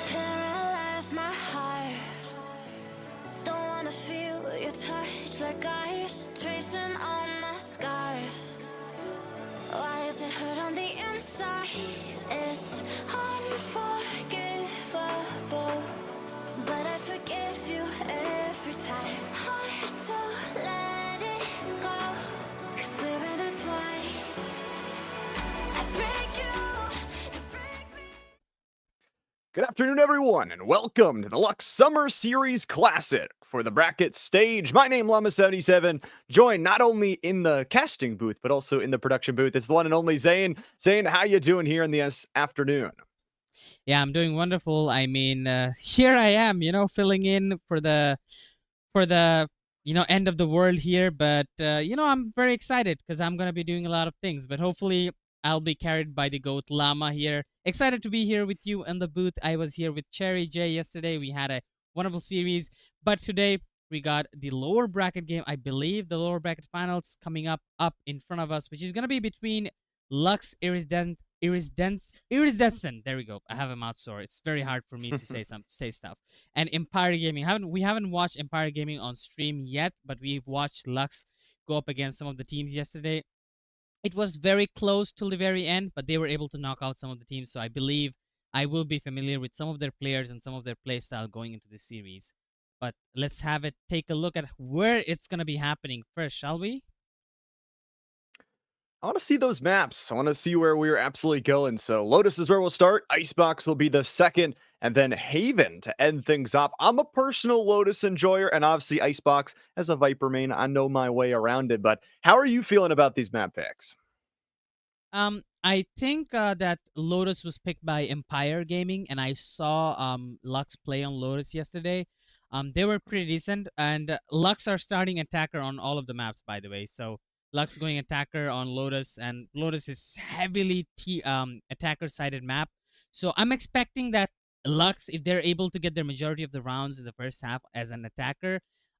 Paralyze my heart. Don't wanna feel your touch like ice tracing on my scars. Why is it hurt on the inside? It's unforgivable, but I forgive you every time. Hard to let it go, 'cause we're intertwined. I break you break me. Good afternoon, everyone, and welcome to the Luxe Summer Series Classic for the bracket stage. My name, Llama77, joined not only in the casting booth, but also in the production booth. It's the one and only Zane. Zane, how you doing here in the afternoon? Yeah, I'm doing wonderful. I mean, here I am, filling in for the end of the world here. But I'm very excited because I'm gonna be doing a lot of things. But hopefully, I'll be carried by the goat Llama here. Excited to be here with you in the booth. I was here with Cherry J yesterday. We had a wonderful series, but today we got the lower bracket game. I believe the lower bracket finals coming up in front of us, which is gonna be between Lux Iridescent. There we go. I have a mouth sore. It's very hard for me to say stuff. And Empire Gaming. We haven't watched Empire Gaming on stream yet, but we've watched Lux go up against some of the teams yesterday. It was very close till the very end, but they were able to knock out some of the teams. So I believe I will be familiar with some of their players and some of their play style going into this series. But let's take a look at where it's gonna be happening first, shall we? I want to see those maps. I want to see where we're absolutely going. So Lotus is where we'll start. Icebox will be the second, and then Haven to end things off. I'm a personal Lotus enjoyer, and obviously Icebox as a Viper main, I know my way around it. But how are you feeling about these map picks? I think that Lotus was picked by Empire Gaming, and I saw Lux play on Lotus yesterday. They were pretty decent, and Lux are starting attacker on all of the maps, by the way. So Lux going attacker on Lotus, and Lotus is heavily attacker-sided map. So I'm expecting that Lux, if they're able to get their majority of the rounds in the first half as an attacker,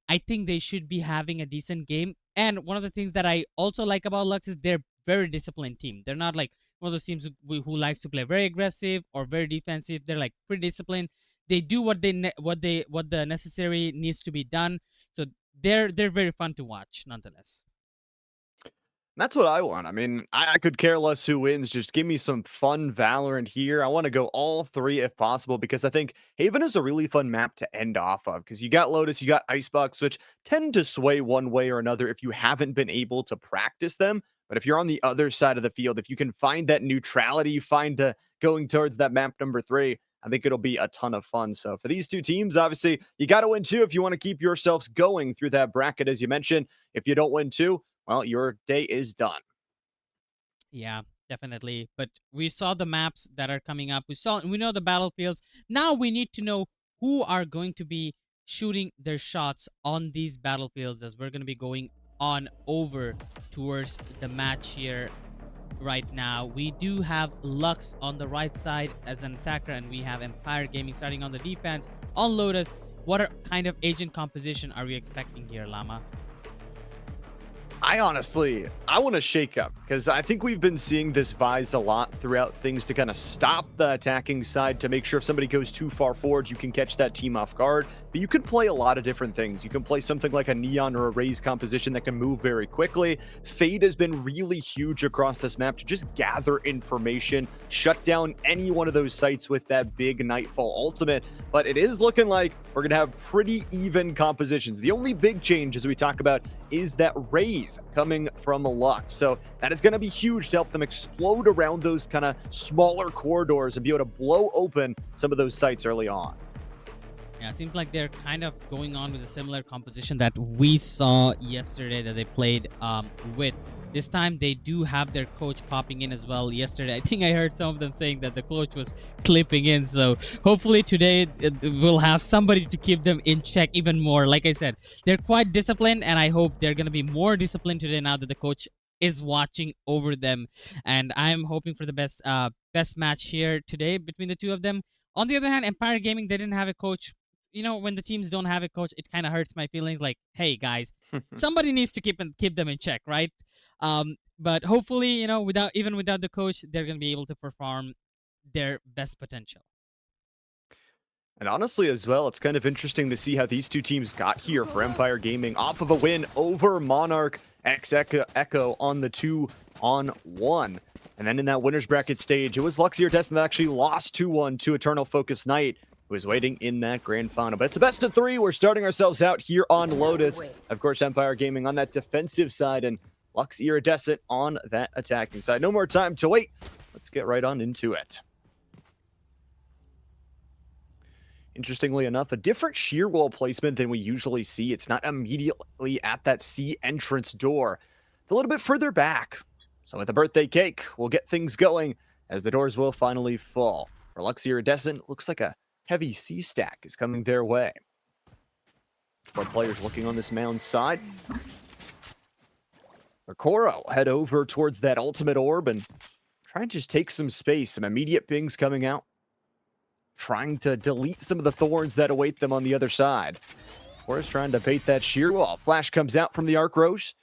I think they should be having a decent game. And one of the things that I also like about Lux is they're very disciplined team. They're not like one of those teams who likes to play very aggressive or very defensive. They're like pretty disciplined. They do what the necessary needs to be done. So they're very fun to watch nonetheless. That's what I want. I mean, I could care less who wins. Just give me some fun Valorant here. I want to go all three if possible because I think Haven is a really fun map to end off of because you got Lotus, you got Icebox, which tend to sway one way or another if you haven't been able to practice them. But if you're on the other side of the field, if you can find that neutrality, going towards that map number 3, I think it'll be a ton of fun. So for these two teams, obviously, you got to win 2 if you want to keep yourselves going through that bracket, as you mentioned. If you don't win 2, well, your day is done. Yeah, definitely. But we saw the maps that are coming up. We know the battlefields. Now we need to know who are going to be shooting their shots on these battlefields as we're going to be going on over towards the match here right now. We do have Lux on the right side as an attacker, and we have Empire Gaming starting on the defense on Lotus. What kind of agent composition are we expecting here, Llama? I want to shake up because I think we've been seeing this Vise a lot throughout things to kind of stop the attacking side to make sure if somebody goes too far forward, you can catch that team off guard. but you can play a lot of different things. You can play something like a Neon or a Raze composition that can move very quickly. Fade has been really huge across this map to just gather information, shut down any one of those sites with that big Nightfall ultimate, but it is looking like we're going to have pretty even compositions. The only big change, as we talk about, is that Raze coming from Luxe. So that is going to be huge to help them explode around those kind of smaller corridors and be able to blow open some of those sites early on. Yeah, it seems like they're kind of going on with a similar composition that we saw yesterday that they played with. This time they do have their coach popping in as well. Yesterday, I think I heard some of them saying that the coach was sleeping in. So hopefully today we'll have somebody to keep them in check even more. Like I said, they're quite disciplined, and I hope they're going to be more disciplined today now that the coach is watching over them. And I'm hoping for the best match here today between the two of them. On the other hand, Empire Gaming, they didn't have a coach. You know, when the teams don't have a coach, it kind of hurts my feelings. Like, hey guys, somebody needs to keep them in check, right? But hopefully, you know, without the coach, they're gonna be able to perform their best potential. And honestly, as well, it's kind of interesting to see how these two teams got here for Empire Gaming off of a win over Monarch X Echo on the 2-on-1. And then in that winner's bracket stage, it was Luxe Iridescent that actually lost 2-1 to Eternal Focus Knight, who is waiting in that grand final. But it's a best of 3. We're starting ourselves out here on Lotus. Of course, Empire Gaming on that defensive side and Luxe Iridescent on that attacking side. No more time to wait. Let's get right on into it. Interestingly enough, a different shear wall placement than we usually see. It's not immediately at that C entrance door. It's a little bit further back. So with the birthday cake, we'll get things going as the doors will finally fall. For Luxe Iridescent, looks like a heavy C stack is coming their way. 4 players looking on this mound side. Koro head over towards that ultimate orb and try and just take some space. Some immediate pings coming out. Trying to delete some of the thorns that await them on the other side. Koro's trying to bait that shear wall. Flash comes out from the Arc Rose.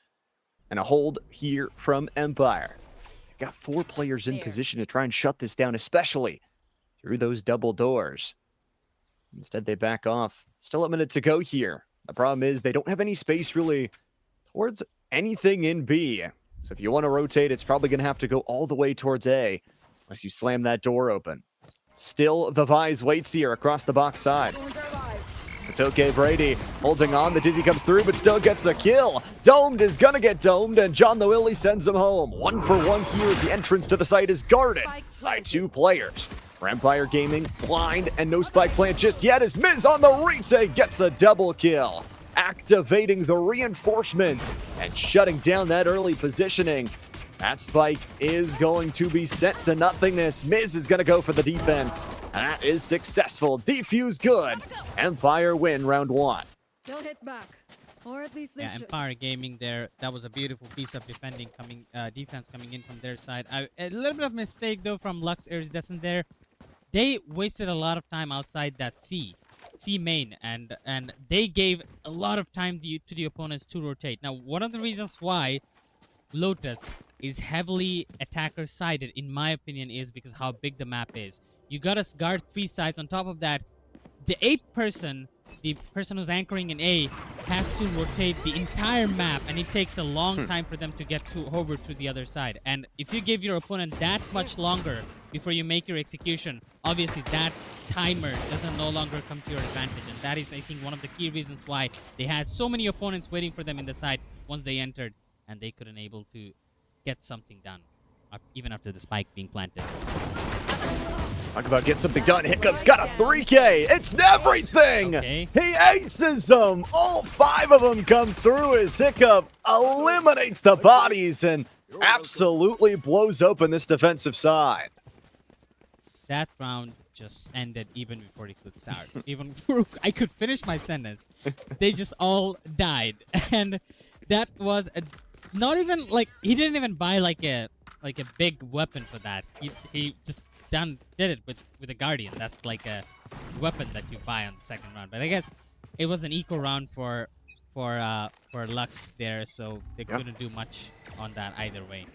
And a hold here from Empire. They've got 4 players in position to try and shut this down, especially through those double doors. Instead, they back off. Still a minute to go here. The problem is they don't have any space really towards anything in B. So if you want to rotate, it's probably going to have to go all the way towards A, unless you slam that door open. Still, the Vise waits here across the box side. It's okay, Brady holding on. The Dizzy comes through, but still gets a kill. Domed is going to get domed, and John the Willy sends him home. 1 for 1 here. The entrance to the site is guarded by 2 players. For Empire Gaming, blind and no spike plant just yet as Miz on the retake gets a double kill. Activating the reinforcements and shutting down that early positioning. That spike is going to be sent to nothingness. Miz is going to go for the defense. And that is successful. Defuse good. Empire win round 1. They'll hit back. Or at least they should. Empire Gaming there. That was a beautiful piece of defense coming in from their side. A little bit of mistake though from Luxe Iridescent there. They wasted a lot of time outside that C main, and they gave a lot of time to the opponents to rotate. Now, one of the reasons why Lotus is heavily attacker sided, in my opinion, is because how big the map is. You gotta guard 3 sides. On top of that, the person who's anchoring in A has to rotate the entire map, and it takes a long time for them to get over to the other side. And if you give your opponent that much longer before you make your execution, obviously that timer doesn't no longer come to your advantage. And that is, I think, one of the key reasons why they had so many opponents waiting for them in the side once they entered, and they couldn't able to get something done, even after the spike being planted. Talk about get something done. Hiccup's got a 3K. It's everything. Okay. He aces them. All 5 of them come through as Hiccup eliminates the bodies and absolutely blows open this defensive side. That round just ended even before it could start. Even before I could finish my sentence, they just all died. And that was not even like, he didn't even buy like a big weapon for that. He just did it with a Guardian. That's like a weapon that you buy on the second round. But I guess it was an eco round for Luxe there, so they couldn't do much on that either way.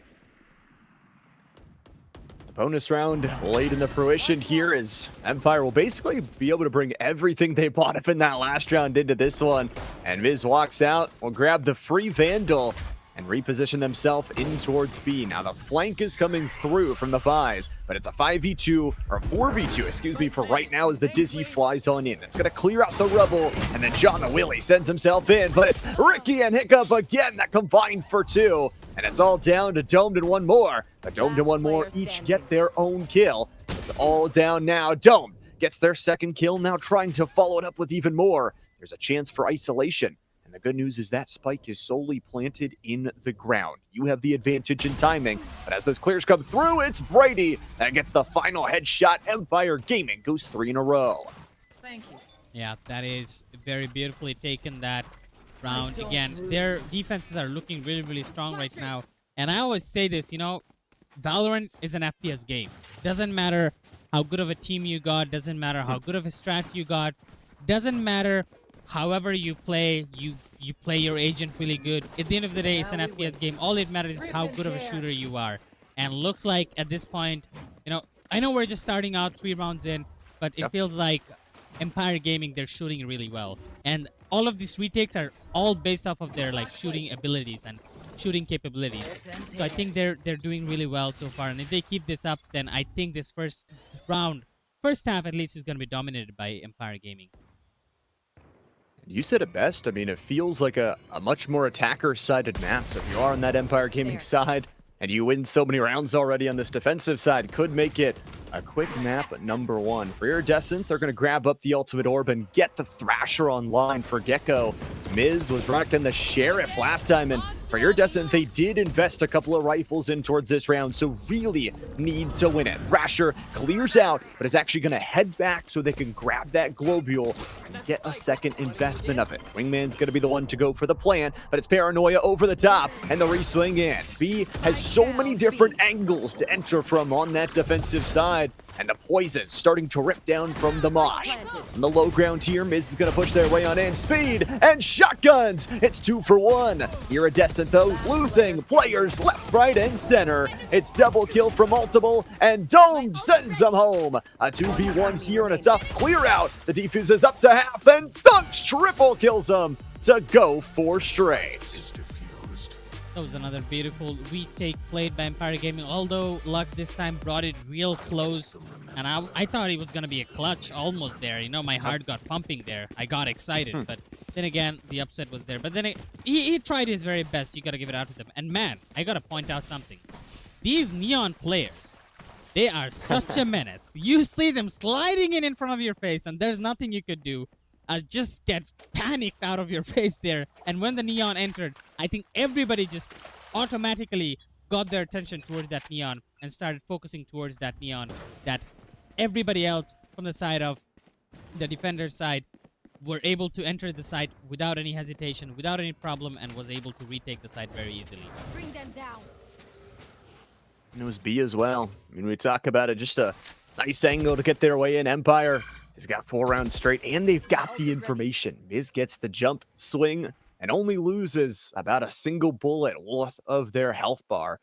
bonus round late in the fruition here is Empire will basically be able to bring everything they bought up in that last round into this one. And Miz walks out, will grab the free Vandal and reposition themselves in towards B. Now the flank is coming through from the Fies, but it's a 5v2, or 4v2, excuse me, for right now as the Dizzy flies on in. It's gonna clear out the rubble, and then John the Willie sends himself in, but it's Ricky and Hiccup again that combine for 2. And it's all down to Domed and one more. But Domed and one more each get their own kill. It's all down now. Domed gets their second kill, now trying to follow it up with even more. There's a chance for isolation. And the good news is that spike is solely planted in the ground. You have the advantage in timing, but as those clears come through, it's Brady that gets the final headshot. Empire Gaming goes 3 in a row. Thank you. Yeah, that is very beautifully taken, that round. Again, their defenses are looking really, really strong right now. And I always say this, you know, Valorant is an FPS game. Doesn't matter how good of a team you got, doesn't matter how good of a strat you got, doesn't matter however you play, you play your agent really good. At the end of the day, it's an FPS game. All it matters is how good of a shooter you are. And looks like at this point, you know, I know we're just starting out 3 rounds in, but it feels like Empire Gaming, they're shooting really well. And all of these retakes are all based off of their like shooting abilities and shooting capabilities. So I think they're doing really well so far. And if they keep this up, then I think this first half at least, is going to be dominated by Empire Gaming. You said it best. I mean, it feels like a much more attacker-sided map. So if you are on that Empire Gaming side and you win so many rounds already on this defensive side, could make it a quick map number 1. For Iridescent, they're going to grab up the ultimate orb and get the Thrasher online for Gecko. Miz was rocking the Sheriff last time, and for Iridescent, they did invest a couple of rifles in towards this round, so really need to win it. Thrasher clears out, but is actually going to head back so they can grab that globule and get a second investment of it. Wingman's going to be the one to go for the plan, but it's Paranoia over the top, and the re-swing in. B has so many different angles to enter from on that defensive side, and the poison starting to rip down from the Mosh. On the low ground here, Miz is going to push their way on in. Speed and shotguns. It's 2 for 1. Iridescent, though, losing players left, right, and center. It's double kill from multiple, and Domed sends them home. A 2v1 here and a tough clear out. The defuse is up to half, and Dunks triple kills them to go 4 straight. That was another beautiful retake played by Empire Gaming, although Luxe this time brought it real close, and I thought it was going to be a clutch almost there. You know, my heart got pumping there. I got excited, but then again, the upset was there. But then he tried his very best. You got to give it out to them. And man, I got to point out something. These Neon players, they are such a menace. You see them sliding in front of your face, and there's nothing you could do. Just gets panicked out of your face there. And when the Neon entered, I think everybody just automatically got their attention towards that Neon and started focusing towards that Neon, that everybody else from the side of the defender side were able to enter the site without any hesitation, without any problem, and was able to retake the site very easily. Bring them down. And it was B as well. I mean, we talk about it, just a nice angle to get their way in. Empire has got 4 rounds straight, and they've got the information. Miz gets the jump swing and only loses about a single bullet worth of their health bar.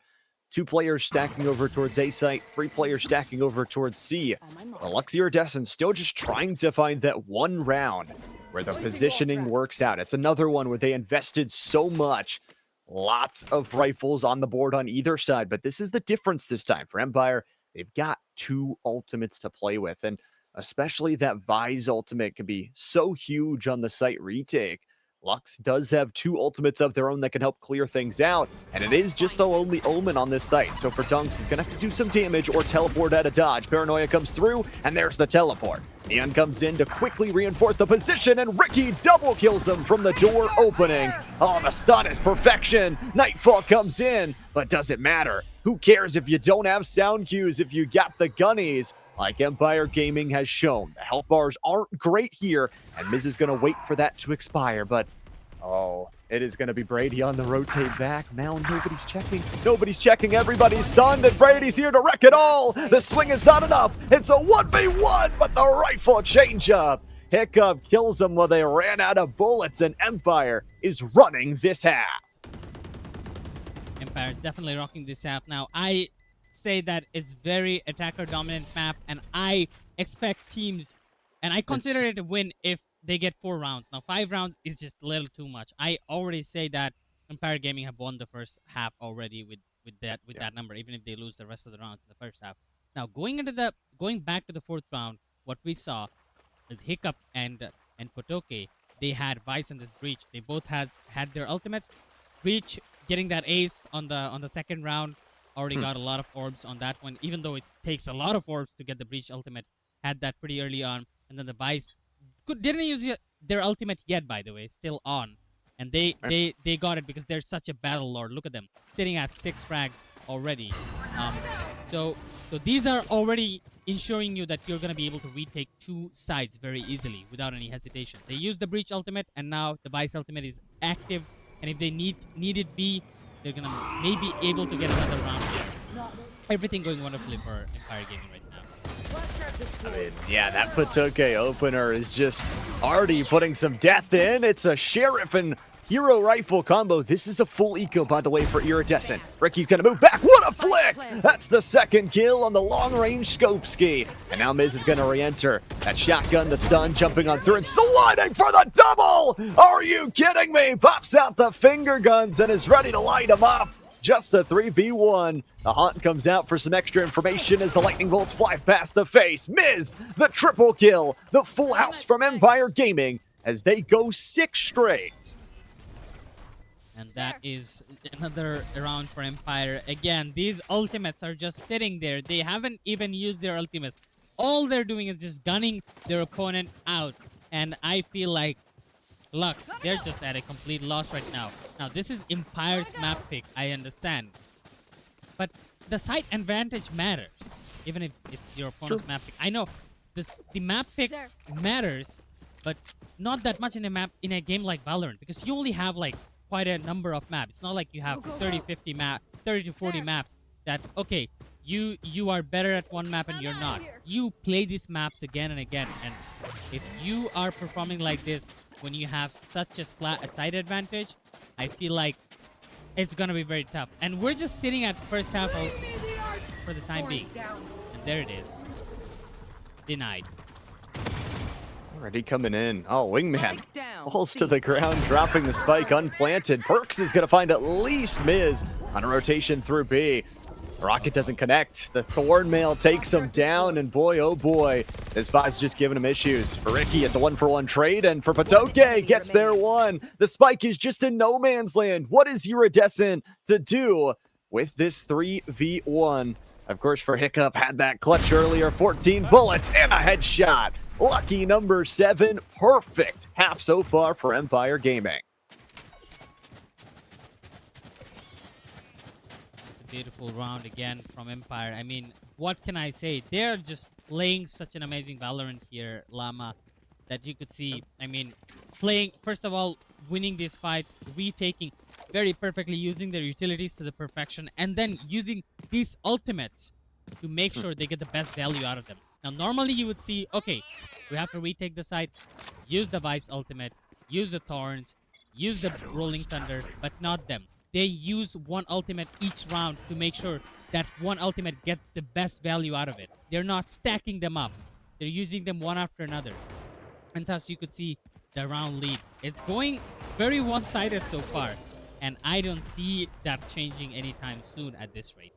2 players stacking over towards A site, 3 players stacking over towards C. Luxe Iridescent still just trying to find that one round where the positioning works out. It's another one where they invested so much. Lots of rifles on the board on either side, but this is the difference this time. For Empire, they've got 2 ultimates to play with, and especially that Vise ultimate can be so huge on the site retake. Luxe does have 2 ultimates of their own that can help clear things out, and it is just a lonely omen on this site. So for Dunks, he's going to have to do some damage or teleport out of dodge. Paranoia comes through, and there's the teleport. Neon comes in to quickly reinforce the position, and Ricky double kills him from the door opening. Oh, the stun is perfection. Nightfall comes in, but does it matter? Who cares if you don't have sound cues, if you got the gunnies? Like Empire Gaming has shown, the health bars aren't great here, and Miz is going to wait for that to expire, but oh, it is going to be Brady on the rotate back. Now nobody's checking. Nobody's checking. Everybody's stunned, and Brady's here to wreck it all. The swing is not enough. It's a 1v1, but the rifle changeup. Hiccup kills them while they ran out of bullets, and Empire is running this half. Empire definitely rocking this half now. I say that it's very attacker dominant map, and I expect teams, and I consider it a win if they get 4 rounds. Now 5 rounds is just a little too much. I already say that Empire Gaming have won the first half already with that number, even if they lose the rest of the rounds in the first half. Now going back to the 4th round, what we saw is Hiccup and Potoke. They had Vice and this Breach. They both had their ultimates. Breach getting that ace on the second round, already got a lot of orbs on that one, even though it takes a lot of orbs to get the Breach ultimate. Had that pretty early on, and then the Vice didn't use their ultimate yet, by the way, still on. And they got it because they're such a battle lord. Look at them, sitting at 6 frags already. So these are already ensuring you that you're going to be able to retake 2 sides very easily without any hesitation. They use the Breach ultimate, and now the Vice ultimate is active. And if they needed B, they're going to maybe able to get another round here. Everything going wonderfully for Empire Gaming right now. I mean, yeah, that Potoke opener is just already putting some death in. It's a Sheriff and Hero Rifle combo. This is a full eco, by the way, for Iridescent. Ricky's gonna move back. What a flick! That's the 2nd kill on the long-range scope ski. And now Miz is gonna re-enter. That shotgun, the stun, jumping on through and sliding for the double! Are you kidding me? Pops out the finger guns and is ready to light him up. Just a 3v1. The Haunt comes out for some extra information as the lightning bolts fly past the face. Miz, the triple kill. The full house from Empire Gaming as they go 6 straight. And that is another round for Empire. Again, these ultimates are just sitting there. They haven't even used their ultimates. All they're doing is just gunning their opponent out. And I feel like Luxe, they're just at a complete loss right now. Now, this is Empire's map pick, I understand. But the site advantage matters, even if it's your opponent's map pick. I know the map pick matters, but not that much in a game like Valorant, because you only have like quite a number of maps. It's not like you have 30 to 40 maps that, okay, you are better at one map and you're not. You play these maps again and again, and if you are performing like this when you have such a side advantage, I feel like it's gonna be very tough. And we're just sitting at first half for the time being. And there it is. Denied. Already coming in. Oh, Wingman falls to the ground, dropping the spike unplanted. Perks is going to find at least Miz on a rotation through B. Rocket doesn't connect. The Thorn Mail takes him down, and boy, oh boy, this Vi's just giving him issues. For Ricky, it's a 1-for-1 trade, and for Potoke, gets there 1. The spike is just in no man's land. What is Iridescent to do with this 3v1? Of course, for Hiccup, had that clutch earlier, 14 bullets and a headshot. Lucky number 7, perfect half so far for Empire Gaming. It's a beautiful round again from Empire. I mean, what can I say? They're just playing such an amazing Valorant here, Llama, that you could see. I mean, playing, first of all, winning these fights, retaking very perfectly, using their utilities to the perfection, and then using these ultimates to make sure they get the best value out of them. Now, normally you would see, okay, we have to retake the site, use the Vice ultimate, use the Thorns, use the Rolling Thunder, but not them. They use one ultimate each round to make sure that one ultimate gets the best value out of it. They're not stacking them up. They're using them one after another. And thus you could see the round lead. It's going very one-sided so far, and I don't see that changing anytime soon at this rate.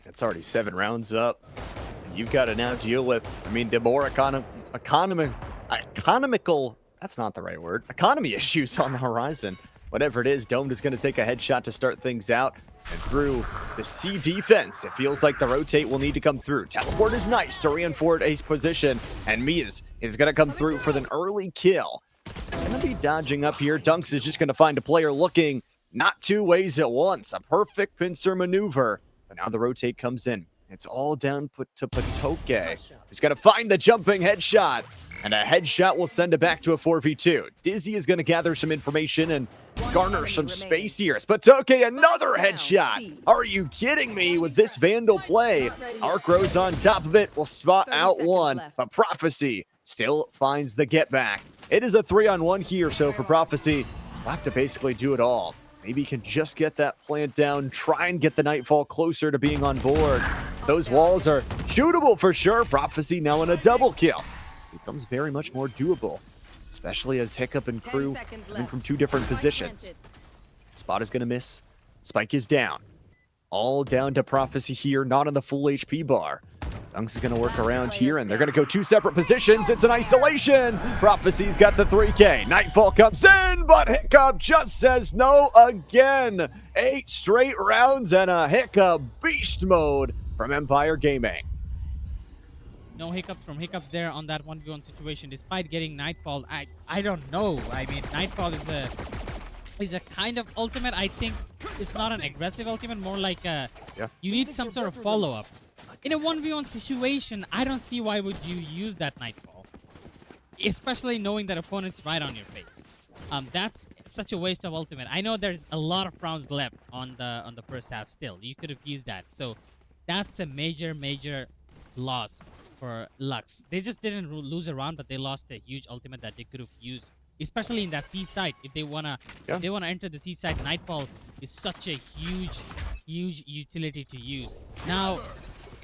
It's already 7 rounds up. You've got to now deal with, I mean, the more economical, that's not the right word, economy issues on the horizon. Whatever it is, Domed is going to take a headshot to start things out. And through the C defense, it feels like the rotate will need to come through. Teleport is nice to reinforce Ace position, and Miz is going to come through for an early kill. Going to be dodging up here. Dunks is just going to find a player looking not 2 ways at once. A perfect pincer maneuver. But now the rotate comes in. It's all down to Potoke, who's going to find the jumping headshot. And a headshot will send it back to a 4v2. Dizzy is going to gather some information and garner some space here. Potoke, another headshot. Are you kidding me with this Vandal play? Arcrow's on top of it. Will spot out 1. But Prophecy still finds the get back. It is a 3-on-1 here, so for Prophecy, we'll have to basically do it all. maybe can just get that plant down, try and get the Nightfall closer to being on board. Those walls are shootable for sure. Prophecy now in a double kill. Becomes very much more doable, especially as Hiccup and crew coming from 2 different positions. Spot is going to miss. Spike is down. All down to Prophecy here, not on the full HP bar. Dunks is going to work around here, and they're going to go 2 separate positions. It's an isolation. Prophecy's got the 3K. Nightfall comes in, but Hiccup just says no again. 8 straight rounds and a Hiccup beast mode from Empire Gaming. No hiccups from Hiccups there on that 1v1 situation, despite getting Nightfall. I don't know. I mean, Nightfall is a kind of ultimate. I think it's not an aggressive ultimate, more like a you need some sort of follow-up. In a 1v1 situation, I don't see why would you use that Nightfall, especially knowing that opponent's right on your face. That's such a waste of ultimate. I know there's a lot of rounds left on the first half still. You could have used that. So that's a major loss for Luxe. They just didn't lose a round, but they lost a huge ultimate that they could have used, especially in that C site. If they wanna enter the C site, Nightfall is such a huge utility to use. Now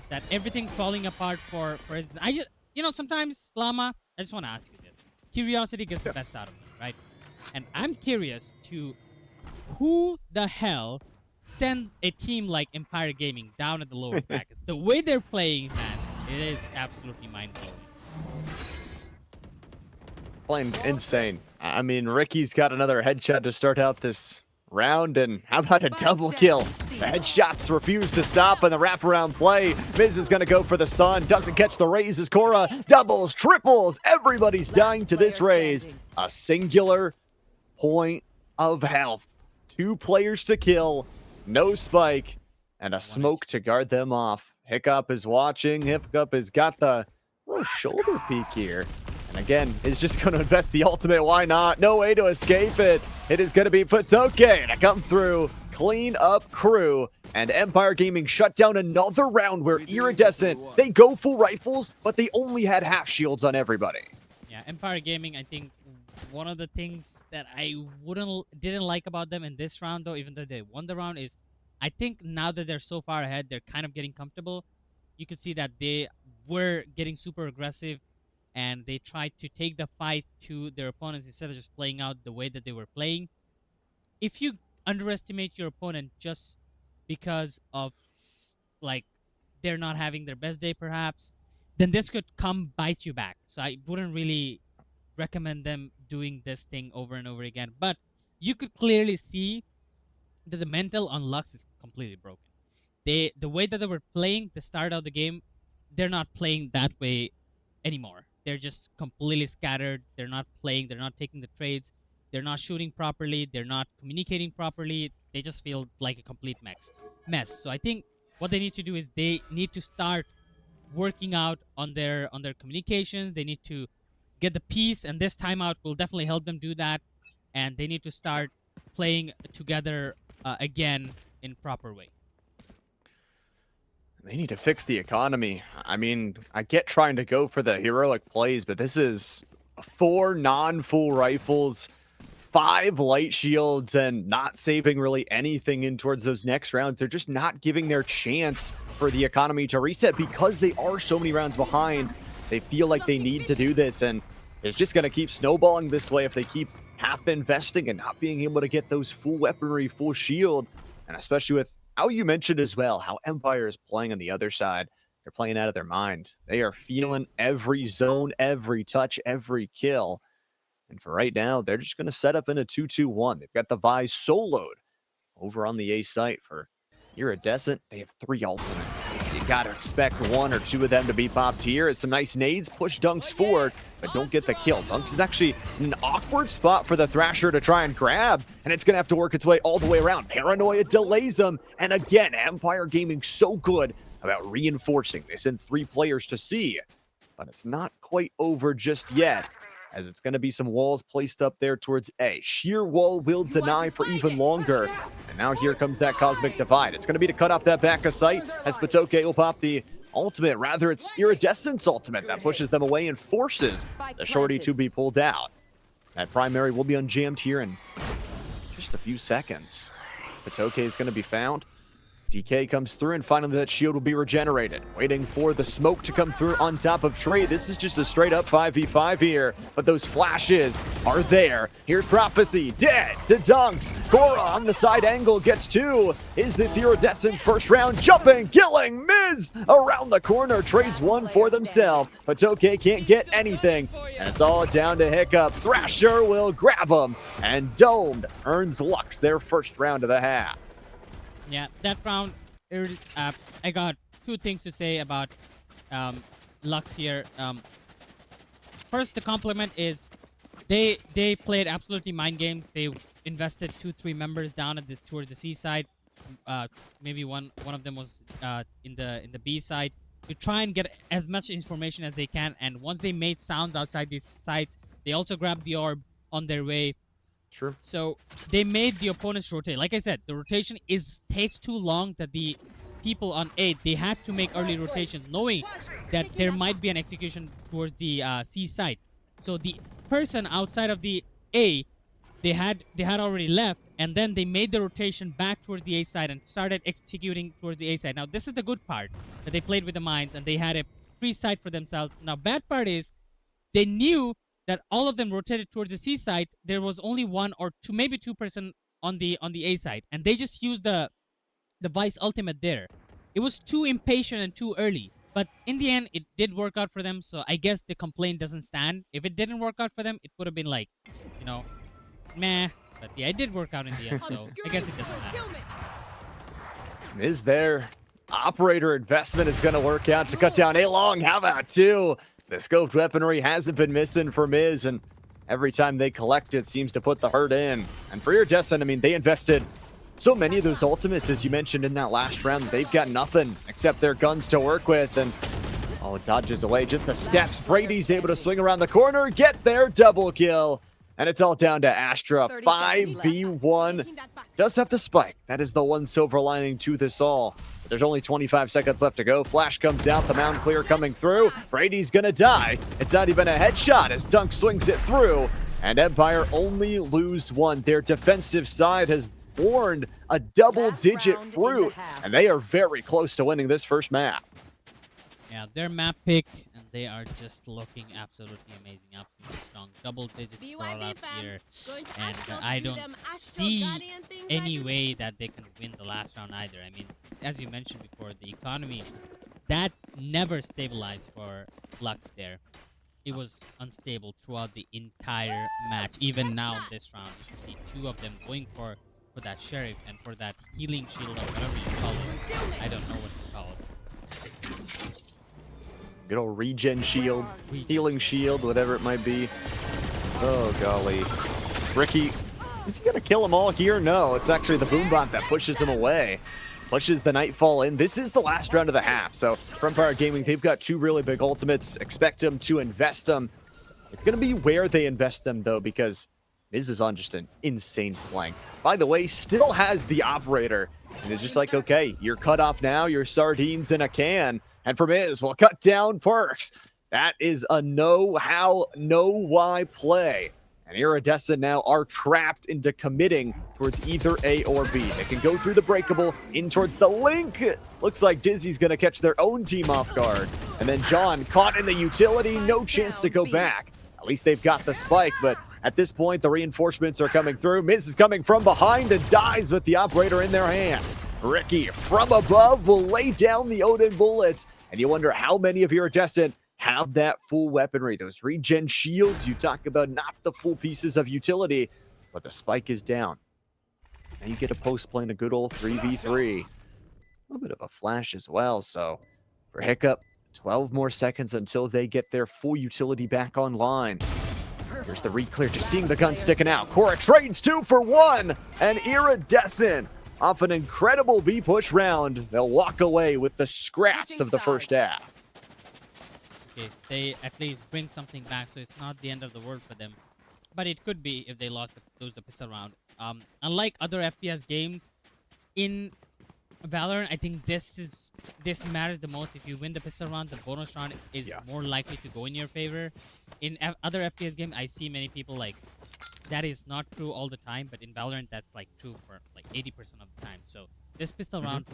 that everything's falling apart for instance, I just, you know, sometimes Llama, I just want to ask you this. Curiosity gets the best out of me, right? And I'm curious to who the hell sent a team like Empire Gaming down at the lower brackets. The way they're playing, man, it is absolutely mind-blowing. Playing insane. I mean, Ricky's got another headshot to start out this round, and how about a double kill? The headshots refuse to stop, and the wraparound play. Miz is going to go for the stun, doesn't catch the raise as Cora doubles, triples. Everybody's dying to this raise. A singular point of health. 2 players to kill, no spike, and a smoke to guard them off. Hiccup is watching. Hiccup has got the little shoulder peek here. And again, is just going to invest the ultimate. Why not? No way to escape it. It is going to be Patoke to come through, clean up crew, and Empire Gaming shut down another round where Iridescent, they go full rifles, but they only had half shields on everybody. Yeah, Empire Gaming, I think one of the things that I didn't like about them in this round, though, even though they won the round, is I think now that they're so far ahead, they're kind of getting comfortable. You could see that they were getting super aggressive, and they tried to take the fight to their opponents instead of just playing out the way that they were playing. If you underestimate your opponent just because of, like, they're not having their best day, perhaps, then this could come bite you back. So I wouldn't really recommend them doing this thing over and over again. But you could clearly see that the mental on Luxe is completely broken. The way that they were playing the start of the game, they're not playing that way anymore. They're just completely scattered. They're not playing. They're not taking the trades. They're not shooting properly. They're not communicating properly. They just feel like a complete mess. So I think what they need to do is they need to start working out on their communications. They need to get the peace, and this timeout will definitely help them do that. And they need to start playing together again in proper way. They need to fix the economy. I mean, I get trying to go for the heroic plays, but this is 4 non-full rifles, 5 light shields, and not saving really anything in towards those next rounds. They're just not giving their chance for the economy to reset because they are so many rounds behind. They feel like they need to do this, and it's just going to keep snowballing this way if they keep half investing and not being able to get those full weaponry, full shield, and especially with how you mentioned as well, how Empire is playing on the other side. They're playing out of their mind. They are feeling every zone, every touch, every kill. And for right now, they're just going to set up in a 2-2-1. They've got the Vi soloed over on the A site for Iridescent. They have 3 ultimates. You got to expect 1 or 2 of them to be popped here as some nice nades push Dunks forward, but don't get the kill. Dunks is actually in an awkward spot for the Thrasher to try and grab, and it's going to have to work its way all the way around. Paranoia delays them, and again, Empire Gaming so good about reinforcing. They send 3 players to C, but it's not quite over just yet, as it's going to be some walls placed up there towards A. Sheer wall will deny for even longer. And now here comes that Cosmic Divide. It's going to be to cut off that back of sight as Patoke will pop the ultimate. Rather, it's Iridescent's ultimate that pushes them away and forces the shorty to be pulled out. That primary will be unjammed here, and just a few seconds. Patoke is going to be found. DK comes through, and finally that shield will be regenerated. Waiting for the smoke to come through on top of Trey. This is just a straight up 5v5 here, but those flashes are there. Here's Prophecy, dead to Dunks. Cora on the side angle gets 2. Is this Iridescent's first round? Jumping, killing, Miz around the corner, trades 1 for themselves. Patoke can't get anything, and it's all down to Hiccup. Thrasher will grab him, and Domed earns Luxe their first round of the half. Yeah, that round, I got 2 things to say about Luxe here. First, the compliment is they played absolutely mind games. They invested 2-3 members down at towards the C side. Maybe one of them was in the B side to try and get as much information as they can. And once they made sounds outside these sites, they also grabbed the orb on their way. True. So they made the opponents rotate. Like I said, the rotation takes too long that the people on A, they had to make early rotations knowing that there might be an execution towards the C side. So the person outside of the A, they had already left, and then they made the rotation back towards the A side and started executing towards the A side. Now this is the good part, that they played with the mines and they had a free side for themselves. Now bad part is they knew that all of them rotated towards the C side. There was only 1 or 2, maybe 2 person on the A side, and they just used the Vice ultimate there. It was too impatient and too early, but in the end, it did work out for them. So I guess the complaint doesn't stand. If it didn't work out for them, it would have been like, you know, meh. But yeah, it did work out in the end, so I guess it doesn't matter. Is there operator investment is going to work out to cut down a long? How about 2? The scoped weaponry hasn't been missing for Miz, and every time they collect it, seems to put the hurt in. And for Iridescent, I mean, they invested so many of those ultimates, as you mentioned in that last round. They've got nothing except their guns to work with, and oh, dodges away. Just the steps. Brady's able to swing around the corner, get there, double kill. And it's all down to Astra. 5v1. Does have to spike. That is the one silver lining to this all. But there's only 25 seconds left to go. Flash comes out. The mound clear coming through. Brady's going to die. It's not even a headshot as Dunk swings it through. And Empire only lose 1. Their defensive side has borne a double-digit fruit. And they are very close to winning this first map. Yeah, their map pick, and they are just looking absolutely amazing, absolutely strong. Double digits for out here, and I don't see any way that they can win the last round either. I mean, as you mentioned before, the economy, that never stabilized for Luxe there. It was unstable throughout the entire match. Even now in this round, you can see 2 of them going for that Sheriff and for that healing shield or whatever you call it. I don't know what to call it. Good old regen shield, healing shield, whatever it might be. Oh, golly. Ricky, is he going to kill them all here? No, it's actually the Boombot that pushes him away. Pushes the Nightfall in. This is the last round of the half. So, for Empire Gaming, they've got 2 really big ultimates. Expect them to invest them. It's going to be where they invest them, though, because Miz is on just an insane flank. By the way, still has the operator. And it's just like, okay, you're cut off now. You're sardines in a can. And for Miz, we'll cut down Perks. That is a know-how, know-why play. And Iridescent now are trapped into committing towards either A or B. They can go through the breakable, in towards the link. Looks like Dizzy's going to catch their own team off guard. And then John caught in the utility, no chance to go back. At least they've got the spike, but at this point, the reinforcements are coming through. Miz is coming from behind and dies with the operator in their hands. Ricky from above will lay down the Odin bullets. And you wonder how many of Iridescent have that full weaponry. Those regen shields, you talk about not the full pieces of utility, but the spike is down. Now you get a post playing a good old 3v3. A little bit of a flash as well. So for Hiccup, 12 more seconds until they get their full utility back online. There's the re-clear, just seeing the gun sticking out. Cora trades 2 for 1, and Iridescent, off an incredible B-push round, they'll walk away with the scraps of the first half. Okay, they at least bring something back, so it's not the end of the world for them. But it could be if they lose the pistol round. Unlike other FPS games, in Valorant, I think this matters the most. If you win the pistol round, the bonus round is more likely to go in your favor. In other FPS games, I see many people like that is not true all the time, but in Valorant that's like true for like 80% of the time. So this pistol round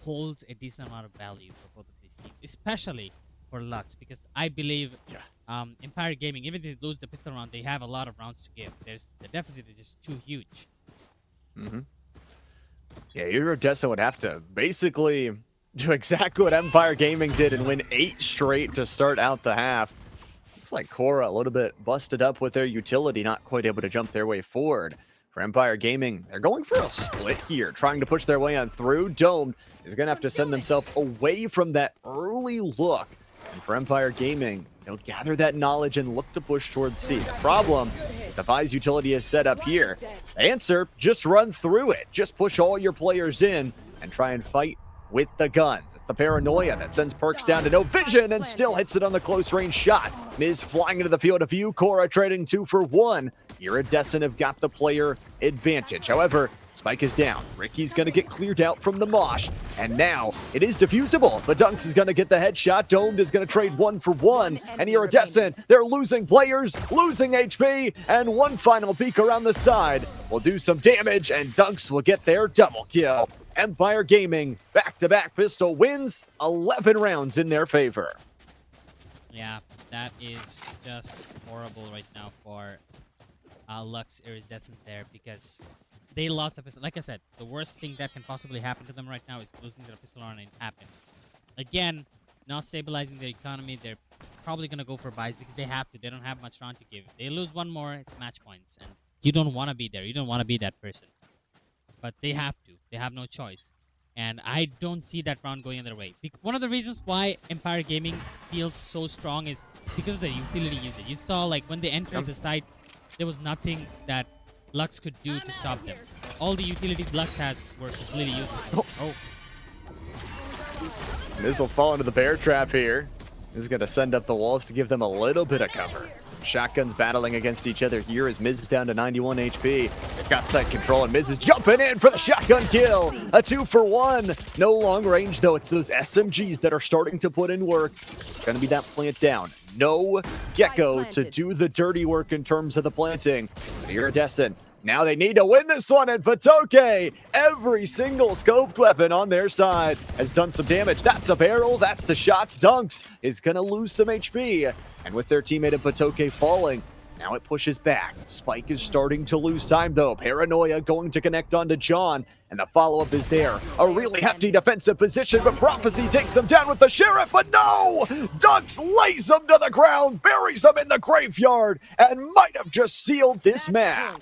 holds a decent amount of value for both of these teams, especially for Lux, because I believe Empire Gaming, even if they lose the pistol round, they have a lot of rounds to give. The deficit is just too huge. Yeah, Iridescent would have to basically do exactly what Empire Gaming did and win 8 straight to start out the half. Looks like Korra a little bit busted up with their utility, not quite able to jump their way forward. For Empire Gaming, they're going for a split here, trying to push their way on through. Dome is going to have to send themselves away from that early look. And for Empire Gaming, they'll gather that knowledge and look to push towards C. The problem is the Vi's utility is set up here. The answer, just run through it. Just push all your players in and try and fight with the guns. It's the paranoia that sends Perks down to no vision and still hits it on the close range shot. Miz flying into the field of view. Korra trading 2 for 1. Iridescent have got the player advantage. However, Spike is down. Ricky's going to get cleared out from the mosh. And now it is defusable. But Dunks is going to get the headshot. Domed is going to trade 1 for 1. And Iridescent, they're losing players, losing HP. And one final peek around the side will do some damage. And Dunks will get their double kill. Empire Gaming, back-to-back pistol wins, 11 rounds in their favor. Yeah, that is just horrible right now for Lux Iridescent there, because they lost the pistol. Like I said, the worst thing that can possibly happen to them right now is losing their pistol round, and it happened. Again, not stabilizing their economy. They're probably going to go for buys because they have to. They don't have much round to give. They lose one more, it's match points, and you don't want to be there. You don't want to be that person. But they have to. They have no choice. And I don't see that round going their way. One of the reasons why Empire Gaming feels so strong is because of the utility usage. You saw, like, when they entered the site, there was nothing that Lux could do to stop them. All the utilities Lux has were completely useless. Oh. Miz will fall into the bear trap here. This is going to send up the walls to give them a little bit of cover. Some shotguns battling against each other here as Miz is down to 91 HP. They've got site control, and Miz is jumping in for the shotgun kill. A 2 for 1. No long range, though. It's those SMGs that are starting to put in work. It's going to be that plant down. No Gecko to do the dirty work in terms of the planting. Iridescent. Now they need to win this one, and Patoke, every single scoped weapon on their side has done some damage. That's a barrel, that's the shots. Dunks is going to lose some HP. And with their teammate in Patoke falling, now it pushes back. Spike is starting to lose time, though. Paranoia going to connect onto John, and the follow-up is there. A really hefty defensive position, but Prophecy takes him down with the Sheriff, but no! Dunks lays him to the ground, buries him in the graveyard, and might have just sealed this map.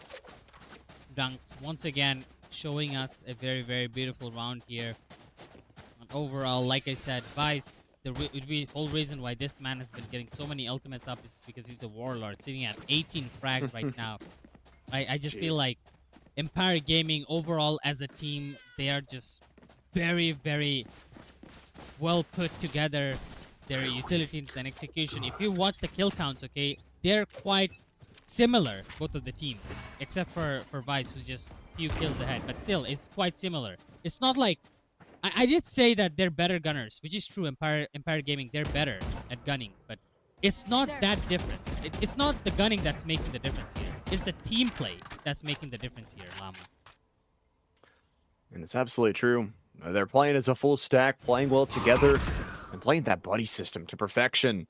Dunks once again showing us a very, very beautiful round here. And overall, like I said, Vice, the whole reason why this man has been getting so many ultimates up is because he's a warlord, sitting at 18 frags right now. I just feel like Empire Gaming overall as a team, they are just very, very well put together. Their utilities and execution. If you watch the kill counts, okay, they're quite similar, both of the teams, except for Vice, who's just a few kills ahead, but still, it's quite similar. It's not like I did say that they're better gunners, which is true. Empire Gaming, they're better at gunning, but it's not that difference. It's not the gunning that's making the difference here. It's the team play that's making the difference here, Llama. And it's absolutely true. They're playing as a full stack, playing well together, and playing that buddy system to perfection.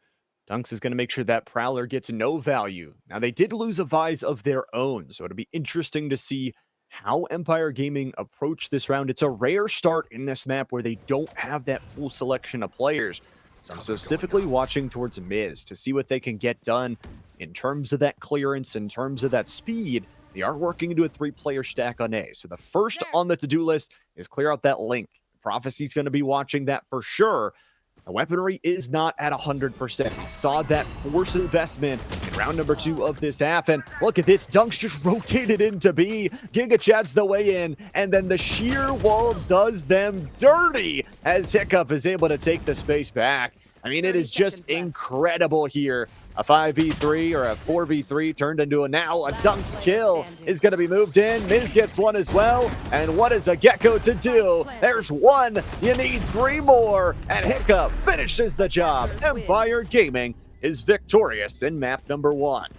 Dunks is going to make sure that Prowler gets no value. Now, they did lose a Vise of their own, so it'll be interesting to see how Empire Gaming approach this round. It's a rare start in this map where they don't have that full selection of players. So I'm specifically watching towards Miz to see what they can get done in terms of that clearance, in terms of that speed. They are working into a 3-player stack on A. So the first on the to-do list is clear out that link. Prophecy's going to be watching that for sure. The weaponry is not at 100%. We saw that force investment in round number 2 of this half. And look at this. Dunks just rotated into B. Giga Chad's the way in. And then the sheer wall does them dirty as Hiccup is able to take the space back. I mean, it is just incredible here. A 5v3 or a 4v3 turned into a Dunks kill is going to be moved in. Miz gets one as well. And what is a Gecko to do? There's one. You need 3 more. And Hiccup finishes the job. Empire Gaming is victorious in map number 1.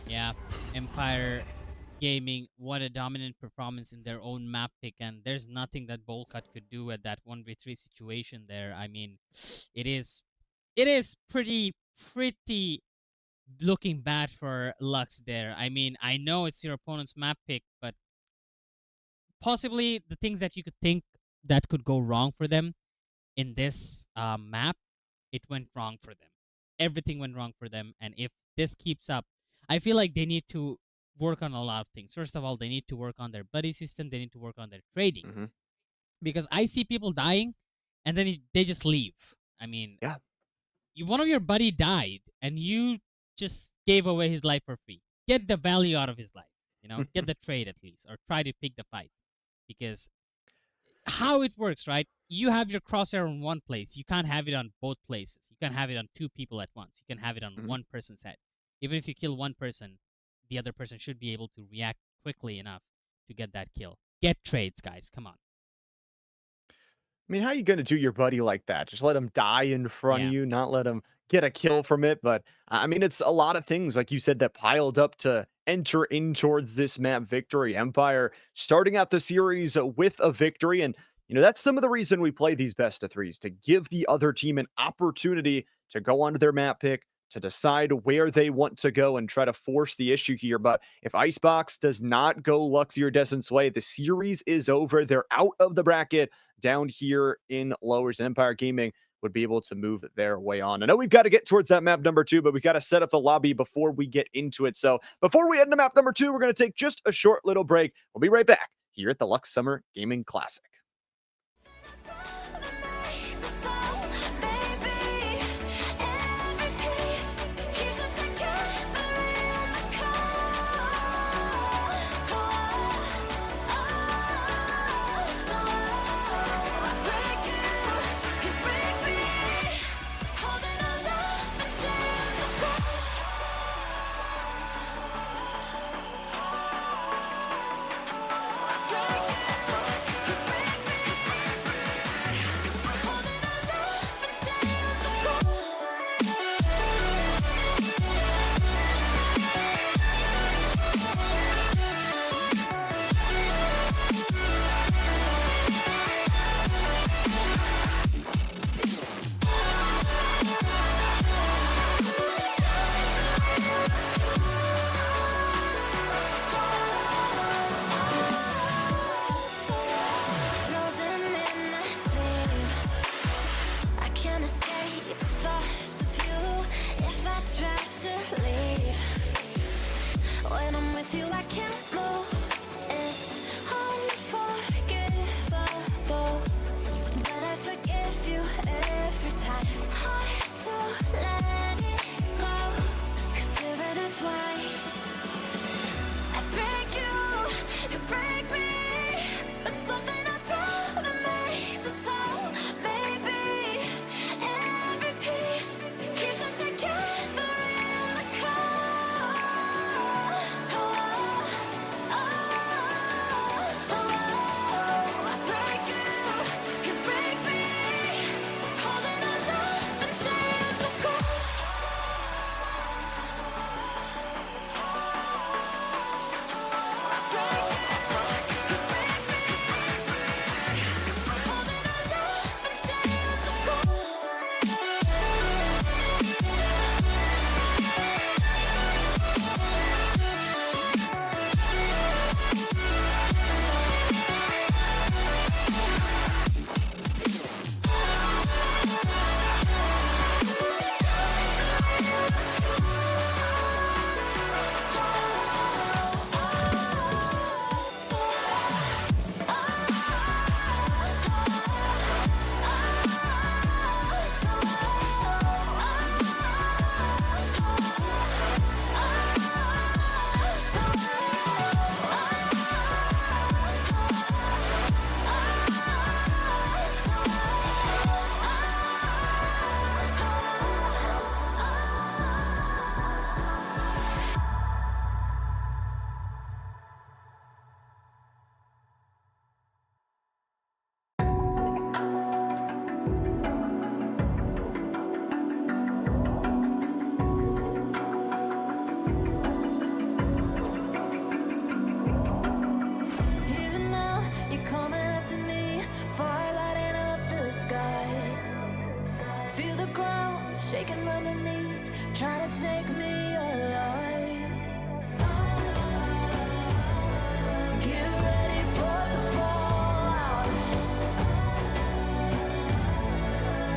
Yeah, Empire Gaming, what a dominant performance in their own map pick, and there's nothing that Bolcut could do at that 1v3 situation there. I mean, it is pretty looking bad for Lux there. I mean, I know it's your opponent's map pick, but possibly the things that you could think that could go wrong for them in this map, it went wrong for them. Everything went wrong for them, and if this keeps up, I feel like they need to work on a lot of things. First of all, they need to work on their buddy system. They need to work on their trading, Mhm. because I see people dying, and then they just leave. I mean, Yeah. one of your buddy died, and you just gave away his life for free. Get the value out of his life. Get the trade at least, or try to pick the fight, because how it works, right? You have your crosshair on one place. You can't have it on both places. You can't have it on two people at once. You can have it on Mhm. one person's head. Even if you kill one person, the other person should be able to react quickly enough to get that kill. Get trades, guys. Come on. I mean, how you gonna do your buddy like that? Just let him die in front of Yeah. you, not let him get a kill from it. But I mean, it's a lot of things, like you said, that piled up to enter in towards this map victory. Empire starting out the series with a victory, and that's some of the reason we play these best of threes, to give the other team an opportunity to go onto their map pick, to decide where they want to go and try to force the issue here. But if Icebox does not go Luxe or Descent's way, the series is over. They're out of the bracket down here in lowers. Empire Gaming would be able to move their way on. I know we've got to get towards that map number 2, but we've got to set up the lobby before we get into it. So before we head into map number 2, we're going to take just a short little break. We'll be right back here at the Lux Summer Gaming Classic. feel the ground shaking underneath, trying to take me alive. Get ready for the fallout.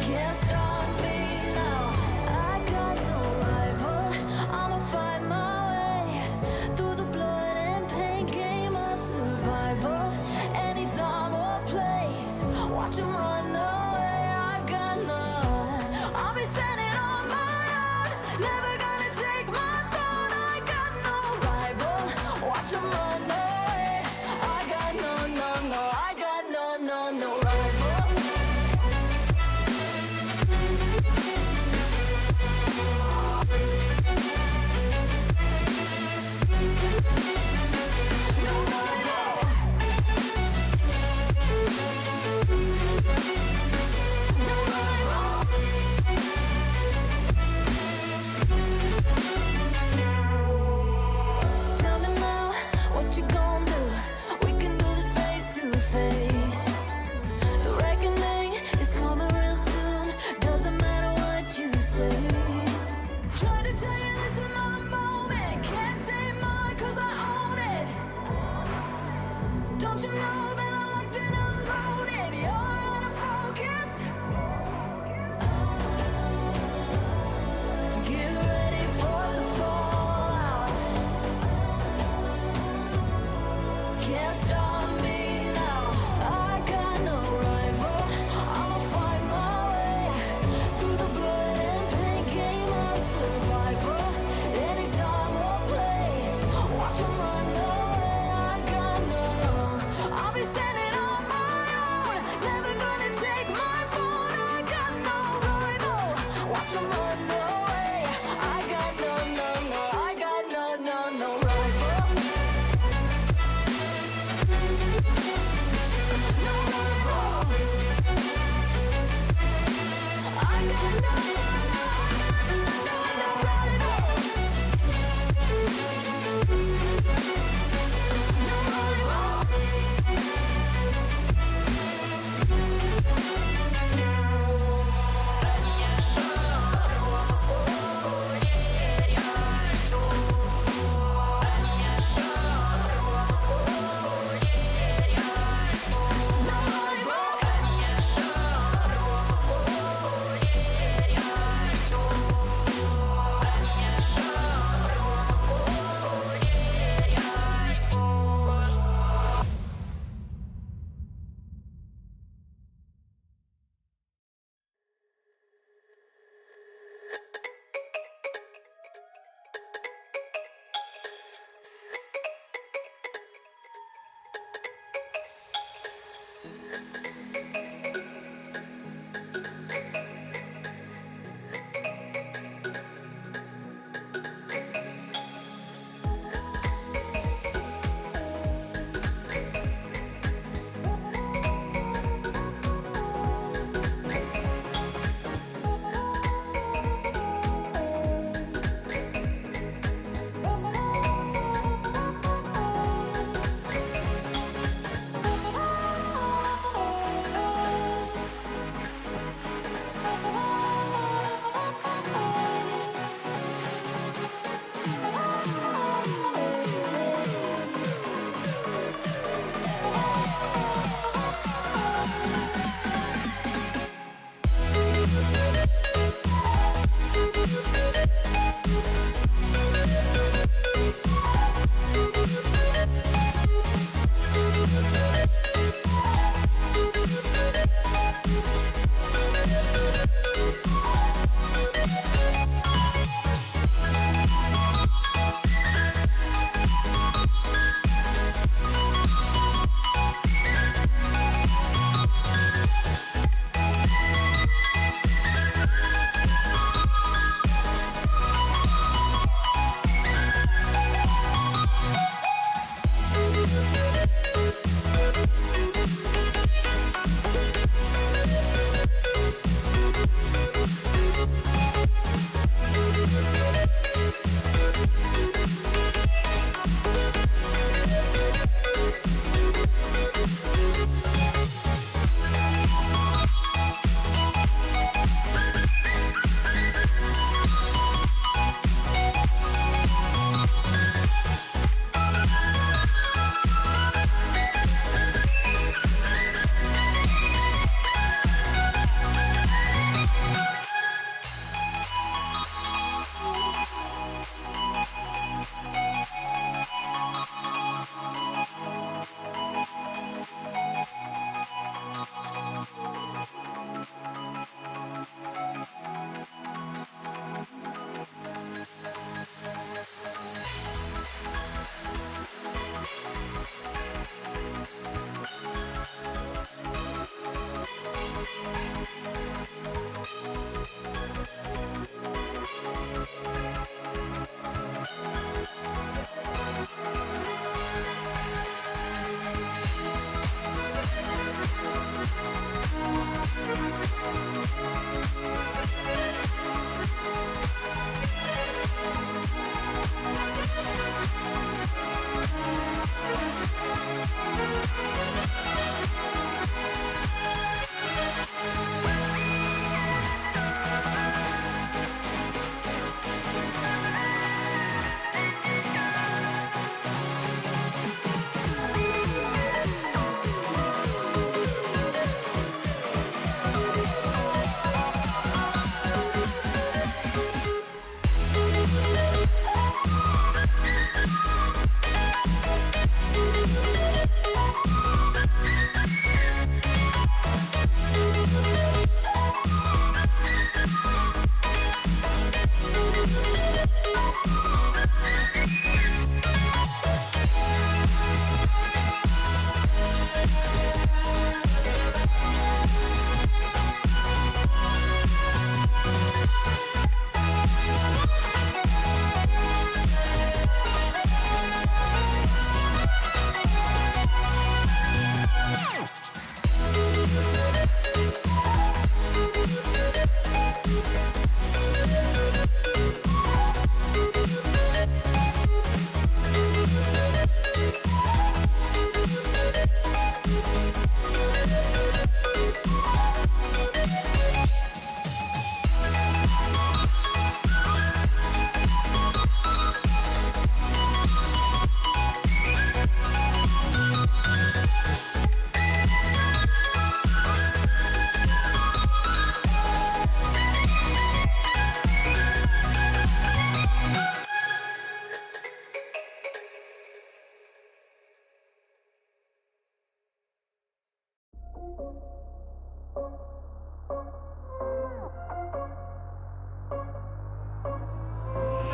Can't stop me now. I got no rival. I'ma find my way through the blood and pain game of survival. Any time or place, watch 'em run away. I got none. I'll be standing on my own, never gonna take my throne.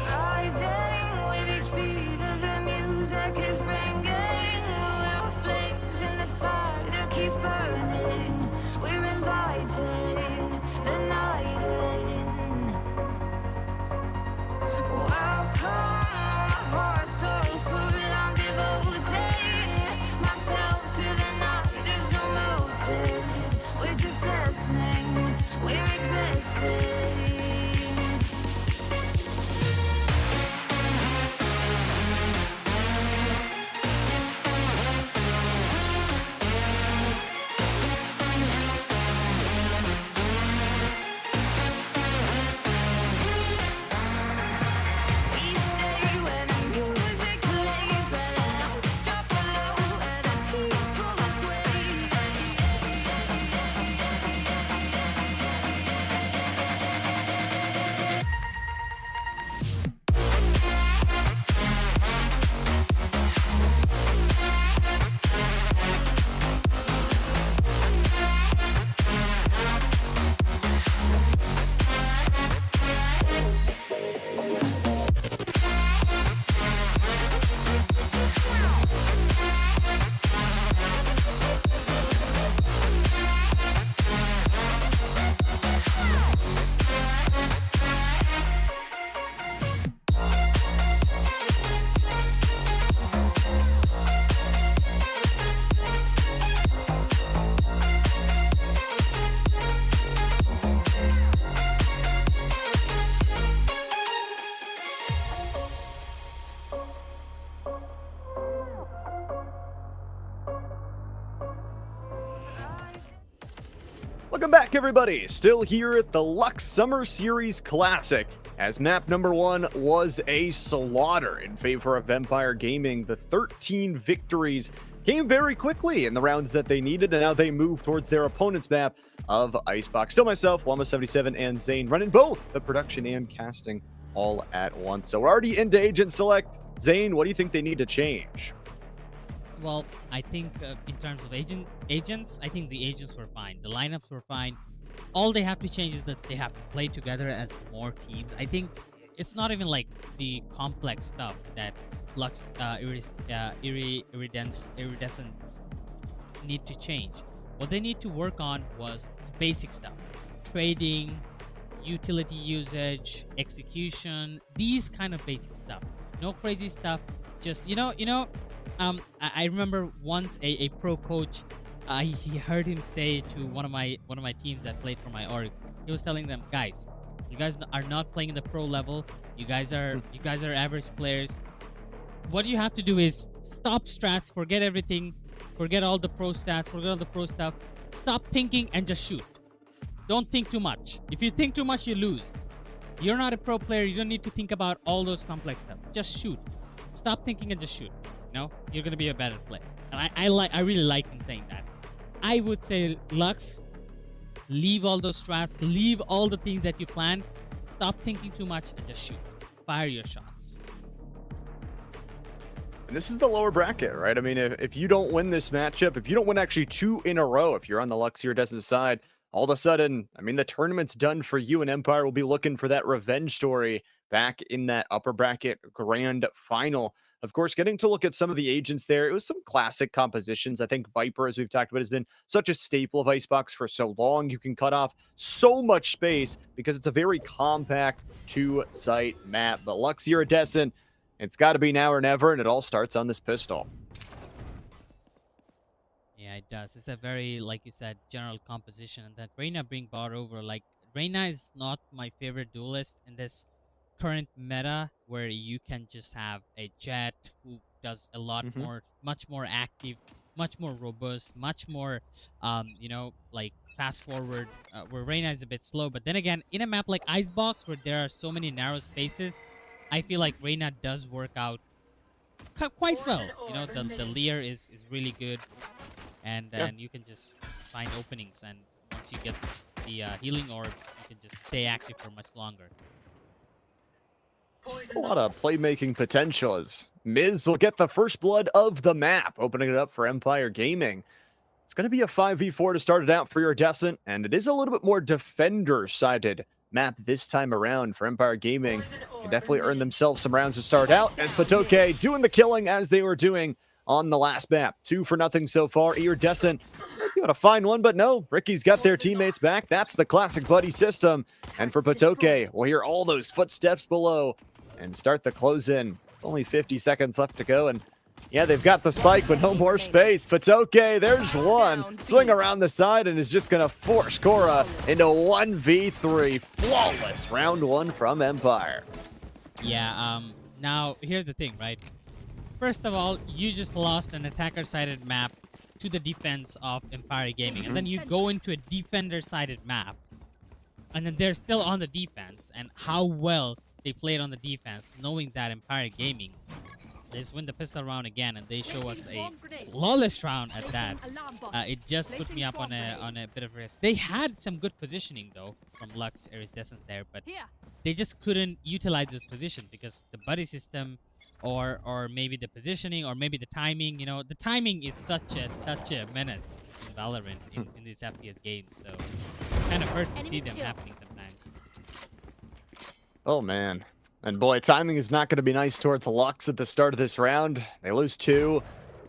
Rising with each beat of the music is bringing real flames in the fire that keeps burning. We're inviting the night in. Welcome, my heart so full, I'm devoting myself to the night. There's no motive, we're just listening, we're existing. We stay when the music plays, the lights drop below and the people sway. Welcome back, everybody. Still here at the Luxe Summer Series Classic, as map number 1 was a slaughter in favor of Vampire Gaming. The 13 victories came very quickly in the rounds that they needed, and now they move towards their opponent's map of Icebox. Still myself, Llama77, and Zane running both the production and casting all at once. So we're already into Agent Select. Zane, what do you think they need to change? Well, I think in terms of agents, I think the agents were fine. The lineups were fine. All they have to change is that they have to play together as more teams. I think it's not even like the complex stuff that Lux Iridescence need to change. What they need to work on was basic stuff. Trading, utility usage, execution, these kind of basic stuff. No crazy stuff. Just I remember once a pro coach I heard him say to one of my teams that played for my org. He was telling them, guys, you guys are not playing in the pro level. You guys are average players. What you have to do is stop strats, forget everything, forget all the pro stats, forget all the pro stuff. Stop thinking and just shoot. Don't think too much. If you think too much, you lose. You're not a pro player. You don't need to think about all those complex stuff. Just shoot. Stop thinking and just shoot. You know, you're gonna be a better player. And I really like him saying that. I would say, Lux, leave all those strats, leave all the things that you planned. Stop thinking too much and just shoot. Fire your shots. And this is the lower bracket, right? I mean, if you don't win this matchup, if you don't win actually 2 in a row, if you're on the Luxe Iridescent side, all of a sudden, I mean, the tournament's done for you, and Empire will be looking for that revenge story back in that upper bracket grand final. Of course, getting to look at some of the agents there, it was some classic compositions. I think Viper, as we've talked about, has been such a staple of Icebox for so long. You can cut off so much space because it's a very compact 2-site map. But Luxe Iridescent, it's got to be now or never, and it all starts on this pistol. Yeah, it does. It's a very, like you said, general composition. And that Reyna being brought over, like, Reyna is not my favorite duelist in this current meta, where you can just have a Jet who does a lot more, much more active, much more robust, much more, you know, like fast forward, where Reyna is a bit slow. But then again, in a map like Icebox, where there are so many narrow spaces, I feel like Reyna does work out quite well. You know, the Leer is really good, and you can just find openings, and once you get the healing orbs, you can just stay active for much longer. A lot of playmaking potential as Miz will get the first blood of the map, opening it up for Empire Gaming. It's going to be a 5v4 to start it out for Iridescent, and it is a little bit more defender-sided map this time around for Empire Gaming. They definitely earned themselves some rounds to start out, as Patoke doing the killing as they were doing on the last map. 2-0 so far. Iridescent got a fine one, but no, Ricky's got their teammates back. That's the classic buddy system. And for Patoke, we'll hear all those footsteps below and start the close in. It's only 50 seconds left to go, and yeah, they've got the spike, but no more space. Patoke, there's one. Swing around the side and is just going to force Cora into 1v3. Flawless round 1 from Empire. Yeah, now, here's the thing, right? First of all, you just lost an attacker-sided map to the defense of Empire Gaming. And then you go into a defender-sided map, and then they're still on the defense. And how well they played on the defense, knowing that Empire Gaming, they just win the pistol round again, and they show us a flawless round at that. It just put me up on a bit of risk. They had some good positioning though from Luxe Iridescent there, but they just couldn't utilize this position because the buddy system, or maybe the positioning, or maybe the timing. You know, the timing is such a menace in Valorant in these FPS games. So kind of hurts to see them happening sometimes. Oh man. And boy, timing is not going to be nice towards Luxe at the start of this round. They lose 2.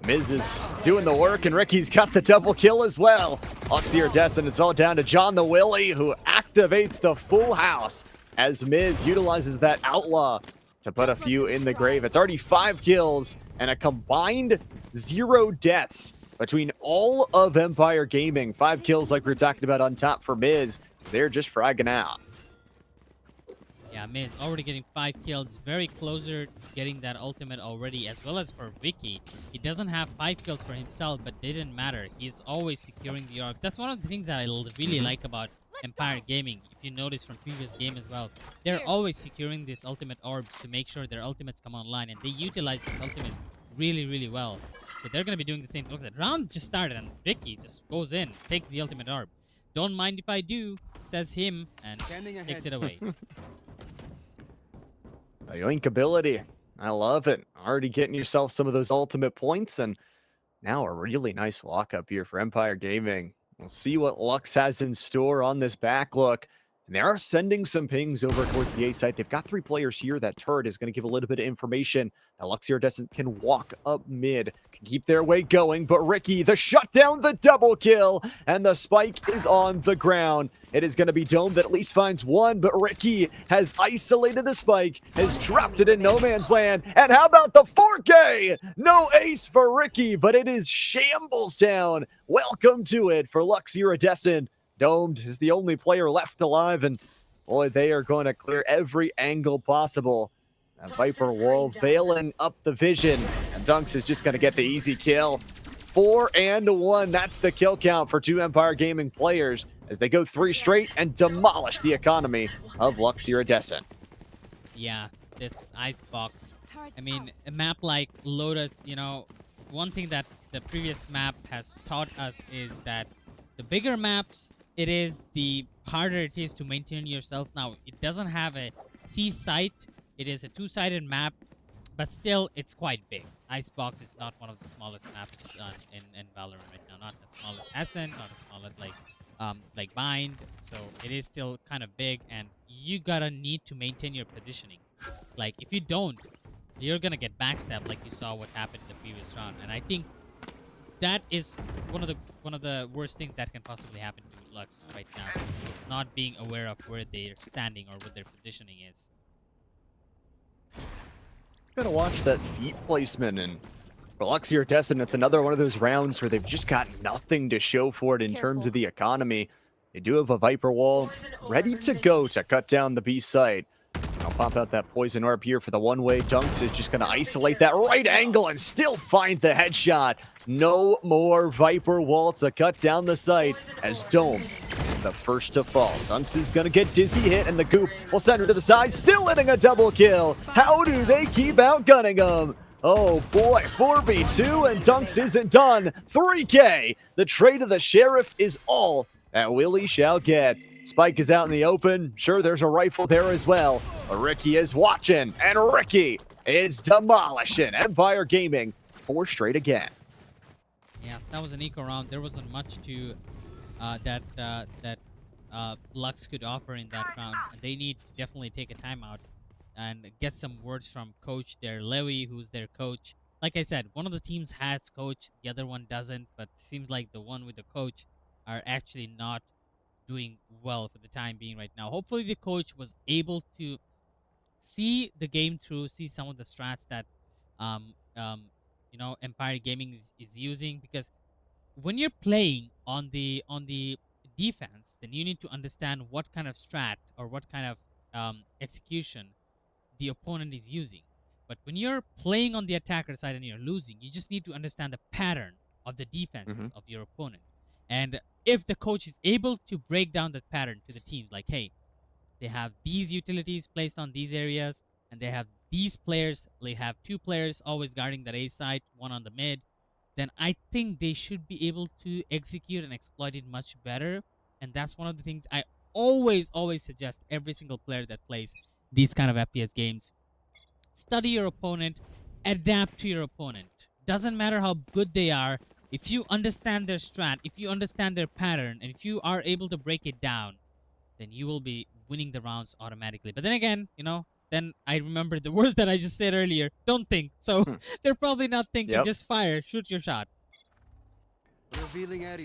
Miz is doing the work, and Ricky's got the double kill as well. Luxe Iridescent, it's all down to John the Willy, who activates the full house as Miz utilizes that outlaw to put a few in the grave. It's already 5 kills and a combined 0 deaths between all of Empire Gaming. 5 kills like we were talking about on top for Miz. They're just fragging out. Yeah, Miz already getting 5 kills, very closer to getting that ultimate already, as well as for Vicky. He doesn't have 5 kills for himself, but they didn't matter. He's always securing the orb. That's one of the things that I really like about Empire Gaming. If you notice from previous game as well, they're always securing these ultimate orbs to make sure their ultimates come online, and they utilize these ultimates really well. So they're going to be doing the same. Look, the round just started, and Vicky just goes in, takes the ultimate orb. Don't mind if I do, says him, and takes it away. The yoink ability. I love it. Already getting yourself some of those ultimate points, and now a really nice walk up here for Empire Gaming. We'll see what Luxe has in store on this back look. And they are sending some pings over towards the A site. They've got 3 players here. That turret is going to give a little bit of information that Luxe Iridescent can walk up mid, can keep their way going. But Ricky, the shutdown, the double kill, and the spike is on the ground. It is going to be Dome that at least finds one, but Ricky has isolated the spike, has dropped it in no man's land. And how about the 4K? No ace for Ricky, but it is shambles down. Welcome to it for Luxe Iridescent. Domed is the only player left alive, and boy, they are going to clear every angle possible. That Viper wall veiling up the vision, and Dunks is just going to get the easy kill. 4 and 1, that's the kill count for 2 Empire Gaming players as they go 3 straight and demolish the economy of Luxe Iridescent. Yeah, this icebox. I mean, a map like Lotus, you know, one thing that the previous map has taught us is that the bigger maps, it is the harder it is to maintain yourself. Now, it doesn't have a C site. It is a 2-sided map, but still, it's quite big. Icebox is not one of the smallest maps in Valorant right now. Not as small as Ascent, not as small as like Bind. So it is still kind of big, and you gotta need to maintain your positioning. Like, if you don't, you're gonna get backstabbed, like you saw what happened in the previous round. And I think that is one of the worst things that can possibly happen to Lux right now. Is not being aware of where they're standing or what their positioning is. Gotta watch that feet placement, and for Luxe Iridescent, it's another one of those rounds where they've just got nothing to show for it in terms of the economy. They do have a Viper wall ready to go to cut down the B site. I'll pop out that poison orb here for the one-way. Dunks is just going to isolate that right angle and still find the headshot. No more Viper wall to cut down the site as Dome is the first to fall. Dunks is going to get dizzy hit, and the goop will send her to the side, still hitting a double kill. How do they keep outgunning him? Oh boy, 4v2, and Dunks isn't done. 3K, the trade of the Sheriff is all that Willie shall get. Spike is out in the open. Sure, there's a rifle there as well. But Ricky is watching, and Ricky is demolishing Empire Gaming 4 straight again. Yeah, that was an eco round. There wasn't much to that Lux could offer in that round. They need to definitely take a timeout and get some words from coach there, Lewy, who's their coach. Like I said, one of the teams has coach, the other one doesn't, but it seems like the one with the coach are actually not doing well for the time being right now. Hopefully the coach was able to see the game through, see some of the strats that you know, Empire Gaming is using, because when you're playing on the defense, then you need to understand what kind of strat or what kind of execution the opponent is using. But when you're playing on the attacker side and you're losing, you just need to understand the pattern of the defenses of your opponent. And if the coach is able to break down that pattern to the teams, like, hey, they have these utilities placed on these areas, and they have these players, they have 2 players always guarding that A side, 1 on the mid, then I think they should be able to execute and exploit it much better. And that's one of the things I always suggest every single player that plays these kind of FPS games. Study your opponent, adapt to your opponent. Doesn't matter how good they are. If you understand their strat, if you understand their pattern, and if you are able to break it down, then you will be winning the rounds automatically. But then again, you know, then I remember the words that I just said earlier. Don't think. So they're probably not thinking. Just fire. Shoot your shot.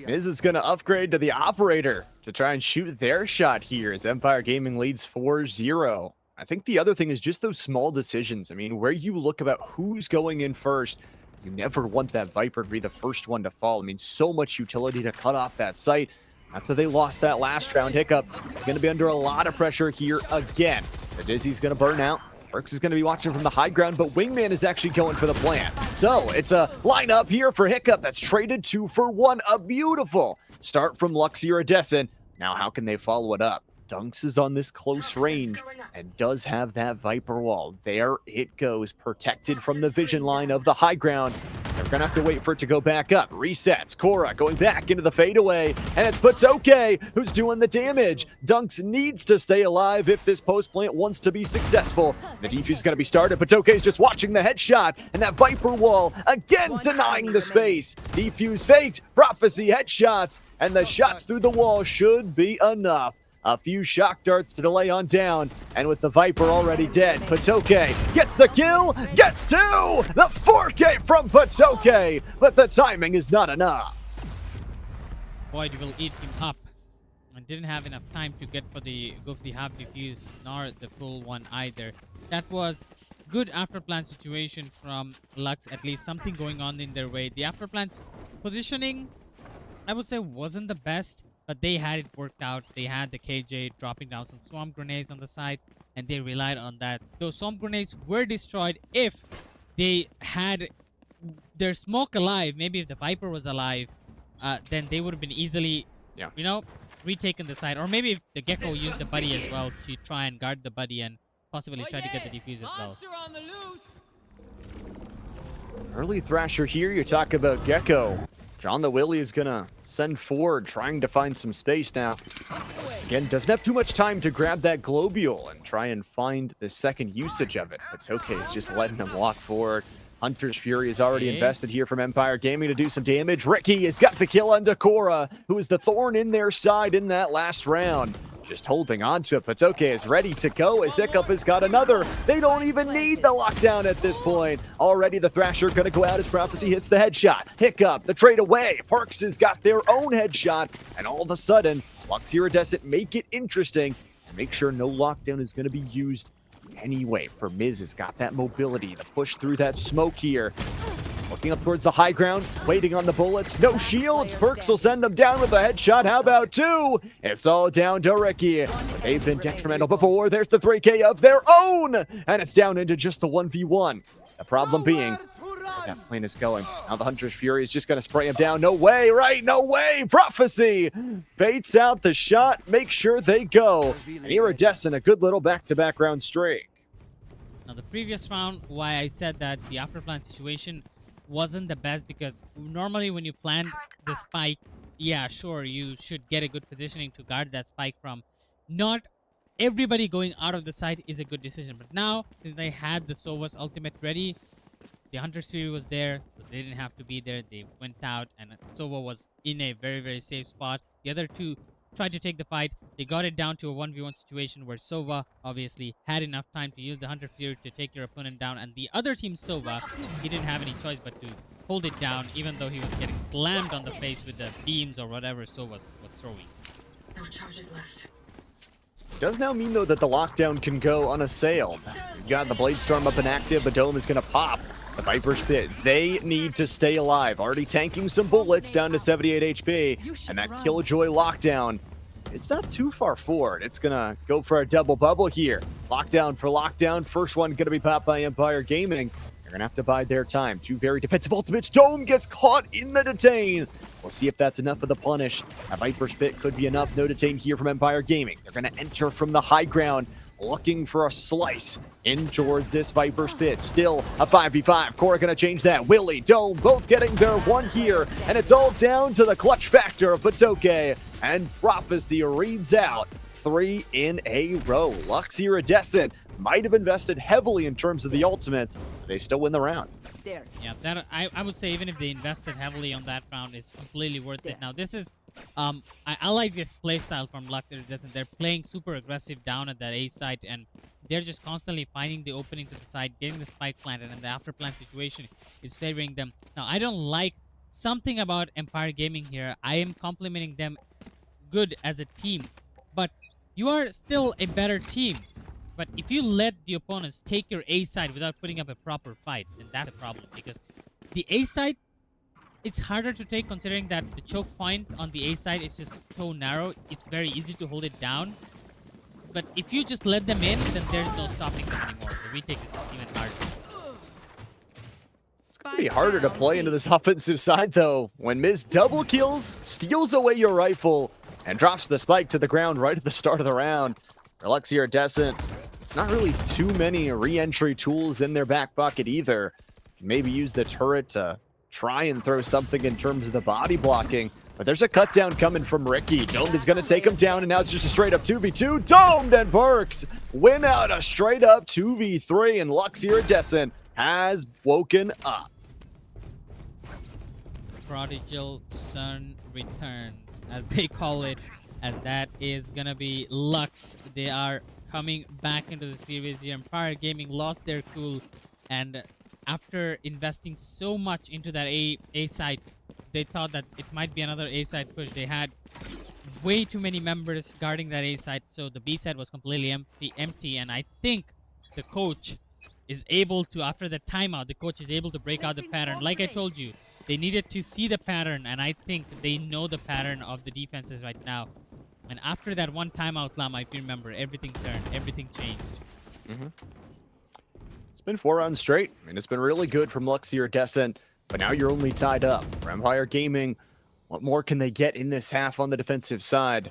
Miz is going to upgrade to the operator to try and shoot their shot here as Empire Gaming leads 4-0. I think the other thing is just those small decisions. I mean, where you look about who's going in first, you never want that Viper to be the first one to fall. I mean, so much utility to cut off that site. That's how they lost that last round. Hiccup is going to be under a lot of pressure here again. The Dizzy's going to burn out. Perks is going to be watching from the high ground, but Wingman is actually going for the plant. So it's a lineup here for Hiccup that's traded 2 for 1. A beautiful start from Luxe Iridescent. Now, how can they follow it up? Dunks is on this close range and does have that Viper wall. There it goes, protected from the vision line of the high ground. They're going to have to wait for it to go back up. Resets. Cora going back into the fadeaway, and it's Patoke who's doing the damage. Dunks needs to stay alive if this post plant wants to be successful. The defuse is going to be started. Patoke is just watching the headshot, and that Viper wall again denying the space. Defuse faked. Prophecy headshots, and the shots through the wall should be enough. A few shock darts to delay on down, and with the Viper already dead, Patoke gets the kill, gets two! The 4K from Patoke, but the timing is not enough. Void will eat him up. And didn't have enough time to go for the half defuse, nor the full one either. That was good after plan situation from Luxe, at least something going on in their way. The after plan's positioning, I would say, wasn't the best, but they had it worked out. They had the KJ dropping down some swamp grenades on the side, and they relied on that. Those swamp grenades were destroyed if they had their smoke alive. Maybe if the Viper was alive, then they would have been easily, you know, retaken the side. Or maybe if the Gecko used the buddy as well to try and guard the buddy and possibly try to get the defuse as well. Early Thrasher here, you talk about Gecko. John the Willy is gonna send forward, trying to find some space now. Again, doesn't have too much time to grab that globule and try and find the second usage of it. But Toke is just letting him walk forward. Hunter's Fury is already invested here from Empire Gaming to do some damage. Ricky has got the kill on Dakora, who is the thorn in their side in that last round. Just holding on to it. Patoke is ready to go as Hiccup has got another. They don't even need the lockdown at this point. Already the Thrasher gonna go out as Prophecy hits the headshot. Hiccup, the trade away. Parks has got their own headshot. And all of a sudden, Luxe Iridescent make it interesting and make sure no lockdown is gonna be used anyway. For Miz has got that mobility to push through that smoke here. Looking up towards the high ground, waiting on the bullets. No shields. Perks will send them down with a headshot. How about two? It's all down to Ricky. They've been detrimental before. There's the 3K of their own. And it's down into just the 1v1. The problem being, where that plane is going. Now the Hunter's Fury is just going to spray him down. No way, right? No way. Prophecy baits out the shot. Make sure they go. And Iridescent, a good little back-to-back round streak. Now the previous round, why I said that the after plan situation wasn't the best, because normally when you plant the spike, yeah, sure, you should get a good positioning to guard that spike from. Not everybody going out of the site is a good decision. But now, since they had the Sova's ultimate ready, the Hunter's Fury was there, so they didn't have to be there. They went out, and Sova was in a very, very safe spot. The other two tried to take the fight. They got it down to a 1v1 situation where Sova obviously had enough time to use the Hunter Fury to take your opponent down, and the other team, Sova, he didn't have any choice but to hold it down, even though he was getting slammed on the face with the beams or whatever Sova was throwing. No charges left. Does now mean, though, that the lockdown can go unassailed. We've got the Blade Storm up and active. The Dome is going to pop. The Viper's Pit, they need to stay alive. Already tanking some bullets down to 78 HP. And that Killjoy lockdown, it's not too far forward. It's going to go for a double bubble here. Lockdown for lockdown. First one going to be popped by Empire Gaming. They're going to have to bide their time. Two very defensive ultimates. Dome gets caught in the detain. We'll see if that's enough of the punish. A Viper's Pit could be enough. No detain here from Empire Gaming. They're going to enter from the high ground, looking for a slice in towards this Viper's Pit. Still a 5v5. Cora gonna change that. Willy, Dome, both getting their one here. And it's all down to the clutch factor of Patoke. And Prophecy reads out 3 in a row. Luxe Iridescent might have invested heavily in terms of the ultimates, but they still win the round. There. Yeah, that I would say even if they invested heavily on that round, it's completely worth it. Now this is I like this playstyle from Luxe Iridescent. They're playing super aggressive down at that A site, and they're just constantly finding the opening to the side, getting the spike planted, and the after plant situation is favoring them. Now I don't like something about Empire Gaming here. I am complimenting them good as a team, but you are still a better team. But if you let the opponents take your A side without putting up a proper fight, then that's a problem, because the A side, it's harder to take considering that the choke point on the A side is just so narrow. It's very easy to hold it down. But if you just let them in, then there's no stopping them anymore. The retake is even harder. It's going to be harder to play into this offensive side, though, when Miz double kills, steals away your rifle, and drops the spike to the ground right at the start of the round. For Luxe Iridescent, it's not really too many re-entry tools in their back pocket either. Maybe use the turret to try and throw something in terms of the body blocking. But there's a cut down coming from Ricky. Domed is going to take him down, and now it's just a straight up 2v2. Domed and Perks win out a straight up 2v3, and Luxe Iridescent has woken up. Prodigal Son returns, as they call it. and that is gonna be Luxe. They are coming back into the series here. Empire Gaming lost their cool, and after investing so much into that A site, they thought that it might be another A site push. They had way too many members guarding that A site, so the B site was completely empty. And I think the coach is able to, after the timeout, the coach is able to break out the pattern. Like I told you, they needed to see the pattern, and I think they know the pattern of the defenses right now. And after that one timeout, Llama, if you remember, everything turned, everything changed. It's been 4 rounds straight, and it's been really good from Luxe Iridescent, but now you're only tied up. For Empire Gaming, what more can they get in this half on the defensive side?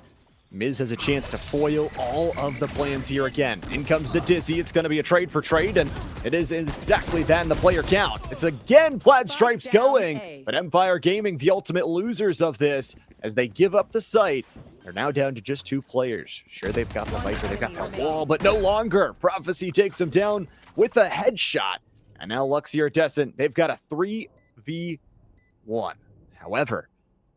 Miz has a chance to foil all of the plans here again. In comes the Dizzy. It's going to be a trade for trade, and it is exactly that in the player count. It's again Plaid Stripes going, but Empire Gaming, the ultimate losers of this, as they give up the site. They're now down to just 2 players. Sure, they've got the Viper, they've got the wall, but no longer. Prophecy takes him down with a headshot. And now Luxe Iridescent, they've got a 3v1. However,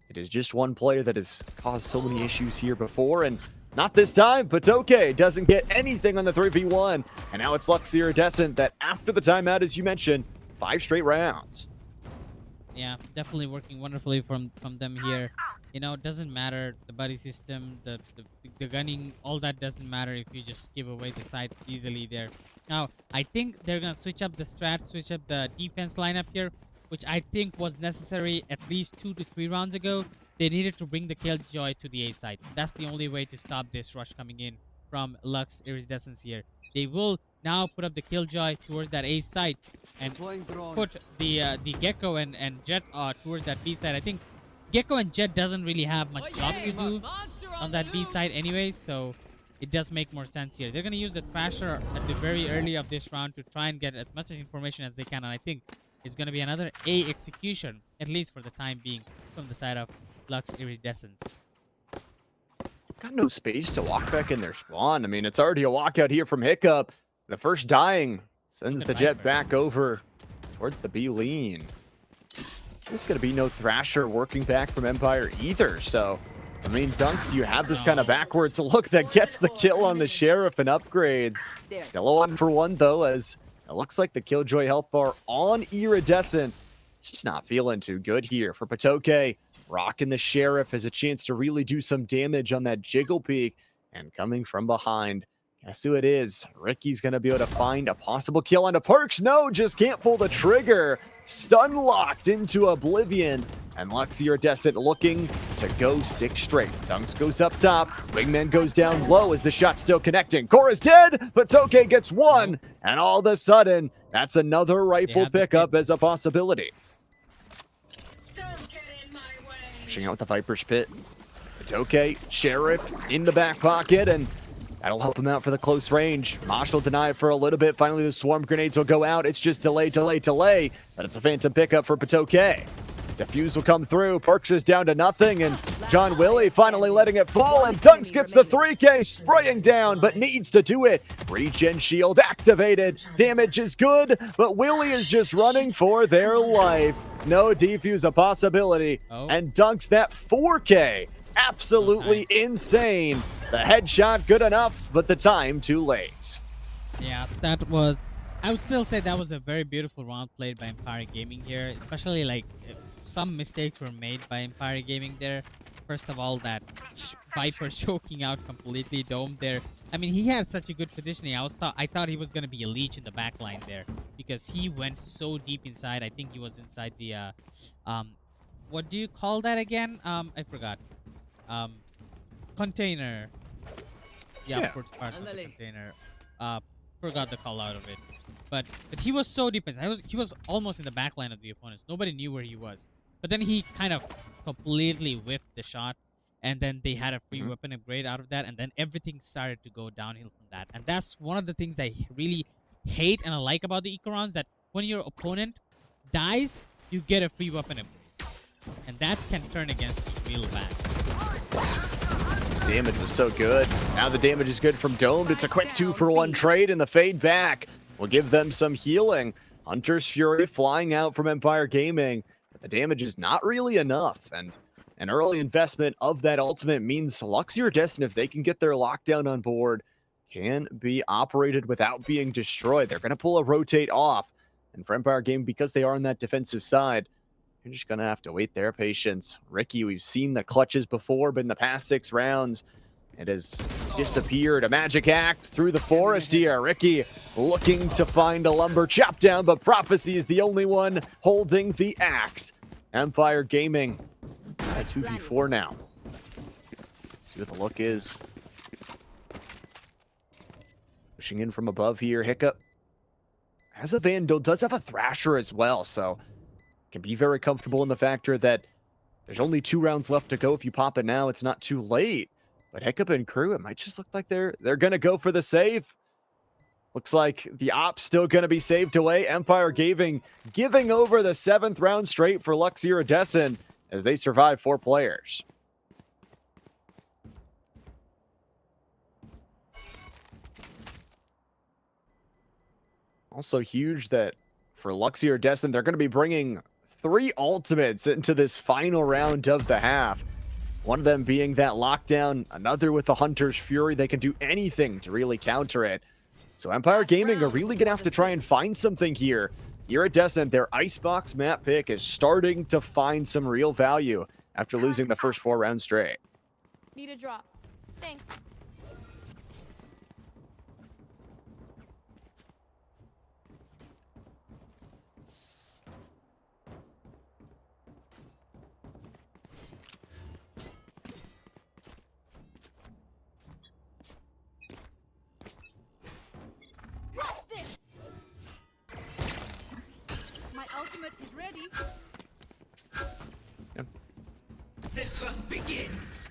it is just one player that has caused so many issues here before, and not this time. Patoke doesn't get anything on the 3v1, and now it's Luxe Iridescent that, after the timeout, as you mentioned, 5 straight rounds. Yeah, definitely working wonderfully from them here. You know, it doesn't matter the buddy system, the gunning, all that doesn't matter if you just give away the side easily there. Now, I think they're gonna switch up the strat, switch up the defense lineup here, which I think was necessary at least 2 to 3 rounds ago. They needed to bring the Killjoy to the A side. That's the only way to stop this rush coming in from Luxe Iridescence here. They will now put up the Killjoy towards that A side and put the Gecko and Jet towards that B side. I think Gecko and Jet doesn't really have much job to do on that B side anyway, so it does make more sense here. They're going to use the Thrasher at the very early of this round to try and get as much information as they can, and I think it's going to be another A execution, at least for the time being, from the side of Luxe Iridescence. Got no space to walk back in their spawn. I mean, it's already a walkout here from Hiccup. The first dying sends the Jet back over towards the B lean. There's going to be no Thrasher working back from Empire either, so I mean, Dunks, you have this kind of backwards look that gets the kill on the Sheriff and upgrades. Still a 1-for-1 though, as it looks like the Killjoy health bar on Iridescent. She's not feeling too good here for Patoke. Rocking the Sheriff has a chance to really do some damage on that Jiggle Peak. And coming from behind, guess who it is? Ricky's going to be able to find a possible kill onto Perks. No, just can't pull the trigger. Stun locked into oblivion. And Luxe Iridescent looking to go 6 straight. Dunks goes up top. Wingman goes down low as the shot's still connecting. Cora's dead, but Toke gets 1. And all of a sudden, that's another rifle pickup as a possibility. Pushing out the Viper's Pit. Toke, Sheriff in the back pocket, and that'll help him out for the close range. Mosh will deny it for a little bit. Finally, the swarm grenades will go out. It's just delay. But it's a phantom pickup for Patoke. Defuse will come through. Perks is down to nothing, and John Willie finally letting it fall, and Dunks gets the 3K, spraying down, but needs to do it. Regen shield activated. Damage is good, but Willie is just running for their life. No defuse a possibility, and Dunks that 4K. Absolutely insane. The headshot good enough, but the time too late. Yeah, that was... I would still say that was a very beautiful round played by Empire Gaming here, especially like some mistakes were made by Empire Gaming there. First of all, that Viper choking out completely Dome there. I mean, he had such a good positioning. I thought he was going to be a leech in the back line there because he went so deep inside. I think he was inside the what do you call that again? I forgot. Container. Yeah. First part of the container. Forgot the call out of it. But he was so deep inside. He was almost in the back line of the opponents. Nobody knew where he was. But then he kind of completely whiffed the shot. And then they had a free weapon upgrade out of that. And then everything started to go downhill from that. And that's one of the things I really hate and I like about the eco rounds, that when your opponent dies, you get a free weapon upgrade. And that can turn against you real bad. Damage was so good. Now the damage is good from Domed. It's a quick 2-for-1 trade, and the fade back will give them some healing. Hunter's Fury flying out from Empire Gaming, but the damage is not really enough. And An early investment of that ultimate means Luxe Iridescent, if they can get their lockdown on board, can be operated without being destroyed. They're going to pull a rotate off. And for Empire Gaming, because they are on that defensive side, you're just going to have to wait their patience. Ricky, we've seen the clutches before, but in the past 6 rounds, it has disappeared. A magic act through the forest here. Ricky looking to find a lumber chop down, but Prophecy is the only one holding the axe. Empire Gaming at 2v4 now. See what the look is. Pushing in from above here. Hiccup has a Vandal, does have a Thrasher as well, so can be very comfortable in the factor that there's only 2 rounds left to go. If you pop it now, it's not too late. But Hiccup and crew, it might just look like they're going to go for the save. Looks like the op's still going to be saved away. Empire Gaming giving over the 7th round straight for Luxe Iridescent as they survive 4 players. Also huge that for Luxe Iridescent, they're going to be bringing 3 ultimates into this final round of the half. One of them being that lockdown, another with the Hunter's Fury. They can do anything to really counter it. So Empire Gaming are really going to have to try and find something here. Iridescent, their Icebox map pick, is starting to find some real value after losing the first 4 rounds straight. Need a drop. Thanks. What's this? My ultimate is ready. Yep. The hunt begins.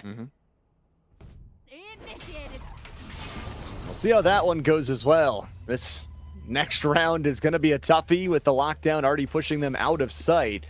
Initiated. We'll see how that one goes as well. This next round is going to be a toughie with the lockdown already pushing them out of sight.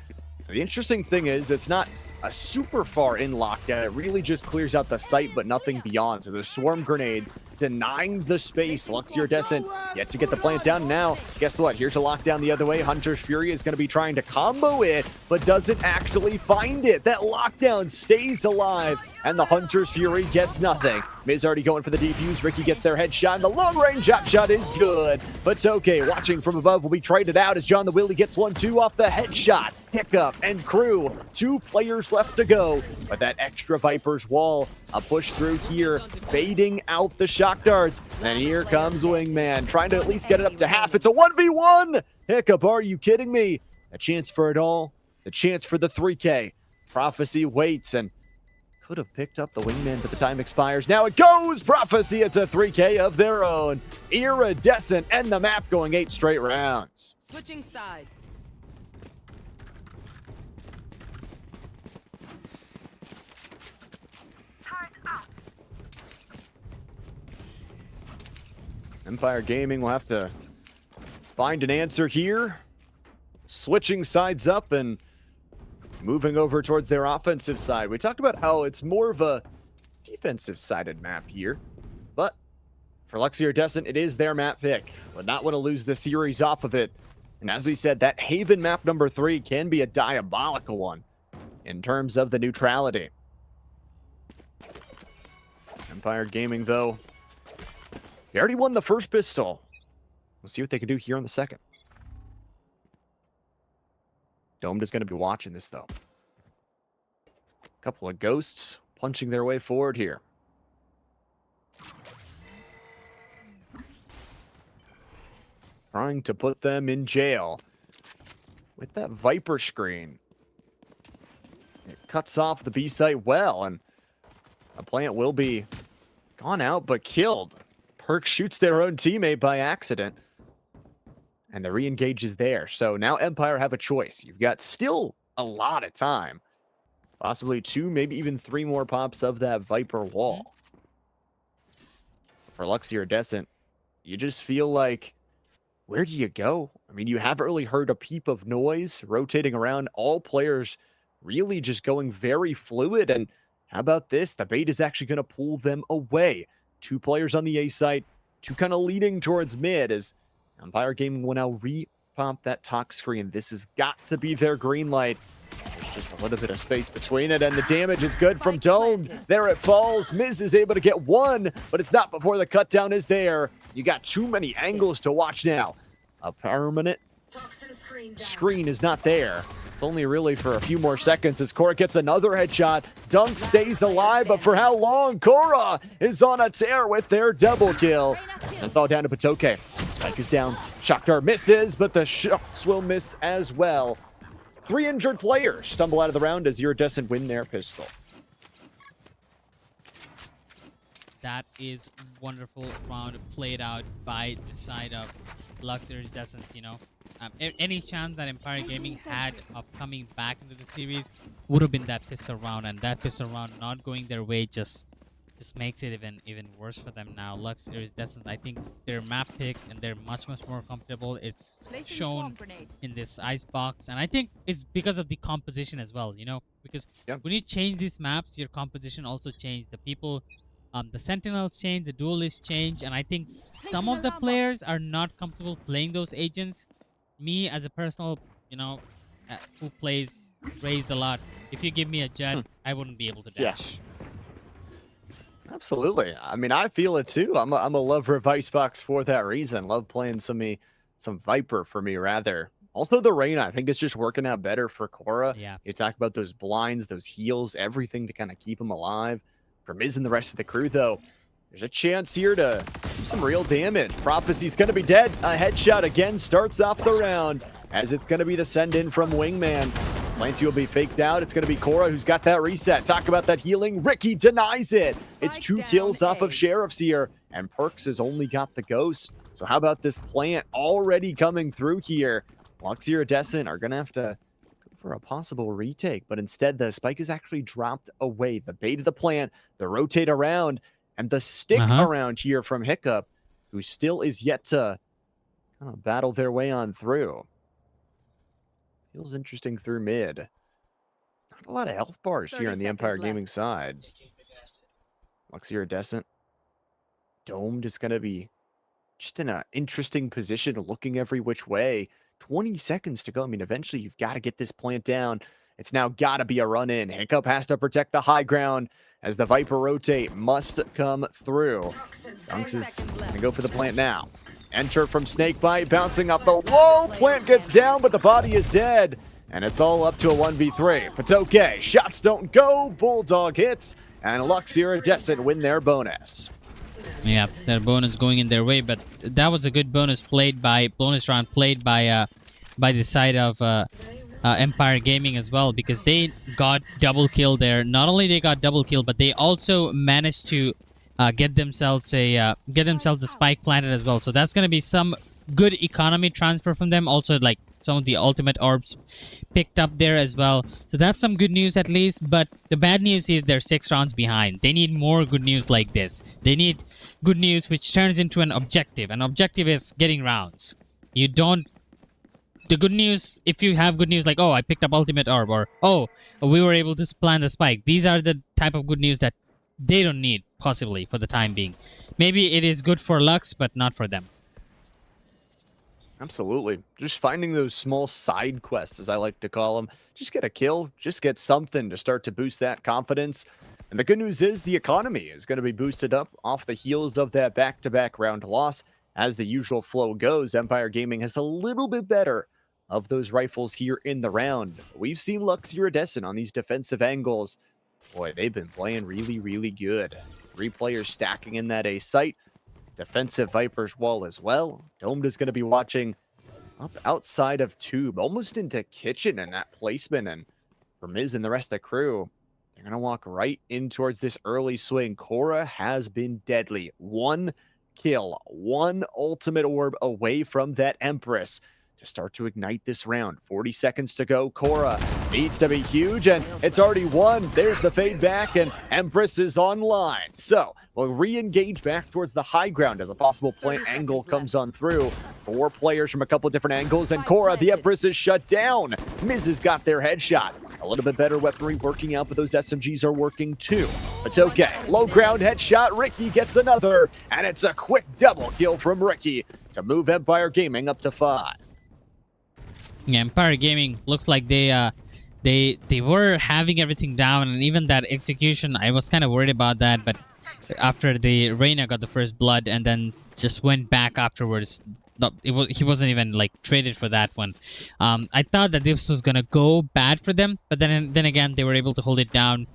The interesting thing is it's not a super far in lockdown. It really just clears out the sight, but nothing beyond. So the swarm grenades denying the space. Luxe Iridescent yet to get the plant down. Now, guess what? Here's a lockdown the other way. Hunter's Fury is going to be trying to combo it, but doesn't actually find it. That lockdown stays alive, and the Hunter's Fury gets nothing. Miz already going for the defuse. Ricky gets their headshot, and the long-range drop shot is good. But it's okay. Watching from above will be traded out as John the Willie gets 1-2 off the headshot. Hiccup and crew, 2 players left to go. But that extra Viper's wall, a push through here, fading out the shock darts. And here comes Wingman, trying to at least get it up to half. It's a 1v1! Hiccup, are you kidding me? A chance for it all. The chance for the 3K. Prophecy waits and could have picked up the Wingman, but the time expires. Now it goes! Prophecy, it's a 3K of their own. Iridescent and the map going 8 straight rounds. Switching sides. Empire Gaming will have to find an answer here. Switching sides up and moving over towards their offensive side. We talked about how it's more of a defensive-sided map here, but for Luxe Iridescent, it is their map pick. Would not want to lose the series off of it. And as we said, that Haven map number 3 can be a diabolical one in terms of the neutrality. Empire Gaming, though, they already won the first pistol. We'll see what they can do here on the second. Domed is going to be watching this, though. A couple of ghosts punching their way forward here. Trying to put them in jail with that Viper screen. It cuts off the B site well, and a plant will be gone out but killed. Perk shoots their own teammate by accident. And the re-engage is there. So now Empire have a choice. You've got still a lot of time. Possibly 2, maybe even 3 more pops of that Viper wall. For Luxe Iridescent, you just feel like, where do you go? I mean, you haven't really heard a peep of noise rotating around. All players really just going very fluid. And how about this? The bait is actually going to pull them away. 2 players on the A site, 2 kind of leading towards mid as Empire Gaming will now re-pump that talk screen. This has got to be their green light. Just a little bit of space between it, and the damage is good from Dome. There it falls. Miz is able to get one, but it's not before the cut down is there. You got too many angles to watch now. A permanent screen is not there. It's only really for a few more seconds as Korra gets another headshot. Dunk stays alive, but for how long? Korra is on a tear with their double kill. And fall down to Patoke. Spike is down. Shockdart misses, but the shots will miss as well. 3 injured players stumble out of the round as Iridescent win their pistol. That is wonderful round played out by the side of Luxe Iridescence, you know. Any chance that Empire Gaming had of coming back into the series would have been that pistol round, and that pistol round not going their way just makes it even worse for them now. Luxe Iridescence, I think their map pick and they're much more comfortable. It's shown in this ice box, and I think it's because of the composition as well, you know, because when you change these maps, your composition also changed. The people, the Sentinels change, the Duelists change, and I think some of the players are not comfortable playing those agents. Me, as a personal, you know, who plays Raze a lot, if you give me a Jet, I wouldn't be able to dash. Absolutely. I mean, I feel it too. I'm a lover of Icebox for that reason. Love playing some Viper for me, rather. Also, the Reyna, I think it's just working out better for Korra. Yeah. You talk about those blinds, those heals, everything to kind of keep him alive. For Miz and the rest of the crew, though, there's a chance here to do some real damage. Prophecy's going to be dead. A headshot again starts off the round, as it's going to be the send-in from Wingman. Planty will be faked out. It's going to be Korra who's got that reset. Talk about that healing. Ricky denies it. It's 2 kills off of Sheriff's here, and Perks has only got the Ghost. So how about this plant already coming through here? Luxe Iridescent are going to have to go for a possible retake, but instead the spike is actually dropped away. The bait of the plant, the rotate around, and the stick around here from Hiccup, who still is yet to kind of battle their way on through. Feels interesting through mid. Not a lot of health bars here on the Empire Gaming side. Luxe Iridescent. Domed is going to be just in an interesting position, looking every which way. 20 seconds to go. I mean, eventually you've got to get this plant down. It's now got to be a run-in. Hiccup has to protect the high ground as the Viper rotate must come through. Dunks is going to go for the plant now. Enter from Snakebite, bouncing off the wall. Plant gets down, but the body is dead. And it's all up to a 1v3. Patoke, shots don't go. Bulldog hits. And Luxe Iridescent win their bonus. Yeah, their bonus going in their way, but that was a good bonus round played by the side of Empire Gaming as well, because they got double kill there. Not only they got double kill, but they also managed to get themselves a spike planted as well. So that's gonna be some good economy transfer from them. Also, like some of the ultimate orbs picked up there as well. So that's some good news at least. But the bad news is they're 6 rounds behind. They need more good news like this. They need good news which turns into an objective. An objective is getting rounds. You don't. The good news, if you have good news like, oh, I picked up ultimate orb, or oh, we were able to plant the spike. These are the type of good news that they don't need, possibly, for the time being. Maybe it is good for Luxe, but not for them. Absolutely. Just finding those small side quests, as I like to call them. Just get a kill, just get something to start to boost that confidence. And the good news is the economy is going to be boosted up off the heels of that back-to-back round loss. As the usual flow goes, Empire Gaming has a little bit better of those rifles here in the round. We've seen Luxe Iridescent on these defensive angles. Boy, they've been playing really, really good. 3 players stacking in that A site. Defensive Viper's wall as well. Domed is going to be watching up outside of Tube, almost into Kitchen in that placement. And for Miz and the rest of the crew, they're going to walk right in towards this early swing. Korra has been deadly. 1 kill, 1 ultimate orb away from that Empress to start to ignite this round. 40 seconds to go. Korra needs to be huge, and it's already won. There's the fade back, and Empress is online. So we'll re-engage back towards the high ground as a possible plant angle comes on through. 4 players from a couple different angles, and Korra, the Empress, is shut down. Miz has got their headshot. A little bit better weaponry working out, but those SMGs are working too. It's okay. Low ground headshot. Ricky gets another, and it's a quick double kill from Ricky to move Empire Gaming up to 5. Yeah, Empire Gaming looks like they they were having everything down, and even that execution, I was kind of worried about that, but after the Reyna got the first blood and then just went back afterwards, he wasn't even like traded for that one. I thought that this was gonna go bad for them, but then again, they were able to hold it down.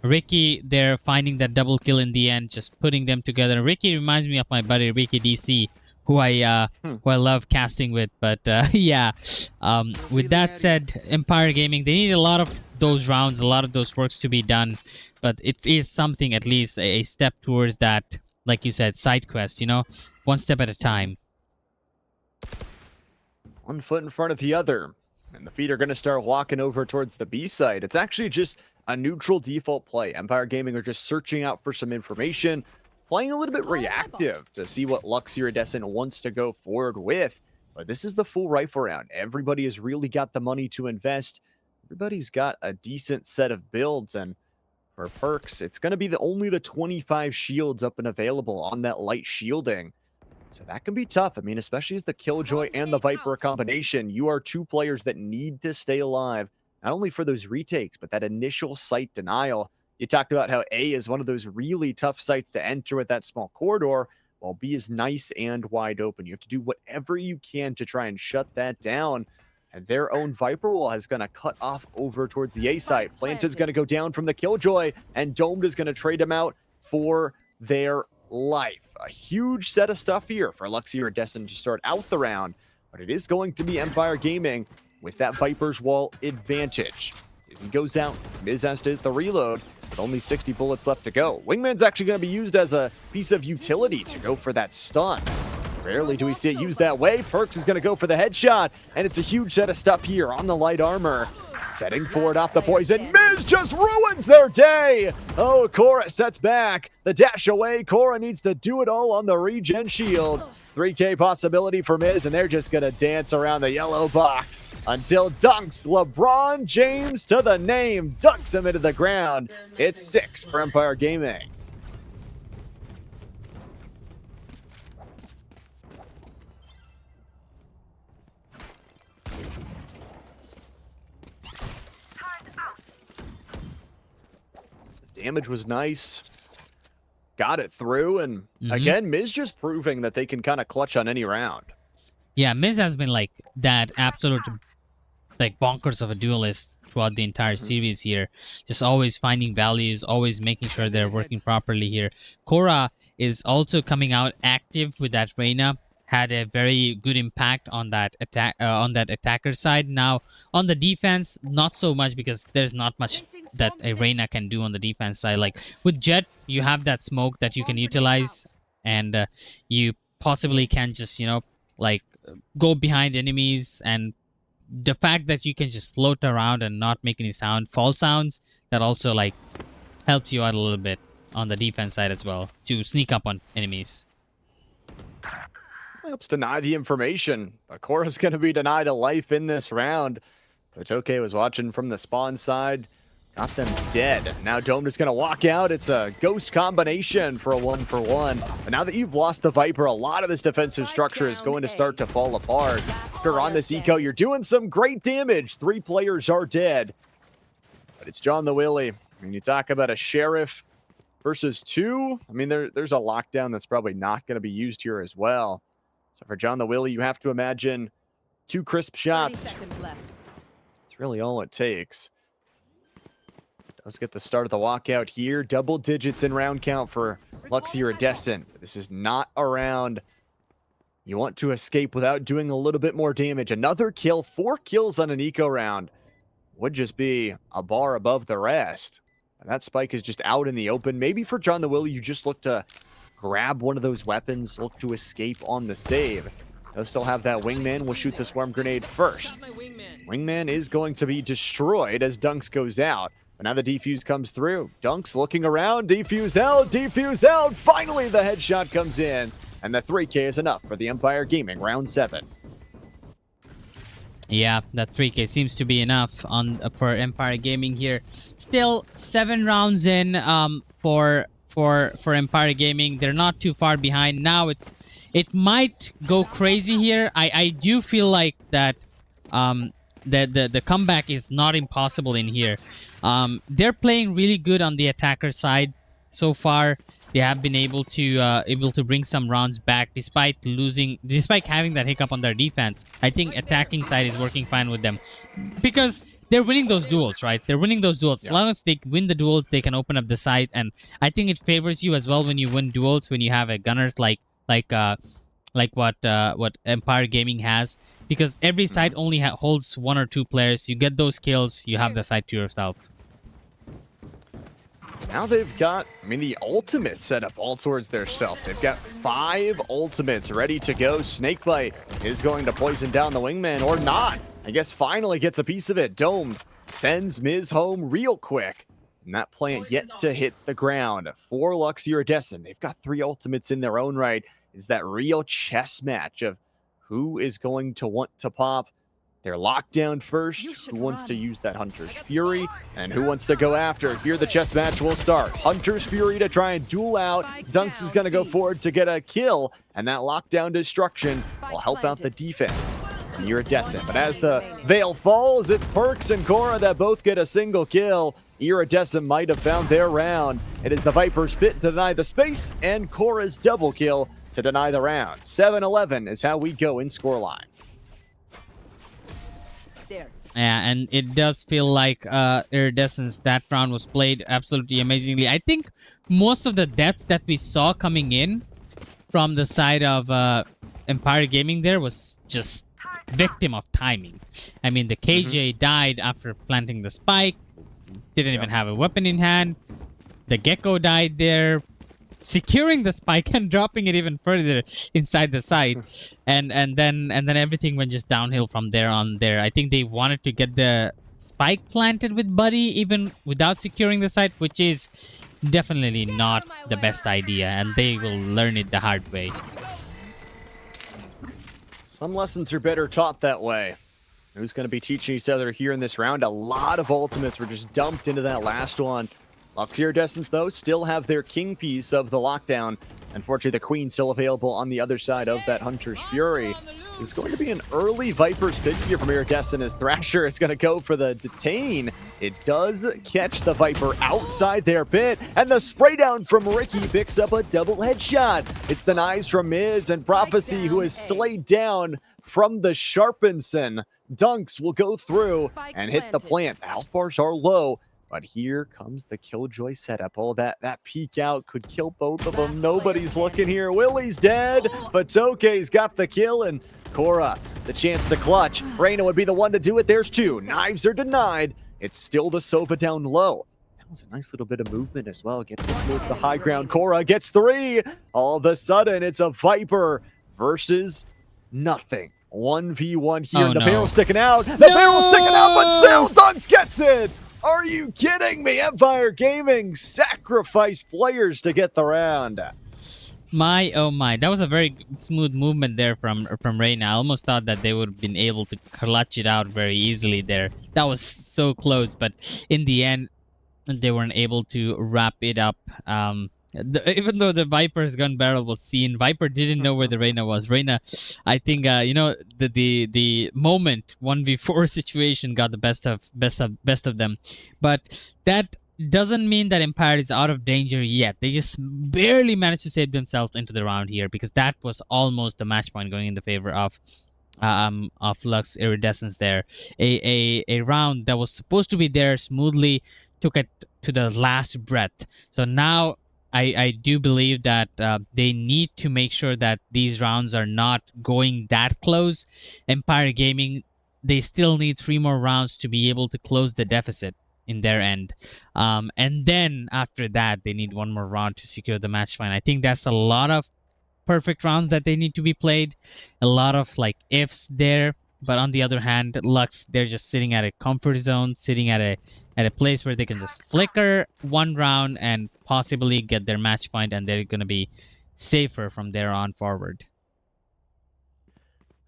Ricky, they're finding that double kill in the end, just putting them together. Ricky reminds me of my buddy Ricky DC, who I love casting with. But yeah, with that said, Empire Gaming, they need a lot of those rounds, a lot of those works to be done. But it is something, at least a step towards that, like you said, side quest. You know, one step at a time. One foot in front of the other. And the feet are going to start walking over towards the B side. It's actually just a neutral default play. Empire Gaming are just searching out for some information, playing a little bit reactive to see what Luxe Iridescent wants to go forward with. But this is the full rifle round. Everybody has really got the money to invest. Everybody's got a decent set of builds, and for perks, it's going to be only the 25 shields up and available on that light shielding. So that can be tough. I mean, especially as the Killjoy and the Viper combination, you are two players that need to stay alive, not only for those retakes, but that initial site denial. You talked about how A is one of those really tough sites to enter with that small corridor, while B is nice and wide open. You have to do whatever you can to try and shut that down. And their own Viper wall is going to cut off over towards the A site. Planta's going to go down from the Killjoy, and Domed is going to trade him out for their life. A huge set of stuff here for Luxe Iridescent to start out the round, but it is going to be Empire Gaming with that Viper's Wall advantage. As he goes out, Miz has to hit the reload, with only 60 bullets left to go. Wingman's actually going to be used as a piece of utility to go for that stun. Rarely do we see it used that way. Perks is going to go for the headshot, and it's a huge set of stuff here on the light armor. Setting forward off the poison. Miz just ruins their day. Oh, Korra sets back. The dash away. Korra needs to do it all on the regen shield. 3K possibility for Miz, and they're just going to dance around the yellow box until dunks LeBron James to the name. Dunks him into the ground. It's 6 for Empire Gaming. Damage was nice. Got it through, and again, Miz just proving that they can kind of clutch on any round. Yeah, Miz has been like that absolute like bonkers of a duelist throughout the entire series here. Just always finding values, always making sure they're working properly here. Korra is also coming out active with that Reyna. Had a very good impact on that attacker side. Now on the defense, not so much, because there's not much that a Reyna can do on the defense side. Like with Jet, you have that smoke that you can utilize, and you possibly can just, you know, like go behind enemies, and the fact that you can just float around and not make any false sounds, that also like helps you out a little bit on the defense side as well, to sneak up on enemies. Helps deny the information. Korra's going to be denied a life in this round. Potoke was watching from the spawn side. Got them dead. Now Domed is going to walk out. It's a ghost combination for a 1-for-1. But now that you've lost the Viper, a lot of this defensive structure is going to start to fall apart. If you're on this eco, you're doing some great damage. 3 players are dead. But it's John the Willy. I mean, you talk about a Sheriff versus 2. I mean, there's a lockdown that's probably not going to be used here as well. So for John the Willy, you have to imagine 2 crisp shots. 30 seconds left. It's really all it takes. Does get the start of the walkout here. Double digits in round count for Luxe Iridescent. This is not a round you want to escape without doing a little bit more damage. Another kill, 4 kills on an eco round would just be a bar above the rest. And that spike is just out in the open. Maybe for John the Willy, you just look to grab one of those weapons, look to escape on the save. Does still have that Wingman. We'll shoot the swarm grenade first. Wingman is going to be destroyed as Dunks goes out. But now the defuse comes through. Dunks looking around. Defuse out. Defuse out. Finally, the headshot comes in. And the 3K is enough for the Empire Gaming round 7. Yeah, that 3K seems to be enough for Empire Gaming here. Still 7 rounds in for Empire Gaming. They're not too far behind. Now it might go crazy here. I do feel like that the comeback is not impossible in here. They're playing really good on the attacker side so far. They have been able to bring some rounds back despite having that hiccup on their defense. I think attacking side is working fine with them because they're winning those duels, right? They're winning those duels. As long as they win the duels, they can open up the side, and I think it favors you as well when you win duels when you have a gunners like what Empire Gaming has, because every side only holds 1 or 2 players. You get those kills, you have the side to yourself. Now they've got, I mean, the ultimate set up all towards their self. They've got 5 ultimates ready to go. Snakebite is going to poison down the wingman, or not. I guess finally gets a piece of it. Dome sends Miz home real quick. And that plant yet to hit the ground. For Luxe Iridescent, they've got 3 ultimates in their own right. Is that real chess match of who is going to want to pop their lockdown first, who wants to use that Hunter's Fury, and who wants to go after. Here the chess match will start. Hunter's Fury to try and duel out. Dunks is going to go forward to get a kill, and that lockdown destruction will help out the defense. Iridescent, but as the veil falls, it's Perks and Cora that both get a single kill. Iridescent might have found their round. It is the Viper's Spit to deny the space, and Cora's double kill to deny the round. 7-11 is how we go in scoreline. There. Yeah, and it does feel like Iridescence, that round was played absolutely amazingly. I think most of the deaths that we saw coming in from the side of Empire Gaming there was just victim of timing. I mean, the KJ died after planting the spike, didn't even have a weapon in hand. The Gecko died there, securing the spike and dropping it even further inside the site, and then everything went just downhill from there on there. I think they wanted to get the spike planted with Buddy even without securing the site, which is definitely not the best idea, and they will learn it the hard way. Some lessons are better taught that way. Who's going to be teaching each other here in this round? A lot of ultimates were just dumped into that last one. Luxe Iridescent, though, still have their king piece of the lockdown. Unfortunately, the Queen still available on the other side of that Hunter's Fury. This is going to be an early Viper's Pit here from Iridescent as Thrasher is going to go for the detain. It does catch the Viper outside their pit, and the spray down from Ricky picks up a double headshot. It's the knives from Mids and Prophecy who is slayed down from the Sharpenson. Dunks will go through and hit the plant. The health bars are low. But here comes the Killjoy setup. Oh, that peek out could kill both of them. Nobody's looking here. Willie's dead, but Toke's got the kill, and Cora, the chance to clutch. Reyna would be the one to do it. There's 2. Knives are denied. It's still the Sova down low. That was a nice little bit of movement as well. Gets it towards the high ground. Cora gets 3. All of a sudden, it's a Viper versus nothing. 1v1 here. Oh, the no. barrel's sticking out. The barrel's sticking out, but still Dunks gets it. Are you kidding me? Empire Gaming sacrificed players to get the round. My oh my, that was a very smooth movement there from Reyna. I almost thought that they would have been able to clutch it out very easily there. That was so close, but in the end, they weren't able to wrap it up. Even though the Viper's gun barrel was seen, Viper didn't know where the Reyna was. Reyna, I think, the moment 1v4 situation got the best of them, but that doesn't mean that Empire is out of danger yet. They just barely managed to save themselves into the round here, because that was almost the match point going in the favor of Luxe Iridescence there. A round that was supposed to be there smoothly took it to the last breath. So now I do believe that they need to make sure that these rounds are not going that close. Empire Gaming, they still need 3 more rounds to be able to close the deficit in their end. And then after that, they need 1 more round to secure the match point. I think that's a lot of perfect rounds that they need to be played. A lot of like ifs there. But on the other hand, Luxe, they're just sitting at a comfort zone, sitting at a place where they can just flicker 1 round and possibly get their match point, and they're going to be safer from there on forward.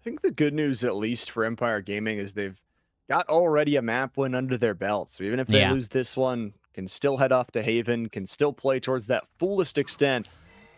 I think the good news, at least for Empire Gaming, is they've got already a map win under their belt. So even if they lose this one, can still head off to Haven, can still play towards that fullest extent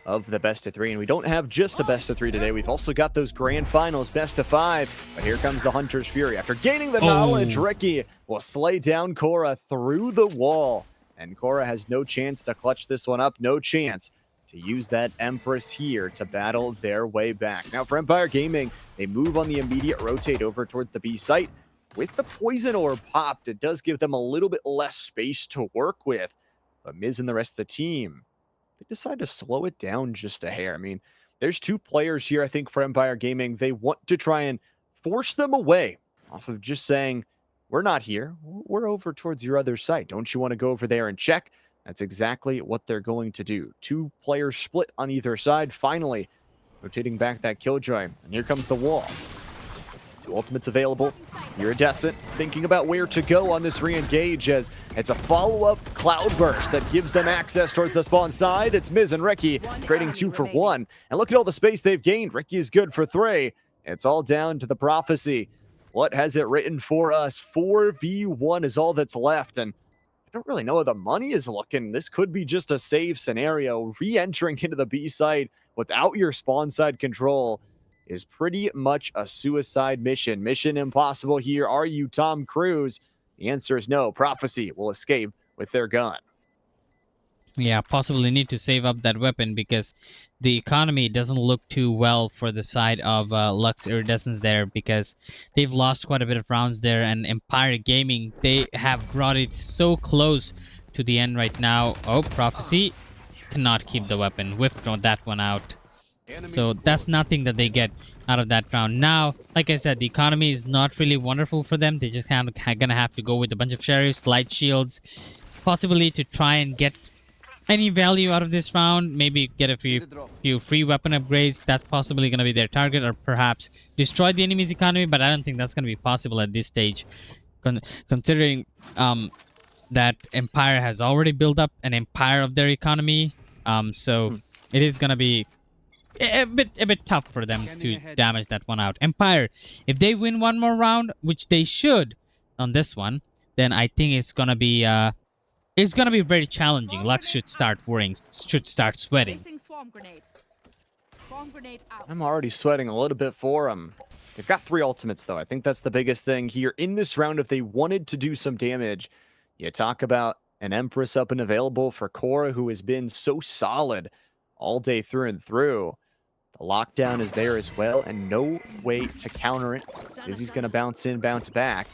of the best of 3. And we don't have just a best of 3 today. We've also got those grand finals, best of 5. But here comes the Hunter's Fury. After gaining the knowledge, Ricky will slay down Korra through the wall. And Korra has no chance to clutch this one up, no chance to use that Empress here to battle their way back. Now for Empire Gaming, they move on the immediate rotate over towards the B site. With the Poison Orb popped, it does give them a little bit less space to work with. But Miz and the rest of the team, they decide to slow it down just a hair. I mean, there's 2 players here, I think, for Empire Gaming. They want to try and force them away off of just saying, we're not here. We're over towards your other site. Don't you want to go over there and check? That's exactly what they're going to do. 2 players split on either side. Finally, rotating back that Killjoy. And here comes the wall. 2 ultimates available. Iridescent thinking about where to go on this re-engage as it's a follow-up Cloudburst that gives them access towards the spawn side. It's Miz and Ricky trading 2 for 1. And look at all the space they've gained. Ricky is good for 3. It's all down to the Prophecy. What has it written for us? 4v1 is all that's left. And I don't really know how the money is looking. This could be just a save scenario. Re-entering into the B side without your spawn side control is pretty much a suicide mission. Mission impossible here. Are you Tom Cruise? The answer is no. Prophecy will escape with their gun. Yeah, possibly need to save up that weapon because the economy doesn't look too well for the side of Luxe Iridescence there because they've lost quite a bit of rounds there, and Empire Gaming, they have brought it so close to the end right now. Oh, Prophecy cannot keep the weapon. Whiffed that one out. So that's nothing that they get out of that round. Now, like I said, the economy is not really wonderful for them. They just kind of gonna have to go with a bunch of sheriffs, light shields, possibly to try and get any value out of this round. Maybe get a few free weapon upgrades. That's possibly gonna be their target, or perhaps destroy the enemy's economy. But I don't think that's gonna be possible at this stage, considering that Empire has already built up an empire of their economy. So it is gonna be a bit tough for them to damage that one out. Empire, if they win one more round, which they should on this one, then I think it's gonna be very challenging. Lux should start worrying, should start sweating. Placing swarm grenade. Swarm grenade out. I'm already sweating a little bit for them. They've got 3 ultimates, though. I think that's the biggest thing here in this round. If they wanted to do some damage, you talk about an Empress up and available for Korra, who has been so solid all day through and through. The lockdown is there as well, and no way to counter it. Dizzy's going to bounce in, bounce back,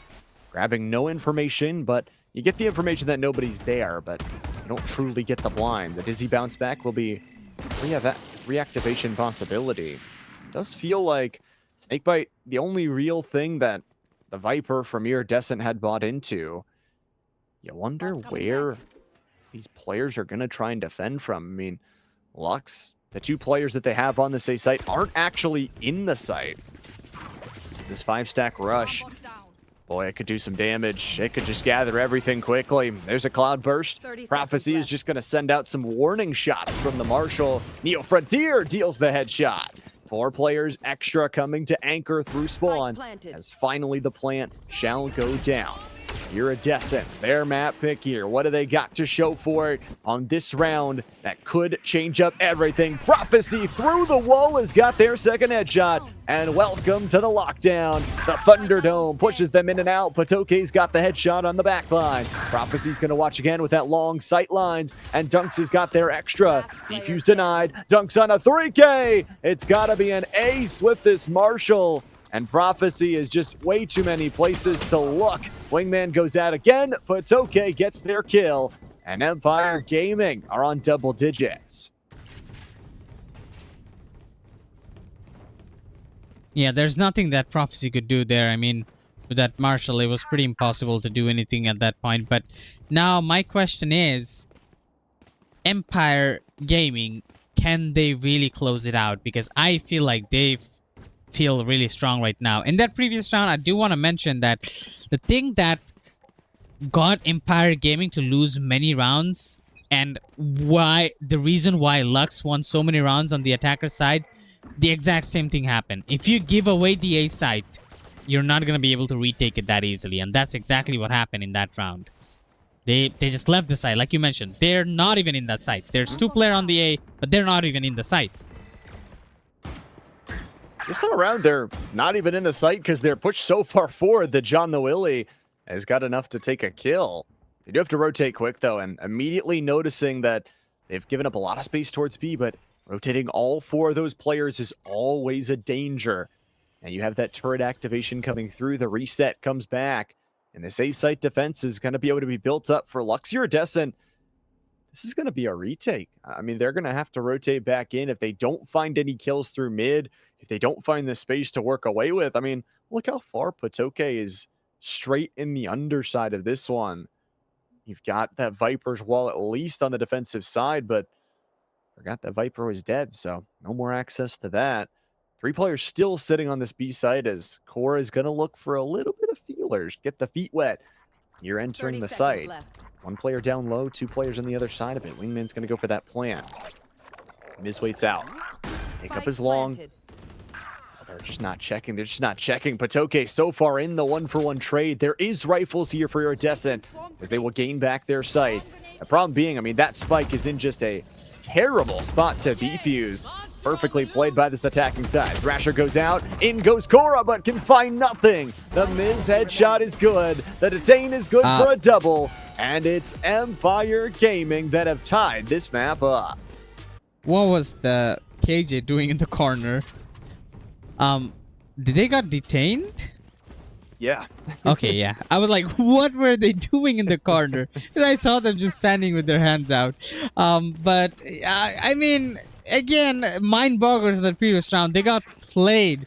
grabbing no information, but you get the information that nobody's there, but you don't truly get the blind. The Dizzy bounce back will be reactivation possibility. It does feel like Snakebite, the only real thing that the Viper from Iridescent had bought into. You wonder where these players are going to try and defend from. I mean, Lux, the 2 players that they have on this A site aren't actually in the site. This 5-stack rush, boy, it could do some damage. It could just gather everything quickly. There's a Cloudburst. Prophecy is just going to send out some warning shots from the Marshal. Neo Frontier deals the headshot. 4 players extra coming to anchor through spawn as finally the plant shall go down. Iridescent, their map pick here. What do they got to show for it on this round that could change up everything? Prophecy through the wall has got their second headshot. And welcome to the lockdown. The Thunderdome pushes them in and out. Patoke's got the headshot on the back line. Prophecy's going to watch again with that long sight lines. And Dunks has got their extra. Defuse denied. Dunks on a 3K. It's got to be an ace with this Marshal. And Prophecy is just way too many places to look. Wingman goes out again. Patoke gets their kill. And Empire Gaming are on double digits. Yeah, there's nothing that Prophecy could do there. I mean, with that Marshal, it was pretty impossible to do anything at that point. But now my question is, Empire Gaming, can they really close it out? Because I feel like they feel really strong right now. In that previous round, I do want to mention that the thing that got Empire Gaming to lose many rounds, and the reason why Lux won so many rounds on the attacker side, the exact same thing happened. If you give away the A site, you're not going to be able to retake it that easily, and that's exactly what happened in that round. They just left the site, like you mentioned. They're not even in that site. There's 2 players on the A, but they're not even in the site. This time around, they're not even in the site because they're pushed so far forward that John the Willy has got enough to take a kill. They do have to rotate quick, though, and immediately noticing that they've given up a lot of space towards B, but rotating all 4 of those players is always a danger. And you have that turret activation coming through. The reset comes back. And this A-site defense is going to be able to be built up for Luxe Iridescent. This is going to be a retake. I mean, they're going to have to rotate back in if they don't find any kills through mid, if they don't find the space to work away with. I mean, look how far Patoke is straight in the underside of this one. You've got that Viper's wall at least on the defensive side, but forgot that Viper was dead, so no more access to that. 3 players still sitting on this B site as Cora is going to look for a little bit of feelers, get the feet wet. You're entering 30 the seconds site. left. 1 player down low, 2 players on the other side of it. Wingman's going to go for that plant. Miz waits out. Take up Spike his long. planted. Oh, they're just not checking. They're just not checking. Patoke so far in the 1-for-1 trade. There is rifles here for Iridescent as they will gain back their site. The problem being, I mean, that spike is in just a terrible spot to defuse. Perfectly played by this attacking side. Thrasher goes out. In goes Cora, but can find nothing. The Miz headshot is good. The detain is good for a double. And it's Empire Gaming that have tied this map up. What was the KJ doing in the corner? Did they got detained? Yeah. Okay, yeah. I was like, what were they doing in the corner? Because I saw them just standing with their hands out. But I mean, again, mind boggles in the previous round. They got played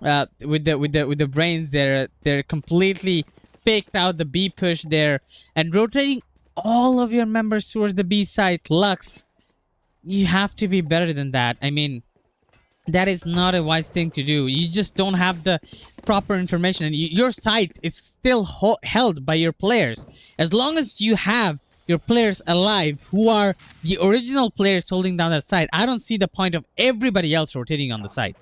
with the brains there. They're completely faked out the B push there and rotating all of your members towards the B site. Lux, you have to be better than that. I mean, that is not a wise thing to do. You just don't have the proper information, and your site is still held by your players. As long as you have your players alive, who are the original players holding down that site, I don't see the point of everybody else rotating on the site.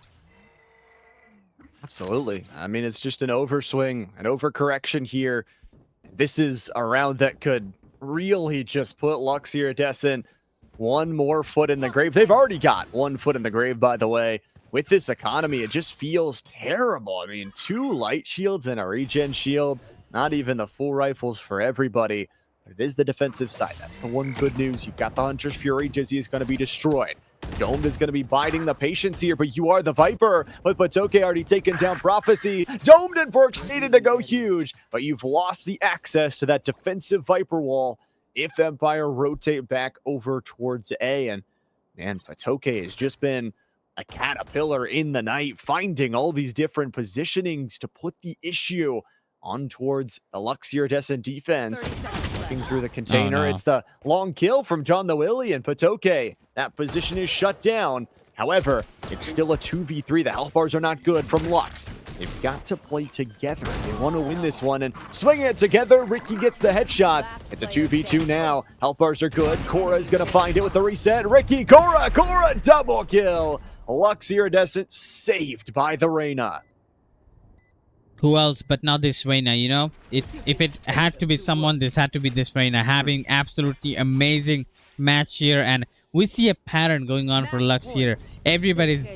Absolutely. I mean, it's just an overswing, an overcorrection here. This is a round that could really just put Luxe Iridescent 1 more foot in the grave. They've already got 1 foot in the grave, by the way. With this economy, it just feels terrible. I mean, 2 light shields and a regen shield. Not even the full rifles for everybody. But it is the defensive side. That's the one good news. You've got the Hunter's Fury. Jizzy is going to be destroyed. Domed is going to be biding the patience here, but you are the Viper. But Patoke already taken down Prophecy. Domed and Perks needed to go huge, but you've lost the access to that defensive Viper wall if Empire rotate back over towards A. And Patoke has just been a caterpillar in the night, finding all these different positionings to put the issue on towards the Luxe Iridescent defense. Looking through the container, Oh, no. It's the long kill from John the Willy and Patoke. That position is shut down. However, it's still a 2v3. The health bars are not good from Luxe. They've got to play together. They want to win this one and swing it together. Ricky gets the headshot. It's a 2v2 now. Health bars are good. Cora is going to find it with the reset. Ricky, Cora double kill. Luxe Iridescent saved by the Reyna. Who else but not this Reyna, you know? If it had to be someone, this had to be this Reyna. Having absolutely amazing match here, and we see a pattern going on for Luxe here. Everybody's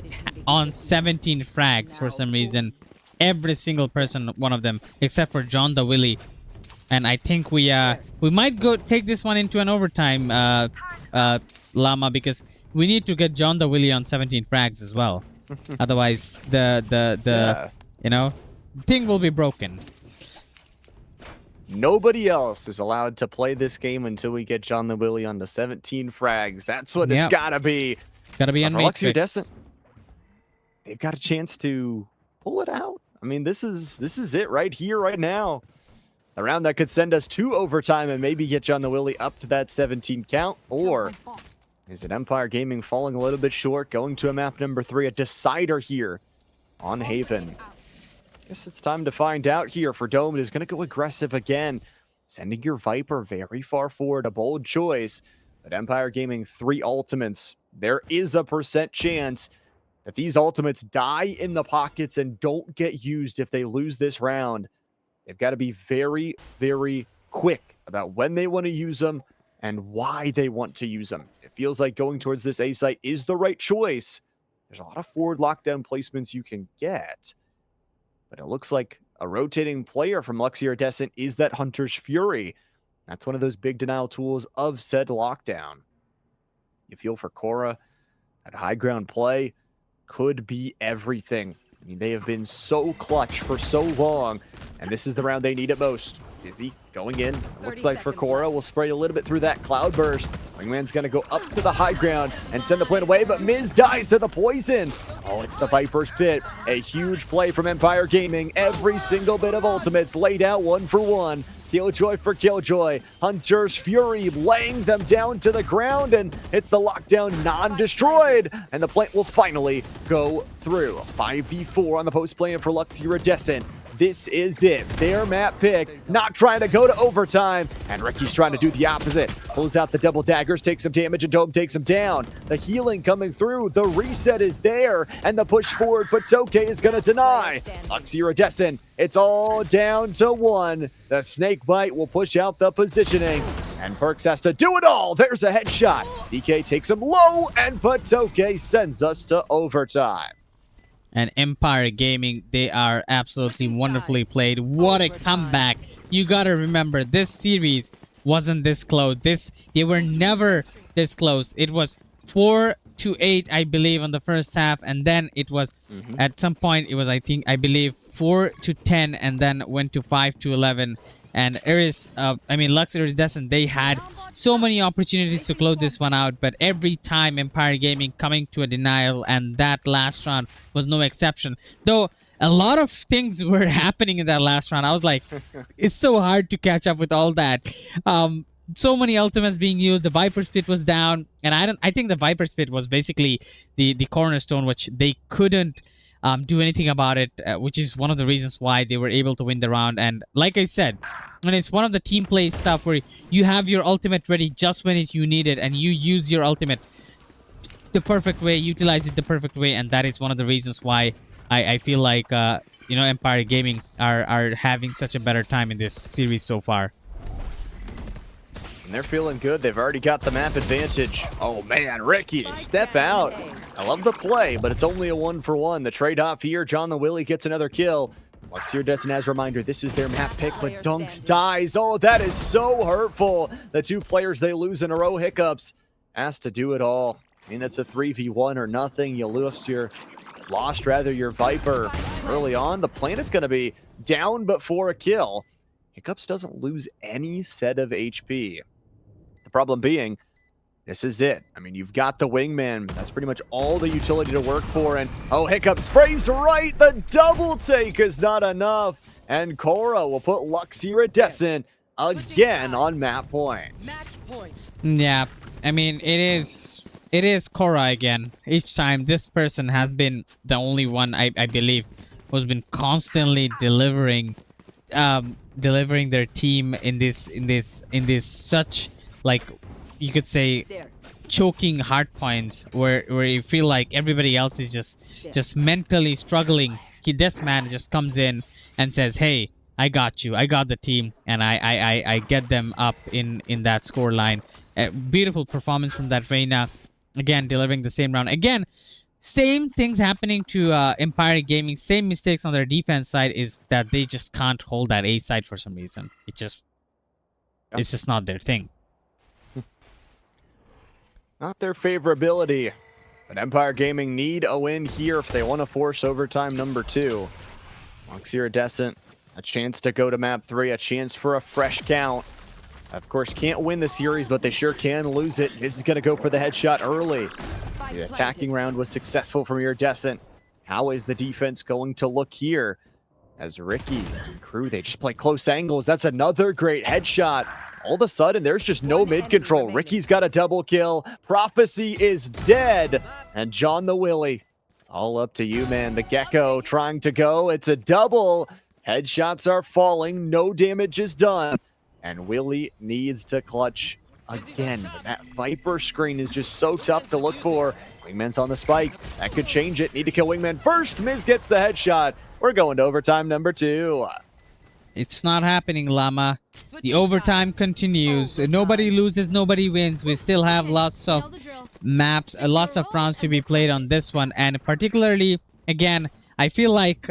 on 17 frags for some reason. Every single person, one of them, except for John the Willy. And I think we might go take this one into an overtime, Llama, because we need to get John the Willy on 17 frags as well. Otherwise, the you know, thing will be broken. Nobody else is allowed to play this game until we get John the Willy on the 17 frags. That's what it's Yep. gotta be. Gotta be on For Luxe Matrix. Iridescent, they've got a chance to pull it out. I mean, this is it right here, right now. The round that could send us to overtime and maybe get John the Willy up to that 17 count. Or is it Empire Gaming falling a little bit short, going to a map number 3, a decider here on Haven? Guess it's time to find out here for Dome. Is going to go aggressive again, sending your Viper very far forward, a bold choice. But Empire Gaming 3 ultimates. There is a % chance that these ultimates die in the pockets and don't get used if they lose this round. They've got to be very, very quick about when they want to use them and why they want to use them. It feels like going towards this A site is the right choice. There's a lot of forward lockdown placements you can get, but it looks like a rotating player from Luxe Iridescent is that Hunter's Fury. That's one of those big denial tools of said lockdown. You feel for Korra, that high ground play could be everything. I mean, they have been so clutch for so long, and this is the round they need it most. Dizzy going in. Looks like for Korra, we'll spray a little bit through that cloud burst. Wingman's going to go up to the high ground and send the plane away, but Miz dies to the poison. Oh, it's the Viper's Pit. A huge play from Empire Gaming. Every single bit of ultimates laid out 1 for 1. Killjoy for Killjoy. Hunter's Fury laying them down to the ground, and it's the lockdown non-destroyed. And the plant will finally go through. 5v4 on the post play for Luxe Iridescent. This is it. Their map pick, not trying to go to overtime. And Ricky's trying to do the opposite. Pulls out the double daggers, takes some damage, and Dome takes him down. The healing coming through. The reset is there. And the push forward, but Toke is going to deny. Luxe Iridescent, it's all down to 1. The snake bite will push out the positioning. And Perks has to do it all. There's a headshot. DK takes him low, and Patoke sends us to overtime. And Empire Gaming, they are absolutely wonderfully played. What a comeback. You gotta remember, this series wasn't this close. They were never this close. It was 4-8, I believe, on the first half, and then it was at some point it was, I believe 4-10, and then went to 5-11. And Luxe Iridescent, they had so many opportunities to close this one out, but every time Empire Gaming coming to a denial, and that last round was no exception. Though a lot of things were happening in that last round. I was like, it's so hard to catch up with all that. So many ultimates being used. The Viper's Pit was down, and I think the Viper's Pit was basically the cornerstone, which they couldn't do anything about it, which is one of the reasons why they were able to win the round. And like I said, and it's one of the team play stuff where you have your ultimate ready just when you need it, and you use your ultimate the perfect way, utilize it the perfect way, and that is one of the reasons why I feel like Empire Gaming are having such a better time in this series so far. And they're feeling good. They've already got the map advantage. Oh man, Ricky, step out. I love the play, but it's only a 1 for 1. The trade-off here, John the Willy gets another kill. Luxe Iridescent, as a reminder, this is their map pick, but Dunks dies. Oh, that is so hurtful. The 2 players they lose in a row. Hiccups asked to do it all. I mean, it's a 3v1 or nothing. You lost your Viper early on. The plan is going to be down but for a kill. Hiccups doesn't lose any set of HP. The problem being, this is it. I mean, you've got the Wingman. That's pretty much all the utility to work for. And, oh, Hiccup sprays right. The double take is not enough. And Korra will put Luxe Iridescent again on map point. Yeah, I mean, it is Korra again. Each time, this person has been the only one, I believe, who's been constantly delivering their team in this such, like, you could say, choking hard points where you feel like everybody else is just mentally struggling. This man just comes in and says, hey, I got you, I got the team, and I get them up in that score line. Beautiful performance from that Reina, again delivering the same round. Again, same things happening to Empire Gaming. Same mistakes on their defense side, is that they just can't hold that A side for some reason. It's just not their thing. Not their favorability. But Empire Gaming need a win here if they want to force overtime number 2. Luxe Iridescent, a chance to go to map 3, a chance for a fresh count. Of course, can't win the series, but they sure can lose it. This is going to go for the headshot early. The attacking round was successful from Iridescent. How is the defense going to look here? As Ricky and crew, they just play close angles. That's another great headshot. All of a sudden, there's just no mid control. Ricky's got a double kill. Prophecy is dead. And John the Willy, it's all up to you, man. The Gecko trying to go. It's a double. Headshots are falling. No damage is done. And Willy needs to clutch again. But that Viper screen is just so tough to look for. Wingman's on the spike. That could change it. Need to kill Wingman first. Miz gets the headshot. We're going to overtime number 2. It's not happening, Llama. The Switching overtime sides. continues. Overtime. Nobody loses, nobody wins. We still have Okay, lots you of know the drill. maps, lots of rounds to be played on this one, and particularly, again, I feel like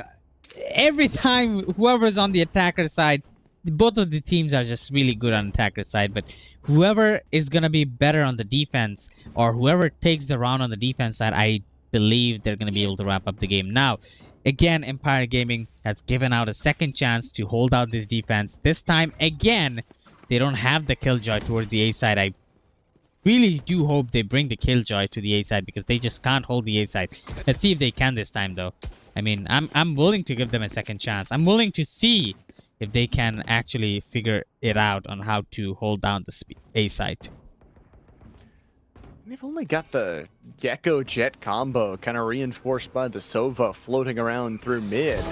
every time whoever's on the attacker side, both of the teams are just really good on attacker side, but whoever is gonna be better on the defense, or whoever takes the round on the defense side, I believe they're gonna be able to wrap up the game. Now, again, Empire Gaming has given out a second chance to hold out this defense. This time, again, they don't have the killjoy towards the A side. I really do hope they bring the killjoy to the A side because they just can't hold the A side. Let's see if they can this time, though. I mean, I'm willing to give them a second chance. I'm willing to see if they can actually figure it out on how to hold down the A side. They've only got the Gecko Jet combo kind of reinforced by the Sova floating around through mid.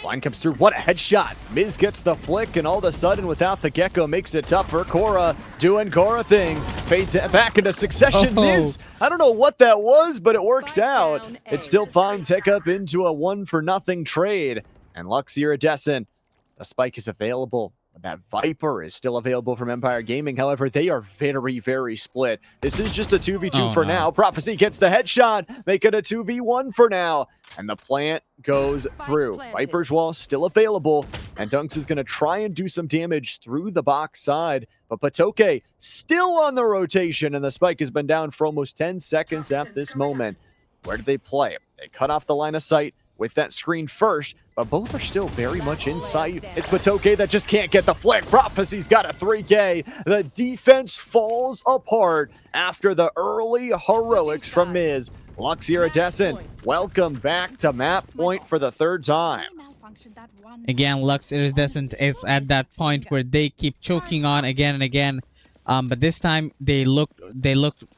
Line comes through. What a headshot. Miz gets the flick, and all of a sudden, without the Gecko, makes it tough for Cora. Doing Cora things. Fades it back into succession. Oh. Miz, I don't know what that was, but it works Spike out. down It A. still finds Hiccup into a 1-for-0 trade. And Luxe Iridescent, the spike is available. That Viper is still available from Empire Gaming. However, they are very, very split. This is just a 2v2 for now. Prophecy gets the headshot, make it a 2v1 for now. And the plant goes through. planted. Viper's wall still available. And Dunks is going to try and do some damage through the box side. But Patoke still on the rotation. And the spike has been down for almost 10 seconds at this moment. Where do they play? They cut off the line of sight with that screen first, but both are still very much in sight. It's Patoke that just can't get the flick. Prophecy's got a 3K. The defense falls apart after the early heroics from Miz. Luxe Iridescent, welcome back to map point for the third time. Again, Luxe Iridescent is at that point where they keep choking on again and again. But this time they looked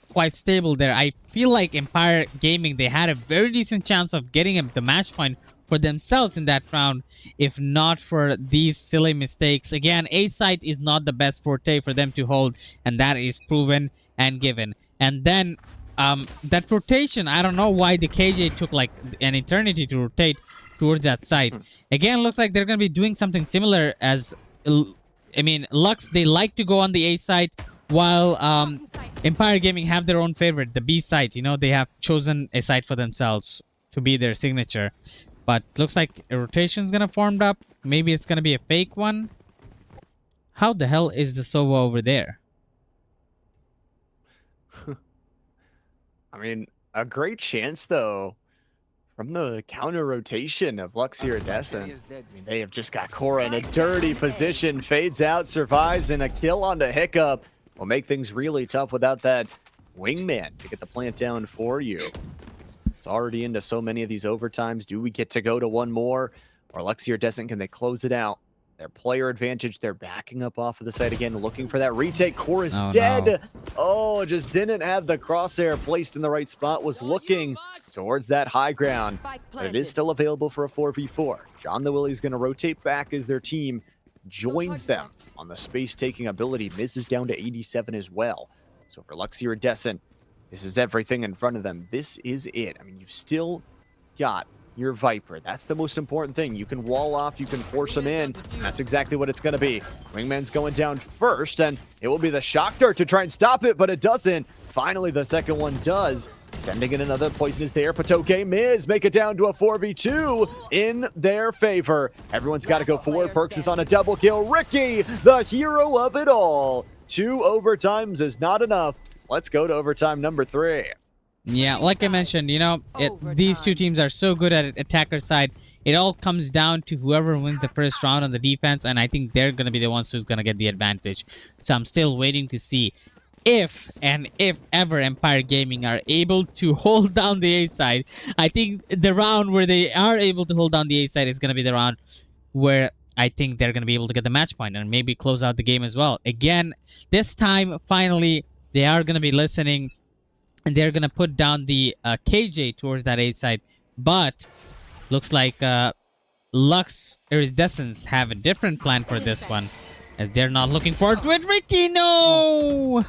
quite stable there. I feel like Empire Gaming, they had a very decent chance of getting the match point for themselves in that round, if not for these silly mistakes. Again, A site is not the best forte for them to hold, and that is proven and given. And then that rotation, I don't know why the KJ took like an eternity to rotate towards that site. Again, looks like they're going to be doing something similar as, I mean, Luxe, they like to go on the A site, while Empire Gaming have their own favorite, the B site. You know, they have chosen a site for themselves to be their signature. But looks like a rotation's gonna form up. Maybe it's gonna be a fake one. How the hell is the Sova over there? I mean, a great chance, though, from the counter rotation of Luxe Iridescent. I mean, they have just got Cora in a dirty position. Fades out, survives, and a kill onto Hiccup will make things really tough without that wingman to get the plant down for you. It's already into so many of these overtimes. Do we get to go to one more? Or Luxe Iridescent, can they close it out? Their player advantage, they're backing up off of the site again, looking for that retake. Cora's dead. No. Oh, just didn't have the crosshair placed in the right spot. Was looking towards that high ground. But it is still available for a 4v4. John the Willie's going to rotate back as their team joins them on the space-taking ability. Miz is down to 87 as well. So for Luxe Iridescent, this is everything in front of them. This is it. I mean, you've still got your Viper. That's the most important thing. You can wall off, you can force them in. That's exactly what it's going to be. Wingman's going down first, and it will be the shock dart to try and stop it, but it doesn't. Finally, the second one does. Sending in another poisonous there. Patoke, Miz make it down to a 4v2 in their favor. Everyone's got to go forward. Perks is on a double kill. Ricky, the hero of it all. 2 overtimes is not enough. Let's go to overtime number 3. Yeah, like I mentioned, you know, these two teams are so good at attacker side. It all comes down to whoever wins the first round on the defense, and I think they're going to be the ones who's going to get the advantage. So I'm still waiting to see if ever Empire Gaming are able to hold down the A side. I think the round where they are able to hold down the A side is going to be the round where I think they're going to be able to get the match point and maybe close out the game as well. Again, this time, finally, they are going to be listening, and they're going to put down the KJ towards that A side. But looks like Luxe Iridescents have a different plan for this one, as they're not looking forward to it. Ricky, no!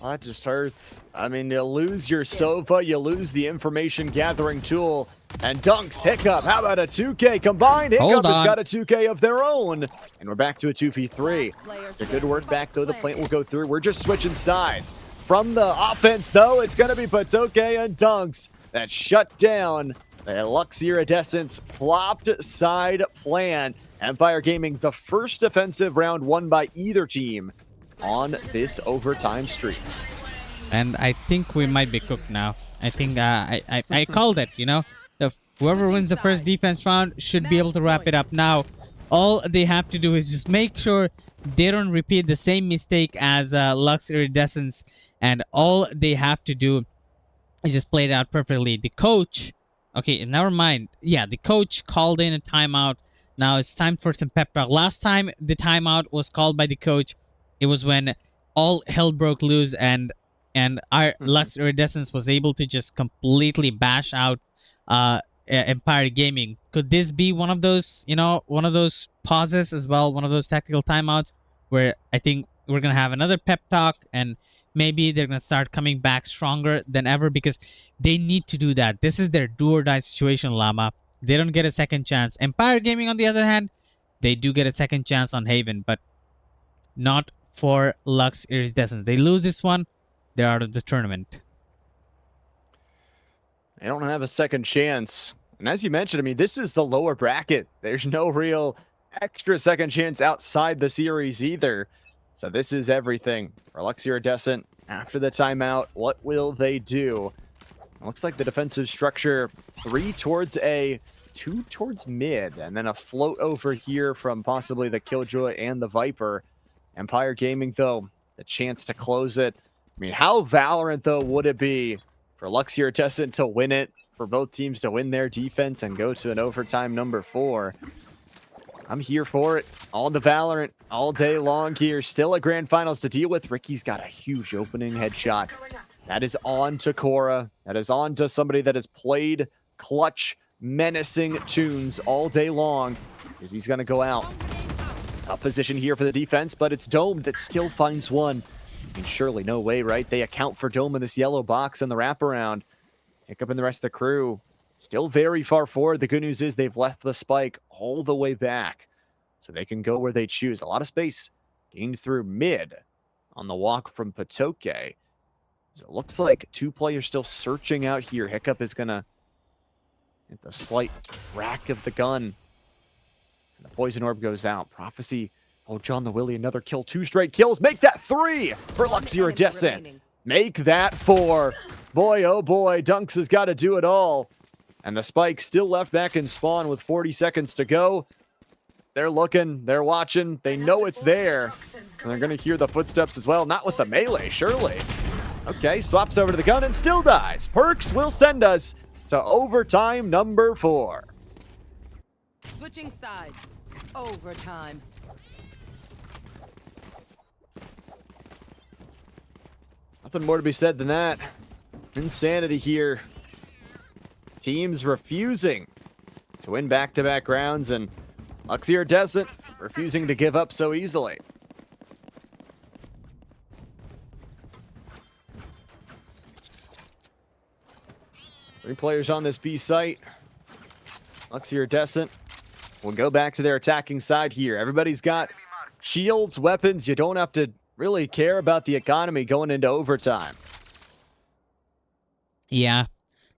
Oh, that just hurts. I mean, you lose your sofa, you lose the information gathering tool, and Dunks, Hiccup, how about a 2K combined? Hiccup has got a 2K of their own, and we're back to a 2v3. It's a good work back, though. The plant will go through. We're just switching sides. From the offense, though, it's going to be Patoke and Dunks that shut down the Luxe Iridescence flopped side plan. Empire Gaming, the first defensive round won by either team on this overtime streak. And I think we might be cooked now. I think I called it, you know. Whoever wins the first defense round should be able to wrap it up now. All they have to do is just make sure they don't repeat the same mistake as Luxe Iridescence. And all they have to do is just play it out perfectly. The coach, okay, never mind. Yeah, the coach called in a timeout. Now it's time for some pep talk. Last time the timeout was called by the coach, it was when all hell broke loose and our Luxe Iridescence was able to just completely bash out Empire Gaming. Could this be one of those, you know, one of those pauses as well, one of those tactical timeouts where I think we're going to have another pep talk and maybe they're going to start coming back stronger than ever because they need to do that. This is their do or die situation, Llama. They don't get a second chance. Empire Gaming, on the other hand, they do get a second chance on Haven, but not for Luxe Iridescence. They lose this one, they're out of the tournament. They don't have a second chance. And as you mentioned, I mean, this is the lower bracket. There's no real extra second chance outside the series either. So this is everything for Luxe Iridescent. After the timeout, what will they do? It looks like the defensive structure, 3 towards A, 2 towards mid, and then a float over here from possibly the Killjoy and the Viper. Empire Gaming, though, the chance to close it. I mean, how Valorant, though, would it be for Luxe Iridescent to win it, for both teams to win their defense and go to an overtime number 4? I'm here for it. All the Valorant, all day long here. Still a grand finals to deal with. Ricky's got a huge opening headshot. That is on to Cora. That is on to somebody that has played clutch, menacing tunes all day long. As he's going to go out. A position here for the defense, but it's Dome that still finds one. I mean, surely no way, right? They account for Dome in this yellow box in the wraparound. Hiccup and the rest of the crew still very far forward. The good news is they've left the spike all the way back, so they can go where they choose. A lot of space gained through mid on the walk from Patoke. So it looks like 2 players still searching out here. Hiccup is going to get the slight crack of the gun. And the poison orb goes out. Prophecy. Oh, John the Willy, another kill. 2 straight kills. Make that 3 for Luxe Iridescent. Make that 4. Boy, oh boy, Dunks has got to do it all. And the spike still left back in spawn with 40 seconds to go. They're looking, they're watching, they know it's there. And they're going to hear the footsteps as well. Not with the melee, surely. Okay, swaps over to the gun and still dies. Perks will send us to overtime number 4. Switching sides. Overtime. Nothing more to be said than that. Insanity here. Teams refusing to win back-to-back rounds, and Luxe Iridescent refusing to give up so easily. Three players on this B site. Luxe Iridescent will go back to their attacking side here. Everybody's got shields, weapons. You don't have to really care about the economy going into overtime. Yeah,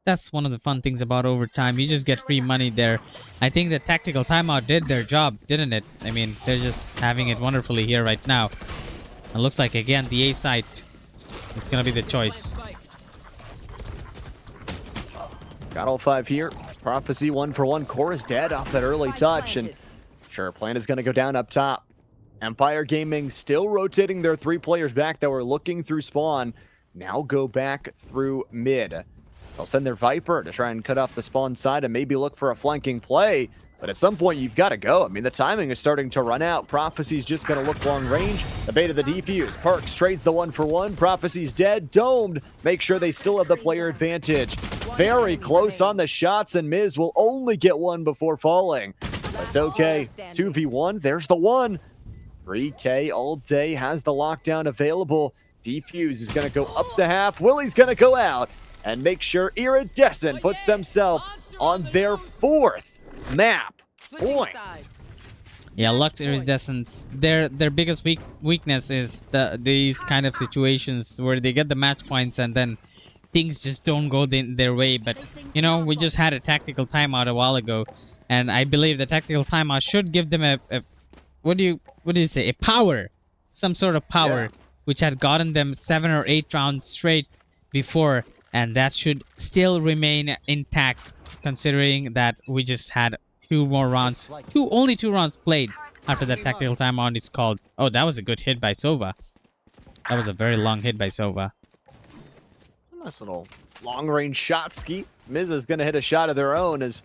that's one of the fun things about overtime. You just get free money there. I think the tactical timeout did their job, didn't it? I mean, they're just having it wonderfully here right now. It looks like, again, the A site is going to be the choice. Got all 5 here. Prophecy 1 for 1. Cora's dead off that early touch. And sure, plan is going to go down up top. Empire Gaming still rotating their 3 players back that were looking through spawn. Now go back through mid. They'll send their Viper to try and cut off the spawn side and maybe look for a flanking play. But at some point, you've got to go. I mean, the timing is starting to run out. Prophecy's just going to look long range. The bait of the defuse. Perks trades the 1 for 1. Prophecy's dead. Domed. Make sure they still have the player advantage. Very close on the shots, and Miz will only get 1 before falling. That's okay. 2v1. There's the 1. 3K all day has the lockdown available. Defuse is going to go up the half. Willie's going to go out and make sure Iridescent puts themselves on their 4th map Switching point. sides. Yeah, Luxe Iridescence, their biggest weakness is these kind of situations where they get the match points and then things just don't go their way. But, you know, we just had a tactical timeout a while ago, and I believe the tactical timeout should give them a what do you say, a power, some sort of power, Yeah. which had gotten them 7 or 8 rounds straight before, and that should still remain intact, considering that we just had 2 more rounds, only 2 rounds played after that tactical timeout is called. Oh, that was a good hit by Sova. That was a very long hit by Sova. Nice little long-range shot ski. Miz is going to hit a shot of their own as,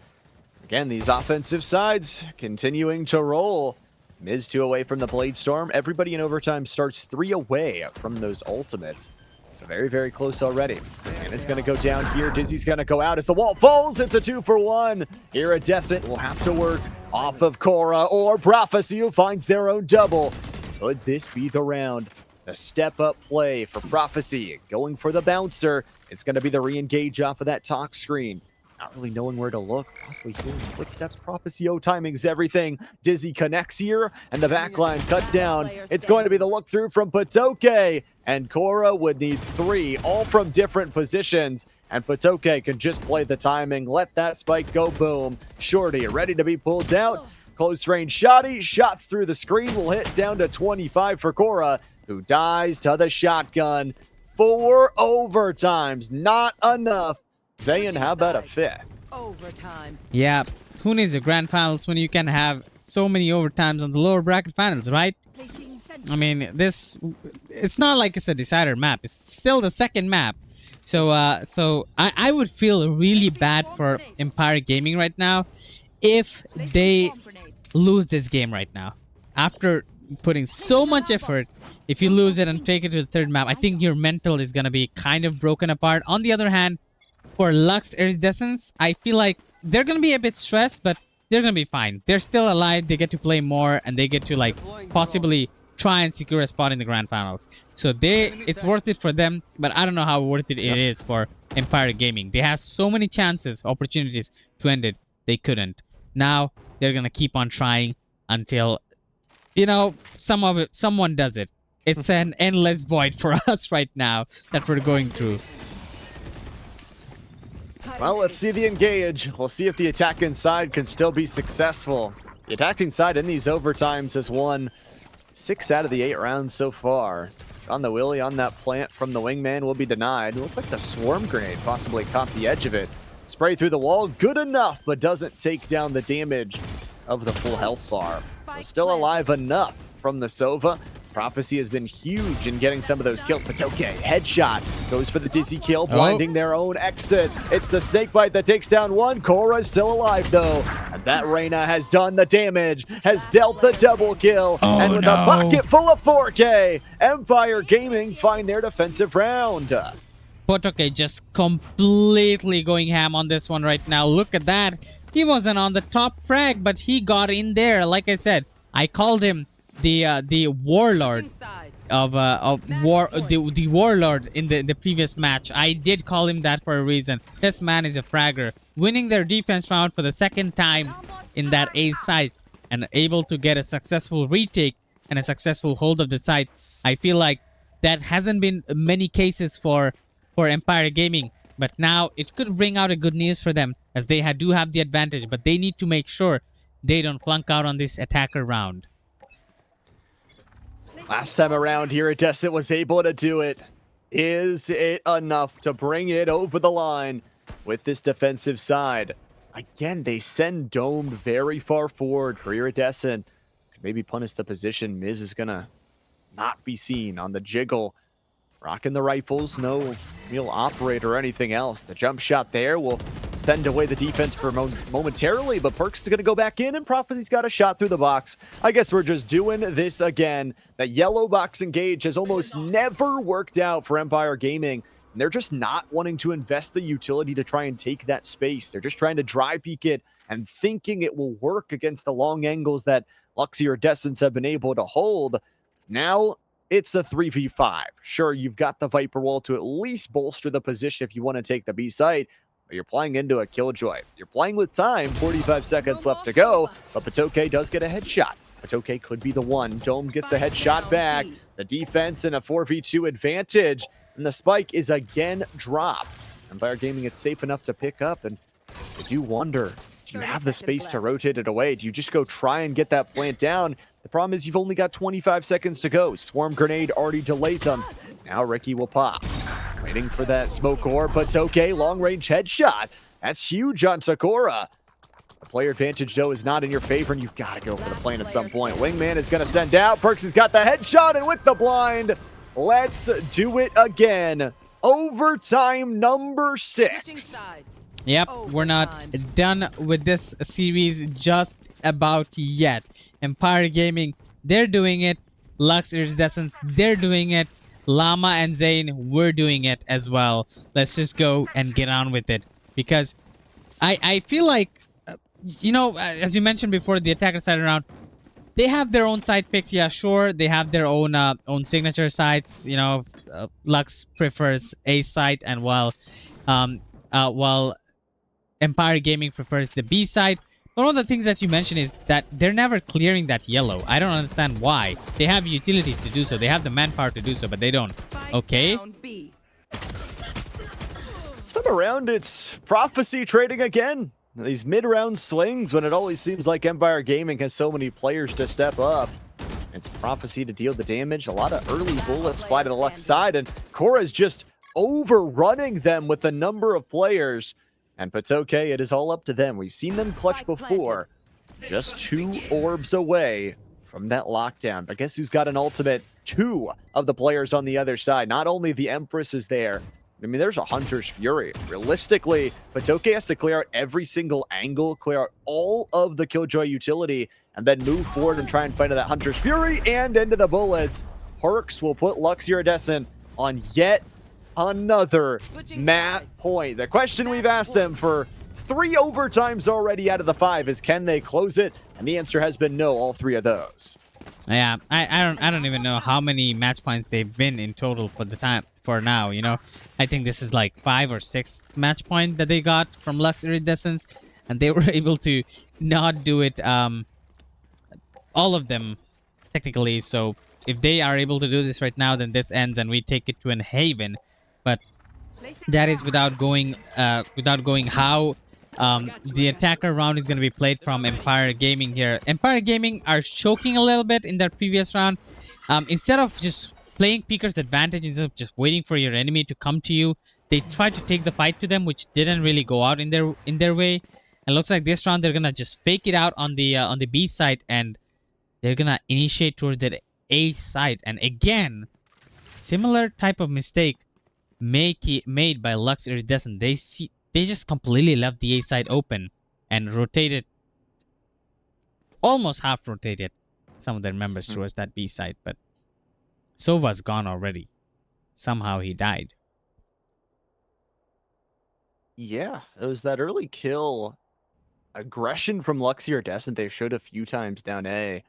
again, these offensive sides continuing to roll. Miz 2 away from the Blade Storm. Everybody in overtime starts 3 away from those ultimates. So very, very close already. And it's going to go down here. Dizzy's going to go out as the wall falls. It's a 2-for-1. Iridescent will have to work off of Cora or Prophecy, who finds their own double. Could this be the round? The step-up play for Prophecy. Going for the bouncer. It's going to be the re-engage off of that talk screen. Not really knowing where to look. Possibly hearing footsteps. Prophecy, timing's everything. Dizzy connects here, and the backline cut down. It's going to be the look through from Patoke, and Cora would need 3, all from different positions. And Patoke can just play the timing, let that spike go boom. Shorty ready to be pulled out. Close range shotty, shots through the screen will hit down to 25 for Cora, who dies to the shotgun. 4 overtimes, not enough. Zayn, how about a 5th? Overtime. Yeah, who needs a grand finals when you can have so many overtimes on the lower bracket finals, right? I mean, it's not like it's a decider map. It's still the 2nd map. So I would feel really bad for Empire Gaming right now if they lose this game right now. After putting so much effort, if you lose it and take it to the 3rd map, I think your mental is going to be kind of broken apart. On the other hand, for Luxe Iridescence, I feel like they're going to be a bit stressed, but they're going to be fine. They're still alive. They get to play more, and they get to, like, possibly try and secure a spot in the grand finals. So it's worth it for them, but I don't know how worth it is for Empire Gaming. They have so many chances, opportunities to end it. They couldn't. Now they're going to keep on trying until, you know, someone does it. It's an endless void for us right now that we're going through. Well, let's see the engage. We'll see if the attacking side can still be successful. The attacking side in these overtimes has won 6 out of the 8 rounds so far. On the Willie, on that plant from the wingman will be denied. It looked like the swarm grenade possibly caught the edge of it. Spray through the wall, good enough, but doesn't take down the damage of the full health bar. So still alive enough from the Sova. Prophecy has been huge in getting some of those kills. Patoke, headshot, goes for the Dizzy kill, blinding their own exit. It's the snakebite that takes down one. Cora's still alive, though. And that Reyna has done the damage, has dealt the double kill. And with a pocket full of 4K, Empire Gaming find their defensive round. Patoke just completely going ham on this one right now. Look at that. He wasn't on the top frag, but he got in there. Like I said, I called him the warlord the warlord in the previous match. I did call him that for a reason. This man is a fragger, winning their defense round for the 2nd time in that A site and able to get a successful retake and a successful hold of the site. I feel like that hasn't been many cases for Empire Gaming, but now it could bring out a good news for them as they do have the advantage, but they need to make sure they don't flunk out on this attacker round. Last time around here, Iridescent was able to do it. Is it enough to bring it over the line with this defensive side? Again, they send Dome very far forward for Iridescent. Could maybe punish the position. Miz is gonna not be seen on the jiggle. Rocking the rifles, no real operator or anything else. The jump shot there will send away the defense for momentarily, but Perks is going to go back in, and Prophecy's got a shot through the box. I guess we're just doing this again. That yellow box engage has almost never worked out for Empire Gaming. And they're just not wanting to invest the utility to try and take that space. They're just trying to dry peek it and thinking it will work against the long angles that Luxe Iridescents have been able to hold. Now, it's a 3v5. Sure, you've got the Viper Wall to at least bolster the position if you want to take the B site, but you're playing into a Killjoy. You're playing with time, 45 seconds left to go, but Patoke does get a headshot. Patoke could be the one. Dome gets the headshot back. The defense in a 4v2 advantage, and the spike is again dropped. Empire Gaming, it's safe enough to pick up, and I do wonder, do you have the space to rotate it away? Do you just go try and get that plant down? The problem is you've only got 25 seconds to go. Swarm grenade already delays them. Now Ricky will pop. Waiting for that smoke orb, but okay, long-range headshot. That's huge on Sakura. The player advantage, though, is not in your favor, and you've got to go for the plant at some point. Wingman is going to send out. Perks has got the headshot, and with the blind, let's do it again. Overtime number 6. Yep, we're not done with this series just about yet. Empire Gaming, they're doing it. Luxe Iridescence, they're doing it. Llama and Zane, we're doing it as well. Let's just go and get on with it. Because I feel like, you know, as you mentioned before, the attacker side around, they have their own side picks. Yeah, sure, they have their own signature sites. You know, Luxe prefers A site, and while Empire Gaming prefers the B side. But one of the things that you mentioned is that they're never clearing that yellow. I don't understand why. They have utilities to do so. They have the manpower to do so, but they don't. Okay. This time around, it's Prophecy trading again. These mid-round swings when it always seems like Empire Gaming has so many players to step up. It's Prophecy to deal the damage. A lot of early bullets fly to the left side, and Cora's just overrunning them with a number of players. And Patoke, it is all up to them. We've seen them clutch before. Just 2 orbs away from that lockdown. But guess who's got an ultimate? 2 of the players on the other side. Not only the Empress is there. I mean, there's a Hunter's Fury. Realistically, Patoke has to clear out every single angle, clear out all of the Killjoy utility, and then move forward and try and fight that Hunter's Fury and into the bullets. Perks will put Luxe Iridescent on yet another map point. The question we've asked them for 3 overtimes already out of the 5 is, can they close it? And the answer has been no, all 3 of those. Yeah, I don't even know how many match points they've been in total for now, you know. I think this is like 5 or 6 match point that they got from Luxe Iridescence, and they were able to not do it all of them technically. So if they are able to do this right now, then this ends and we take it to an haven. But that is without going how the attacker round is going to be played from Empire Gaming here. Empire Gaming are choking a little bit in their previous round. Instead of just playing Peeker's advantage, instead of just waiting for your enemy to come to you, they tried to take the fight to them, which didn't really go out in their way. And looks like this round they're gonna just fake it out on the B side, and they're gonna initiate towards the A side. And again, similar type of mistake made by Luxe Iridescent. They just completely left the A side open and rotated, almost half rotated some of their members towards that B side. But Sova's gone already. Somehow he died. Yeah, it was that early kill aggression from Luxe Iridescent they showed a few times down A.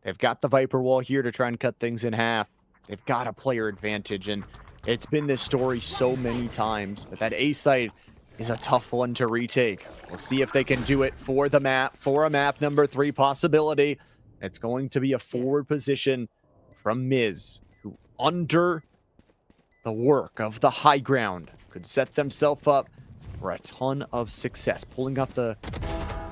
They've got the Viper Wall here to try and cut things in half. They've got a player advantage, and it's been this story so many times. But that A site is a tough one to retake. We'll see if they can do it for the map, for a map number 3 possibility. It's going to be a forward position from Miz, who under the work of the high ground could set themselves up for a ton of success. Pulling up the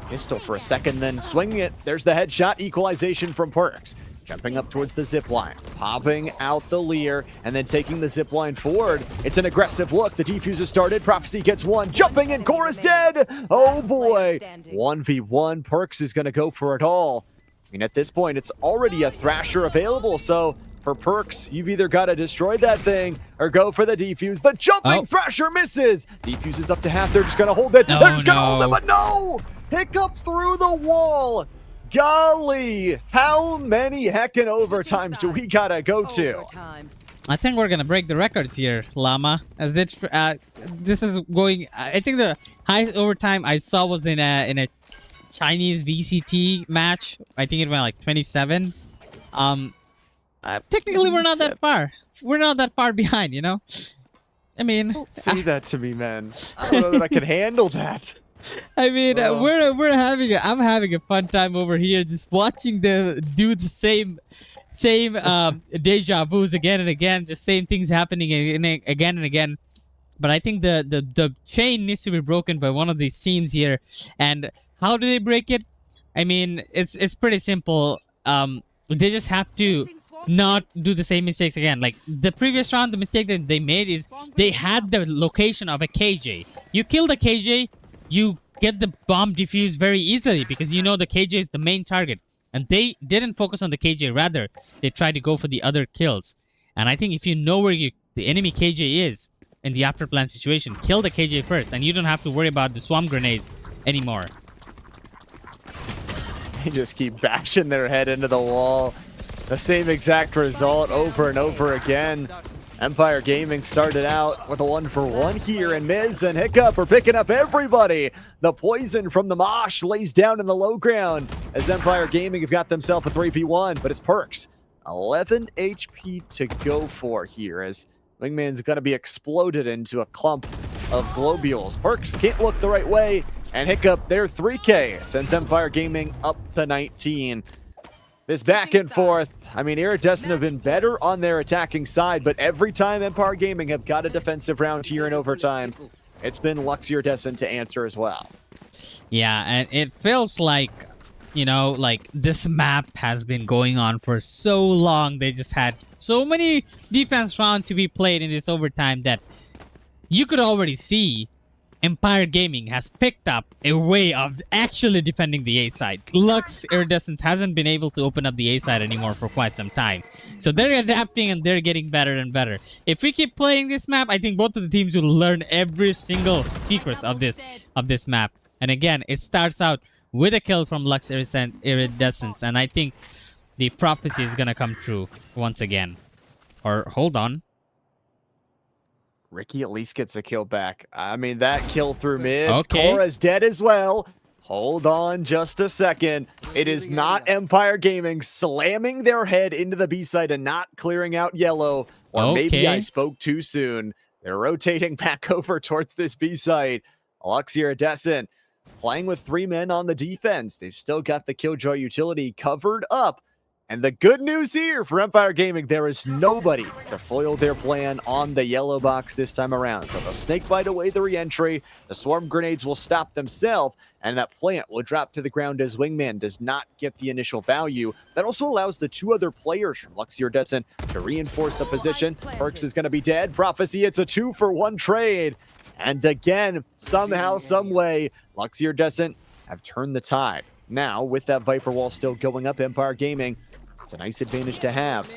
pistol for a second, then swinging it. There's the headshot equalization from Perks. Jumping up towards the zipline, popping out the Leer, and then taking the zipline forward. It's an aggressive look. The defuse has started. Prophecy gets one. Jumping in. Cora's dead. Oh boy. 1v1. Perks is going to go for it all. I mean, at this point, it's already a Thrasher available. So for Perks, you've either got to destroy that thing or go for the defuse. The jumping Thrasher misses. Defuse is up to half. They're just going to hold it. They're just going to hold it, but no. Hiccup through the wall. Golly, how many heckin' overtimes do we gotta go to? I think we're gonna break the records here, Llama. As this is going. I think the highest overtime I saw was in a Chinese VCT match. I think it went like 27. Technically, we're not 97. that far. We're not that far behind, you know? I mean, Don't say that to me, man. I don't know that I can handle that. Oh. I'm having a fun time over here just watching them do the same deja vu's again and again, just same things happening again and again. But I think the chain needs to be broken by one of these teams here. And how do they break it? I mean, it's pretty simple. They just have to not do the same mistakes again. Like the previous round, the mistake that they made is they had the location of a KJ. You kill the KJ, you get the bomb defused very easily because you know the KJ is the main target. And they didn't focus on the KJ, rather they tried to go for the other kills. And I think if you know where the enemy KJ is in the after plan situation, kill the KJ first, and you don't have to worry about the swarm grenades anymore. They just keep bashing their head into the wall. The same exact result over and over again. Empire Gaming started out with a 1-for-1 here, and Miz and Hiccup are picking up everybody. The poison from the Mosh lays down in the low ground as Empire Gaming have got themselves a 3v1, but it's Perks. 11 HP to go for here as Wingman's going to be exploded into a clump of globules. Perks can't look the right way, and Hiccup, they're 3K, sends Empire Gaming up to 19. This back and forth, I mean, Iridescent have been better on their attacking side, but every time Empire Gaming have got a defensive round here in overtime, it's been Luxe Iridescent to answer as well. Yeah, and it feels like, you know, like this map has been going on for so long. They just had so many defense rounds to be played in this overtime that you could already see Empire Gaming has picked up a way of actually defending the A side. Luxe Iridescence hasn't been able to open up the A side anymore for quite some time. So they're adapting and they're getting better and better. If we keep playing this map, I think both of the teams will learn every single secrets of this map. And again, it starts out with a kill from Luxe Iridescence, and I think the prophecy is gonna come true once again. Or hold on. Ricky at least gets a kill back. I mean, that kill through mid. Okay. Cora's dead as well. Hold on just a second. It is not Empire Gaming slamming their head into the B side and not clearing out yellow. Or maybe I spoke too soon. They're rotating back over towards this B side. Luxe Iridescent playing with 3 men on the defense. They've still got the Killjoy utility covered up. And the good news here for Empire Gaming, there is nobody to foil their plan on the yellow box this time around. So they'll snake bite away the re-entry, the swarm grenades will stop themselves, and that plant will drop to the ground as Wingman does not get the initial value. That also allows the 2 other players from Luxe Iridescent to reinforce the position. Perks is going to be dead. Prophecy, it's a 2-for-1 trade. And again, somehow, some way, Luxe Iridescent have turned the tide. Now, with that Viper wall still going up, Empire Gaming, it's a nice advantage to have.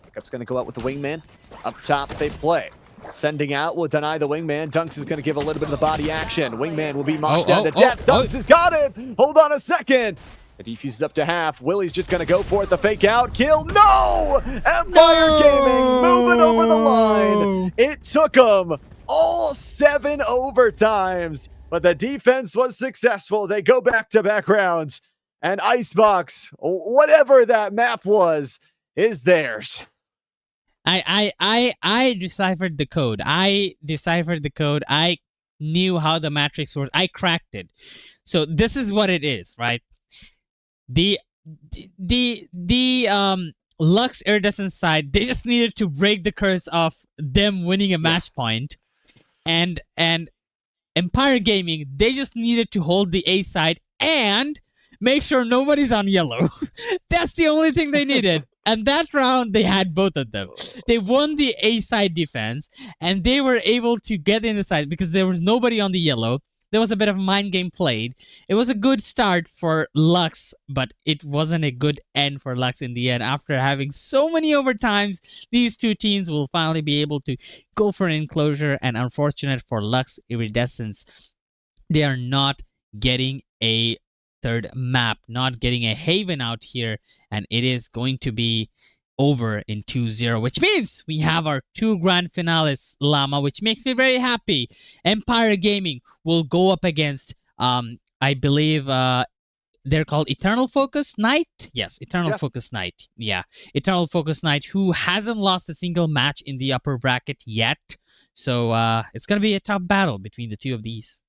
Hiccup's going to go out with the Wingman. Up top, they play. Sending out will deny the Wingman. Dunks is going to give a little bit of the body action. Wingman will be moshed down to death. Dunks has got it. Hold on a second. The defuse is up to half. Willie's just going to go for it. The fake out. Kill. No! Empire Gaming moving over the line. It took them all 7 overtimes, but the defense was successful. They go back-to-back rounds. And Icebox, whatever that map was, is theirs. I deciphered the code. I knew how the matrix works. I cracked it. So this is what it is, right? The Luxe Iridescent side, they just needed to break the curse of them winning a match point. And Empire Gaming, they just needed to hold the A side and make sure nobody's on yellow. That's the only thing they needed. And that round, they had both of them. They won the A side defense, and they were able to get in the side because there was nobody on the yellow. There was a bit of a mind game played. It was a good start for Luxe, but it wasn't a good end for Luxe in the end. After having so many overtimes, these 2 teams will finally be able to go for an enclosure, and unfortunate for Luxe Iridescence, they are not getting a 3rd map, not getting a haven out here, and it is going to be over in 2-0, which means we have our 2 grand finalists, Llama, which makes me very happy. Empire Gaming will go up against I believe they're called Eternal Focus Knight. Yes, Eternal Yeah. Focus Knight. Yeah, Eternal Focus Knight, who hasn't lost a single match in the upper bracket yet. So it's gonna be a tough battle between the two of these.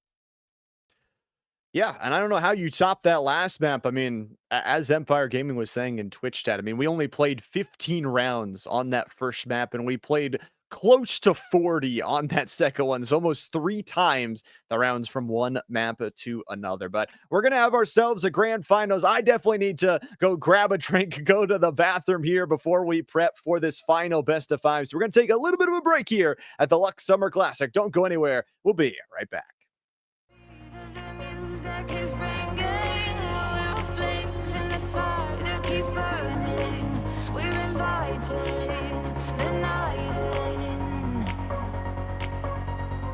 Yeah, and I don't know how you top that last map. I mean, as Empire Gaming was saying in Twitch chat, I mean, we only played 15 rounds on that first map, and we played close to 40 on that second one. It's almost 3 times the rounds from one map to another. But we're going to have ourselves a grand finals. I definitely need to go grab a drink, go to the bathroom here before we prep for this final best of 5. So we're going to take a little bit of a break here at the Luxe Summer Classic. Don't go anywhere. We'll be right back. The music is bringing oil flames in the fire that keeps burning. We're inviting the night in.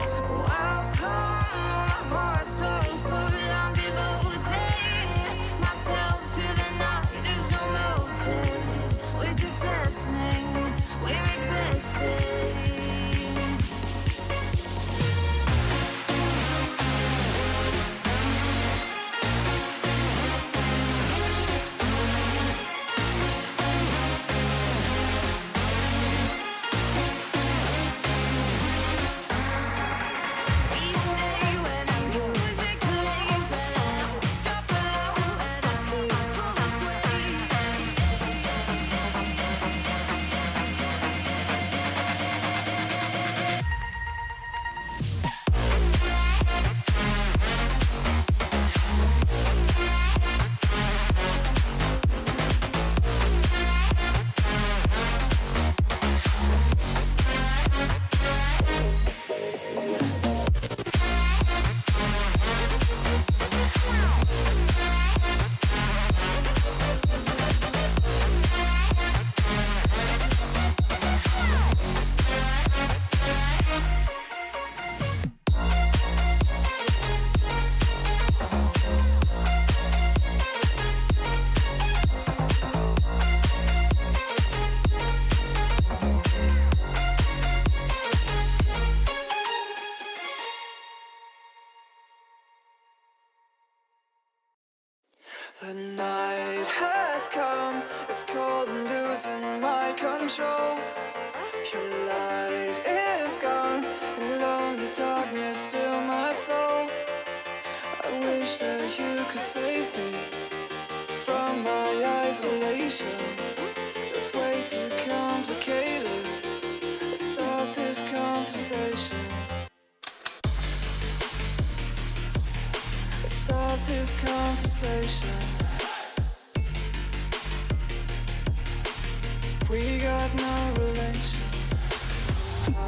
Welcome, my heart so full. I'm devoting myself to the night. There's no motive. We're just listening. We're existing. We stay when the music plays, and stop below where the people sway. The night has come, it's cold and losing my control. Your light is gone, and lonely darkness fill my soul. I wish that you could save me from my isolation. It's way too complicated. Let's stop this conversation. Let's stop this conversation. We got no relation. I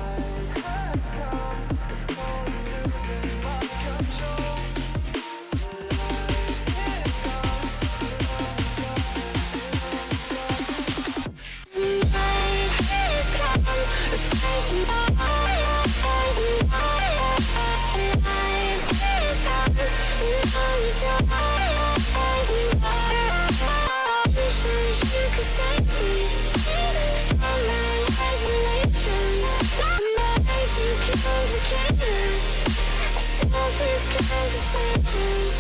have come, it's cold and losing my control. The light is gone, The night has come, it's crazy. Stop these conversations.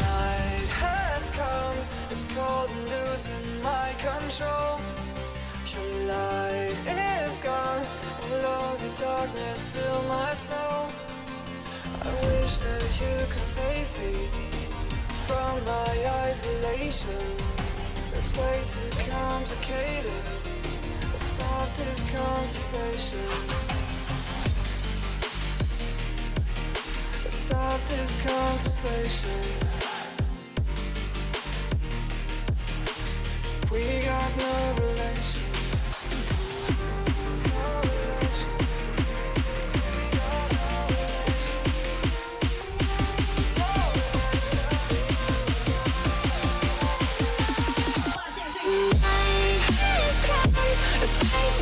night has come, it's cold and losing my control. Your light is gone, and lonely darkness fill my soul. I wish that you could save me from my isolation. It's way too complicated. Let's stop this conversation. Let's stop this conversation. We got no relation. No relation. We got no relation. No relation. Night has come, it's crazy.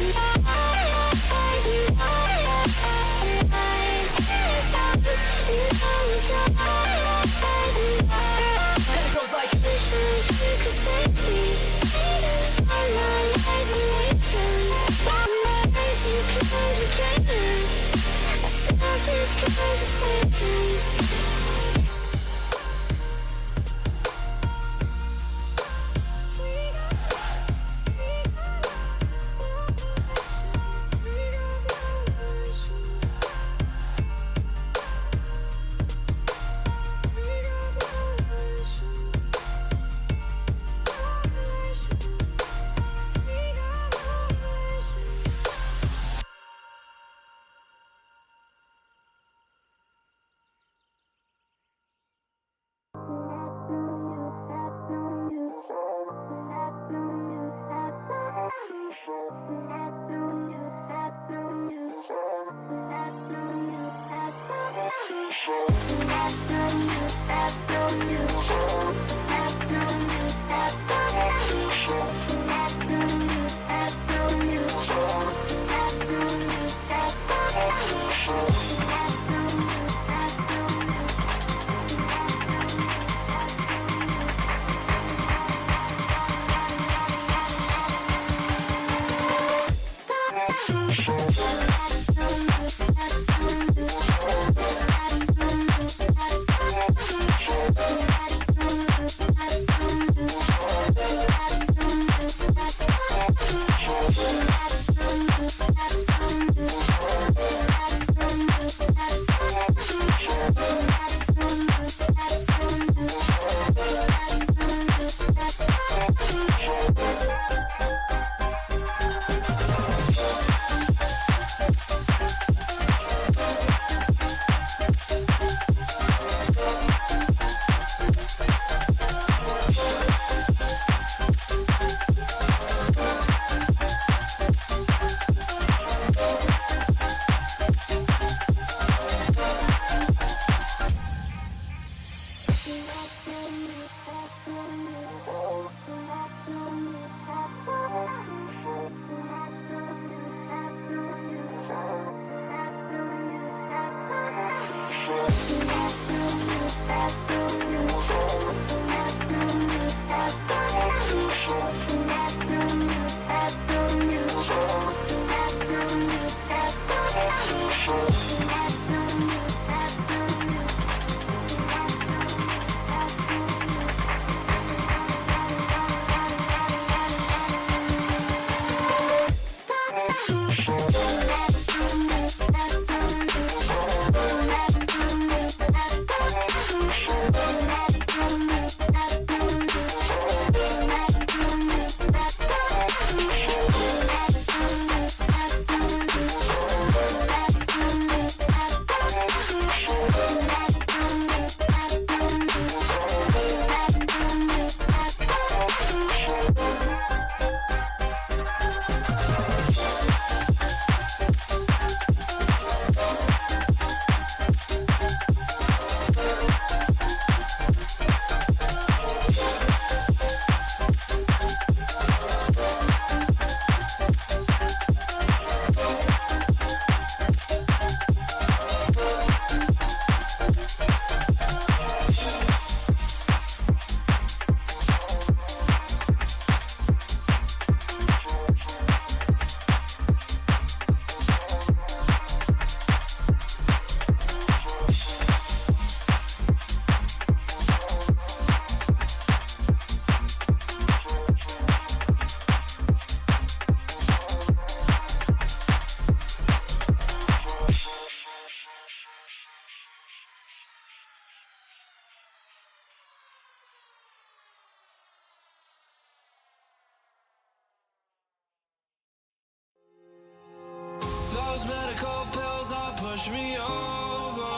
Those medical pills are push me over.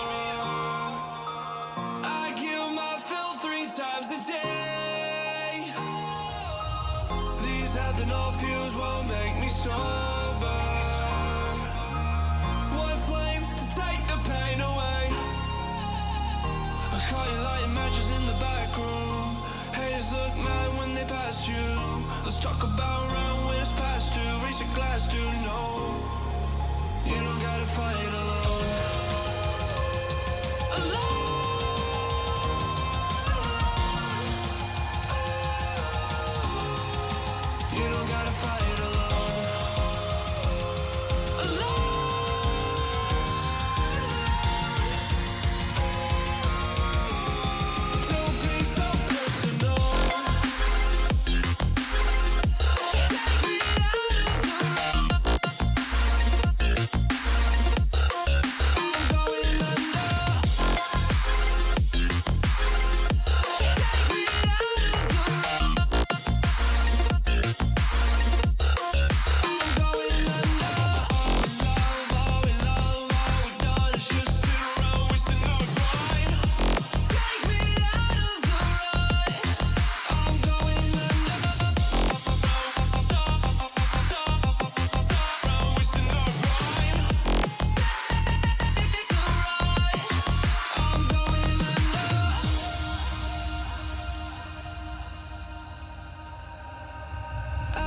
I kill my fill 3 times a day. These ethanol fumes won't make me sober. One flame to take the pain away. I caught you lighting matches in the back room. Haters look mad when they pass you. Let's talk about round when it's past due. Reach a glass, do no. You don't gotta fight alone. You don't gotta fight alone. Don't be so personal. Take me out of the road.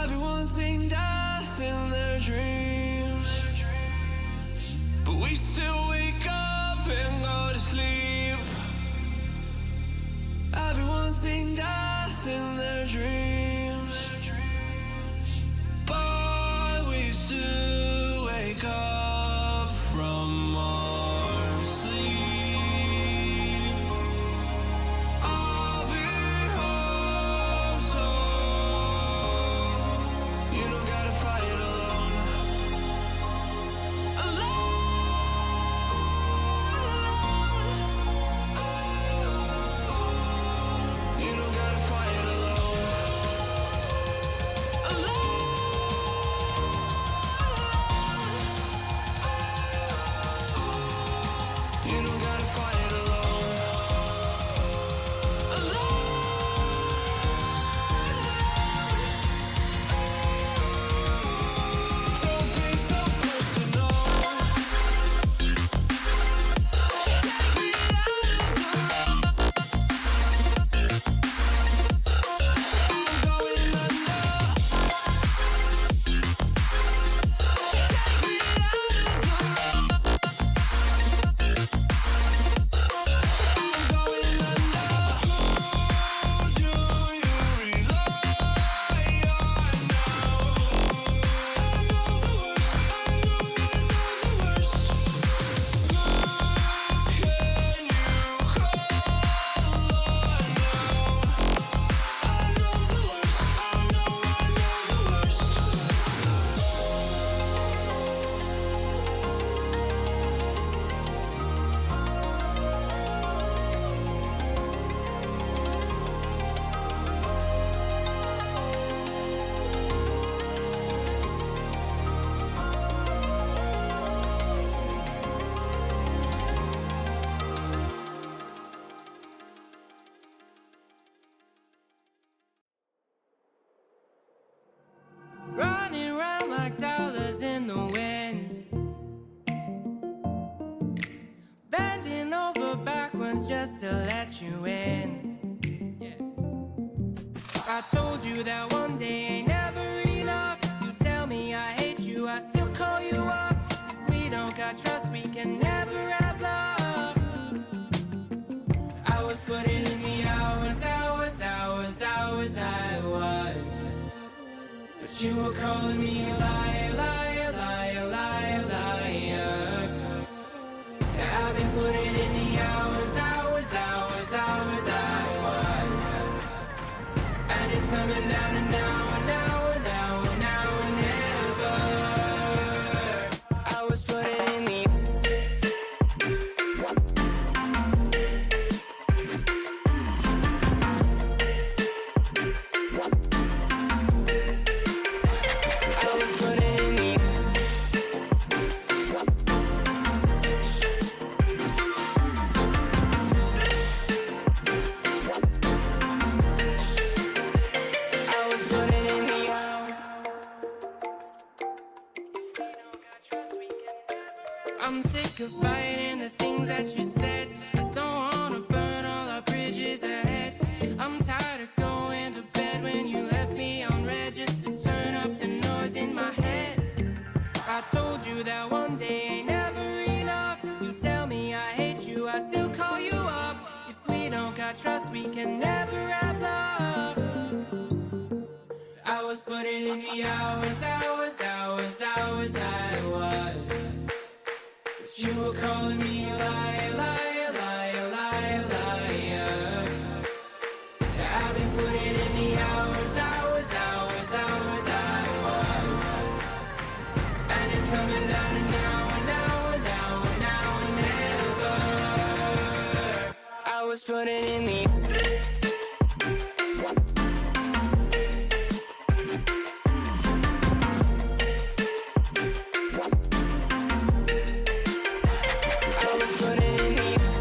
Everyone's seen death in their dreams, but we still wake up and go to sleep. Everyone's seen death in their dreams, but we still wake up from our sleep. I'll be home soon. You don't gotta fight it alone. You don't gotta fight it alone. You don't gotta fight it alone. Don't be so personal. Take me out of the road. I'm going under. Take me out of the road. I'm going under. Who do you rely on now? I know the worst. I know the worst. Who can you call on now? I know the worst. I know the worst. Running around like dollars in the wind, bending over backwards just to let you in. I told you that one day ain't never enough. You tell me I hate you, I still call you up. If we don't got trust, we can never have love. I was putting in the hours, I was. But you were calling me a liar, liar, liar, liar, liar. Yeah, I've been putting in the hours, I was. And it's coming down to now and now and now and now and never. I was putting in the I was putting in the I was putting in the hours. I'm sick of fighting the things that you said. I don't wanna burn all our bridges ahead. I'm tired of going to bed when you left me on red just to turn up the noise in my head. I told you that one day ain't never enough. You tell me I hate you, I still call you up. If we don't got trust, we can never have love. I was putting in the hours, I was. But you were calling me a liar, liar, liar, liar, liar. Yeah, I've been putting in the hours, I was. And it's coming down to now and now and now and now and never. I was putting in the I was putting in the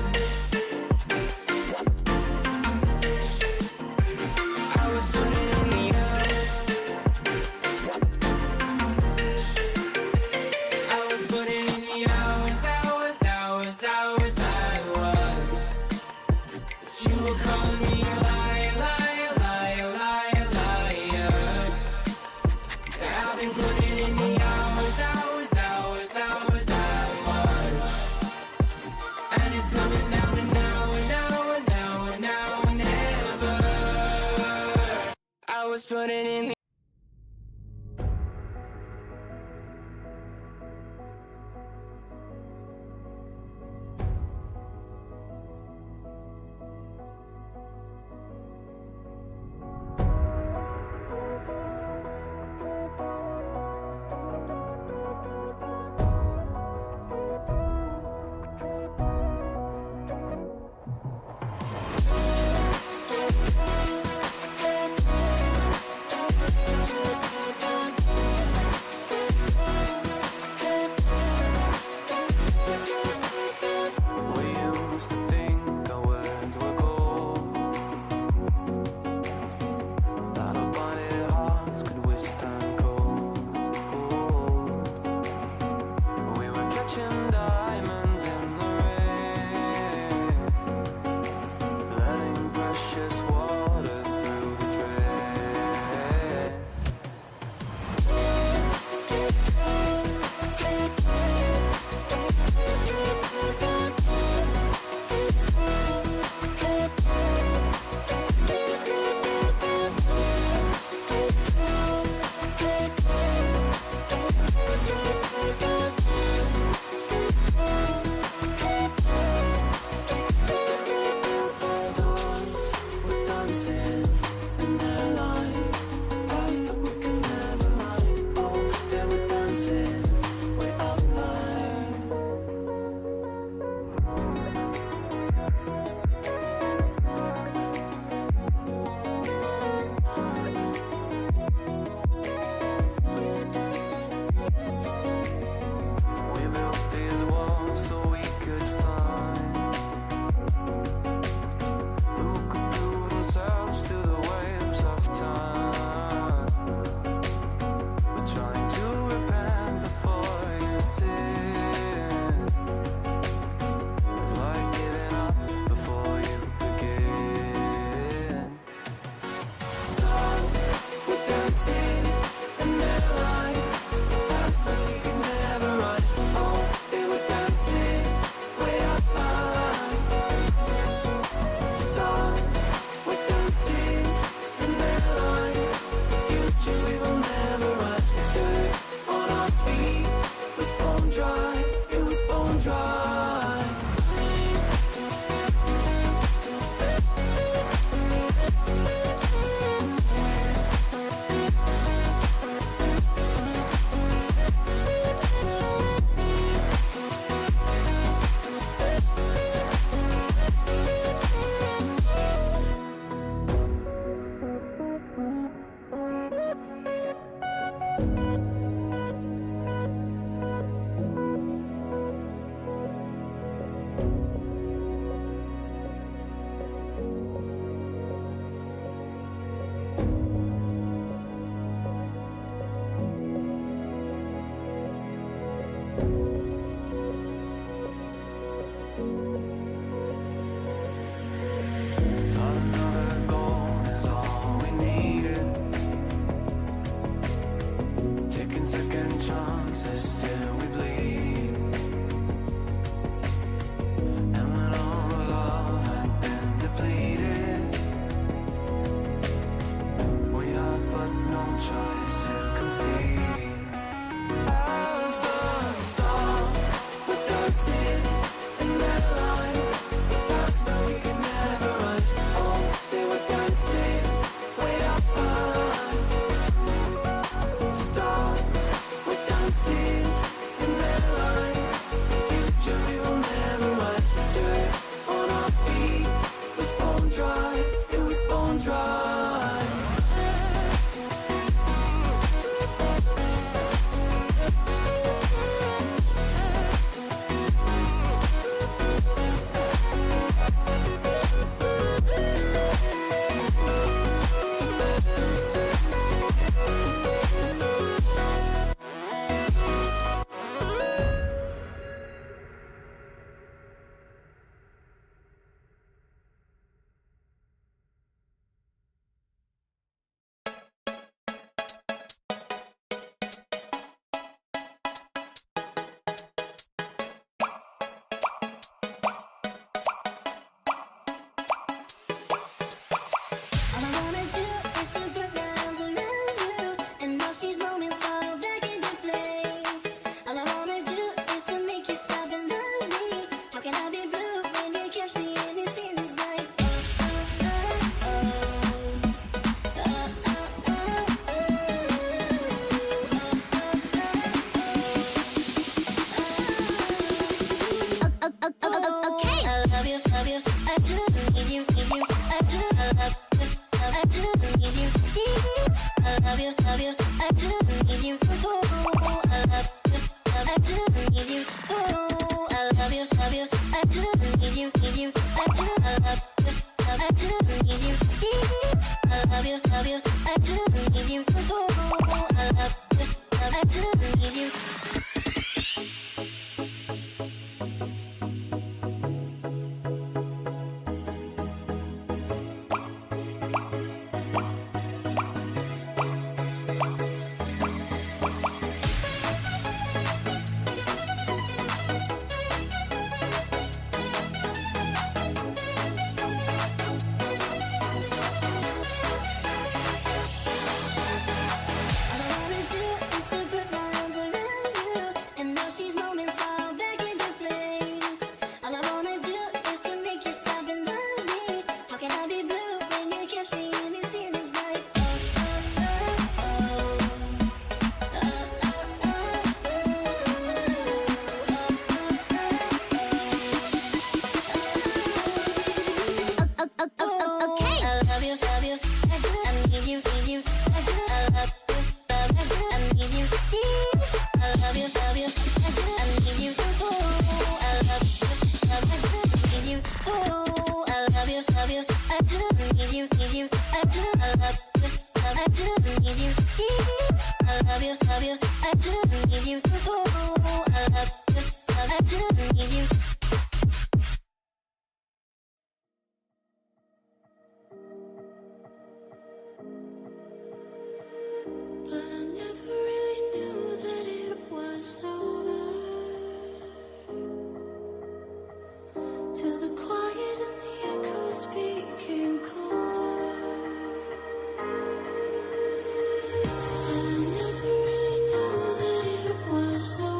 dancing in their line. Past that we could never run. Oh, they were dancing way up high. Stars were dancing in their line. The future we will never run. Dirt on our feet was bone dry. It was bone dry. Thought another goal is all we needed. Taking second chances till we bleed. And when all the love had been depleted, we had but no choice to concede. As the stars were dancing in that line, past that we could never run. Oh, they were dancing way up high. Stars were dancing in that line. The future we will never run. Dirt on our feet was bone dry. It was bone dry. All I wanna do is to put my arms around you and watch these moments fall back into place. All I wanna do is to make you stop and love me. How can I be blue when you catch me in these feelings like okay. I love you, I do need you, I do, I love you, I do need you, I love you, I do need you, oh, I love you, I do need you, oh, I love you, I do need you, I do, I love you, I do need you, I love you, I do need you, oh, I love you, I do need you. All I wanna do is to put my arms around you and watch these moments fall back into place. All I wanna do is to make you stop and love me. How can I be blue when you catch me in these feelings like okay. I love you, I do, I need you, I do, I love you, I do, I need you, I love you, I do, I need you, oh, I love you, I do, need you, oh, I love you, I do, need you, I do, I love you, I do, need you, I love you, I do, need you, oh, I love you, I do, need you. echoes became colder. I never really knew that it was over.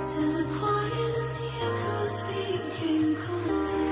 Till the quiet and the echoes became colder.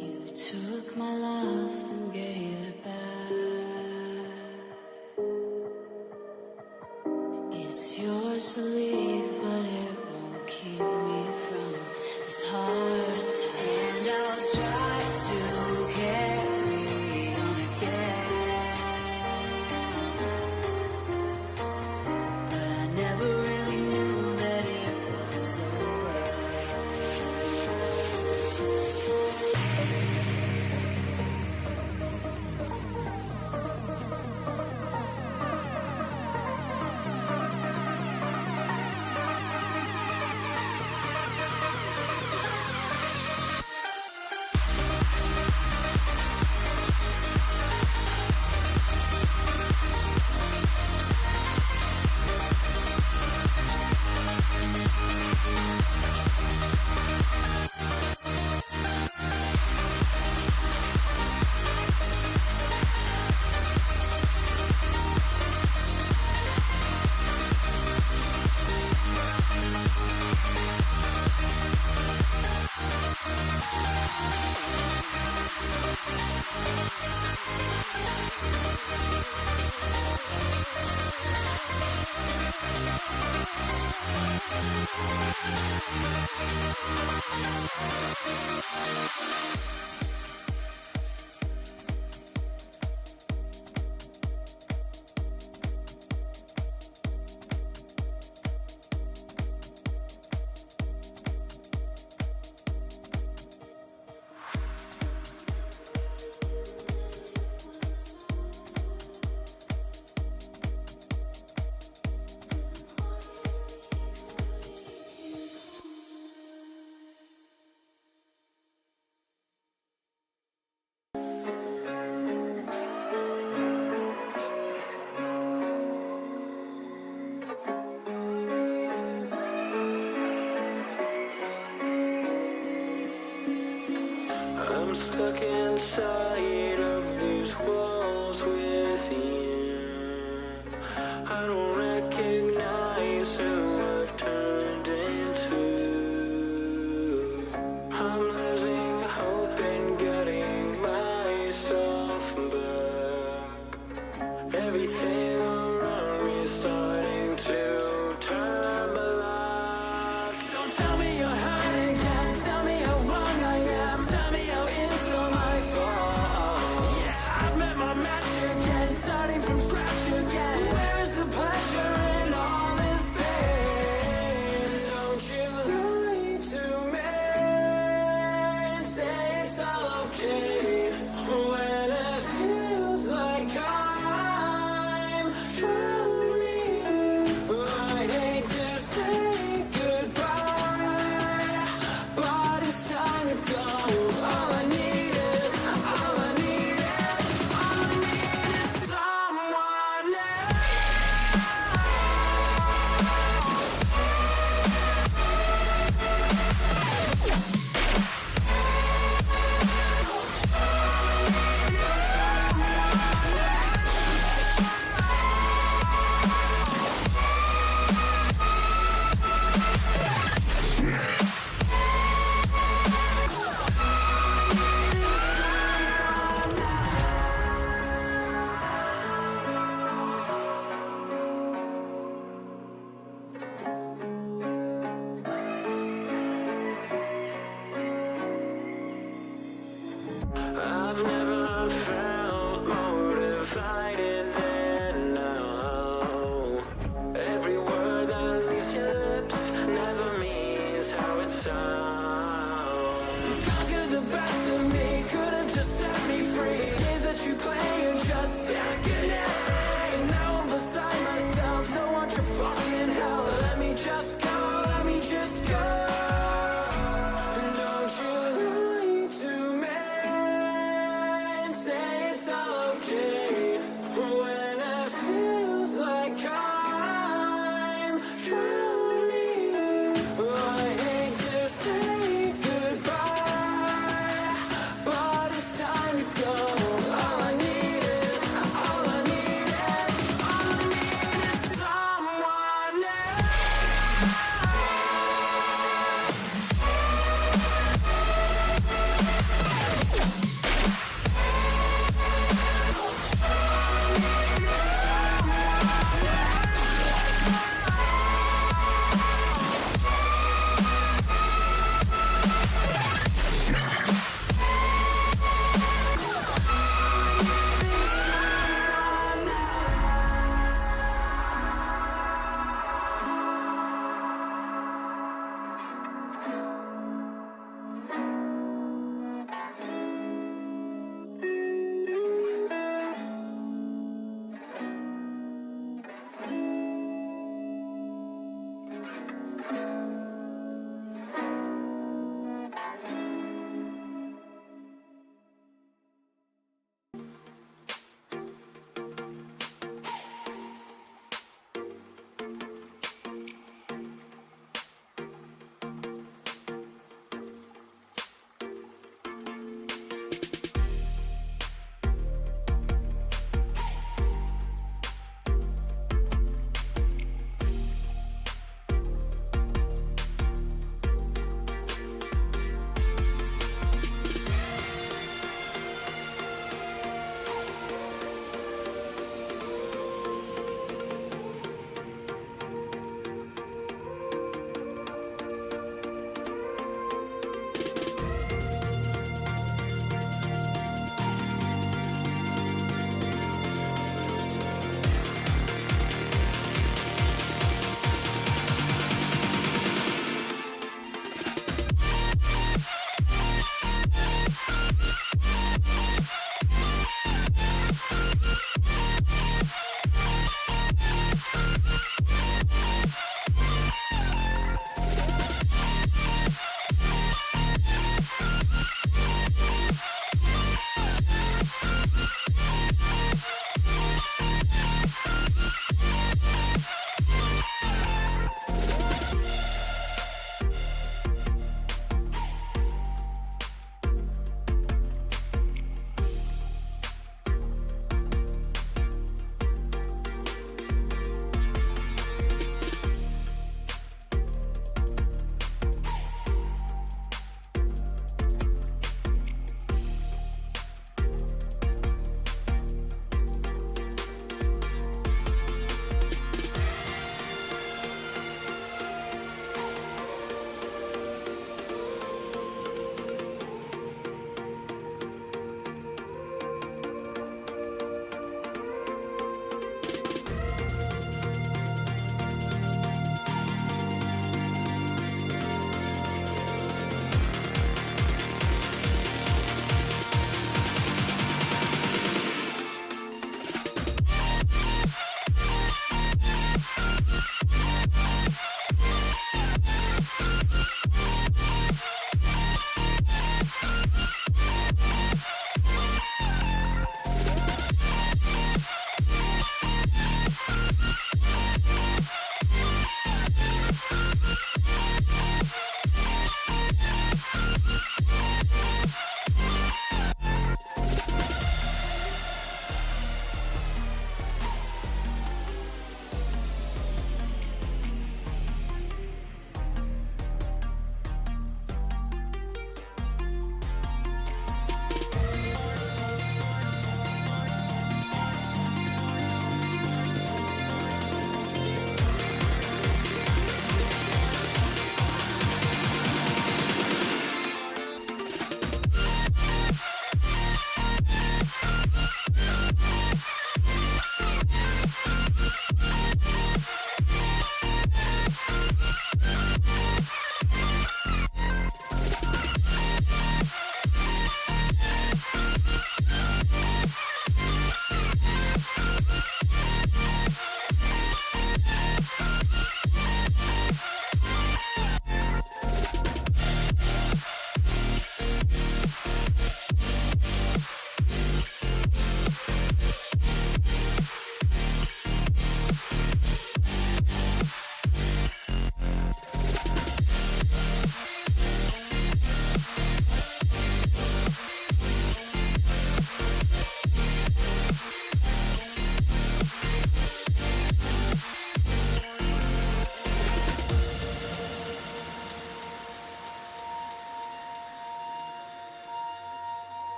You took my love and gave it back. It's yours to leave, but it won't keep me from this hard time. And I'll try to carry on again, but I never really knew that it was over. I'm stuck inside of these walls with you. I don't recognize who I've turned into. I'm losing hope in getting myself back. Everything around me is starting to turn black. Don't tell me you're hurting, can't tell me how wrong I am. Tell me how it's all my fault. Yeah, I've met my match again, starting from scratch again. Where is the pleasure in all this pain? Don't you lie to me, say it's all okay, when it feels like I'm drowning. I hate to say goodbye,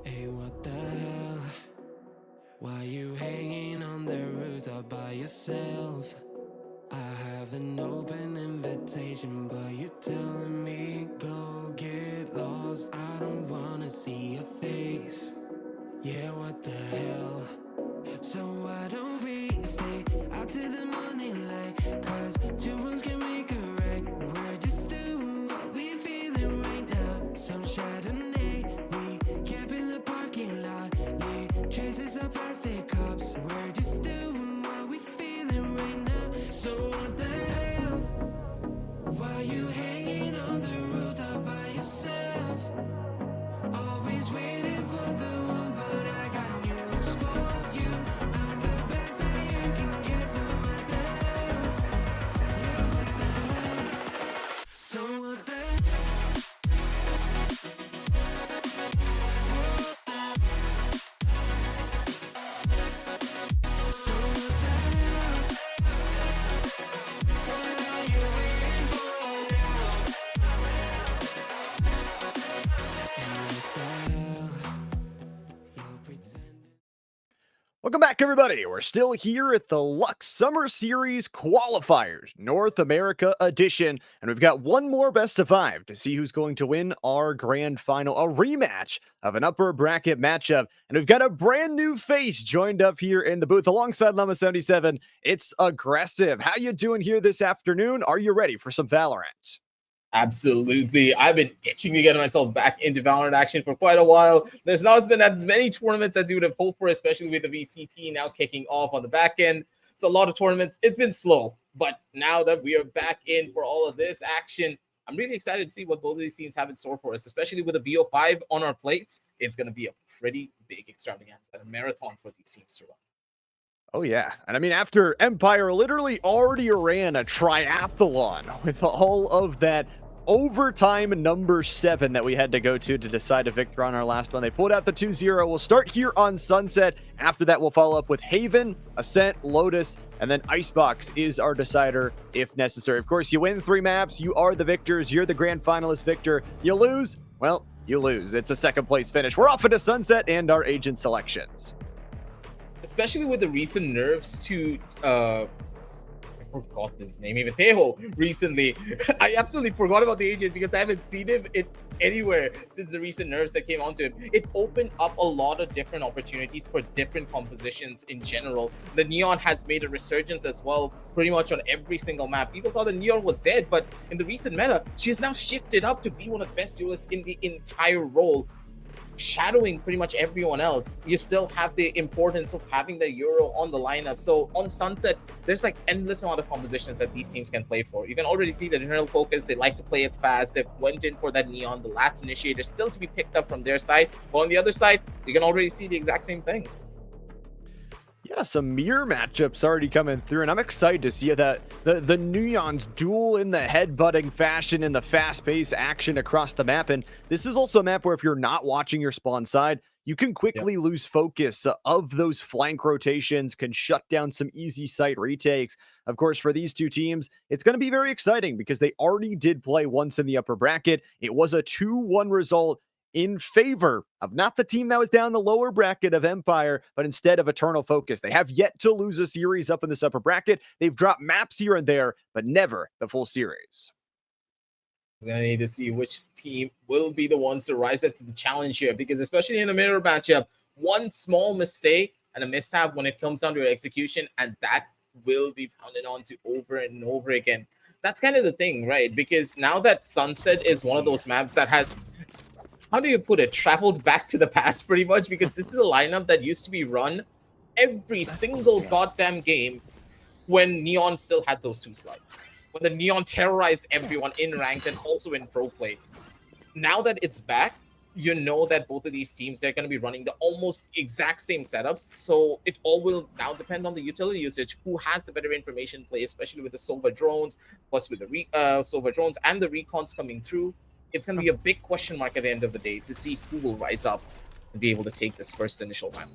Hey, what the hell? Why you hanging on the rooftop by yourself? I have an open invitation, but you're telling me go get lost. I don't wanna see your face. Yeah, what the hell? So why don't we stay out till the morning light? Cause two wrongs can make a right. We're just doing what we feeling right now. Some Chardonnay, we camp in the parking lot. Leave traces of plastic cups. We're just doing what we feeling right now. So what the hell? Why you hanging on the rooftop by yourself? Always waiting for the one, but I got news for you. I'm the best that you can get, so what the hell? Yeah, what the hell? So what the hell? So what the hell? What are you waiting for now? And what the hell? You're pretending. Welcome back, everybody. We're still here at the Luxe Summer Series Qualifiers, North America Edition, and we've got one more best of 5 to see who's going to win our grand final, a rematch of an upper bracket matchup. And we've got a brand new face joined up here in the booth alongside Llama77. It's Aggressive. How you doing here this afternoon? Are you ready for some Valorant? Absolutely. I've been itching to get myself back into Valorant action for quite a while. There's not been as many tournaments as you would have hoped for, especially with the VCT now kicking off on the back end. It's a lot of tournaments. It's been slow, but now that we are back in for all of this action, I'm really excited to see what both of these teams have in store for us, especially with a BO5 on our plates. It's going to be a pretty big extravaganza and a marathon for these teams to run. Oh, yeah. And I mean, after Empire literally already ran a triathlon with all of that overtime number 7 that we had to go to decide a victor on our last one, they pulled out the 2-0. We'll start here on Sunset. After that, we'll follow up with Haven, Ascent, Lotus, and then Icebox is our decider if necessary. Of course, you win 3 maps, you are the victors, you're the grand finalist victor. You lose, well, you lose. It's a second place finish. We're off into Sunset and our agent selections. Especially with the recent nerfs to I forgot his name, even Tejo recently. I absolutely forgot about the agent because I haven't seen him anywhere since the recent nerfs that came onto him. It opened up a lot of different opportunities for different compositions in general. The Neon has made a resurgence as well, pretty much on every single map. People thought the Neon was dead, but in the recent meta, she's now shifted up to be one of the best duelists in the entire role, shadowing pretty much everyone else. You still have the importance of having the Euro on the lineup. So on Sunset, there's like endless amount of compositions that these teams can play for. You can already see that Internal Focus, they like to play its fast. They went in for that Neon, the last initiator, still to be picked up from their side. But on the other side, you can already see the exact same thing. Yeah, some mirror matchups already coming through, and I'm excited to see that the Neons duel in the headbutting fashion and the fast-paced action across the map. And this is also a map where if you're not watching your spawn side, you can quickly lose focus of those flank rotations, can shut down some easy site retakes. Of course, for these two teams, it's going to be very exciting because they already did play once in the upper bracket. It was a 2-1 result in favor of not the team that was down the lower bracket of Empire, but instead of Eternal Focus. They have yet to lose a series up in this upper bracket. They've dropped maps here and there, but never the full series. I need to see which team will be the ones to rise up to the challenge here, because especially in a mirror matchup, one small mistake and a mishap when it comes down to your execution, and that will be pounded on to over and over again. That's kind of the thing, right? Because now that Sunset is one of those maps that has, how do you put it, traveled back to the past pretty much, because this is a lineup that used to be run every single goddamn game when Neon still had those 2 slides, when the Neon terrorized everyone in ranked and also in pro play. Now that it's back, you know that both of these teams, they're going to be running the almost exact same setups. So it all will now depend on the utility usage, who has the better information play, especially with the Sova drones, plus with the Sova drones and the recons coming through. It's going to be a big question mark at the end of the day to see who will rise up and be able to take this first initial round.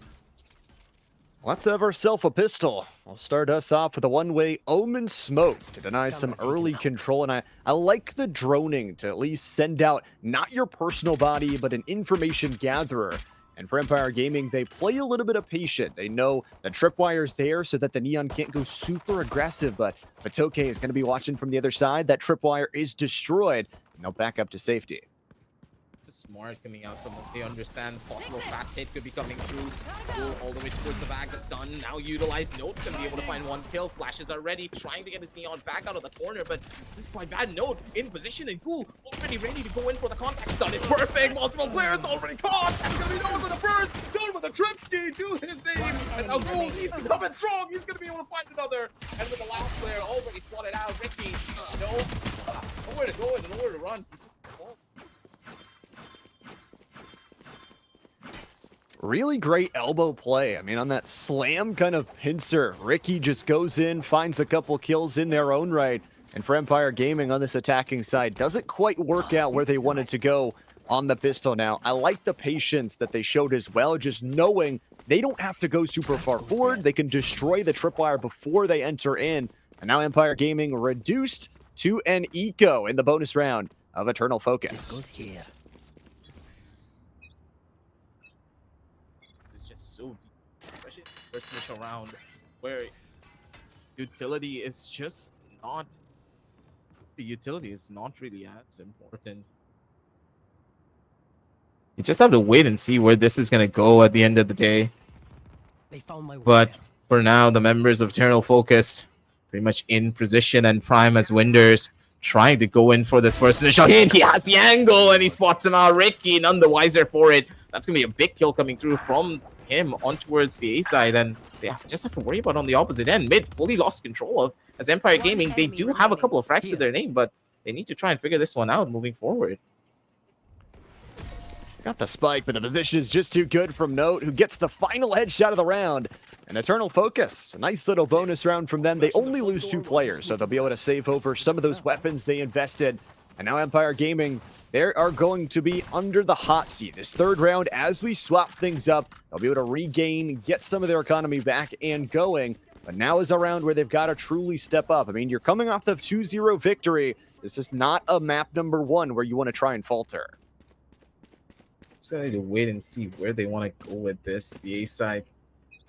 Let's have ourselves a pistol. I'll start us off with a one-way Omen Smoke to deny some early control. And I like the droning to at least send out not your personal body, but an information gatherer. And for Empire Gaming, they play a little bit of patient. They know the tripwire's there so that the Neon can't go super aggressive, but Patoke is going to be watching from the other side. That tripwire is destroyed, and they'll back up to safety. It's smart coming out from them. They understand possible fast hit could be coming through. Go all the way towards the back. The stun now utilized. Note gonna be able to find one kill. Flashes are ready, trying to get his Neon back out of the corner, but this is quite bad. Note in position and cool, already ready to go in for the contact stun. It's perfect. Multiple players already caught. And it's gonna be Note with the first. Note with the trip ski. Do his aim. And now Gold needs to come in strong. He's gonna be able to find another. And with the last player already spotted out, Ricky, nowhere to go and nowhere to run. He's just Really great elbow play. I mean, on that slam kind of pincer, Ricky just goes in, finds a couple kills in their own right. And for Empire Gaming on this attacking side, doesn't quite work out where they wanted to go on the pistol now. I like the patience that they showed as well, just knowing they don't have to go super far forward. They can destroy the tripwire before they enter in. And now Empire Gaming reduced to an eco in the bonus round of Eternal Focus. So deep, especially in the first initial round, where utility is just not really as important. You just have to wait and see where this is gonna go at the end of the day. But for now, the members of Eternal Focus pretty much in position and prime as Winders, trying to go in for this first initial hit. He has the angle and he spots him out. Ricky none the wiser for it. That's gonna be a big kill coming through from him on towards the A side, and they just have to worry about on the opposite end. Mid fully lost control of as Empire Gaming. They do have a couple of frags to their name, but they need to try and figure this one out moving forward. Got the spike, but the position is just too good from Note, who gets the final headshot of the round. And Eternal Focus, a nice little bonus round from them. They only lose 2 players, so they'll be able to save over some of those weapons they invested. And now Empire Gaming, they are going to be under the hot seat. This third round, as we swap things up, they'll be able to regain, get some of their economy back and going. But now is a round where they've got to truly step up. I mean, you're coming off the 2-0 victory. This is not a map number 1 where you want to try and falter. So I need to wait and see where they want to go with this. The A side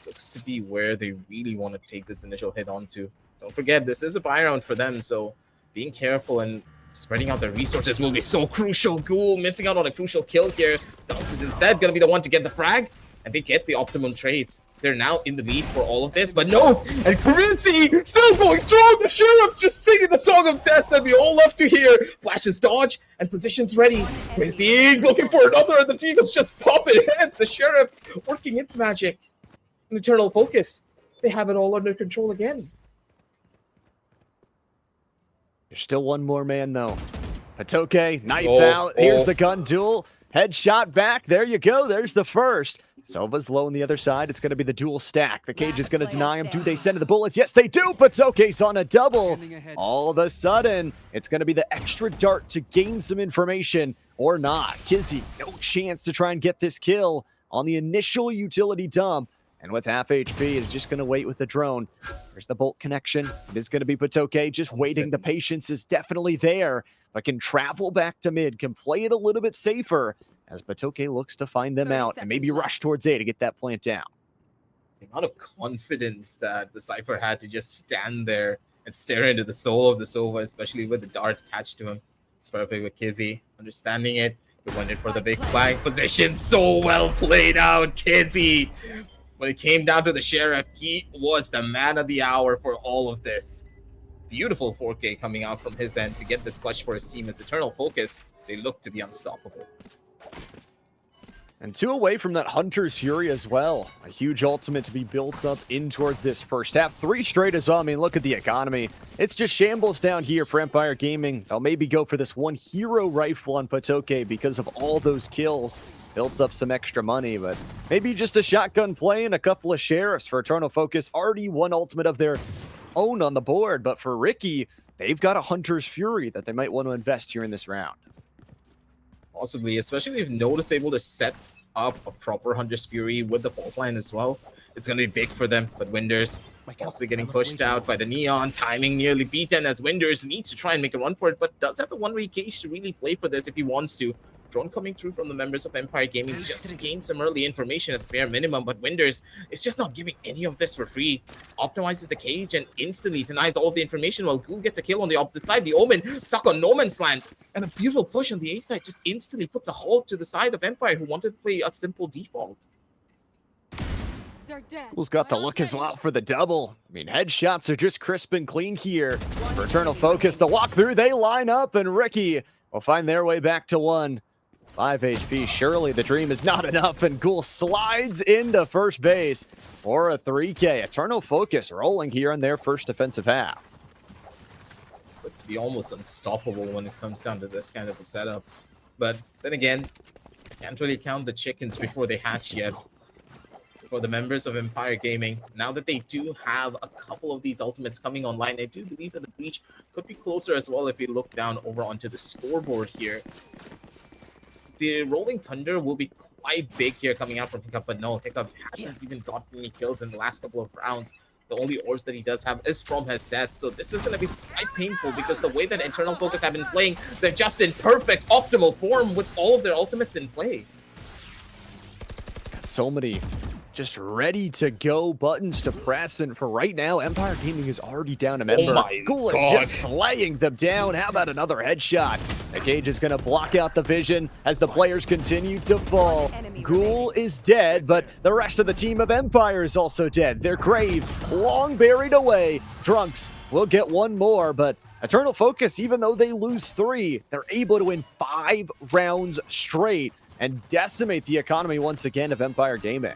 looks to be where they really want to take this initial hit onto. Don't forget, this is a buy round for them, so being careful and spreading out their resources will be so crucial. Ghoul missing out on a crucial kill here. Dunks is instead going to be the one to get the frag, and they get the optimum trades. They're now in the lead for all of this, but no! And Currency still going strong! The Sheriff's just singing the song of death that we all love to hear! Flashes dodge, and positions ready. Crazy looking for another, and the Eagles just popping heads! The Sheriff working its magic. An Eternal Focus. They have it all under control again. There's still one more man, though. Patoke, knife out. Here's the gun duel. Headshot back. There you go. There's the first. Silva's low on the other side. It's going to be the dual stack. The cage is going to deny him. Do they send the bullets? Yes, they do. Patoke's on a double. All of a sudden, it's going to be the extra dart to gain some information or not. Kizzy, no chance to try and get this kill on the initial utility dump. And with half HP, is just going to wait with the drone. There's the bolt connection. It is going to be Patoke just waiting. The patience is definitely there, but can travel back to mid, can play it a little bit safer as Patoke looks to find them out and maybe rush towards A to get that plant down. The amount of confidence that the Cypher had to just stand there and stare into the soul of the Sova, especially with the dart attached to him. It's perfect with Kizzy understanding it. He went in for the big flag position. So well played out, Kizzy. When it came down to the Sheriff, he was the man of the hour for all of this. Beautiful 4K coming out from his end to get this clutch for his team as Eternal Focus. They look to be unstoppable. And 2 away from that Hunter's Fury as well. A huge ultimate to be built up in towards this first half. 3 straight as well. I mean, look at the economy. It's just shambles down here for Empire Gaming. They'll maybe go for this 1 hero rifle on Patoke because of all those kills. Builds up some extra money, but maybe just a shotgun play and a couple of sheriffs for Eternal Focus. Already 1 ultimate of their own on the board, but for Ricky, they've got a Hunter's Fury that they might want to invest here in this round. Possibly, especially if Notice able to set up a proper Hunter's Fury with the fault line as well. It's going to be big for them, but Winders also getting pushed out by the Neon. Timing nearly beaten as Winders needs to try and make a run for it, but does have the 1 cage to really play for this if he wants to. Drone coming through from the members of Empire Gaming just to gain some early information at the bare minimum, but Winders is just not giving any of this for free. Optimizes the cage and instantly denies all of the information while Ghoul gets a kill on the opposite side. The Omen stuck on No Man's Land, and a beautiful push on the A side just instantly puts a halt to the side of Empire, who wanted to play a simple default. Who's got the look as well for the double? I mean, headshots are just crisp and clean here. For Eternal Focus, the walkthrough, they line up, and Ricky will find their way back to 1. 5 HP. Surely the dream is not enough, and Ghoul slides into first base for a 3K. Eternal Focus rolling here in their first defensive half. But to be almost unstoppable when it comes down to this kind of a setup. But then again, can't really count the chickens before they hatch yet. For the members of Empire Gaming, now that they do have a couple of these ultimates coming online, I do believe that the breach could be closer as well if we look down over onto the scoreboard here. The Rolling Thunder will be quite big here coming out from Hiccup, but no, Hiccup hasn't even gotten any kills in the last couple of rounds. The only orbs that he does have is from his death, so this is going to be quite painful because the way that Eternal Focus have been playing, they're just in perfect, optimal form with all of their ultimates in play. So many just ready to go buttons to press, and for right now, Empire Gaming is already down a member. Ghoul is just slaying them down. How about another headshot? The cage is going to block out the vision as the players continue to fall. Ghoul is dead, but the rest of the team of Empire is also dead. Their graves long buried away. Drunks will get one more, but Eternal Focus, even though they lose 3, they're able to win 5 rounds straight and decimate the economy once again of Empire Gaming.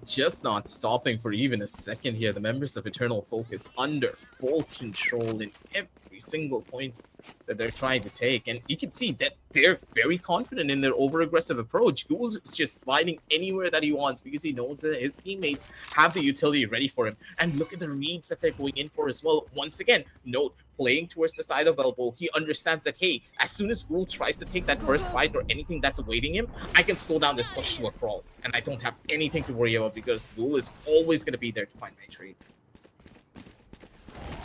Just not stopping for even a second here. The members of Eternal Focus under full control in every single point that they're trying to take. And you can see that they're very confident in their over-aggressive approach. Ghoul's just sliding anywhere that he wants because he knows that his teammates have the utility ready for him. And look at the reads that they're going in for as well. Once again, note, playing towards the side of elbow, he understands that, hey, as soon as Ghoul tries to take that first fight or anything that's awaiting him, I can slow down this push to a crawl. And I don't have anything to worry about because Ghoul is always going to be there to find my trade.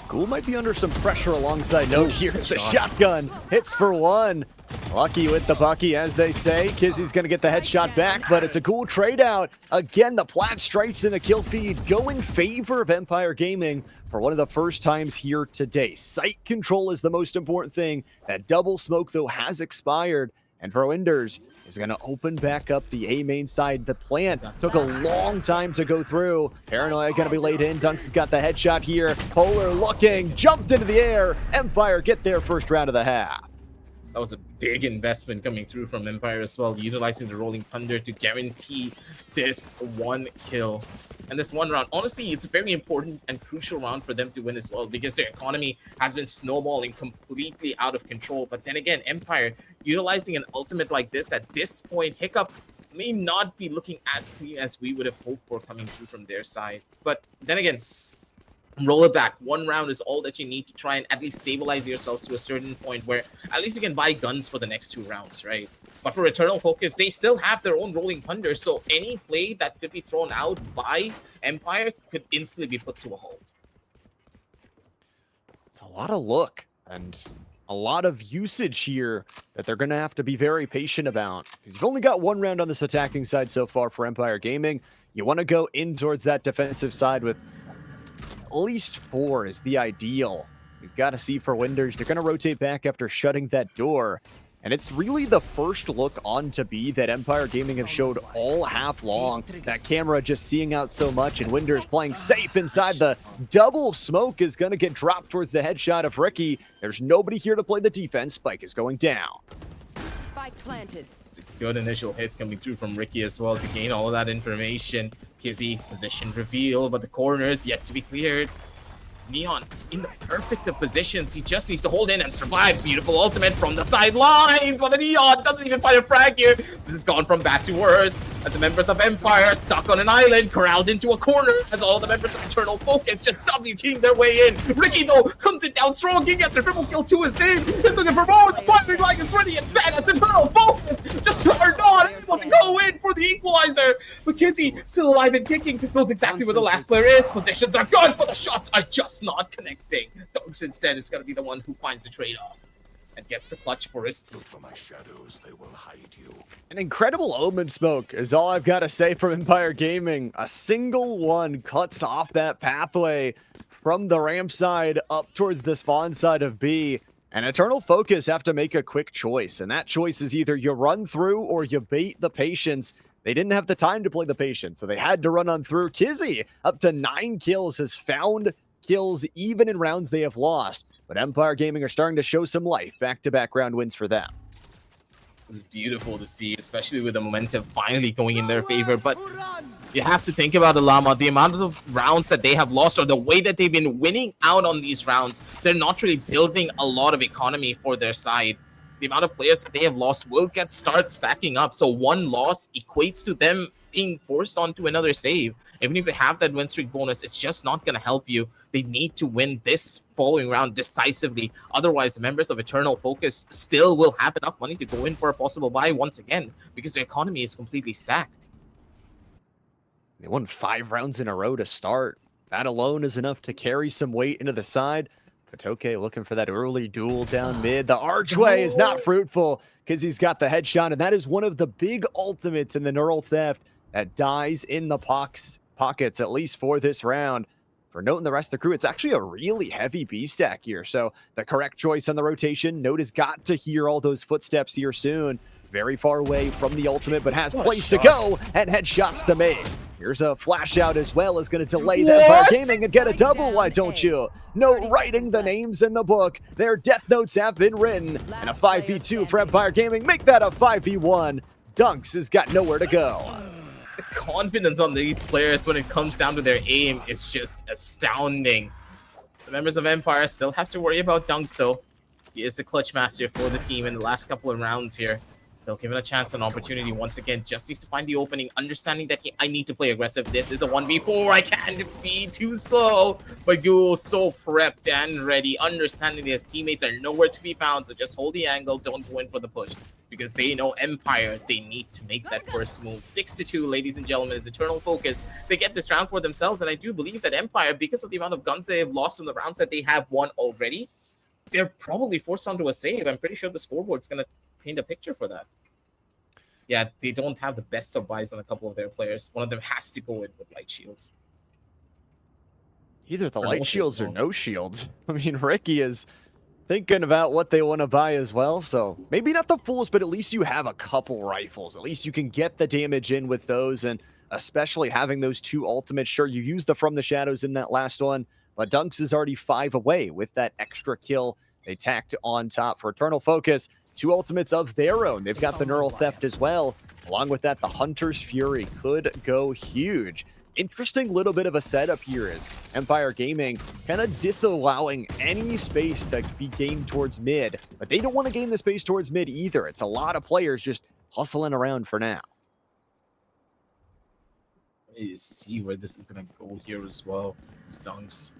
Ghoul might be under some pressure alongside Note. Here's the shotgun. Hits for 1. Lucky with the Bucky, as they say. Kizzy's going to get the headshot back, but it's a Ghoul trade out. Again, the plat stripes in the kill feed go in favor of Empire Gaming for one of the first times here today. Sight control is the most important thing. That double smoke, though, has expired. And for Winders is going to open back up the A main side. The plant took a long time to go through. Paranoia going to be laid in. Dunks has got the headshot here. Polar looking, jumped into the air. Empire get their first round of the half. That was a big investment coming through from Empire as well, utilizing the Rolling Thunder to guarantee this 1 kill. And this 1 round, honestly, it's a very important and crucial round for them to win as well because their economy has been snowballing completely out of control. But then again, Empire, utilizing an ultimate like this at this point, Hiccup may not be looking as clean as we would have hoped for coming through from their side. But then again, roll it back. 1 round is all that you need to try and at least stabilize yourselves to a certain point where at least you can buy guns for the next 2 rounds, right? But for Eternal Focus, they still have their own Rolling Thunder, so any play that could be thrown out by Empire could instantly be put to a halt. It's a lot of look and a lot of usage here that they're going to have to be very patient about. Because you've only got 1 round on this attacking side so far for Empire Gaming. You want to go in towards that defensive side with at least 4 is the ideal. We've got to see for Winders. They're going to rotate back after shutting that door. And it's really the first look on to B that Empire Gaming have showed all half long. That camera just seeing out so much, and Winders playing safe inside the double smoke is going to get dropped towards the headshot of Ricky. There's nobody here to play the defense. Spike is going down. Spike planted. It's a good initial hit coming through from Ricky as well to gain all of that information. Kizzy, position reveal, but the corner is yet to be cleared. Neon in the perfect of positions. He just needs to hold in and survive. Beautiful ultimate from the sidelines. But the Neon doesn't even find a frag here. This has gone from bad to worse. As the members of Empire stuck on an island, corralled into a corner. As all the members of Eternal Focus just WKing their way in. Ricky though comes it down strong. He gets a triple kill to his aim. He's looking for more. The firing line is ready and set. As Eternal Focus just covered on. Able to go in for the equalizer. But Kizzy still alive and kicking. Knows exactly where the last player is. Positions are good, but the shots are just not connecting. Dunks instead is going to be the one who finds the trade-off. and gets the clutch for his team. Look for my shadows, they will hide you. An incredible omen smoke is all I've got to say from Empire Gaming. A single one cuts off that pathway from the ramp side up towards the spawn side of B. And Eternal Focus have to make a quick choice. And that choice is either you run through or you bait the patience. They didn't have the time to play the patient, so they had to run on through. Kizzy, up to 9 kills, has found kills even in rounds they have lost. But Empire Gaming are starting to show some life. Back-to-back round wins for them. It's beautiful to see, especially with the momentum finally going in their favor. But you have to think about the Llama, the amount of rounds that they have lost, or the way that they've been winning out on these rounds. They're not really building a lot of economy for their side. The amount of players that they have lost will start stacking up. So one loss equates to them being forced onto another save. Even if you have that win streak bonus, it's just not going to help you. They need to win this following round decisively. Otherwise, the members of Eternal Focus still will have enough money to go in for a possible buy once again, because their economy is completely stacked. They won 5 rounds in a row to start. That alone is enough to carry some weight into the side. Patoke looking for that early duel down mid. The archway is not fruitful because he's got the headshot, and that is one of the big ultimates in the neural theft that dies in the pockets, at least for this round. For Note and the rest of the crew, it's actually a really heavy B stack here. So the correct choice on the rotation. Note has got to hear all those footsteps here soon. Very far away from the ultimate, but has place to go and headshots to make. Here's a flash out as well, is going to delay that Empire Gaming and get a double, why don't you? No writing the names in the book. Their death notes have been written. And a 5v2 for Empire Gaming. Make that a 5v1. Dunks has got nowhere to go. The confidence on these players when it comes down to their aim is just astounding. The members of Empire still have to worry about Dunks, though. He is the clutch master for the team in the last couple of rounds here. Still given a chance and opportunity once again. Just needs to find the opening, understanding that I need to play aggressive. This is a 1v4. I can't be too slow. But Ghoul so prepped and ready, understanding that his teammates are nowhere to be found. So just hold the angle. Don't go in for the push, because they know Empire, they need to make that first move. 6-2, ladies and gentlemen, is Eternal Focus. They get this round for themselves, and I do believe that Empire, because of the amount of guns they have lost in the rounds that they have won already, they're probably forced onto a save. I'm pretty sure the scoreboard's going to paint a picture for that. Yeah, they don't have the best of buys on a couple of their players. One of them has to go in with light shields. Either the Or light no shields or shields. no shields. I mean, Ricky is thinking about what they want to buy as well. So maybe not the fulls, but at least you have a couple rifles. At least you can get the damage in with those, and especially having those 2 ultimates. Sure, you used the From the Shadows in that last one, but Dunks is already 5 away with that extra kill they tacked on top for Eternal Focus. 2 ultimates of their own. They've got the Neural Theft as well. Along with that, the Hunter's Fury could go huge. Interesting little bit of a setup here is Empire Gaming kind of disallowing any space to be gained towards mid, but they don't want to gain the space towards mid either. It's a lot of players just hustling around for now. You see where this is going to go here as well. Stunks.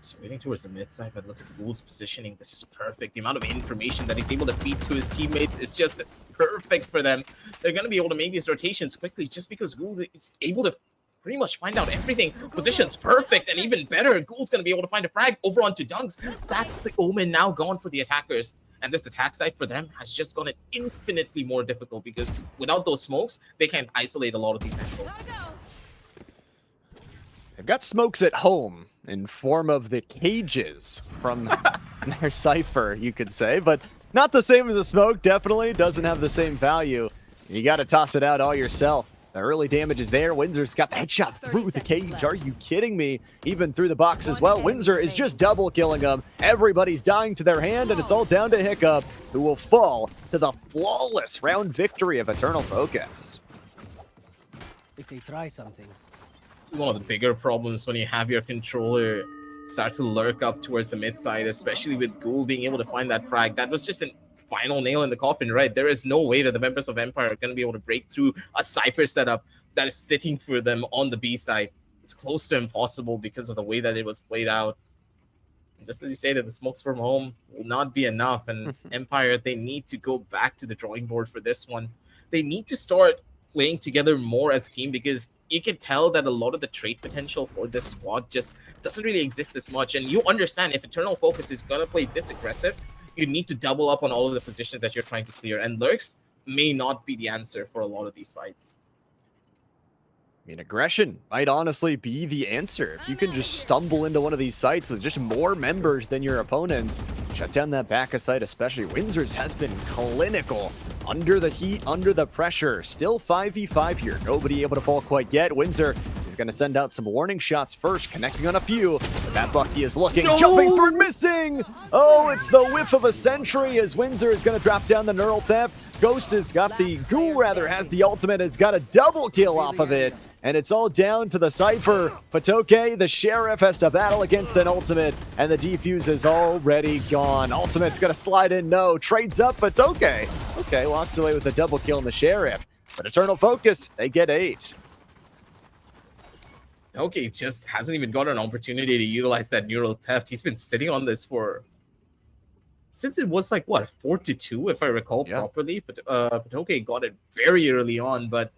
So waiting towards the mid side, but look at Ghoul's positioning. This is perfect. The amount of information that he's able to feed to his teammates is just perfect for them. They're going to be able to make these rotations quickly just because Ghoul is able to pretty much find out everything. Position's perfect, and even better, Ghoul's going to be able to find a frag over onto Dunks. That's the omen now gone for the attackers. And this attack site for them has just gotten infinitely more difficult, because without those smokes, they can't isolate a lot of these angles. They've got smokes at home in form of the cages from their Cypher, you could say, but not the same as a smoke. Definitely doesn't have the same value. You got to toss it out all yourself. The early damage is there. Windsor's got the headshot through the cage. Are you kidding me? Even through the box as well. Windsor is just double killing them. Everybody's dying to their hand, and it's all down to Hiccup, who will fall to the flawless round victory of Eternal Focus. If they try something. This is one of the bigger problems when you have your controller start to lurk up towards the mid side, especially with Ghoul being able to find that frag. That was just a final nail in the coffin, right? There is no way that the members of Empire are going to be able to break through a Cypher setup that is sitting for them on the B side. It's close to impossible because of the way that it was played out. And just as you say, that the smokes from home will not be enough, and Empire, they need to go back to the drawing board for this one. They need to start playing together more as a team, because you can tell that a lot of the trait potential for this squad just doesn't really exist as much. And you understand if Eternal Focus is going to play this aggressive, you need to double up on all of the positions that you're trying to clear. And Lurks may not be the answer for a lot of these fights. I mean, aggression might honestly be the answer. If you can just stumble into one of these sites with just more members than your opponents, shut down that back of site, especially. Windsor's has been clinical. Under the heat, under the pressure. Still 5v5 here. Nobody able to fall quite yet. Windsor is going to send out some warning shots first, connecting on a few. But that Bucky is looking, jumping through, missing! Oh, it's the whiff of a sentry as Windsor is going to drop down the neural theft. Ghost has got the Ghoul, rather, has the ultimate. It's got a double kill off of it. And it's all down to the Cypher. Patoke, the Sheriff, has to battle against an ultimate. And the defuse is already gone. Ultimate's going to slide in. No. Trades up. Patoke. Okay, walks away with a double kill in the Sheriff. But Eternal Focus, they get 8. Okay, just hasn't even got an opportunity to utilize that neural theft. He's been sitting on this for... since it was like, what, 4-2, if I recall properly. But Patoke got it very early on, but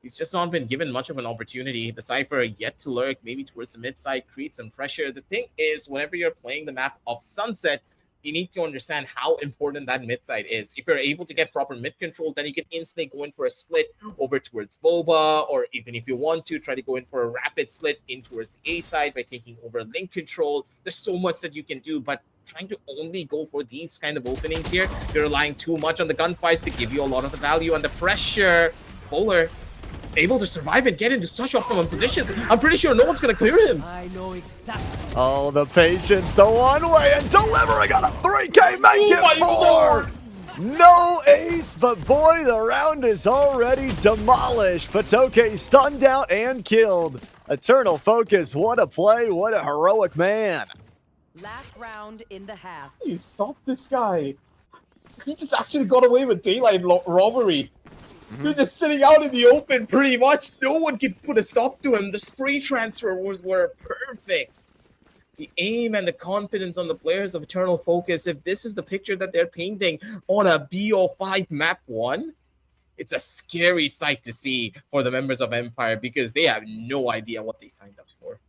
he's just not been given much of an opportunity. The Cypher yet to lurk, maybe towards the mid side, create some pressure. The thing is, whenever you're playing the map of Sunset, you need to understand how important that mid side is. If you're able to get proper mid control, then you can instantly go in for a split over towards Boba, or even if you want to, try to go in for a rapid split in towards the A side by taking over link control. There's so much that you can do, but trying to only go for these kind of openings here, you're relying too much on the gunfights to give you a lot of the value and the pressure. Polar able to survive and get into such optimum positions. I'm pretty sure no one's going to clear him. I know exactly. Oh, the patience, the one way, and delivering on a 3K, make it 4! No ace, but boy, the round is already demolished. Patoke stunned out and killed. Eternal Focus, what a play, what a heroic man. Last round in the half. You stopped this guy. He just actually got away with daylight robbery. You're just sitting out in the open pretty much. No one could put a stop to him. The spray transfer were perfect. The aim and the confidence on the players of Eternal Focus, if this is the picture that they're painting on a BO5 map 1, it's a scary sight to see for the members of Empire because they have no idea what they signed up for.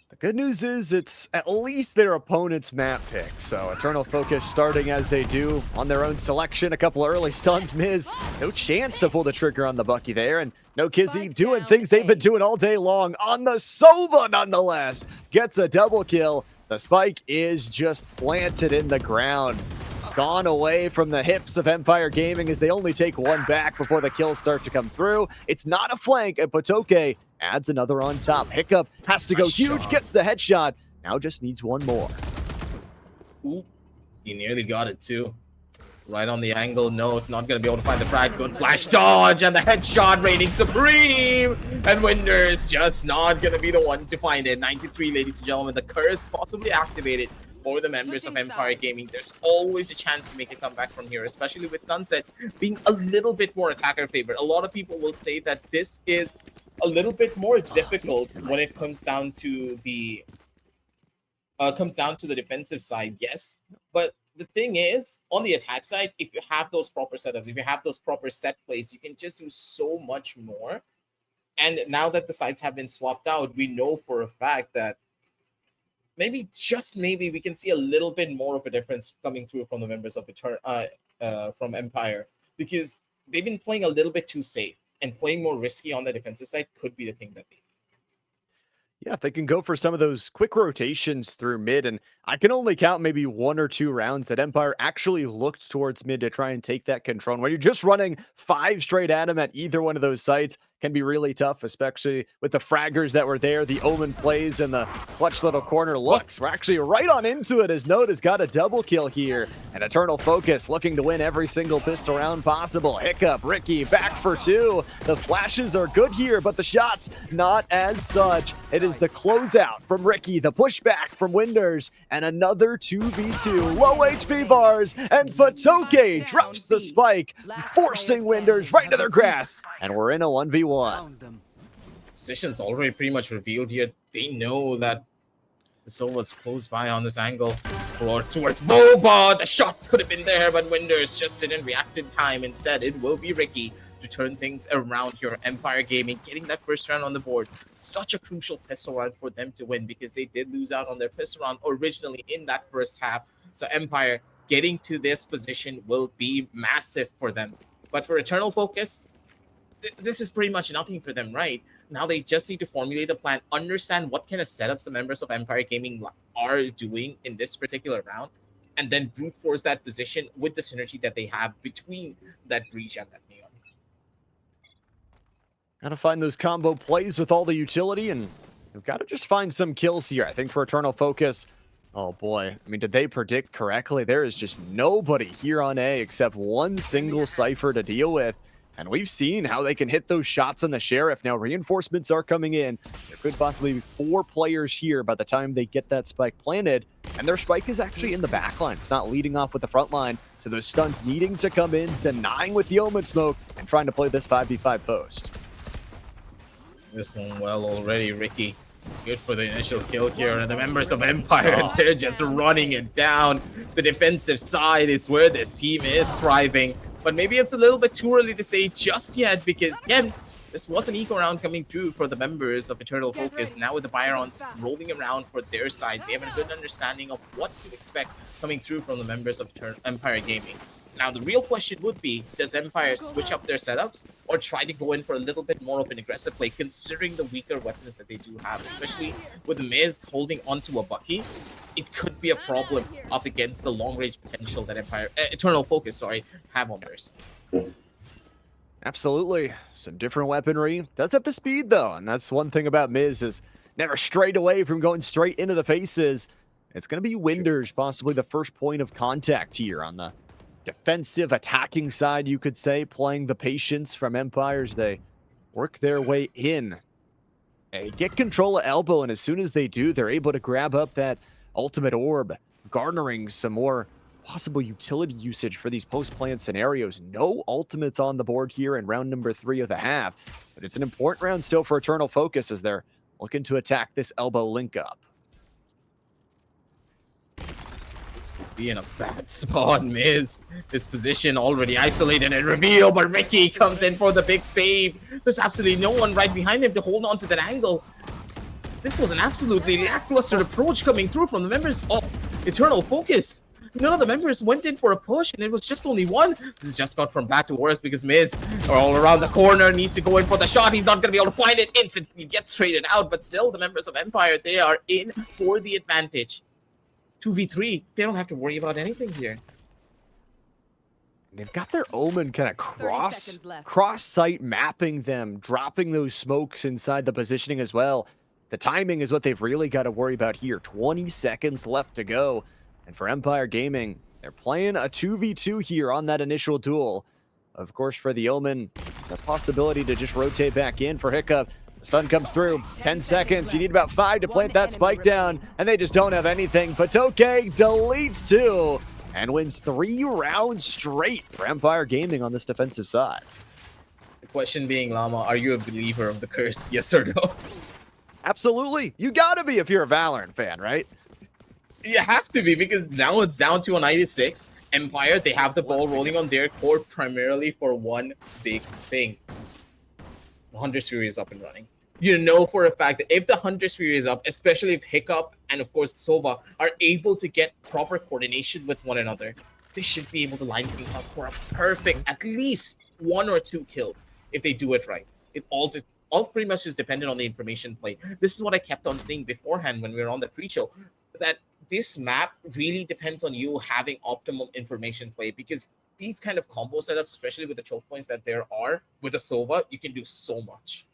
The good news is it's at least their opponent's map pick. So Eternal Focus starting as they do on their own selection. A couple of early stuns. Miz, no chance to pull the trigger on the Bucky there. And no Kizzy doing things they've been doing all day long on the Sova nonetheless. Gets a double kill. The spike is just planted in the ground. Gone away from the hips of Empire Gaming as they only take one back before the kills start to come through. It's not a flank, and Patoke adds another on top. Hiccup has to go huge, gets the headshot. Now just needs one more. Ooh, he nearly got it too. Right on the angle. No, not going to be able to find the frag. Good flash dodge and the headshot reigning supreme. And Winder's just not going to be the one to find it. 93, ladies and gentlemen. The curse possibly activated for the members of Empire Gaming. There's always a chance to make a comeback from here, especially with Sunset being a little bit more attacker favored. A lot of people will say that this is a little bit more difficult when it comes down to the defensive side. Yes, but the thing is, on the attack side, if you have those proper setups, if you have those proper set plays, you can just do so much more. And now that the sides have been swapped out, we know for a fact that maybe, just maybe, we can see a little bit more of a difference coming through from the members of from Empire, because they've been playing a little bit too safe, and playing more risky on the defensive side could be the thing that they... Yeah, if they can go for some of those quick rotations through mid, and I can only count maybe 1 or 2 rounds that Empire actually looked towards mid to try and take that control. When you're just running 5 straight at them at either one of those sites, can be really tough, especially with the fraggers that were there, the Omen plays, and the clutch little corner looks. We're actually right on into it as Note has got a double kill here. And Eternal Focus looking to win every single pistol round possible. Hiccup, Ricky back for 2. The flashes are good here, but the shots not as such. It is the closeout from Ricky, the pushback from Winders, and another 2v2. Low HP bars, and Patoke drops the spike, forcing Winders right into their grass. And we're in a 1v1. Position's already pretty much revealed here. They know that the Sova's close by on this angle. Or towards Boba. The shot could have been there, but Winders just didn't react in time. Instead, it will be Ricky to to turn things around here. Empire Gaming getting that first round on the board. Such a crucial pistol round for them to win because they did lose out on their pistol round originally in that first half. So Empire getting to this position will be massive for them. But for Eternal Focus, this is pretty much nothing for them, right? Now they just need to formulate a plan, understand what kind of setups the members of Empire Gaming are doing in this particular round, and then brute force that position with the synergy that they have between that Breach and that Neon. Gotta find those combo plays with all the utility, and we've got to just find some kills here. I think for Eternal Focus, oh boy, I mean, did they predict correctly? There is just nobody here on A except one single Cypher to deal with. And we've seen how they can hit those shots on the Sheriff. Now reinforcements are coming in. There could possibly be 4 players here by the time they get that spike planted. And their spike is actually in the back line. It's not leading off with the front line. So those stuns needing to come in, denying with the Omen smoke, and trying to play this 5v5 post. This one well already, Ricky. Good for the initial kill here. And the members of Empire, they're just running it down. The defensive side is where this team is thriving. But maybe it's a little bit too early to say just yet because, again, this was an eco round coming through for the members of Eternal Focus. Now with the Byrons rolling around for their side, they have a good understanding of what to expect coming through from the members of Empire Gaming. Now, the real question would be, does Empire switch up their setups or try to go in for a little bit more of an aggressive play, considering the weaker weapons that they do have, especially with Miz holding onto a Bucky? It could be a problem up against the long-range potential that Eternal Focus, have on theirs. Absolutely. Some different weaponry. Does have the speed, though, and that's one thing about Miz is never strayed away from going straight into the faces. It's going to be Winders, possibly the first point of contact here on the defensive attacking side, you could say, playing the patience from Empires. They work their way in. They get control of Elbow, and as soon as they do, they're able to grab up that ultimate orb, garnering some more possible utility usage for these post-plant scenarios. No ultimates on the board here in round number 3 of the half, but it's an important round still for Eternal Focus as they're looking to attack this Elbow link up. Be in a bad spot, Miz. This position already isolated and revealed, but Ricky comes in for the big save. There's absolutely no one right behind him to hold on to that angle. This was an absolutely lackluster approach coming through from the members of Eternal Focus. None of the members went in for a push, and it was just only one. This has just got from bad to worse because Miz, all around the corner, needs to go in for the shot. He's not going to be able to find it instantly. Gets traded out, but still, the members of Empire, they are in for the advantage. 2v3, they don't have to worry about anything here. They've got their Omen kind of cross-site mapping them, dropping those smokes inside the positioning as well. The timing is what they've really got to worry about here. 20 seconds left to go. And for Empire Gaming, they're playing a 2v2 here on that initial duel. Of course, for the Omen, the possibility to just rotate back in for Hiccup. The stun comes through. 10 seconds. You need about 5 to plant that spike down, and they just don't have anything. Patoke deletes 2 and wins 3 rounds straight for Empire Gaming on this defensive side. The question being, Llama, are you a believer of the curse? Yes or no? Absolutely. You gotta be if you're a Valorant fan, right? You have to be, because now it's down to a 96. Empire, they have the ball rolling on their court primarily for one big thing. The Hunter's Fury is up and running. You know for a fact that if the Hunter's Fury is up, especially if Hiccup and of course Sova are able to get proper coordination with one another, they should be able to line things up for a perfect, at least 1 or 2 kills if they do it right. It all pretty much is dependent on the information play. This is what I kept on saying beforehand when we were on the pre-show, that this map really depends on you having optimum information play, because these kind of combo setups, especially with the choke points that there are with a Sova, you can do so much.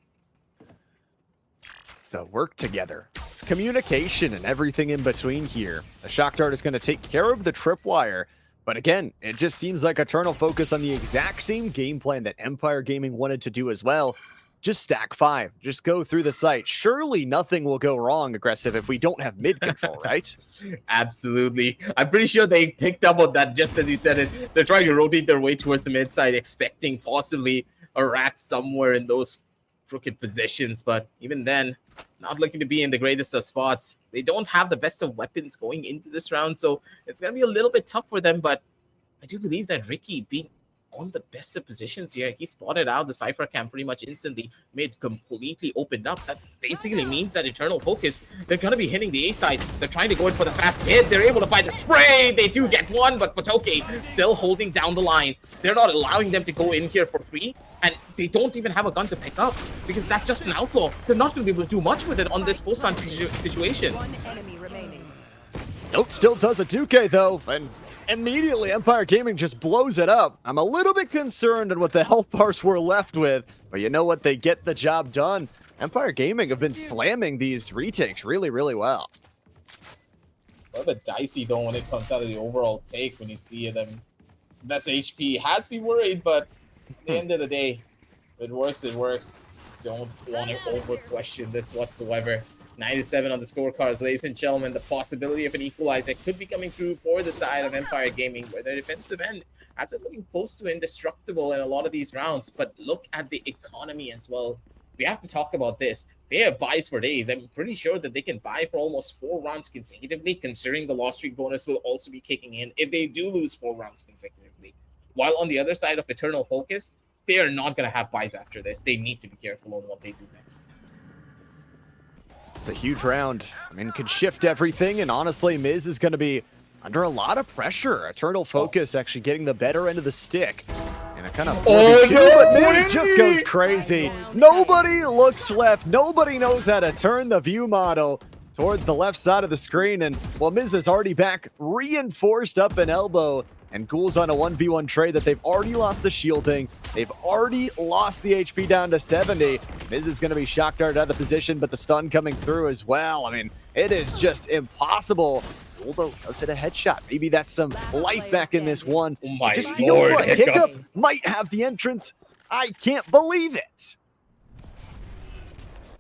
So work together. It's communication and everything in between here. The Shock Dart is going to take care of the tripwire. But again, it just seems like Eternal Focus on the exact same game plan that Empire Gaming wanted to do as well. Just stack 5. Just go through the site. Surely nothing will go wrong, Aggressive, if we don't have mid control, right? Absolutely. I'm pretty sure they picked up on that just as you said it. They're trying to rotate their way towards the mid side, expecting possibly a rat somewhere in those crooked positions. But even then, not looking to be in the greatest of spots. They don't have the best of weapons going into this round, so it's going to be a little bit tough for them. But I do believe that Ricky being on the best of positions here. He spotted out the Cypher camp pretty much instantly. Mid completely opened up. That basically means that Eternal Focus, they're going to be hitting the A side. They're trying to go in for the fast hit. They're able to find the spray. They do get one, but Potoke still holding down the line. They're not allowing them to go in here for free. And they don't even have a gun to pick up because that's just an outlaw. They're not going to be able to do much with it on this post-time situation. One enemy remaining. Nope, still does a 2K though, and immediately Empire Gaming just blows it up. I'm a little bit concerned on what the health bars we're left with, but you know what? They get the job done. Empire Gaming have been slamming these retakes really, really well. A little bit dicey though when it comes out of the overall take when you see them. Best HP has me worried, but at the end of the day, if it works, it works. Don't want to over question this whatsoever. 97 on the scorecards, ladies and gentlemen. The possibility of an equalizer could be coming through for the side of Empire Gaming, where their defensive end has been looking close to indestructible in a lot of these rounds. But look at the economy as well. We have to talk about this. They have buys for days. I'm pretty sure that they can buy for almost 4 rounds consecutively, considering the loss streak bonus will also be kicking in if they do lose 4 rounds consecutively. While on the other side of Eternal Focus, they are not going to have buys after this. They need to be careful on what they do next. It's a huge round. I mean, could shift everything, and honestly, Miz is going to be under a lot of pressure. Eternal Focus actually getting the better end of the stick. And it kind of 4v2, but Miz just goes crazy. Nobody looks left. Nobody knows how to turn the view model towards the left side of the screen. And while Miz is already back, reinforced up an elbow, and Ghoul's on a 1v1 trade that they've already lost the shielding. They've already lost the HP down to 70. Miz is going to be shock darted out of the position, but the stun coming through as well. I mean, it is just impossible. Ghoul, though, does hit a headshot. Maybe that's some life back in this one. Oh my it just feels Lord, like Hiccup might have the entrance. I can't believe it.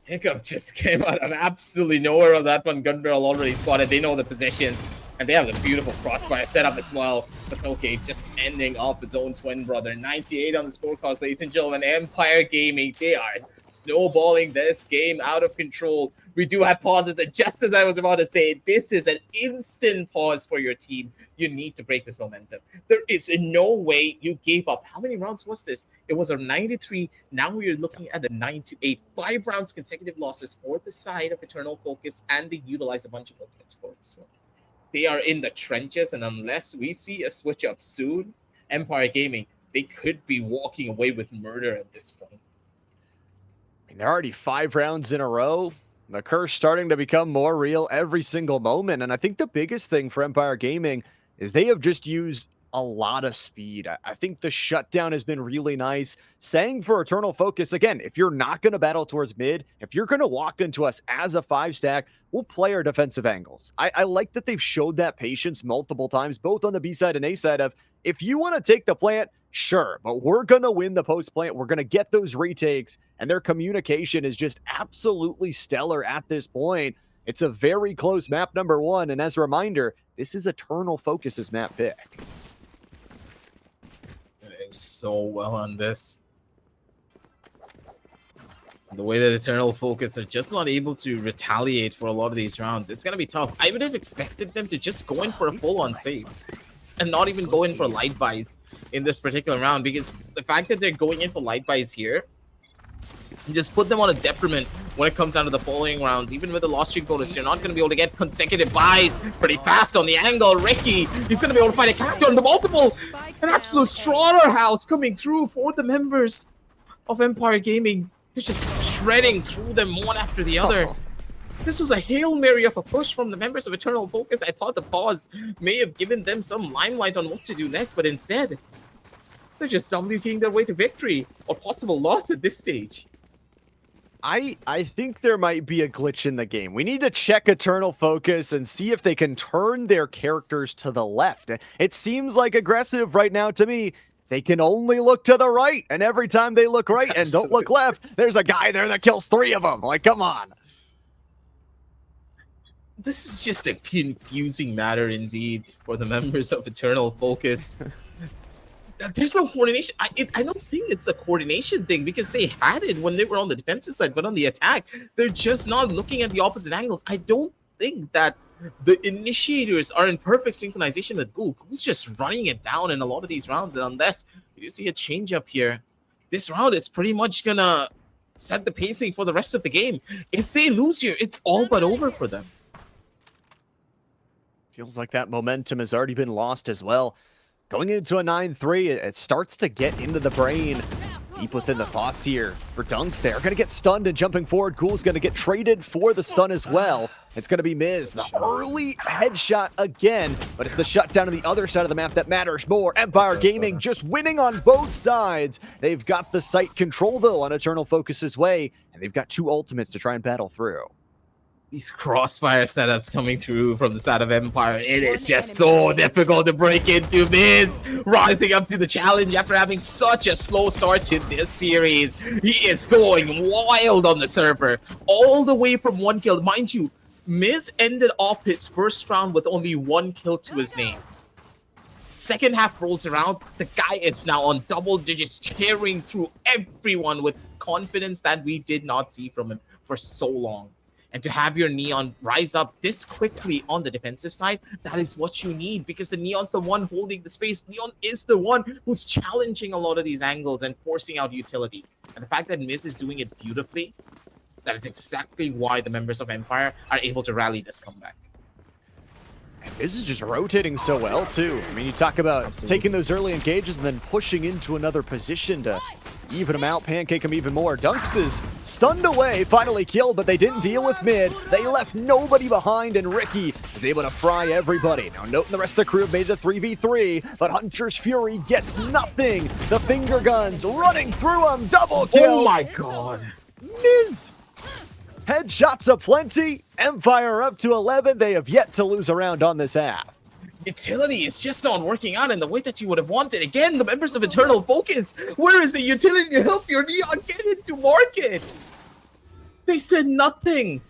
Hiccup just came out of absolutely nowhere on that one. Gun barrel already spotted. They know the positions. And they have the beautiful crossfire setup as well. But okay, just ending off his own twin brother. 98 on the scorecards, ladies and gentlemen. Empire Gaming, they are snowballing this game out of control. We do have pauses that, just as I was about to say, this is an instant pause for your team. You need to break this momentum. There is no way you gave up. How many rounds was this? It was a 93. Now we're looking at a 98. 5 rounds consecutive losses for the side of Eternal Focus, and they utilize a bunch of ultimates for this one. They are in the trenches, and unless we see a switch up soon, Empire Gaming, they could be walking away with murder at this point. I mean, they're already 5 rounds in a row. The curse starting to become more real every single moment. And I think the biggest thing for Empire Gaming is they have just used a lot of speed. I think the shutdown has been really nice. Saying for Eternal Focus, again, if you're not going to battle towards mid, if you're going to walk into us as a 5-stack, we'll play our defensive angles. I like that they've showed that patience multiple times, both on the B side and A side of, if you want to take the plant, sure, but we're going to win the post plant. We're going to get those retakes, and their communication is just absolutely stellar at this point. It's a very close map number 1, and as a reminder, this is Eternal Focus's map pick. So well on this. The way that Eternal Focus are just not able to retaliate for a lot of these rounds, it's going to be tough. I would have expected them to just go in for a full-on save and not even go in for light buys in this particular round, because the fact that they're going in for light buys here just put them on a detriment when it comes down to the following rounds. Even with the loss streak bonus, you're not going to be able to get consecutive buys pretty fast on the angle. Ricky, he's going to be able to find a character on the multiple. An absolute slaughterhouse coming through for the members of Empire Gaming. They're just shredding through them one after the other. This was a Hail Mary of a push from the members of Eternal Focus. I thought the pause may have given them some limelight on what to do next, but instead, they're just WKing their way to victory or possible loss at this stage. I think there might be a glitch in the game. We need to check Eternal Focus and see if they can turn their characters to the left. It seems like aggressive right now to me. They can only look to the right, and every time they look right and don't look left, there's a guy there that kills 3 of them. Like, come on. This is just a confusing matter indeed for the members of Eternal Focus. There's no coordination. I don't think it's a coordination thing, because they had it when they were on the defensive side, but on the attack, they're just not looking at the opposite angles. I don't think that the initiators are in perfect synchronization with Ghoul. Ghoul's just running it down in a lot of these rounds, and unless You see a change up here. This round is pretty much gonna set the pacing for the rest of the game. If they lose here, it's all but over for them. Feels like that momentum has already been lost as well. Going into a 9-3, it starts to get into the brain. Deep within the thoughts here for Dunks there. Going to get stunned and jumping forward. Ghoul's going to get traded for the stun as well. It's going to be Miz. The early headshot again, but it's the shutdown on the other side of the map that matters more. Empire Gaming just winning on both sides. They've got the site control, though, on Eternal Focus's way, and they've got 2 ultimates to try and battle through. These crossfire setups coming through from the side of Empire, it is just so difficult to break into. Miz rising up to the challenge after having such a slow start to this series. He is going wild on the server, all the way from 1 kill. Mind you, Miz ended off his first round with only 1 kill to his name. Second half rolls around, the guy is now on double digits, tearing through everyone with confidence that we did not see from him for so long. And to have your Neon rise up this quickly on the defensive side, that is what you need, because the Neon's the one holding the space. Neon is the one who's challenging a lot of these angles and forcing out utility. And the fact that Miz is doing it beautifully, that is exactly why the members of Empire are able to rally this comeback. And Miz is just rotating so well, too. I mean, you talk about taking those early engages and then pushing into another position to even him out, pancake him even more. Dunks is stunned away, finally killed, but they didn't deal with mid. They left nobody behind, and Ricky is able to fry everybody. Now, note the rest of the crew have made it a 3v3, but Hunter's Fury gets nothing. The finger guns running through him, double kill. Oh my god. Miz! Headshots aplenty. Empire up to 11. They have yet to lose a round on this half. Utility is just not working out in the way that you would have wanted. Again, the members of Eternal Focus, where is the utility to help your Neon get into market? They said nothing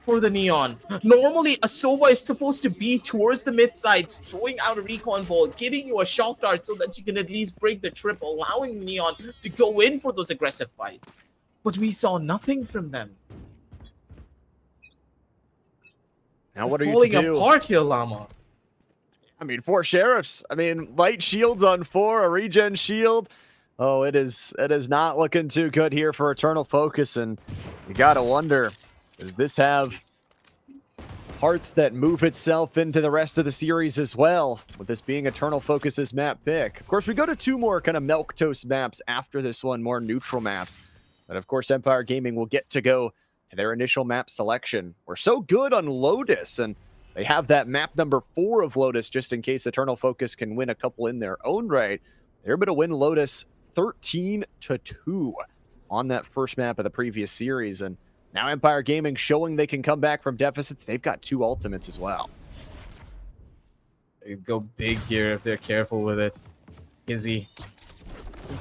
for the Neon. Normally, a Sova is supposed to be towards the mid side, throwing out a recon ball, giving you a shock dart so that you can at least break the trip, allowing Neon to go in for those aggressive fights. But we saw nothing from them. Now what are falling you to do? apart here, Llama. I mean, 4 sheriffs. I mean, light shields on 4, a regen shield. Oh, it is not looking too good here for Eternal Focus, and you gotta wonder, does this have parts that move itself into the rest of the series as well, with this being Eternal Focus's map pick? Of course, we go to 2 more kind of milquetoast maps after this one, more neutral maps. But of course, Empire Gaming will get to go to their initial map selection. We're so good on Lotus, and they have that map number 4 of Lotus just in case Eternal Focus can win a couple in their own right. They're able to win Lotus 13-2 on that first map of the previous series. And now Empire Gaming showing they can come back from deficits. They've got 2 ultimates as well. They go big here if they're careful with it. Izzy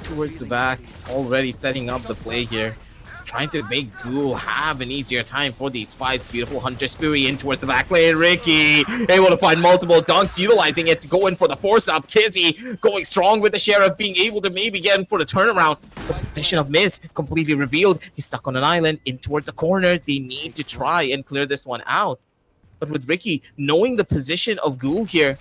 towards the back, already setting up the play here. Trying to make Ghoul have an easier time for these fights. Beautiful Hunter's Fury in towards the back lane. Ricky able to find multiple dunks, utilizing it to go in for the force up. Kizzy going strong with the Sheriff, being able to maybe get in for the turnaround. The position of Miz completely revealed. He's stuck on an island in towards a corner. They need to try and clear this one out. But with Ricky knowing the position of Ghoul here,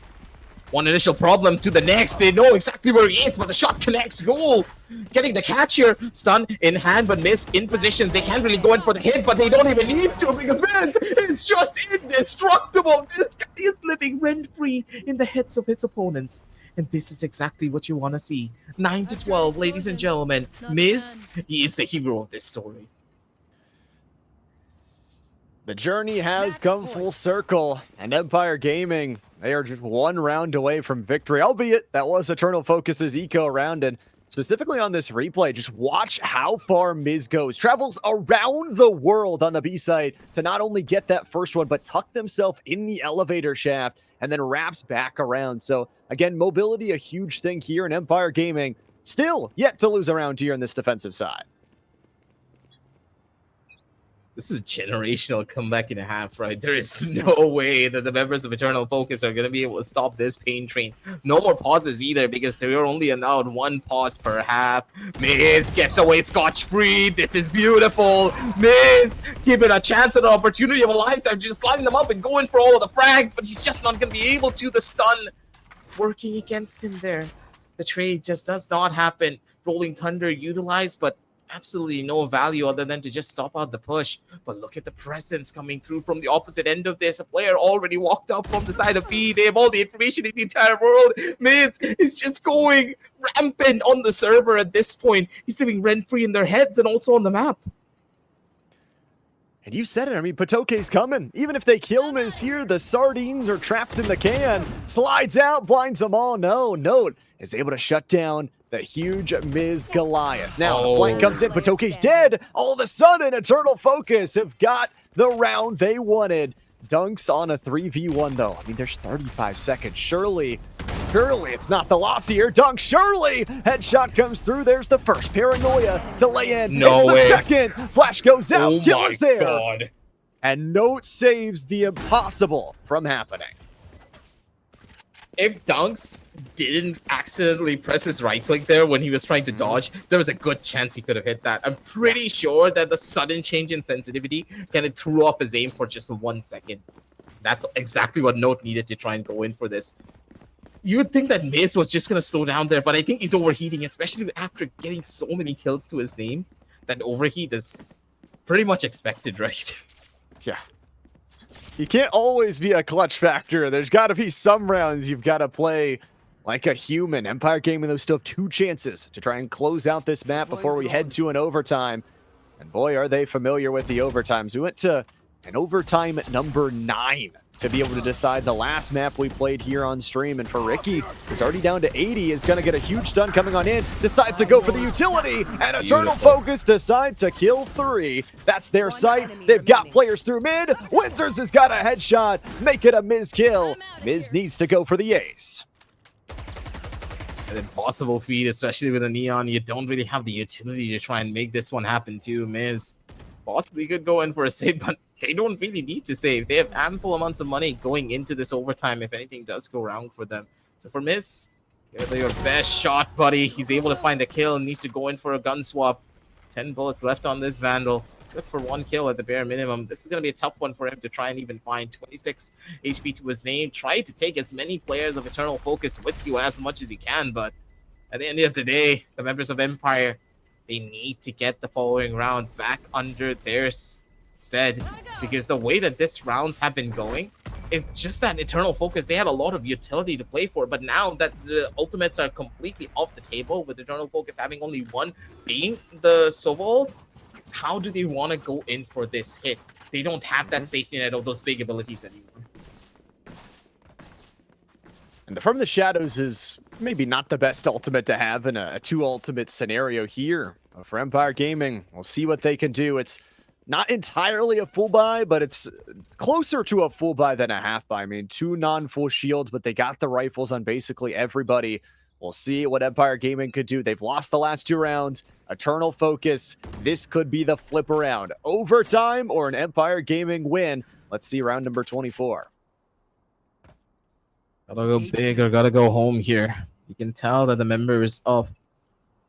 one initial problem to the next. They know exactly where he is, but the shot connects. Ghoul getting the catch here. Stun in hand, but Miz in position. They can't really go in for the hit, but they don't even need to because Miz is just indestructible. This guy is living rent-free in the heads of his opponents. And this is exactly what you want to see. 9-12, ladies and gentlemen. Miz, he is the hero of this story. The journey has come full circle, and Empire Gaming, they are just 1 round away from victory, albeit that was Eternal Focus's eco round. And specifically on this replay, just watch how far Miz goes. Travels around the world on the B side to not only get that first one, but tuck themselves in the elevator shaft and then wraps back around. So again, mobility, a huge thing here, in Empire Gaming still yet to lose a round here on this defensive side. This is a generational comeback and a half, right? There is no way that the members of Eternal Focus are going to be able to stop this pain train. No more pauses either, because they are only allowed 1 pause per half. Miz gets away scotch-free. This is beautiful. Miz given a chance and an opportunity of a lifetime, just lining them up and going for all of the frags, but he's just not going to be able to. The stun working against him there. The trade just does not happen. Rolling Thunder utilized, but absolutely no value other than to just stop out the push. But look at the presence coming through from the opposite end of this. A player already walked up from the side of B. They have all the information in the entire world. Miz is just going rampant on the server at this point. He's living rent-free in their heads and also on the map. And you said it, I mean, Patoke's coming. Even if they kill Miz here, the sardines are trapped in the can. Slides out, blinds them all. No, Note is able to shut down the huge Miz Goliath. Now, the flank comes in, Patoke's dead. All of a sudden, Eternal Focus have got the round they wanted. Dunks on a 3v1, though. I mean, there's 35 seconds. Surely it's not the loss here. Dunk, surely. Headshot comes through. There's the first. Paranoia to lay in. No way. It's the second. Flash goes out. Oh Kill my is there. God. And Note saves the impossible from happening. If Dunks didn't accidentally press his right click there when he was trying to dodge, there was a good chance he could have hit that. I'm pretty sure that the sudden change in sensitivity kind of threw off his aim for just 1 second. That's exactly what Note needed to try and go in for this. You would think that Miz was just going to slow down there, but I think he's overheating, especially after getting so many kills to his name. That overheat is pretty much expected, right? Yeah. You can't always be a clutch factor. There's got to be some rounds you've got to play like a human. Empire Gaming, though, still have 2 chances to try and close out this map before we head to an overtime. And boy, are they familiar with the overtimes. We went to an overtime number 9 to be able to decide the last map we played here on stream. And for Ricky, who's already down to 80, is going to get a huge stun coming on in, decides to go for the utility, and Eternal Focus decides to kill 3. That's their site. They've got players through mid. Windsor's has got a headshot, make it a Miz kill. Miz needs to go for the ace. An impossible feat, especially with a Neon. You don't really have the utility to try and make this one happen too. Miz possibly could go in for a save, but they don't really need to save. They have ample amounts of money going into this overtime if anything does go wrong for them. So for Miz, give it your best shot, buddy. He's able to find a kill and needs to go in for a gun swap. 10 bullets left on this Vandal. Good for 1 kill at the bare minimum. This is going to be a tough one for him to try and even find. 26 HP to his name. Try to take as many players of Eternal Focus with you as much as you can, but at the end of the day, the members of Empire, they need to get the following round back under their stead, because the way that this rounds have been going, it's just that Eternal Focus, they had a lot of utility to play for, but now that the ultimates are completely off the table, with Eternal Focus having only one being the Sobol, how do they want to go in for this hit? They don't have that safety net of those big abilities anymore. And From the Shadows is maybe not the best ultimate to have in a 2 ultimate scenario here. For Empire Gaming, we'll see what they can do. It's not entirely a full buy, but it's closer to a full buy than a half buy. I mean, 2 non-full shields, but they got the rifles on basically everybody. We'll see what Empire Gaming could do. They've lost the last 2 rounds. Eternal Focus, this could be the flip around. Overtime or an Empire Gaming win. Let's see round number 24. Gotta go big or gotta go home here. You can tell that the members of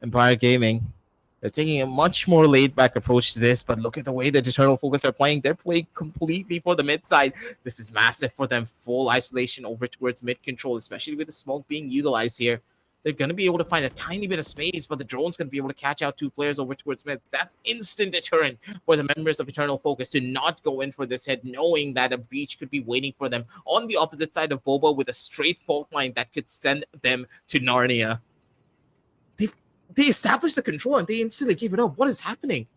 Empire Gaming, they're taking a much more laid-back approach to this, but look at the way that Eternal Focus are playing. They're playing completely for the mid side. This is massive for them. Full isolation over towards mid control, especially with the smoke being utilized here. They're going to be able to find a tiny bit of space, but the drone's going to be able to catch out 2 players over towards mid. That instant deterrent for the members of Eternal Focus to not go in for this hit, knowing that a breach could be waiting for them on the opposite side of Boba with a straight fault line that could send them to Narnia. They established the control and they instantly gave it up. What is happening?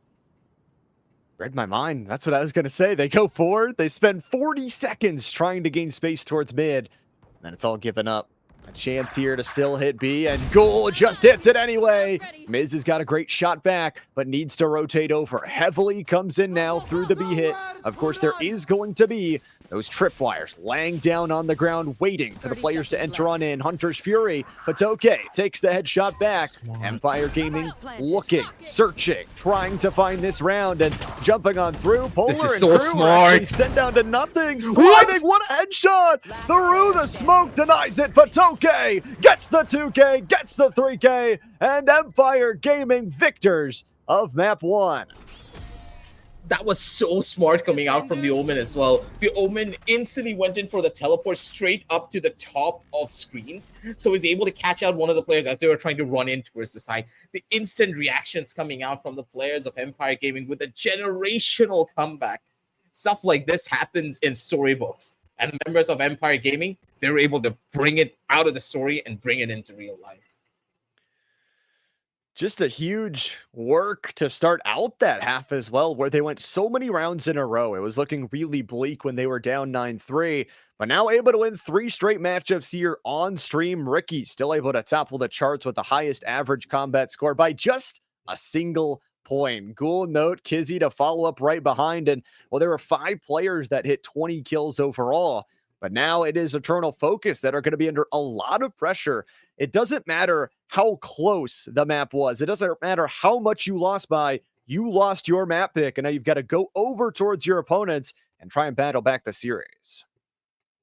Read my mind. That's what I was going to say. They go forward. They spend 40 seconds trying to gain space towards mid. And then it's all given up. A chance here to still hit B, and Goal just hits it anyway. Miz has got a great shot back, but needs to rotate over. Heavily comes in now through the B hit. Of course, there is going to be those tripwires laying down on the ground, waiting for the players to enter on in. Hunter's Fury, Patoke takes the headshot back. Empire Gaming looking, searching, trying to find this round, and jumping on through. Polar This is and so Crew smart. actually sent down to nothing. Sliding, what a headshot! Through the smoke denies it. Patoke gets the 2K, gets the 3K, and Empire Gaming victors of map 1. That was so smart coming out from the Omen as well. The Omen instantly went in for the teleport straight up to the top of screens. So he's able to catch out one of the players as they were trying to run in towards the side. The instant reactions coming out from the players of Empire Gaming with a generational comeback. Stuff like this happens in storybooks. And members of Empire Gaming, they're able to bring it out of the story and bring it into real life. Just a huge work to start out that half as well, where they went so many rounds in a row. It was looking really bleak when they were down 9-3, but now able to win 3 straight matchups here on stream. Ricky still able to topple the charts with the highest average combat score by just a single point. Ghoul, Note, Kizzy to follow up right behind. And well, there were 5 players that hit 20 kills overall. But now it is Eternal Focus that are going to be under a lot of pressure. It doesn't matter how close the map was. It doesn't matter how much you lost by. You lost your map pick, and now you've got to go over towards your opponents and try and battle back the series.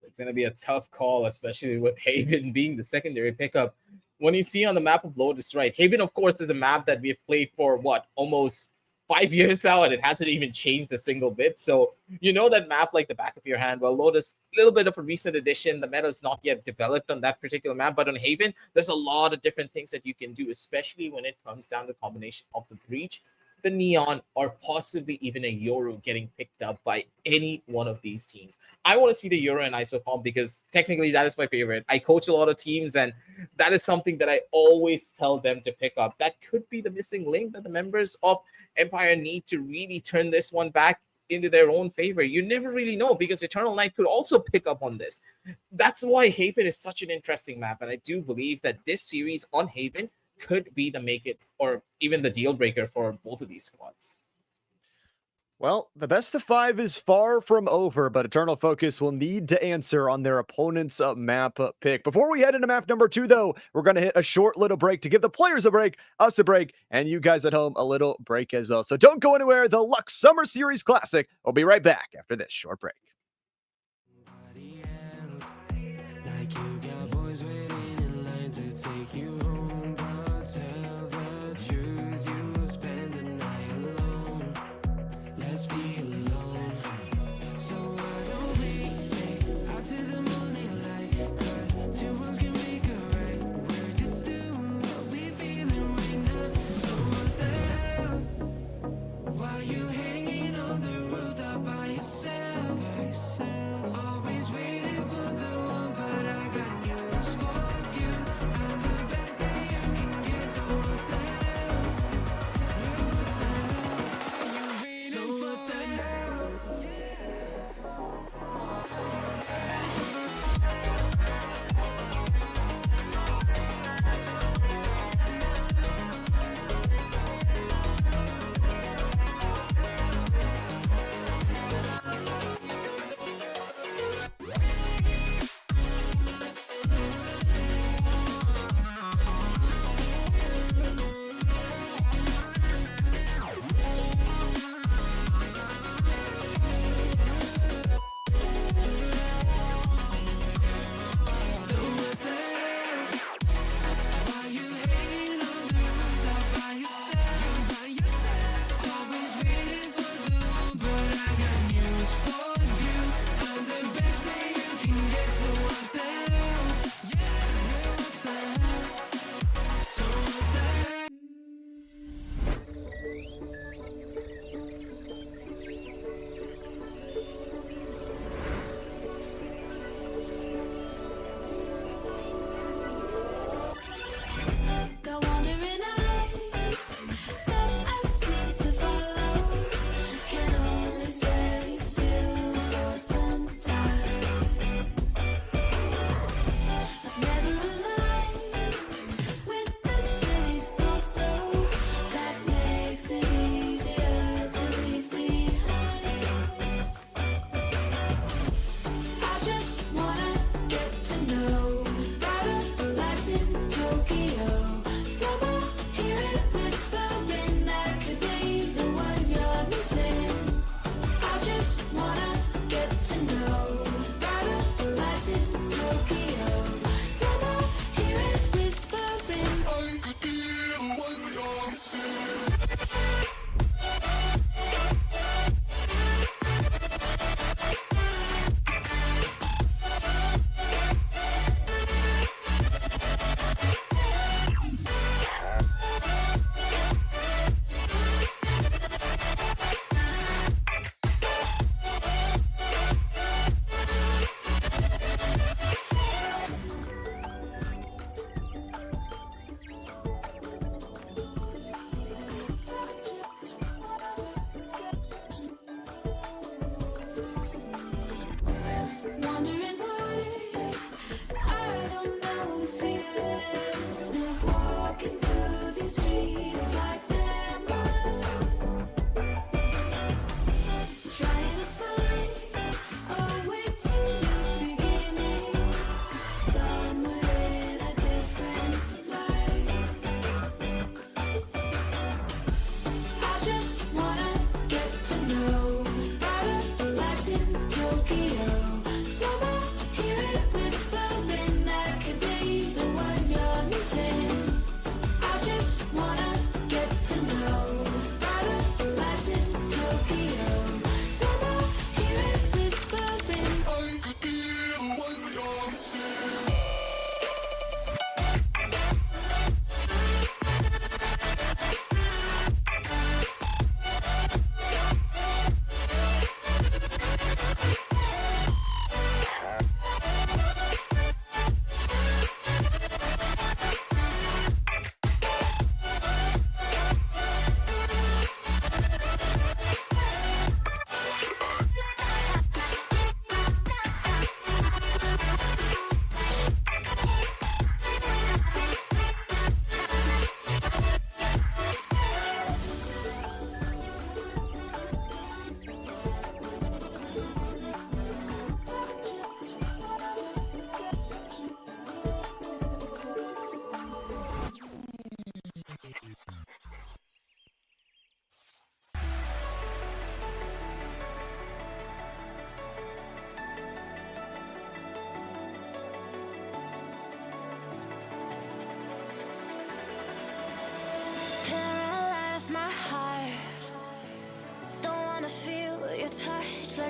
It's going to be a tough call, especially with Haven being the secondary pickup. When you see on the map of Lotus, right, Haven, of course, is a map that we've played for, almost 5 years now, and it hasn't even changed a single bit. So you know that map like the back of your hand. Well, Lotus, a little bit of a recent addition. The meta is not yet developed on that particular map, but on Haven, there's a lot of different things that you can do, especially when it comes down to the combination of the Breach, the Neon, or possibly even a Yoru getting picked up by any one of these teams. I want to see the Yoru and ISO comp because technically that is my favorite. I coach a lot of teams, and that is something that I always tell them to pick up. That could be the missing link that the members of Empire need to really turn this one back into their own favor. You never really know because Eternal Night could also pick up on this. That's why Haven is such an interesting map, and I do believe that this series on Haven could be the make it or even the deal breaker for both of these squads. Well, the best of 5 is far from over, but Eternal Focus will need to answer on their opponent's map pick. Before we head into map number 2, though, we're going to hit a short little break to give the players a break, us a break, and you guys at home a little break as well. So don't go anywhere. The Luxe Summer Series Classic will be right back after this short break. Always waiting for the one, but I got news for you. I'm the best that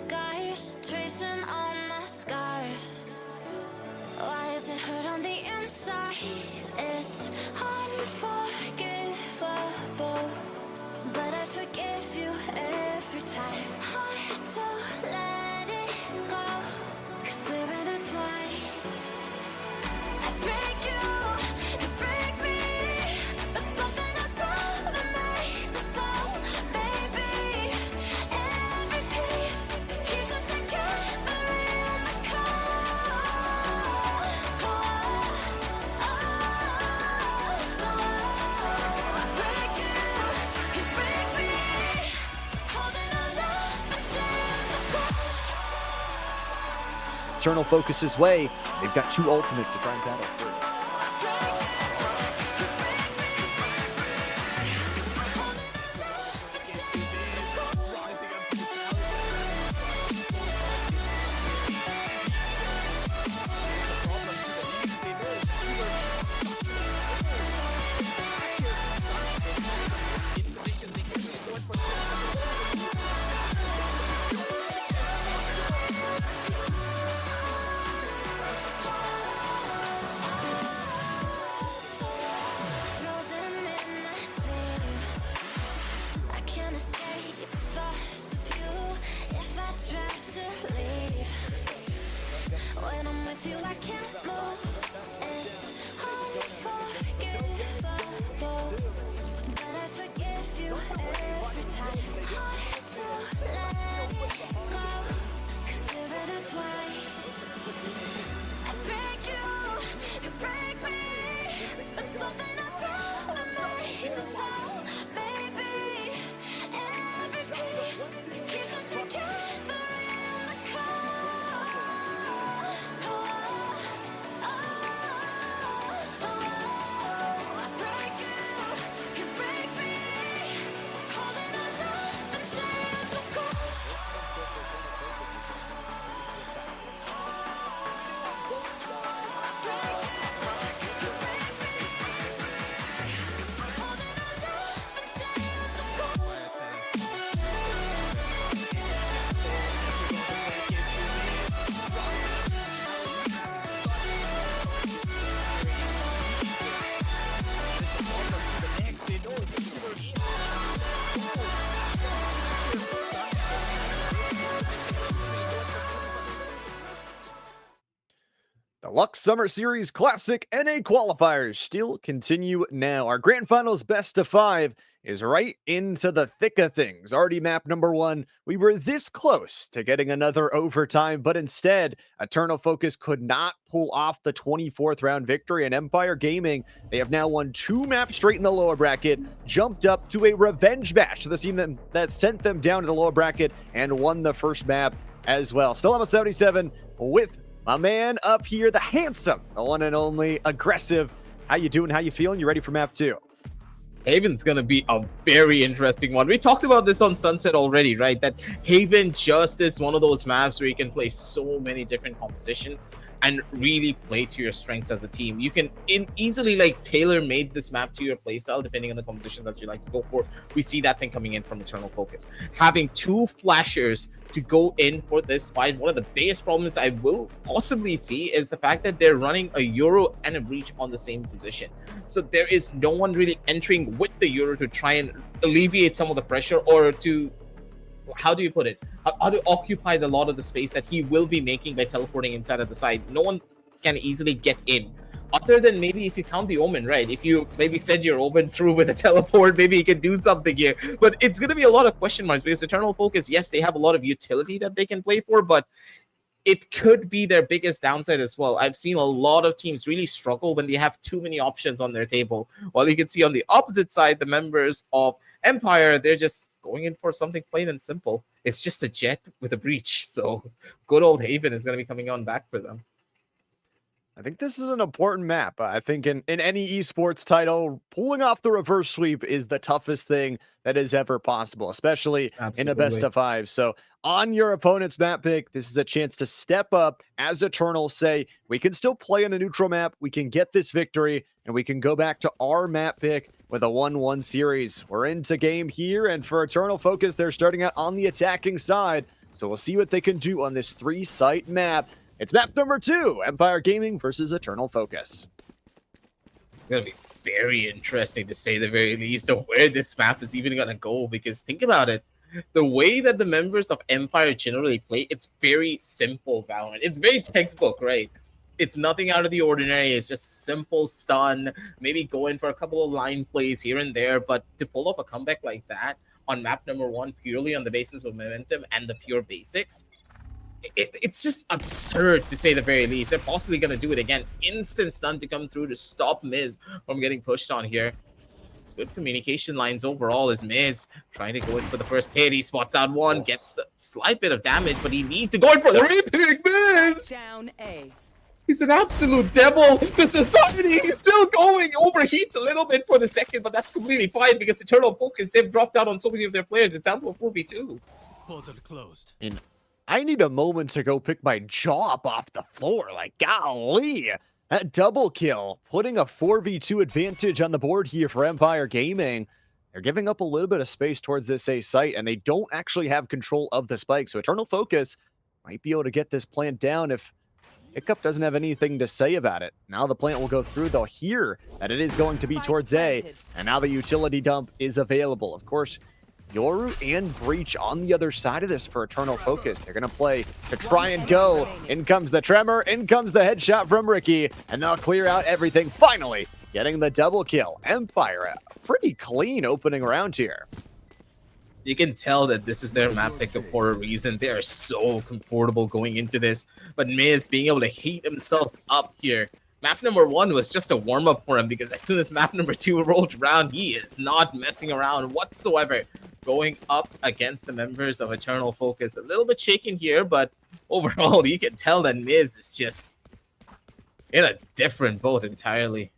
like ice, tracing all my scars. Why is it hurt on the inside? It's unforgivable, but I forgive you every time. Hard to let it go, 'cause we're intertwined. I break you, you break me, but something about it makes us so, baby. Every piece keeps us together in the cold. I break you, you break me, holding our love in chains of gold. Eternal Focus's way. They've got 2 ultimates to try and battle through. Frozen in my dream, I can't escape the thoughts of you. If I try to leave, when I'm with you I can't move. It's unforgivable, but I forgive you every time. Hard to let it go, 'cause we're intertwined. I break you, you break me, but something about it makes us so, baby. Every piece keeps us together in the cold. I break you, you break me, holding our love in chains of gold. The Luxe Summer Series Classic NA qualifiers still continue now. Our Grand Finals best of 5 is right into the thick of things. Already map number 1. We were this close to getting another overtime, but instead, Eternal Focus could not pull off the 24th round victory. And Empire Gaming, they have now won 2 maps straight in the lower bracket, jumped up to a revenge match to the team that sent them down to the lower bracket and won the first map as well. Still have a 77 with my man up here, the handsome, the one and only aggressive. How you doing? How you feeling? You ready for map 2? Haven's gonna be a very interesting one. We talked about this on Sunset already, right? That Haven just is one of those maps where you can play so many different compositions and really play to your strengths as a team. You can easily like tailor-made this map to your playstyle depending on the composition that you like to go for. We see that thing coming in from Eternal Focus. Having 2 flashers to go in for this fight, one of the biggest problems I will possibly see is the fact that they're running a Euro and a Breach on the same position. So there is no one really entering with the Euro to try and alleviate some of the pressure, or to, how do you put it, how to occupy the lot of the space that he will be making by teleporting inside of the side. No one can easily get in, other than maybe if you count the Omen, right? If you maybe send your Omen through with a teleport, maybe you can do something here. But it's going to be a lot of question marks, because Eternal Focus, yes, they have a lot of utility that they can play for, but it could be their biggest downside as well. I've seen a lot of teams really struggle when they have too many options on their table. While you can see on the opposite side, the members of Empire, they're just going in for something plain and simple. It's just a jet with a breach. So good old Haven is going to be coming on back for them. I think this is an important map. I think in any esports title, pulling off the reverse sweep is the toughest thing that is ever possible, especially in a best of 5. So on your opponent's map pick, this is a chance to step up as Eternal, say, we can still play on a neutral map, we can get this victory, and we can go back to our map pick with a 1-1 series. We're into game here, and for Eternal Focus, they're starting out on the attacking side. So we'll see what they can do on this 3-site map. It's map number 2, Empire Gaming versus Eternal Focus. It's going to be very interesting, to say the very least, of where this map is even going to go. Because think about it. The way that the members of Empire generally play, it's very simple Valorant. It's very textbook, right? It's nothing out of the ordinary. It's just a simple stun, maybe go in for a couple of line plays here and there. But to pull off a comeback like that on map number 1, purely on the basis of momentum and the pure basics, it's just absurd, to say the very least. They're possibly going to do it again. Instant stun to come through to stop Miz from getting pushed on here. Good communication lines overall as Miz trying to go in for the first hit. He spots out one, gets a slight bit of damage, but he needs to go in for the repick. Miz! Down A. He's an absolute devil to society. He's still going. Overheats a little bit for the second, but that's completely fine because Eternal Focus, they've dropped out on so many of their players. It's down to a 4v2. Portal closed. I need a moment to go pick my jaw up off the floor. Like, golly. That double kill, putting a 4v2 advantage on the board here for Empire Gaming. They're giving up a little bit of space towards this A site, and they don't actually have control of the spike. So Eternal Focus might be able to get this plant down if Hiccup doesn't have anything to say about it. Now the plant will go through. They'll hear that it is going to be towards A, and now the utility dump is available. Of course, Yoru and Breach on the other side of this for Eternal Focus. They're going to play to try and go. In comes the Tremor, in comes the headshot from Ricky, and they'll clear out everything, finally getting the double kill. Empire, a pretty clean opening round here. You can tell that this is their map pickup for a reason. They are so comfortable going into this, but Miz being able to heat himself up here. Map number 1 was just a warm-up for him, because as soon as map number 2 rolled around, he is not messing around whatsoever. Going up against the members of Eternal Focus. A little bit shaken here, but overall, you can tell that Miz is just in a different boat entirely.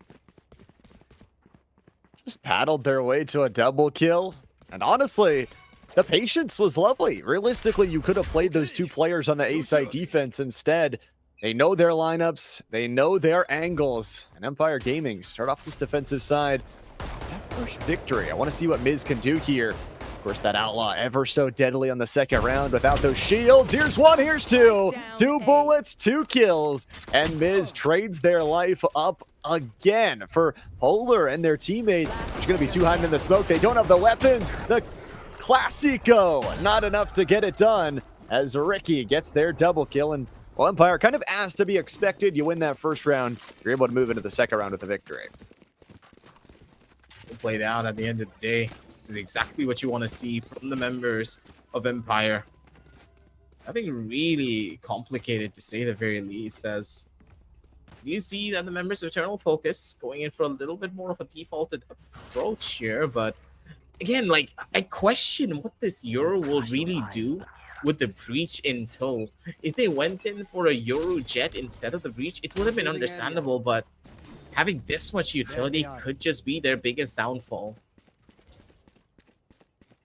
Just paddled their way to a double kill. And honestly, the patience was lovely. Realistically, you could have played those 2 players on the A-side defense instead. They know their lineups. They know their angles. And Empire Gaming start off this defensive side. That first victory. I want to see what Miz can do here. Of course, that Outlaw ever so deadly on the second round without those shields. Here's 1, here's 2. 2 bullets, 2 kills. And Miz trades their life up again for Polar and their teammate. There's going to be 2 hiding in the smoke. They don't have the weapons. The Classico, not enough to get it done as Ricky gets their double kill. And well, Empire, kind of as to be expected, you win that first round, you're able to move into the second round with a victory. Played out at the end of the day. This is exactly what you want to see from the members of Empire. Nothing really complicated, to say the very least, as you see that the members of Eternal Focus going in for a little bit more of a defaulted approach here. But again, like, I question what this Yoru will really do with the Breach in tow. If they went in for a Yoru Jet instead of the Breach, it would have been understandable, but having this much utility could just be their biggest downfall.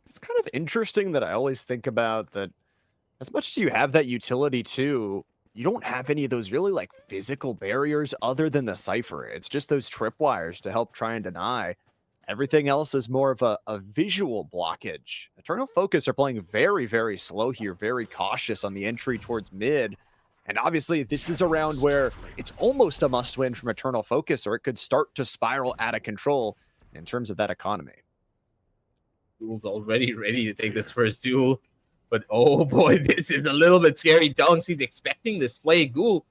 It's kind of interesting that I always think about that as much as you have that utility too, you don't have any of those really like physical barriers other than the Cypher. It's just those tripwires to help try and deny. Everything else is more of a visual blockage. Eternal Focus are playing very, very slow here, very cautious on the entry towards mid. And obviously, this is a round where it's almost a must-win from Eternal Focus, or it could start to spiral out of control in terms of that economy. Ghoul's already ready to take this first duel. But oh boy, this is a little bit scary. Dunks, he's expecting this play. Ghoul,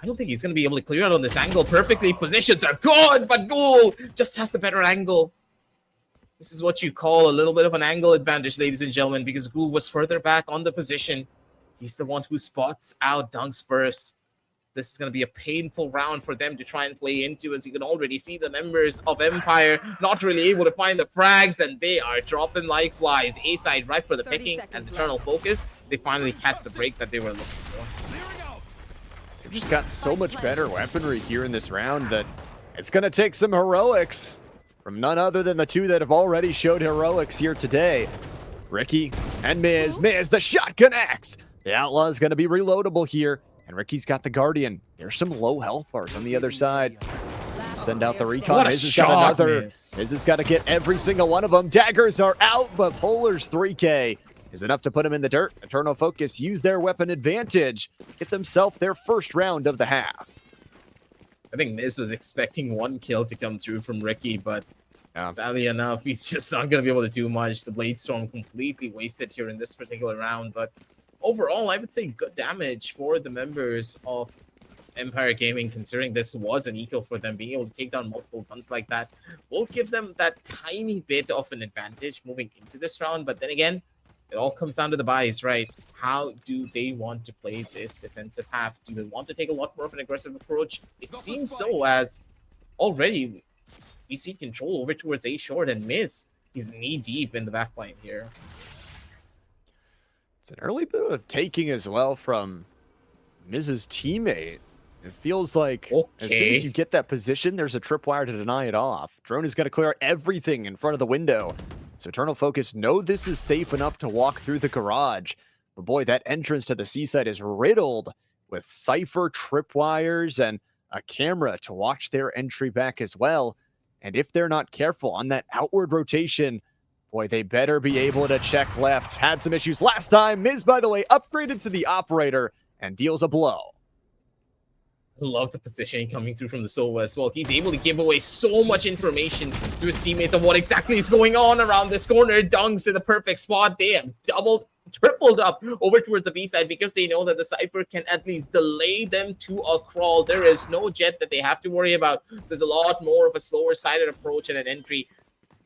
I don't think he's going to be able to clear out on this angle perfectly. Positions are good, but Ghoul just has the better angle. This is what you call a little bit of an angle advantage, ladies and gentlemen, because Ghoul was further back on the position. He's the one who spots out Dunks first. This is going to be a painful round for them to try and play into, as you can already see the members of Empire not really able to find the frags, and they are dropping like flies. A-side right for the picking as Eternal Focus. They finally catch the break that they were looking for. They've just got so much better weaponry here in this round that it's going to take some heroics from none other than the 2 that have already showed heroics here today. Ricky and Miz. Miz, the shot connects. The Outlaw is going to be reloadable here, and Ricky's got the Guardian. There's some low health bars on the other side. Send out the recon. What a Miz has shot, got another. Miz. Miz has got to get every single one of them. Daggers are out, but Polar's 3K is enough to put them in the dirt. Eternal Focus use their weapon advantage, get themselves their first round of the half. I think Miz was expecting one kill to come through from Ricky, but sadly enough, he's just not going to be able to do much. The Blade Storm completely wasted here in this particular round, but overall, I would say good damage for the members of Empire Gaming, considering this was an eco for them. Being able to take down multiple guns like that will give them that tiny bit of an advantage moving into this round, but then again, it all comes down to the buys, right? How do they want to play this defensive half? Do they want to take a lot more of an aggressive approach? It seems so, as already we see control over towards A short, and Miz, he's knee-deep in the backline here. It's an early bit of taking as well from Miz's teammate. It feels like as soon as you get that position, there's a tripwire to deny it off. Drone is going to clear everything in front of the window. So Eternal Focus know this is safe enough to walk through the garage. But boy, that entrance to the seaside is riddled with Cypher, tripwires, and a camera to watch their entry back as well. And if they're not careful on that outward rotation, boy, they better be able to check left. Had some issues last time. Miz, by the way, upgraded to the operator and deals a blow. I love the positioning coming through from the Sova as well. He's able to give away so much information to his teammates of what exactly is going on around this corner. Dunks in the perfect spot. They have tripled up over towards the B side because they know that the Cypher can at least delay them to a crawl. There is no jet that they have to worry about. There's a lot more of a slower sided approach and an entry,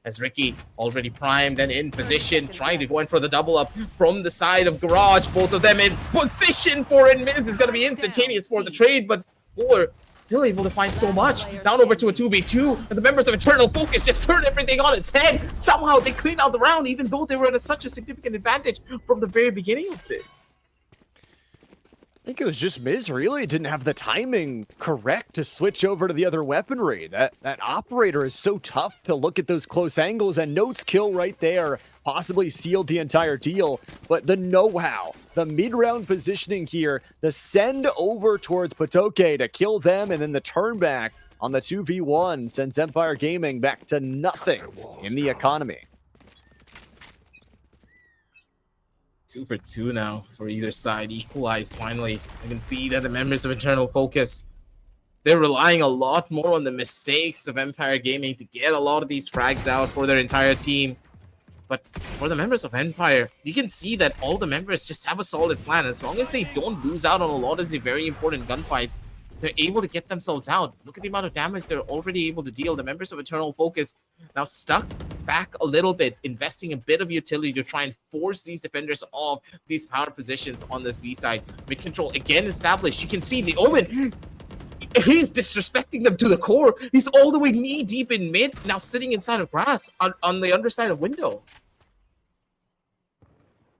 as Ricky already primed and in position, trying to go in for the double up from the side of Garage. Both of them in position for it. Miz is going to be instantaneous for the trade, but Fuller still able to find so much. Down over to a 2v2, and the members of Eternal Focus just turn everything on its head. Somehow they clean out the round, even though they were at such a significant advantage from the very beginning of this. I think it was just Miz really didn't have the timing correct to switch over to the other weaponry. That operator is so tough to look at those close angles, and Note's kill right there possibly sealed the entire deal. But the know-how, the mid-round positioning here, the send over towards Patoke to kill them, and then the turn back on the 2v1 sends Empire Gaming back to nothing in the economy. 2 for 2 now for either side. Equalized finally. I can see that the members of Eternal Focus, they're relying a lot more on the mistakes of Empire Gaming to get a lot of these frags out for their entire team. But for the members of Empire, you can see that all the members just have a solid plan. As long as they don't lose out on a lot of the very important gunfights, they're able to get themselves out. Look at the amount of damage they're already able to deal. The members of Eternal Focus now stuck back a little bit, investing a bit of utility to try and force these defenders off these power positions on this B side. Mid control again established. You can see the Omen. He's disrespecting them to the core. He's all the way knee deep in mid, now sitting inside of grass on the underside of window.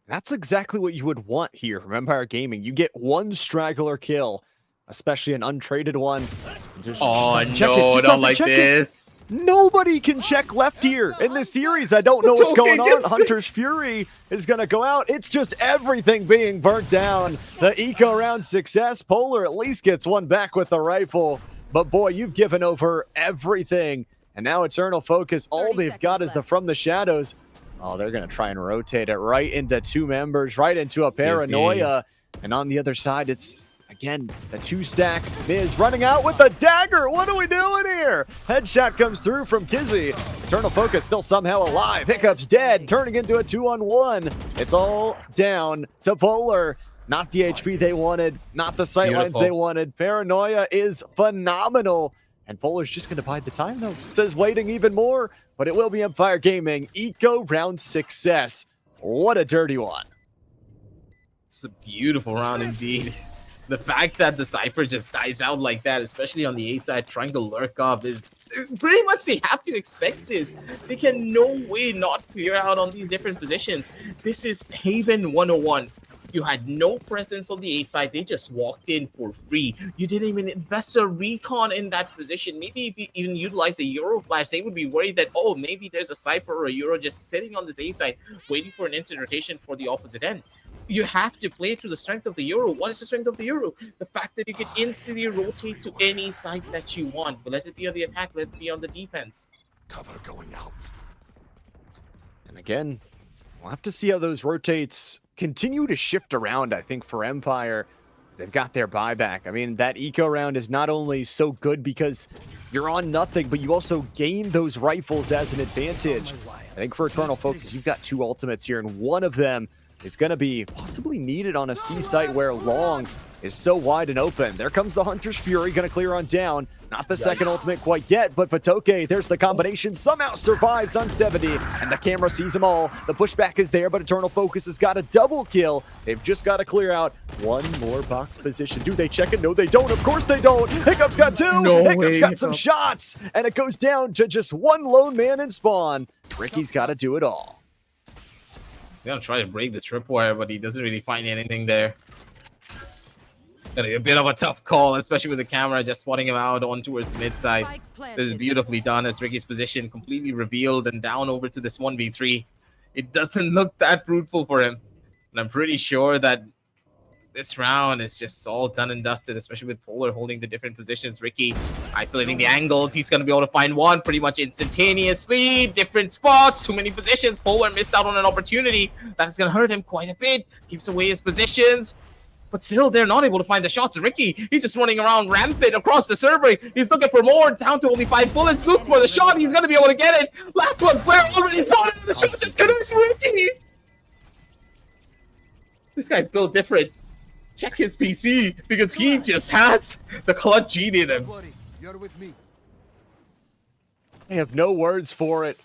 That's exactly what you would want here from Empire Gaming. You get one straggler kill, especially an untraded one. Oh no, not like this. Nobody can check left here in this series. I don't know what's going on. Hunter's Fury is going to go out. It's just everything being burnt down. The eco round success. Polar at least gets one back with the rifle. But boy, you've given over everything. And now Eternal Focus, all they've got is the From the Shadows. Oh, they're going to try and rotate it right into two members, right into a Paranoia. And on the other side, it's, again, the two-stack. Miz running out with a dagger. What are we doing here? Headshot comes through from Kizzy. Eternal Focus still somehow alive. Hiccup's dead, turning into a 2-on-1. It's all down to Polar. Not the HP they wanted, not the sightlines they wanted. Paranoia is phenomenal. And Polar's just going to bide the time, though. It says waiting even more, but it will be Empire Gaming. Eco round success. What a dirty one. It's a beautiful round indeed. The fact that the Cypher just dies out like that, especially on the A side, trying to lurk up, is pretty much they have to expect this. They can no way not clear out on these different positions. This is Haven 101. You had no presence on the A side. They just walked in for free. You didn't even invest a recon in that position. Maybe if you even utilize a Euro flash, they would be worried that, oh, maybe there's a Cypher or a Euro just sitting on this A side, waiting for an instant rotation for the opposite end. You have to play to the strength of the Euro. What is the strength of the Euro? The fact that you can instantly rotate to any side that you want. But let it be on the attack, let it be on the defense. Cover going out. And again, We'll have to see how those rotates continue to shift around, I think, for Empire. They've got their buyback. I mean, that eco round is not only so good because you're on nothing, but you also gain those rifles as an advantage. I think for Eternal Focus, you've got 2 ultimates here, and one of them is going to be possibly needed on a C site where Long is so wide and open. There comes the Hunter's Fury, going to clear on down. Not the second ultimate quite yet, but Patoke, there's the combination, somehow survives on 70, and the camera sees them all. The pushback is there, but Eternal Focus has got a double kill. They've just got to clear out one more box position. Do they check it? No, they don't. Of course they don't. Hiccup's got 2. No Hiccup's way, got some Hiccup. shots, and it goes down to just one lone man in spawn. Ricky's got to do it all. He's gonna try to break the tripwire, but he doesn't really find anything there. Gonna be a bit of a tough call, especially with the camera just spotting him out on towards the mid side. Spike This is planted. beautifully done as Ricky's position completely revealed and down over to this 1v3. It doesn't look that fruitful for him. And I'm pretty sure that this round is just all done and dusted, especially with Polar holding the different positions. Ricky isolating the angles. He's going to be able to find one pretty much instantaneously. Different spots, too many positions. Polar missed out on an opportunity. That is going to hurt him quite a bit. Gives away his positions. But still, they're not able to find the shots. Ricky, he's just running around rampant across the server. He's looking for more, down to only 5 bullets. Look for the shot. He's going to be able to get it. Last one, Flair already got it. The shot just connects Ricky. This guy's built different. Check his PC, because he just has the clutch gene in him. Buddy, you're with me. I have no words for it.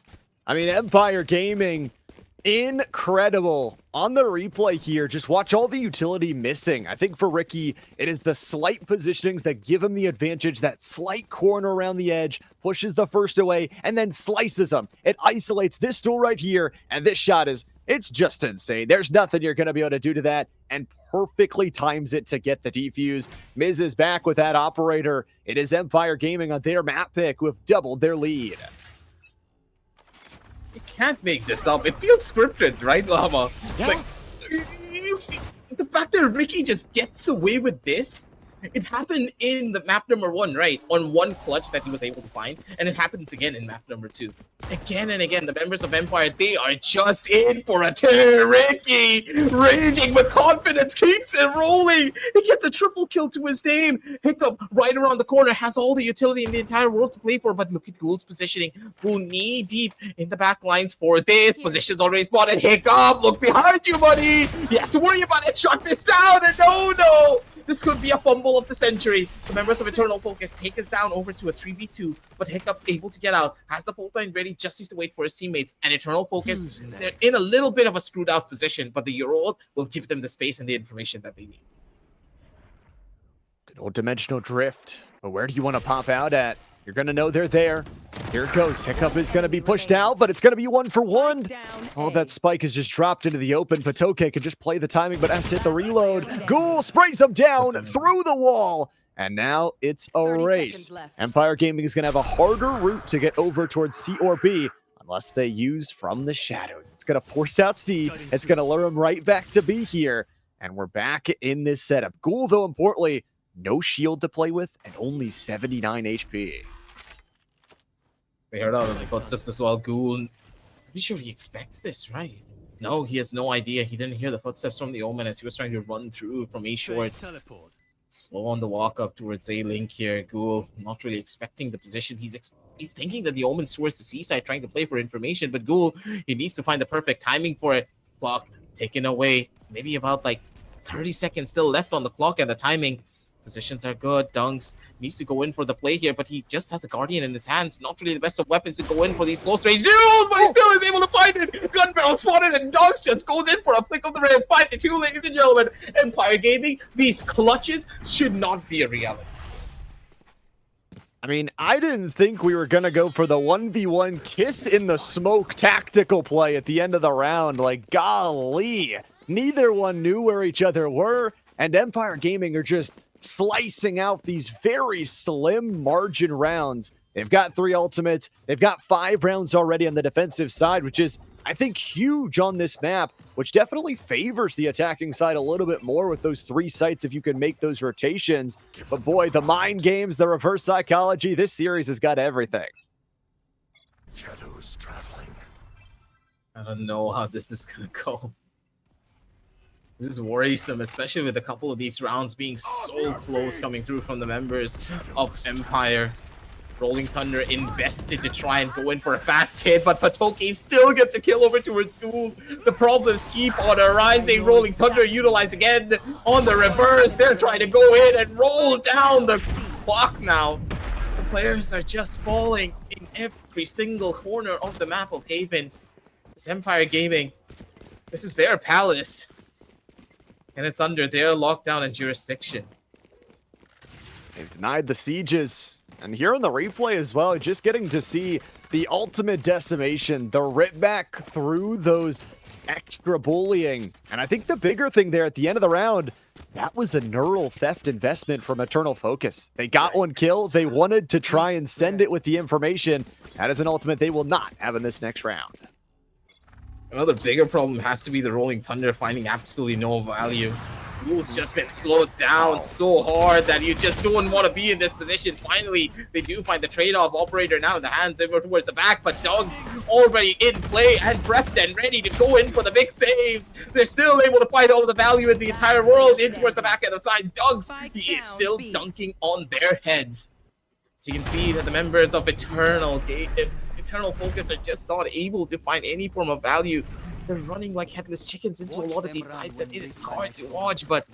I mean, Empire Gaming, incredible. On the replay here, just watch all the utility missing. I think for Ricky, it is the slight positionings that give him the advantage. That slight corner around the edge, pushes the first away, and then slices him. It isolates this tool right here, and this shot is, it's just insane. There's nothing you're going to be able to do to that, and perfectly times it to get the defuse. Miz is back with that operator. It is Empire Gaming on their map pick who have doubled their lead. You can't make this up. It feels scripted, right, Llama? Yeah. Like, the fact that Ricky just gets away with this, it happened in the map number 1, right? On one clutch that he was able to find, and it happens again in map number 2. Again and again, the members of Empire, they are just in for a tear. Ricky, raging with confidence, keeps it rolling. He gets a triple kill to his name. Hiccup, right around the corner, has all the utility in the entire world to play for, but look at Ghoul's positioning. Ghoul knee deep in the back lines for this. Position's already spotted. Hiccup, look behind you, buddy. Yes, worry about it. Shot this down, and no. This could be a fumble of the century. The members of Eternal Focus take us down over to a 3v2, but Hiccup able to get out, has the fault line ready, just needs to wait for his teammates. And Eternal Focus, they're in a little bit of a screwed out position, but the Euro will give them the space and the information that they need. Good old dimensional drift. But where do you want to pop out at? You're going to know they're there. Here it goes. Hiccup is going to be pushed out, but it's going to be 1 for 1. Down Oh, A. that spike is just dropped into the open. Patoke can just play the timing, but has to hit the reload. Ghoul sprays him down through the wall. And now it's a 30 race. seconds left. Empire Gaming is going to have a harder route to get over towards C or B unless they use From the Shadows. It's going to force out C. It's going to lure him right back to B here. And we're back in this setup. Ghoul, though, importantly, no shield to play with and only 79 HP. We heard out of the footsteps as well. Ghoul, pretty sure he expects this, right? No, he has no idea. He didn't hear the footsteps from the Omen as he was trying to run through from A short. Teleport. Slow on the walk up towards A link here. Ghoul not really expecting the position. He's thinking that the Omen's towards the seaside trying to play for information, but Ghoul, he needs to find the perfect timing for it. Clock taken away. Maybe about like 30 seconds still left on the clock, and the timing. Positions are good. Dunks needs to go in for the play here, but he just has a Guardian in his hands. Not really the best of weapons to go in for these close range duels, but he still is able to find it. Gun barrel spotted, and Dunks just goes in for a flick of the wrist. 5-2, ladies and gentlemen. Empire Gaming, these clutches should not be a reality. I mean, I didn't think we were going to go for the 1v1 kiss in the smoke tactical play at the end of the round. Like, golly. Neither one knew where each other were, and Empire Gaming are just slicing out these very slim margin rounds. They've got 3 ultimates. They've got 5 rounds already on the defensive side, which is, I think, huge on this map, which definitely favors the attacking side a little bit more with those 3 sites if you can make those rotations. But boy, the mind games, the reverse psychology, this series has got everything. Shadows traveling. I don't know how this is gonna go. This is worrisome, especially with a couple of these rounds being so close coming through from the members of Empire. Rolling Thunder invested to try and go in for a fast hit, but Patoki still gets a kill over towards Ghoul. The problems keep on arising. Rolling Thunder utilize again on the reverse. They're trying to go in and roll down the clock now. The players are just falling in every single corner of the map of Haven. This Empire Gaming, this is their palace. And it's under their lockdown and jurisdiction. They've denied the sieges. And here in the replay as well, just getting to see the ultimate decimation, the rip back through those extra bullying. And I think the bigger thing there at the end of the round, that was a neural theft investment from Eternal Focus. They got one kill. They wanted to try and send it with the information. That is an ultimate they will not have in this next round. Another bigger problem has to be the Rolling Thunder finding absolutely no value. Ghoul's just been slowed down so hard that you just don't want to be in this position. Finally, they do find the trade-off operator now in the hands over towards the back, but Doug's already in play and prepped and ready to go in for the big saves. They're still able to find all of the value in the entire world in towards the back end of the side. Doug's, he is still dunking on their heads. So you can see that the members of Eternal Focus are just not able to find any form of value. They're running like headless chickens into a lot of these sides, and it is hard to watch, but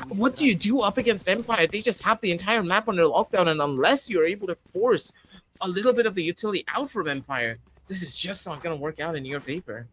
what do you do up against Empire? They just have the entire map under lockdown, and unless you're able to force a little bit of the utility out from Empire, this is just not going to work out in your favor.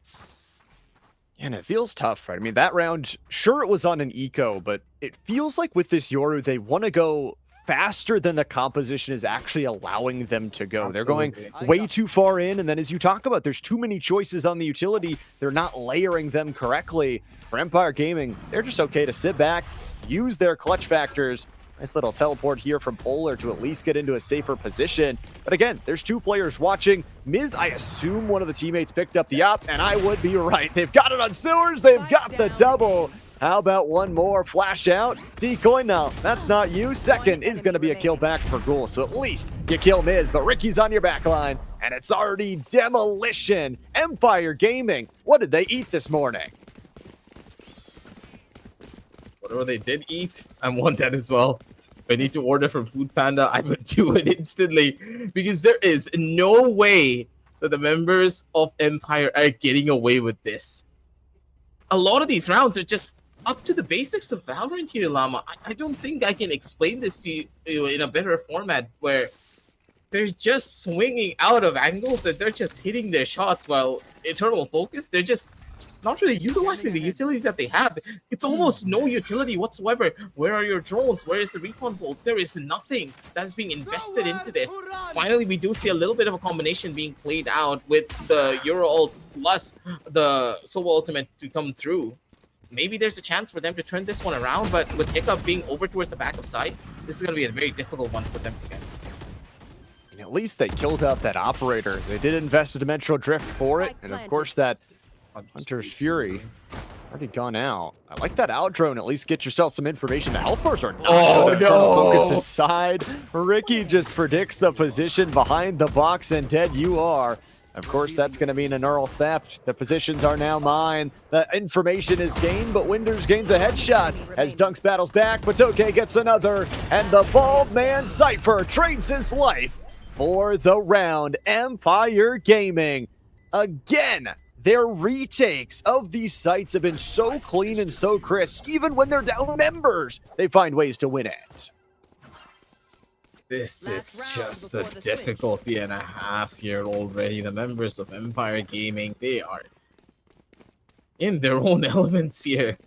And it feels tough, right? I mean, that round, sure, it was on an eco, but it feels like with this Yoru, they want to go faster than the composition is actually allowing them to go. Absolutely. They're going way too far in, and then as you talk about, there's too many choices on the utility. They're not layering them correctly. For Empire Gaming, they're just okay to sit back, use their clutch factors. Nice little teleport here from Polar to at least get into a safer position. But again, there's two players watching. Miz, I assume one of the teammates picked up the op, and I would be right. They've got it on Sewers. They've got the double. How about one more? Flash out. Decoy, no, that's not you. Second is going to be a kill back for Ghoul. So at least you kill Miz, but Ricky's on your back line, and it's already demolition. Empire Gaming, what did they eat this morning? Whatever they did eat, I want that as well. If I need to order from Food Panda, I would do it instantly. Because there is no way that the members of Empire are getting away with this. A lot of these rounds are just up to the basics of Valorant here, Llama. I don't think I can explain this to you in a better format where they're just swinging out of angles and they're just hitting their shots while Eternal Focus, they're just not really utilizing the utility that they have. It's almost no utility whatsoever. Where are your drones? Where is the recon bolt? There is nothing that is being invested into this. Finally, we do see a little bit of a combination being played out with the Euro ult plus the Sova ultimate to come through. Maybe there's a chance for them to turn this one around, but with Hiccup being over towards the back of side, this is going to be a very difficult one for them to get. And at least they killed out that operator. They did invest a Dimensional Drift for it, and of course that Hunter's Fury already gone out. I like that out drone. At least get yourself some information. The health bars are not going to focus aside. Ricky just predicts the position behind the box, and dead you are. Of course, that's going to mean a neural theft. The positions are now mine. The information is gained, but Winders gains a headshot as Dunks battles back. Patoke gets another, and the bald man Cypher trades his life for the round. Empire Gaming, again, their retakes of these sites have been so clean and so crisp. Even when they're down members, they find ways to win it. This is just a difficulty and a half here already. The members of Empire Gaming, they are in their own elements here.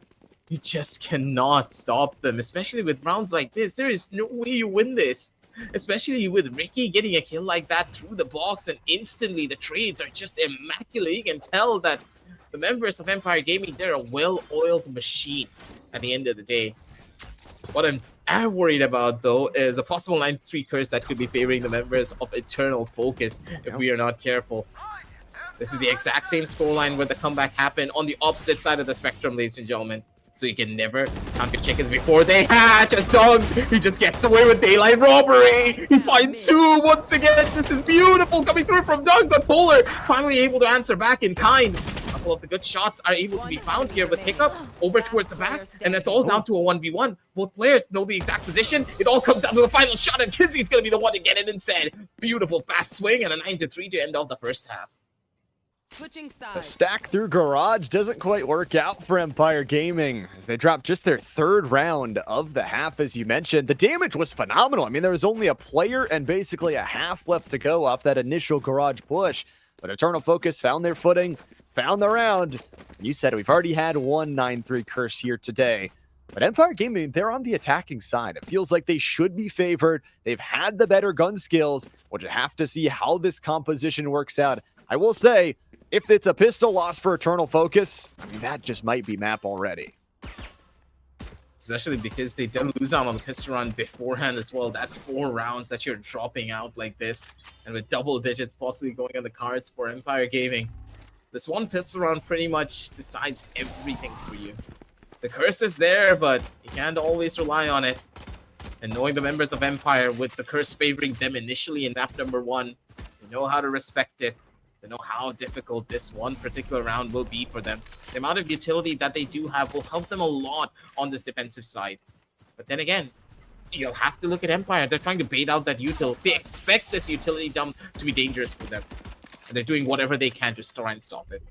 You just cannot stop them, especially with rounds like this. There is no way you win this. Especially with Ricky getting a kill like that through the box, and instantly the trades are just immaculate. You can tell that the members of Empire Gaming, they're a well-oiled machine at the end of the day. What I'm worried about, though, is a possible 9-3 curse that could be favoring the members of Eternal Focus if we are not careful. This is the exact same scoreline where the comeback happened on the opposite side of the spectrum, ladies and gentlemen. So you can never count your chickens before they hatch as dogs. He just gets away with daylight robbery. He finds two once again. This is beautiful coming through from dogs, but Polar finally able to answer back in kind. A couple of the good shots are able to be found here with Hiccup over towards the back, and it's all down to a 1v1. Both players know the exact position. It all comes down to the final shot, and Kizzy's going to be the one to get it instead. Beautiful fast swing and a 9-3 to end off the first half. Switching The sides. stack through Garage doesn't quite work out for Empire Gaming as they dropped just their third round of the half, as you mentioned. The damage was phenomenal. I mean, there was only a player and basically a half left to go off that initial Garage push. But Eternal Focus found their footing, found the round. You said it, we've already had one 9-3 curse here today. But Empire Gaming, they're on the attacking side. It feels like they should be favored. They've had the better gun skills. We'll just have to see how this composition works out. I will say, if it's a pistol loss for Eternal Focus, I mean, that just might be map already. Especially because they did lose out on the pistol round beforehand as well. That's 4 rounds that you're dropping out like this. And with double digits possibly going on the cards for Empire Gaming. This one pistol round pretty much decides everything for you. The curse is there, but you can't always rely on it. And knowing the members of Empire with the curse favoring them initially in map number 1, you know how to respect it. They know how difficult this one particular round will be for them. The amount of utility that they do have will help them a lot on this defensive side. But then again, you'll have to look at Empire. They're trying to bait out that util. They expect this utility dump to be dangerous for them. And they're doing whatever they can to try and stop it.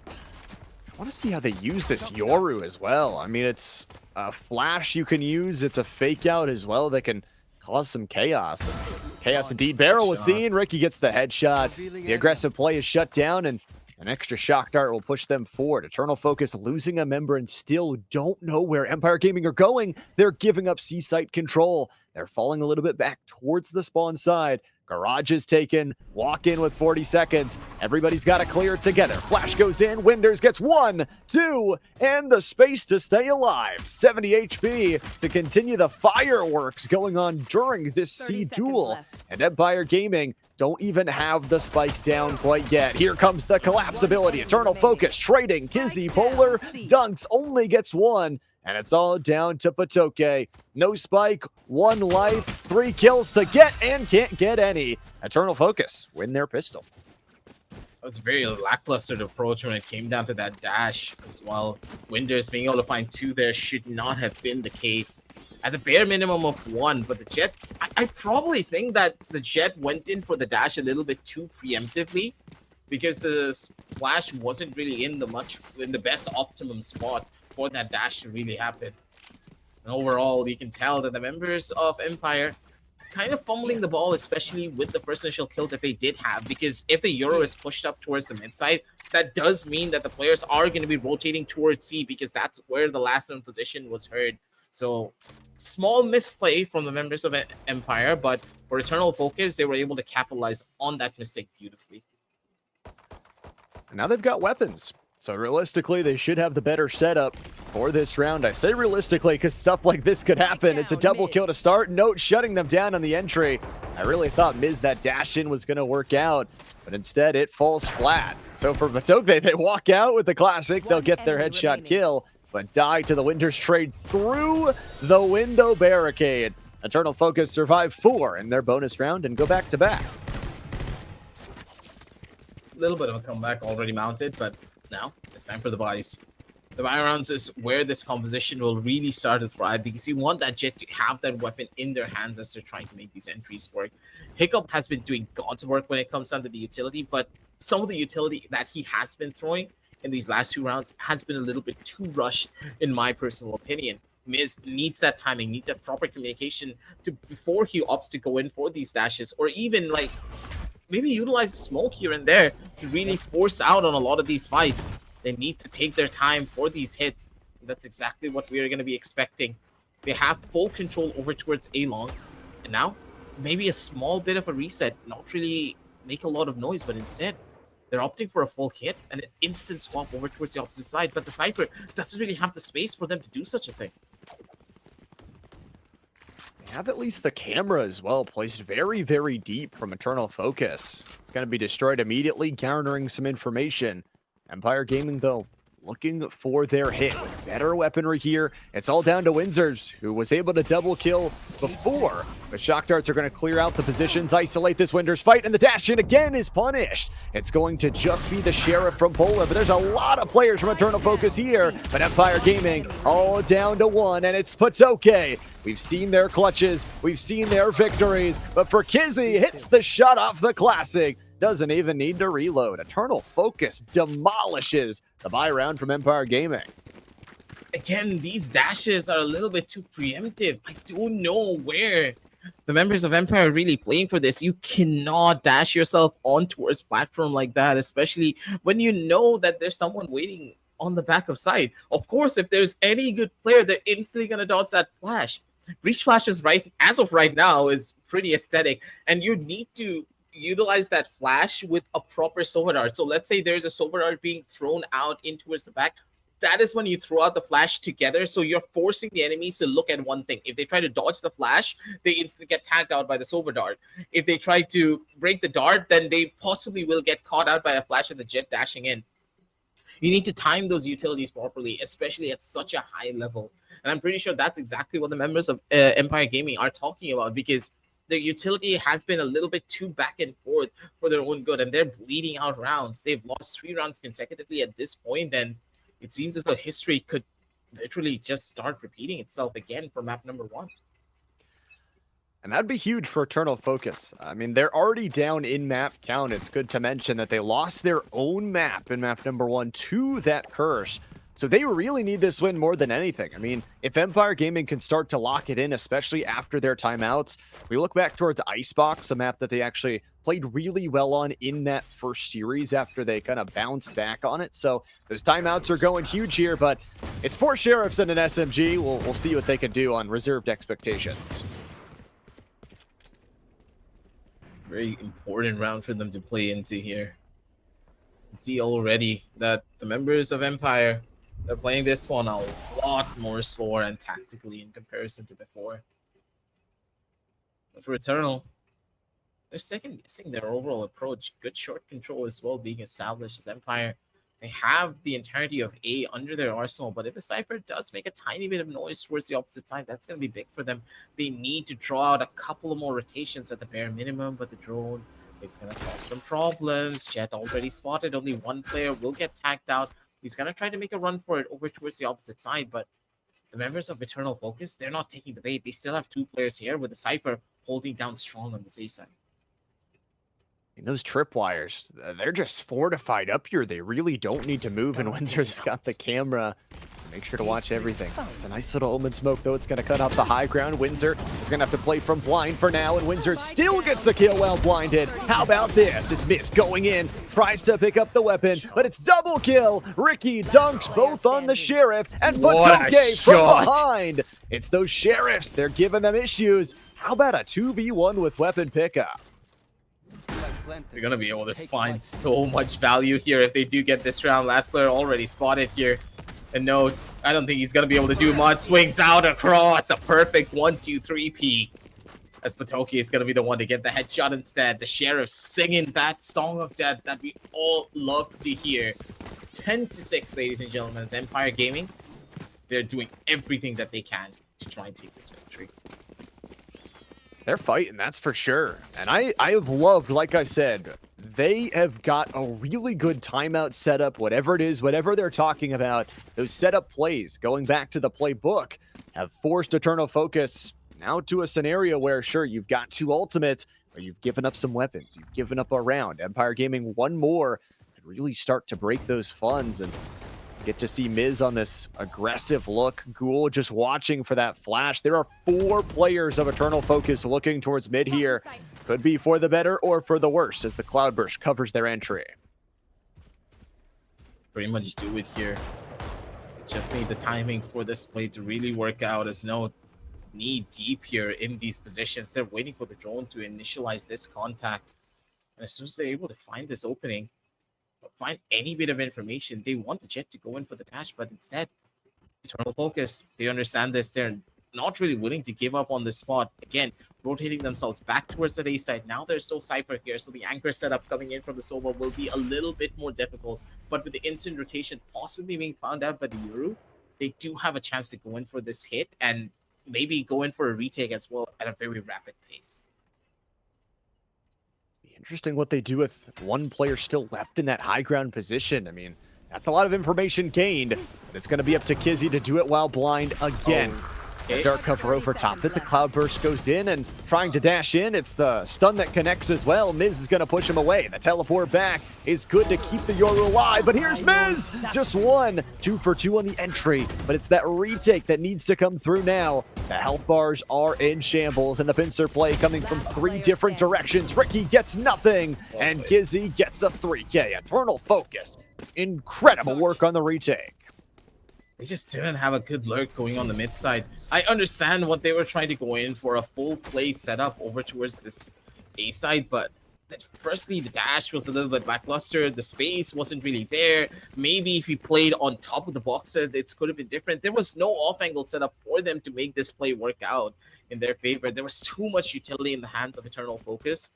I want to see how they use this Yoru as well. I mean, it's a flash you can use. It's a fake out as well that can cause some chaos. Chaos indeed. Barrel was seen. Ricky gets the headshot. The aggressive play is shut down, and an extra shock dart will push them forward. Eternal Focus losing a member and still don't know where Empire Gaming are going. They're giving up C-site control. They're falling a little bit back towards the spawn side. Garage is taken. Walk in with 40 seconds. Everybody's got to clear it together. Flash goes in. Winders gets 1, 2, and the space to stay alive. 70 HP to continue the fireworks going on during this C duel. left. And Empire Gaming don't even have the spike down quite yet. Here comes the collapsibility. Eternal Focus trading. Kizzy, Polar, Dunks only gets 1. And it's all down to Patoke. No spike, 1 life, 3 kills to get, and can't get any. Eternal Focus win their pistol. That was a very lackluster approach when it came down to that dash as well. Winders being able to find 2 there should not have been the case. At the bare minimum of 1, but the Jet, I probably think that the Jet went in for the dash a little bit too preemptively because the flash wasn't really in the best optimum spot for that dash to really happen. And overall, you can tell that the members of Empire kind of fumbling the ball, especially with the first initial kill that they did have, because if the Euro is pushed up towards the mid side, that does mean that the players are going to be rotating towards C because that's where the last known position was heard. So small misplay from the members of Empire, but for Eternal Focus, they were able to capitalize on that mistake beautifully. And now they've got weapons. So realistically, they should have the better setup for this round. I say realistically because stuff like this could happen. It's a double kill to start. Note shutting them down on the entry. I really thought Miz that dash in was going to work out, but instead it falls flat. So for Patoke, they walk out with the classic. They'll get their headshot kill, but die to the Winders trade through the window barricade. Eternal Focus survive 4 in their bonus round and go back to back. A little bit of a comeback already mounted, but now it's time for the buys. The buy rounds is where this composition will really start to thrive because you want that Jet to have that weapon in their hands as they're trying to make these entries work. Hiccup has been doing God's work when it comes down to the utility, but some of the utility that he has been throwing in these last 2 rounds has been a little bit too rushed, in my personal opinion. Miz needs that timing, needs that proper communication before he opts to go in for these dashes, or even like maybe utilize smoke here and there to really force out on a lot of these fights. They need to take their time for these hits. That's exactly what we are going to be expecting. They have full control over towards A-Long. And now, maybe a small bit of a reset. Not really make a lot of noise, but instead, they're opting for a full hit and an instant swap over towards the opposite side. But the Cypher doesn't really have the space for them to do such a thing. Have at least the camera as well placed very, very deep from Eternal Focus. It's going to be destroyed immediately, garnering some information. Empire Gaming, though, looking for their hit with better weaponry here. It's all down to Windsor's, who was able to double kill before. But Shock Darts are going to clear out the positions, isolate this Windsor's fight, and the dash in again is punished. It's going to just be the Sheriff from Polar, but there's a lot of players from Eternal Focus here. But Empire Gaming all down to one, and it's Patoke. We've seen their clutches, we've seen their victories, but for Kizzy, hits the shot off the Classic. Doesn't even need to reload. Eternal Focus demolishes the buy round from Empire Gaming. Again, these dashes are a little bit too preemptive. I don't know where the members of Empire are really playing for this. You cannot dash yourself on towards platform like that, especially when you know that there's someone waiting on the back of side. Of course, if there's any good player, they're instantly going to dodge that flash. Breach flashes as of right now is pretty aesthetic, and you need to utilize that flash with a proper Sova Dart. So let's say there's a Sova Dart being thrown out in towards the back. That is when you throw out the flash together. So you're forcing the enemies to look at one thing. If they try to dodge the flash, they instantly get tagged out by the Sova Dart. If they try to break the dart, then they possibly will get caught out by a flash and the jet dashing in. You need to time those utilities properly, especially at such a high level. And I'm pretty sure that's exactly what the members of Empire Gaming are talking about, because their utility has been a little bit too back and forth for their own good, and they're bleeding out rounds. They've lost 3 rounds consecutively at this point, and it seems as though history could literally just start repeating itself again for map number 1. And that'd be huge for Eternal Focus. I mean, they're already down in map count. It's good to mention that they lost their own map in map number 1 to that curse. So they really need this win more than anything. I mean, if Empire Gaming can start to lock it in, especially after their timeouts, we look back towards Icebox, a map that they actually played really well on in that first series after they kind of bounced back on it. So those timeouts are going huge here, but it's 4 Sheriffs and an SMG. We'll see what they can do on reserved expectations. Very important round for them to play into here. You can see already that the members of Empire, they're playing this one a lot more slower and tactically in comparison to before. But for Eternal, they're second guessing their overall approach. Good short control as well being established as Empire. They have the entirety of A under their arsenal, but if the Cypher does make a tiny bit of noise towards the opposite side, that's going to be big for them. They need to draw out a couple of more rotations at the bare minimum, but the drone is going to cause some problems. Jet already spotted. Only one player will get tagged out. He's going to try to make a run for it over towards the opposite side, but the members of Eternal Focus, they're not taking the bait. They still have 2 players here with the Cypher holding down strong on the C side. Those tripwires, they're just fortified up here. They really don't need to move, and Windsor's got the camera. Make sure to watch everything. It's a nice little omen smoke, though. It's going to cut off the high ground. Windsor is going to have to play from blind for now, and Windsor still gets the kill while blinded. How about this? It's Mist going in, tries to pick up the weapon, but it's double kill. Ricky dunks both on the Sheriff, and Patoke from behind. It's those Sheriffs. They're giving them issues. How about a 2v1 with weapon pickup? They're going to be able to find so much value here if they do get this round. Last player already spotted here. And no, I don't think he's going to be able to do much. Swings out across a perfect 1-2-3 peek. As Patoke is going to be the one to get the headshot instead. The Sheriff singing that song of death that we all love to hear. 10-6, ladies and gentlemen, as Empire Gaming, they're doing everything that they can to try and take this victory. They're fighting, that's for sure. And I have loved, like I said, they have got a really good timeout setup, whatever it is, whatever they're talking about. Those setup plays, going back to the playbook, have forced Eternal Focus now to a scenario where, sure, you've got 2 ultimates, or you've given up some weapons, you've given up a round. Empire Gaming one more and really start to break those funds and get to see Miz on this aggressive look. Ghoul just watching for that flash. There are 4 players of Eternal Focus looking towards mid here. Could be for the better or for the worse as the Cloudburst covers their entry. Pretty much do it here. Just need the timing for this play to really work out, as no knee deep here in these positions. They're waiting for the drone to initialize this contact. And as soon as they're able to find this opening, find any bit of information, they want the Jet to go in for the dash, but instead, Eternal Focus, they understand this. They're not really willing to give up on this spot. Again, rotating themselves back towards the A side. Now there's no Cypher here, so the anchor setup coming in from the Sova will be a little bit more difficult. But with the instant rotation possibly being found out by the Yoru, they do have a chance to go in for this hit and maybe go in for a retake as well at a very rapid pace. Interesting what they do with one player still left in that high ground position. I mean, that's a lot of information gained, but it's going to be up to Kizzy to do it while blind again. Okay. Dark cover over top that the Cloudburst goes in and trying to dash in. It's the stun that connects as well. Miz is going to push him away. The teleport back is good to keep the Yoru alive, but here's Miz! Just one. 2 for 2 on the entry, but it's that retake that needs to come through now. The health bars are in shambles, and the pincer play coming from 3 different directions. Ricky gets nothing, and Gizzy gets a 3K. Eternal Focus. Incredible work on the retake. They just didn't have a good lurk going on the mid side. I understand what they were trying to go in for, a full play setup over towards this A side, but firstly, the dash was a little bit lackluster. The space wasn't really there. Maybe if we played on top of the boxes, it could have been different. There was no off-angle setup for them to make this play work out in their favor. There was too much utility in the hands of Eternal Focus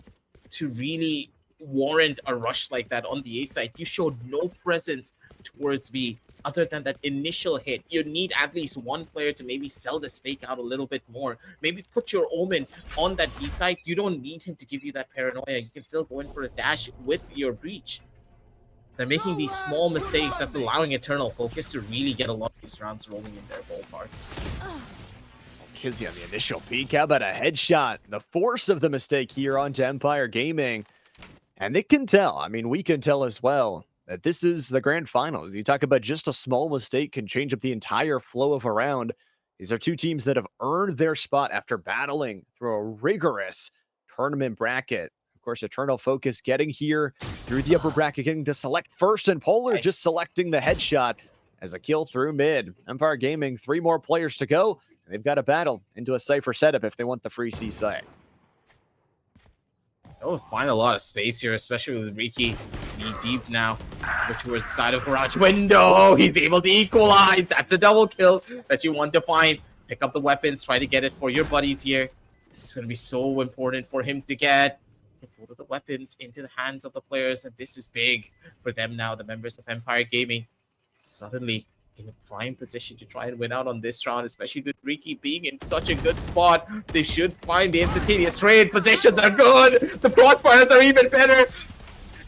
to really warrant a rush like that on the A side. You showed no presence towards B. Other than that initial hit, you need at least one player to maybe sell this fake out a little bit more. Maybe put your Omen on that B side. You don't need him to give you that paranoia. You can still go in for a dash with your breach. They're making these small mistakes that's allowing Eternal Focus to really get a lot of these rounds rolling in their ballpark. Kizzy on the initial peek. How about a headshot? The force of the mistake here onto Empire Gaming. And they can tell. I mean, we can tell as well that this is the grand finals. You talk about just a small mistake can change up the entire flow of a round. These are 2 teams that have earned their spot after battling through a rigorous tournament bracket. Of course, Eternal Focus getting here through the upper bracket, getting to select first, and Polar just selecting the headshot as a kill through mid. Empire Gaming, 3 more players to go. And they've got to battle into a Cypher setup if they want the free C site. They'll find a lot of space here, especially with Riki knee deep now. Over towards the side of garage window. He's able to equalize. That's a double kill that you want to find. Pick up the weapons. Try to get it for your buddies here. This is going to be so important for him to get both of the weapons into the hands of the players. And this is big for them now, the members of Empire Gaming. Suddenly in a prime position to try and win out on this round, especially with Riki being in such a good spot. They should find the instantaneous trade. Positions are good. The crossfires are even better.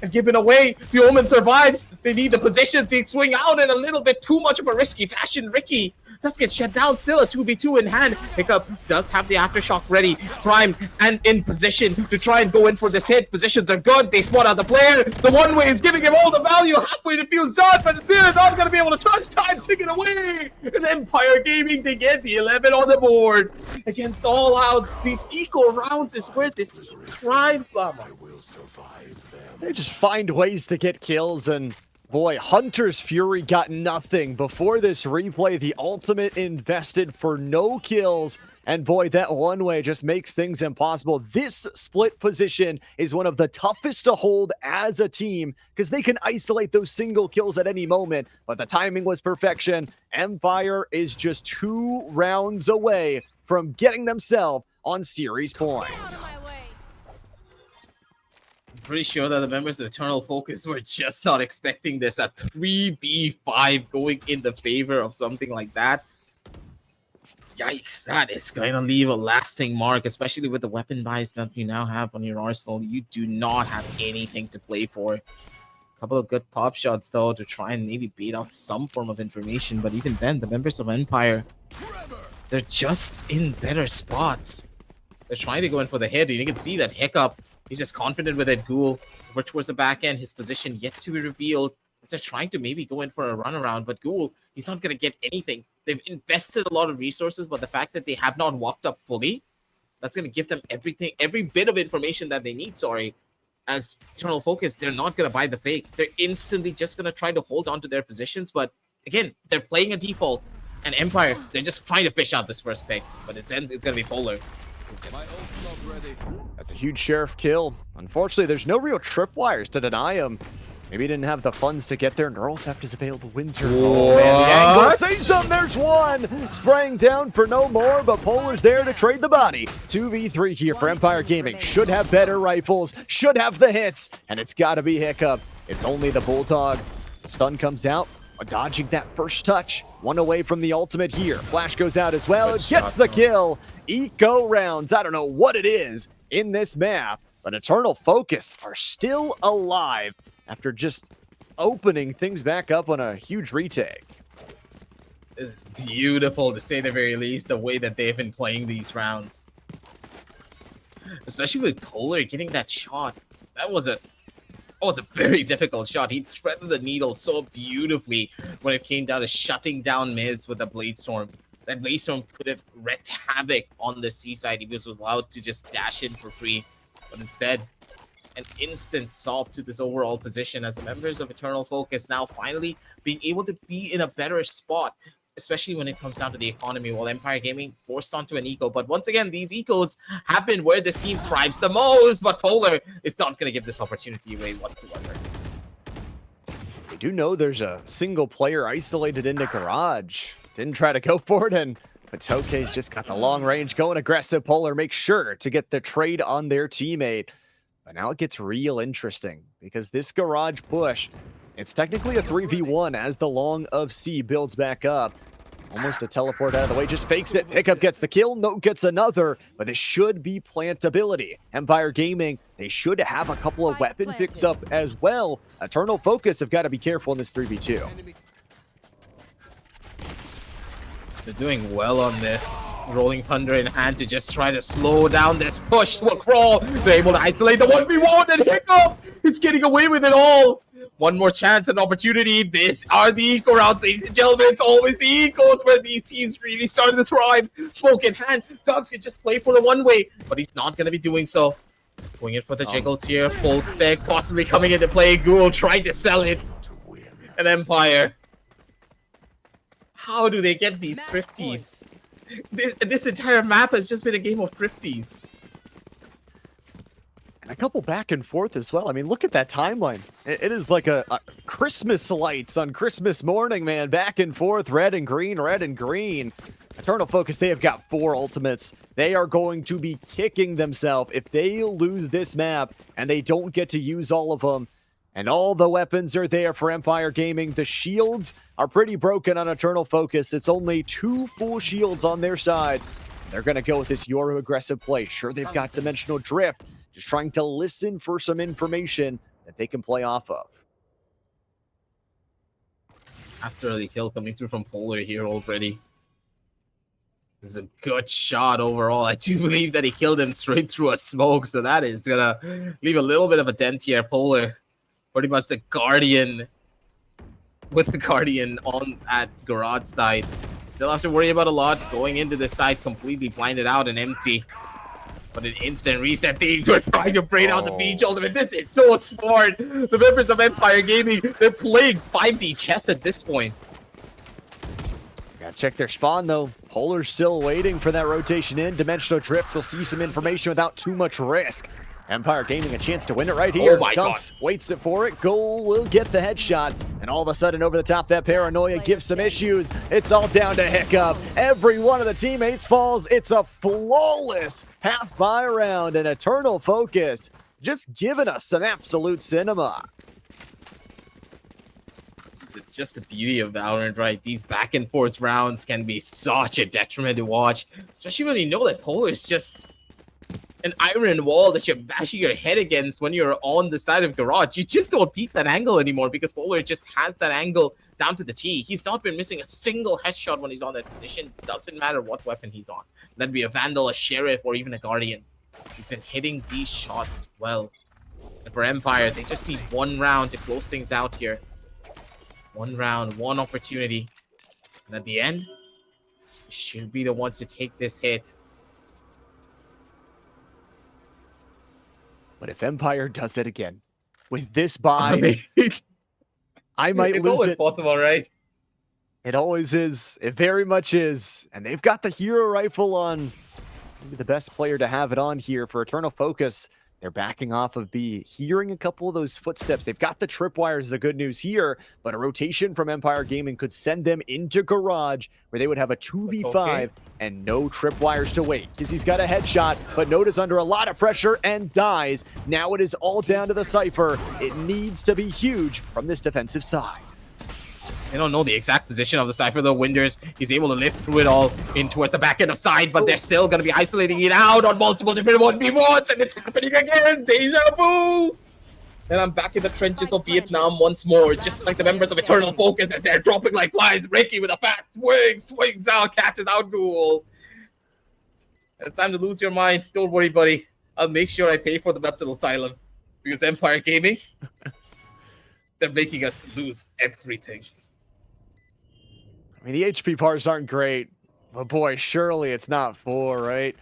And given away, the Omen survives. They need the positions to swing out in a little bit too much of a risky fashion. Riki does get shut down. Still a 2v2 in hand. Hiccup does have the aftershock ready, primed, and in position to try and go in for this hit. Positions are good. They spot out the player. The one way is giving him all the value. Halfway to fuse dot, but it's still not going to be able to touch time. Take it away. And Empire Gaming, they get the 11 on the board. Against all outs, these equal rounds is where this thrives, Llama. I will survive them. They just find ways to get kills, and boy, Hunter's Fury got nothing. Before this replay, the ultimate invested for no kills, and boy, that one way just makes things impossible. This split position is one of the toughest to hold as a team because they can isolate those single kills at any moment, but the timing was perfection. Empire is just 2 rounds away from getting themselves on series points. Pretty sure that the members of Eternal Focus were just not expecting this. A 3v5 going in the favor of something like that. Yikes, that is going to leave a lasting mark, especially with the weapon buys that you now have on your arsenal. You do not have anything to play for. A couple of good pop shots, though, to try and maybe beat out some form of information. But even then, the members of Empire, they're just in better spots. They're trying to go in for the hit, and you can see that Hiccup, he's just confident with it. Ghoul over towards the back end. His position yet to be revealed. As they're trying to maybe go in for a runaround, but Ghoul, he's not going to get anything. They've invested a lot of resources, but the fact that they have not walked up fully, that's going to give them everything, every bit of information that they need, As Eternal Focus, they're not going to buy the fake. They're instantly just going to try to hold on to their positions, but again, they're playing a default. And Empire, they're just trying to fish out this first pick, but it's going to be Polar. That's a huge Sheriff kill. Unfortunately, there's no real tripwires to deny him. Maybe didn't have the funds to get there. Neural Theft is available. Windsor. Oh, man, the angle What? saves them. There's one. Spraying down for no more, but Polar's there to trade the body. 2v3 here for Empire Gaming. Should have better rifles. Should have the hits. And it's got to be Hiccup. It's only the Bulldog. The stun comes out. Dodging that first touch. One away from the ultimate here. Flash goes out as well. Good Gets shot, the though. kill. Eco rounds. I don't know what it is in this map, but Eternal Focus are still alive after just opening things back up on a huge retake. This is beautiful, to say the very least, the way that they've been playing these rounds. Especially with Polar getting that shot. That was a very difficult shot. He threaded the needle so beautifully when it came down to shutting down Miz with the Blade Storm. That Blade Storm could have wreaked havoc on the seaside if he was allowed to just dash in for free. But instead, an instant stop to this overall position as the members of Eternal Focus now finally being able to be in a better spot, especially when it comes down to the economy, while Empire Gaming forced onto an eco. But once again, these ecos have been where this team thrives the most, but Polar is not going to give this opportunity away whatsoever. They do know there's a single player isolated into Garage. Didn't try to go for it, and Patoke's just got the long range, going aggressive. Polar makes sure to get the trade on their teammate. But now it gets real interesting, because this Garage push, it's technically a 3v1 as the Long of C builds back up. Almost a teleport out of the way, just fakes it. Hiccup gets the kill, Note gets another, but this should be plantability. Empire Gaming, they should have a couple of weapon picks up as well. Eternal Focus have got to be careful in this 3v2. They're doing well on this. Rolling Thunder in hand to just try to slow down this push to a crawl. They're able to isolate the 1v1, and Hiccup is getting away with it all. One more chance and opportunity. These are the eco rounds, ladies and gentlemen. It's always the ecos where these teams really started to thrive. Smoke in hand. Dogs can just play for the one-way, but he's not going to be doing so. Going in for the jiggles here. Full stack possibly coming into play. Ghoul trying to sell it. An Empire. How do they get these thrifties? This entire map has just been a game of thrifties. And a couple back and forth as well. I mean, look at that timeline. It is like a Christmas lights on Christmas morning, man. Back and forth, red and green, red and green. Eternal Focus, they have got 4 ultimates. They are going to be kicking themselves if they lose this map and they don't get to use all of them. And all the weapons are there for Empire Gaming. The shields are pretty broken on Eternal Focus. It's only 2 full shields on their side. They're going to go with this Yoru aggressive play. Sure, they've got Dimensional Drift. Just trying to listen for some information that they can play off of. That's the early kill coming through from Polar here already. This is a good shot overall. I do believe that he killed him straight through a smoke. So that is going to leave a little bit of a dent here. Polar. Pretty much the Guardian, with the Guardian on that Garage side. Still have to worry about a lot. Going into this side completely blinded out and empty. But an instant reset thing. We're trying to brain out the beach ultimate. This is so smart. The members of Empire Gaming, they're playing 5D chess at this point. Gotta check their spawn though. Polar's still waiting for that rotation in. Dimensional Drift will see some information without too much risk. Empire Gaming a chance to win it right here. Oh my Dunks waits it for it. Goal will get the headshot. And all of a sudden over the top, that paranoia gives some issues. It's all down to Hiccup. Every one of the teammates falls. It's a flawless half buy round, and Eternal Focus just giving us some absolute cinema. This is just the beauty of Valorant, right? These back and forth rounds can be such a detriment to watch, especially when you know that Polar is just an iron wall that you're bashing your head against when you're on the side of Garage. You just don't beat that angle anymore because Polar just has that angle down to the T. He's not been missing a single headshot when he's on that position. Doesn't matter what weapon he's on. That'd be a Vandal, a Sheriff, or even a Guardian. He's been hitting these shots well. And for Empire, they just need 1 round to close things out here. 1 round, 1 opportunity. And at the end, they should be the ones to take this hit. But if Empire does it again with this buy, I might it's lose always it. possible, right? It always is. It very much is. And they've got the hero rifle on. Maybe the best player to have it on here for Eternal Focus. They're backing off of B, hearing a couple of those footsteps. They've got the tripwires, is the good news here, but a rotation from Empire Gaming could send them into Garage, where they would have a 2v5 and no tripwires to wait. Kizzy's got a headshot, but Noda's under a lot of pressure and dies. Now it is all down to the Cypher. It needs to be huge from this defensive side. They don't know the exact position of the Cypher, though. Winders, he's able to lift through it all in towards the back end of side, but they're still going to be isolating it out on multiple different 1v1s, and it's happening again! Deja vu! And I'm back in the trenches of Vietnam once more, just like the members of Eternal Focus as they're dropping like flies. Ricky with a fast swing, swings out, catches out Ghoul. And it's time to lose your mind. Don't worry, buddy. I'll make sure I pay for the Baptile Asylum. Because Empire Gaming, they're making us lose everything. I mean, the HP bars aren't great, but boy, surely it's not 4, right?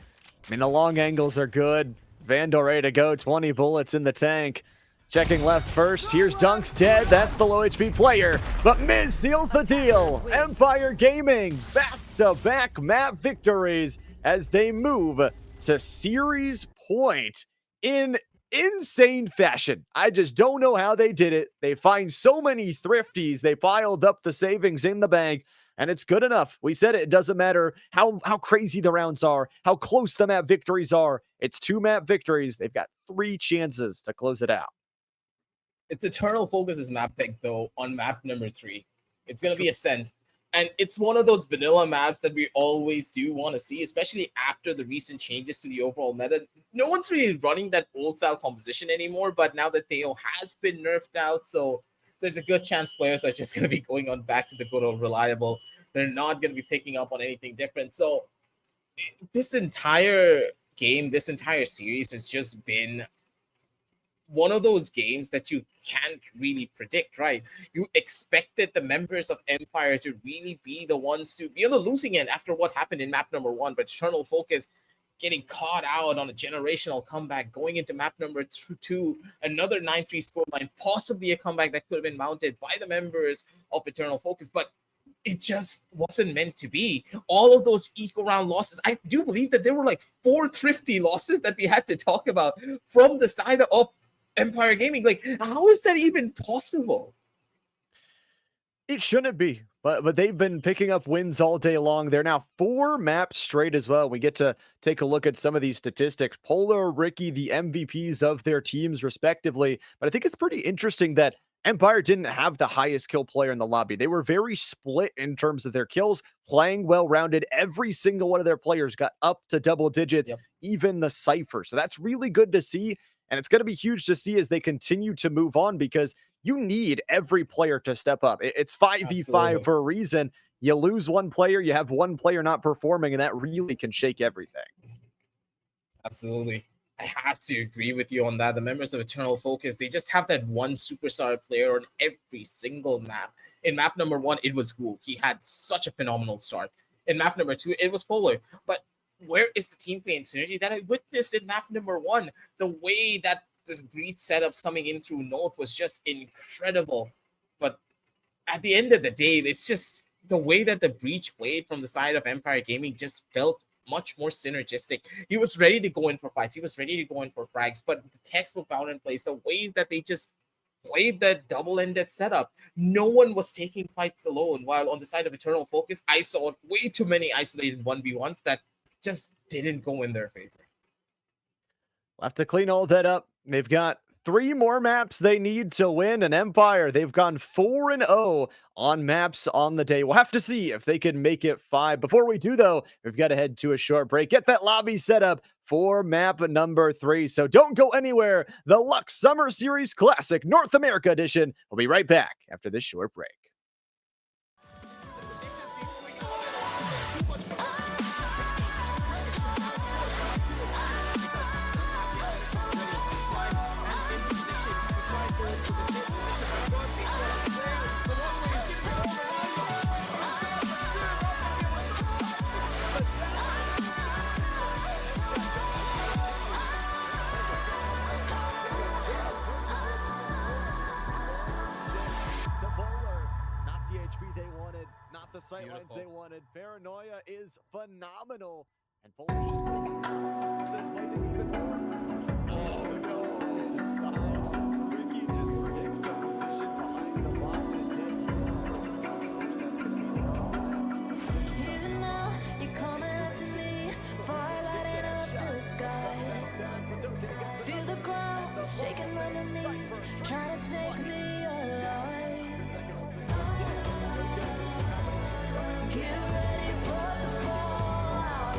I mean, the long angles are good. Vandal ready to go, 20 bullets in the tank. Checking left first, here's Dunk's dead, that's the low HP player, but Miz seals the deal. Empire Gaming, back-to-back map victories as they move to series point in insane fashion. I just don't know how they did it. They find so many thrifties, they piled up the savings in the bank, and it's good enough. We said it doesn't matter how crazy the rounds are, how close the map victories are. It's 2 map victories. They've got 3 chances to close it out. It's Eternal Focus's map pick, though, on map number 3. It's going to be Ascent. And it's one of those vanilla maps that we always do want to see, especially after the recent changes to the overall meta. No one's really running that old style composition anymore, but now that Theo has been nerfed out, so there's a good chance players are just going to be going on back to the good old reliable. They're not going to be picking up on anything different. So this entire game, this entire series has just been one of those games that you can't really predict, right? You expected the members of Empire to really be the ones to be on the losing end after what happened in map number 1, but Eternal Focus getting caught out on a generational comeback, going into map number 2, another 9-3 scoreline, possibly a comeback that could have been mounted by the members of Eternal Focus, but it just wasn't meant to be. All of those eco round losses, I do believe that there were like 4 thrifty losses that we had to talk about from the side of Empire Gaming. Like, how is that even possible? It shouldn't be, but they've been picking up wins all day long. They're now 4 maps straight as well. We get to take a look at some of these statistics. Polar, Ricky, the MVPs of their teams respectively. But I think it's pretty interesting that Empire didn't have the highest kill player in the lobby. They were very split in terms of their kills, playing well-rounded. Every single one of their players got up to double digits, even the Cypher. So that's really good to see. And it's going to be huge to see as they continue to move on, because you need every player to step up. It's 5v5 for a reason. You lose one player, you have one player not performing, and that really can shake everything. Absolutely. I have to agree with you on that. The members of Eternal Focus, they just have that one superstar player on every single map. In map number 1, it was Ghoul. He had such a phenomenal start. In map number 2, it was Polar. But where is the team play and synergy that I witnessed in map number 1? The way that this breach setups coming in through Note was just incredible. But at the end of the day, it's just the way that the breach played from the side of Empire Gaming just felt much more synergistic. He was ready to go in for fights. He was ready to go in for frags. But the textbook Valorant plays, the ways that they just played that double-ended setup, no one was taking fights alone. While on the side of Eternal Focus, I saw way too many isolated 1v1s that just didn't go in their favor. We'll have to clean all that up. They've got 3 more maps they need to win, and Empire, they've gone 4-0 on maps on the day. We'll have to see if they can make it 5. Before we do, though, we've got to head to a short break. Get that lobby set up for map number 3. So don't go anywhere. The Luxe Summer Series Classic North America Edition. We'll be right back after this short break. The sightlines they wanted. Paranoia is phenomenal. And Polish just says even more. Oh no. trying to take me alive. Get ready for the fallout.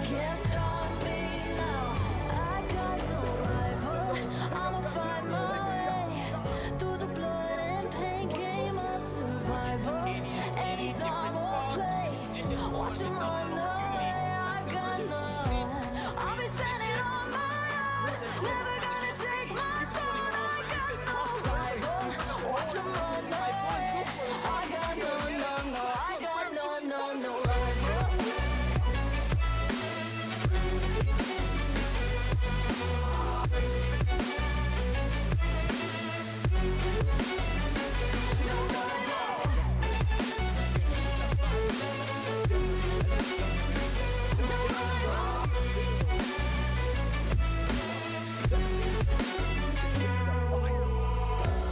Can't stop me now. I got no rival. I'ma find my way through the blood and pain game of survival. Anytime or place, watch 'em run away. I got none. I'll be standing on my own. Never gonna take my throne. I got no rival. Watch 'em run away. I got no, no, no. I got no, no, no rival.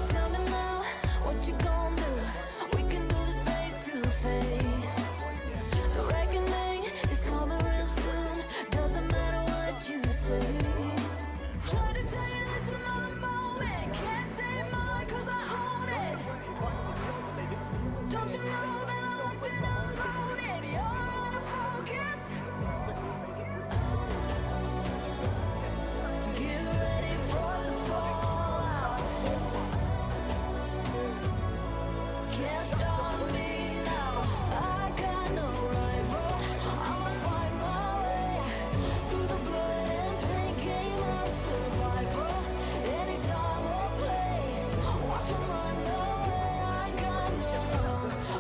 Tell me now, what you gon' do? We can do this face to face. The reckoning is coming real soon. Doesn't matter what you say. Try to tell you this is my moment. Can't take mine 'cause I own it. Don't you know that I'm locked and unloaded? You're out of focus. Get ready for the fallout. Can't stop me now. I got no rival. I'ma find my way through the blood and pain game of survival. Anytime or place, watch 'em run away. I got no.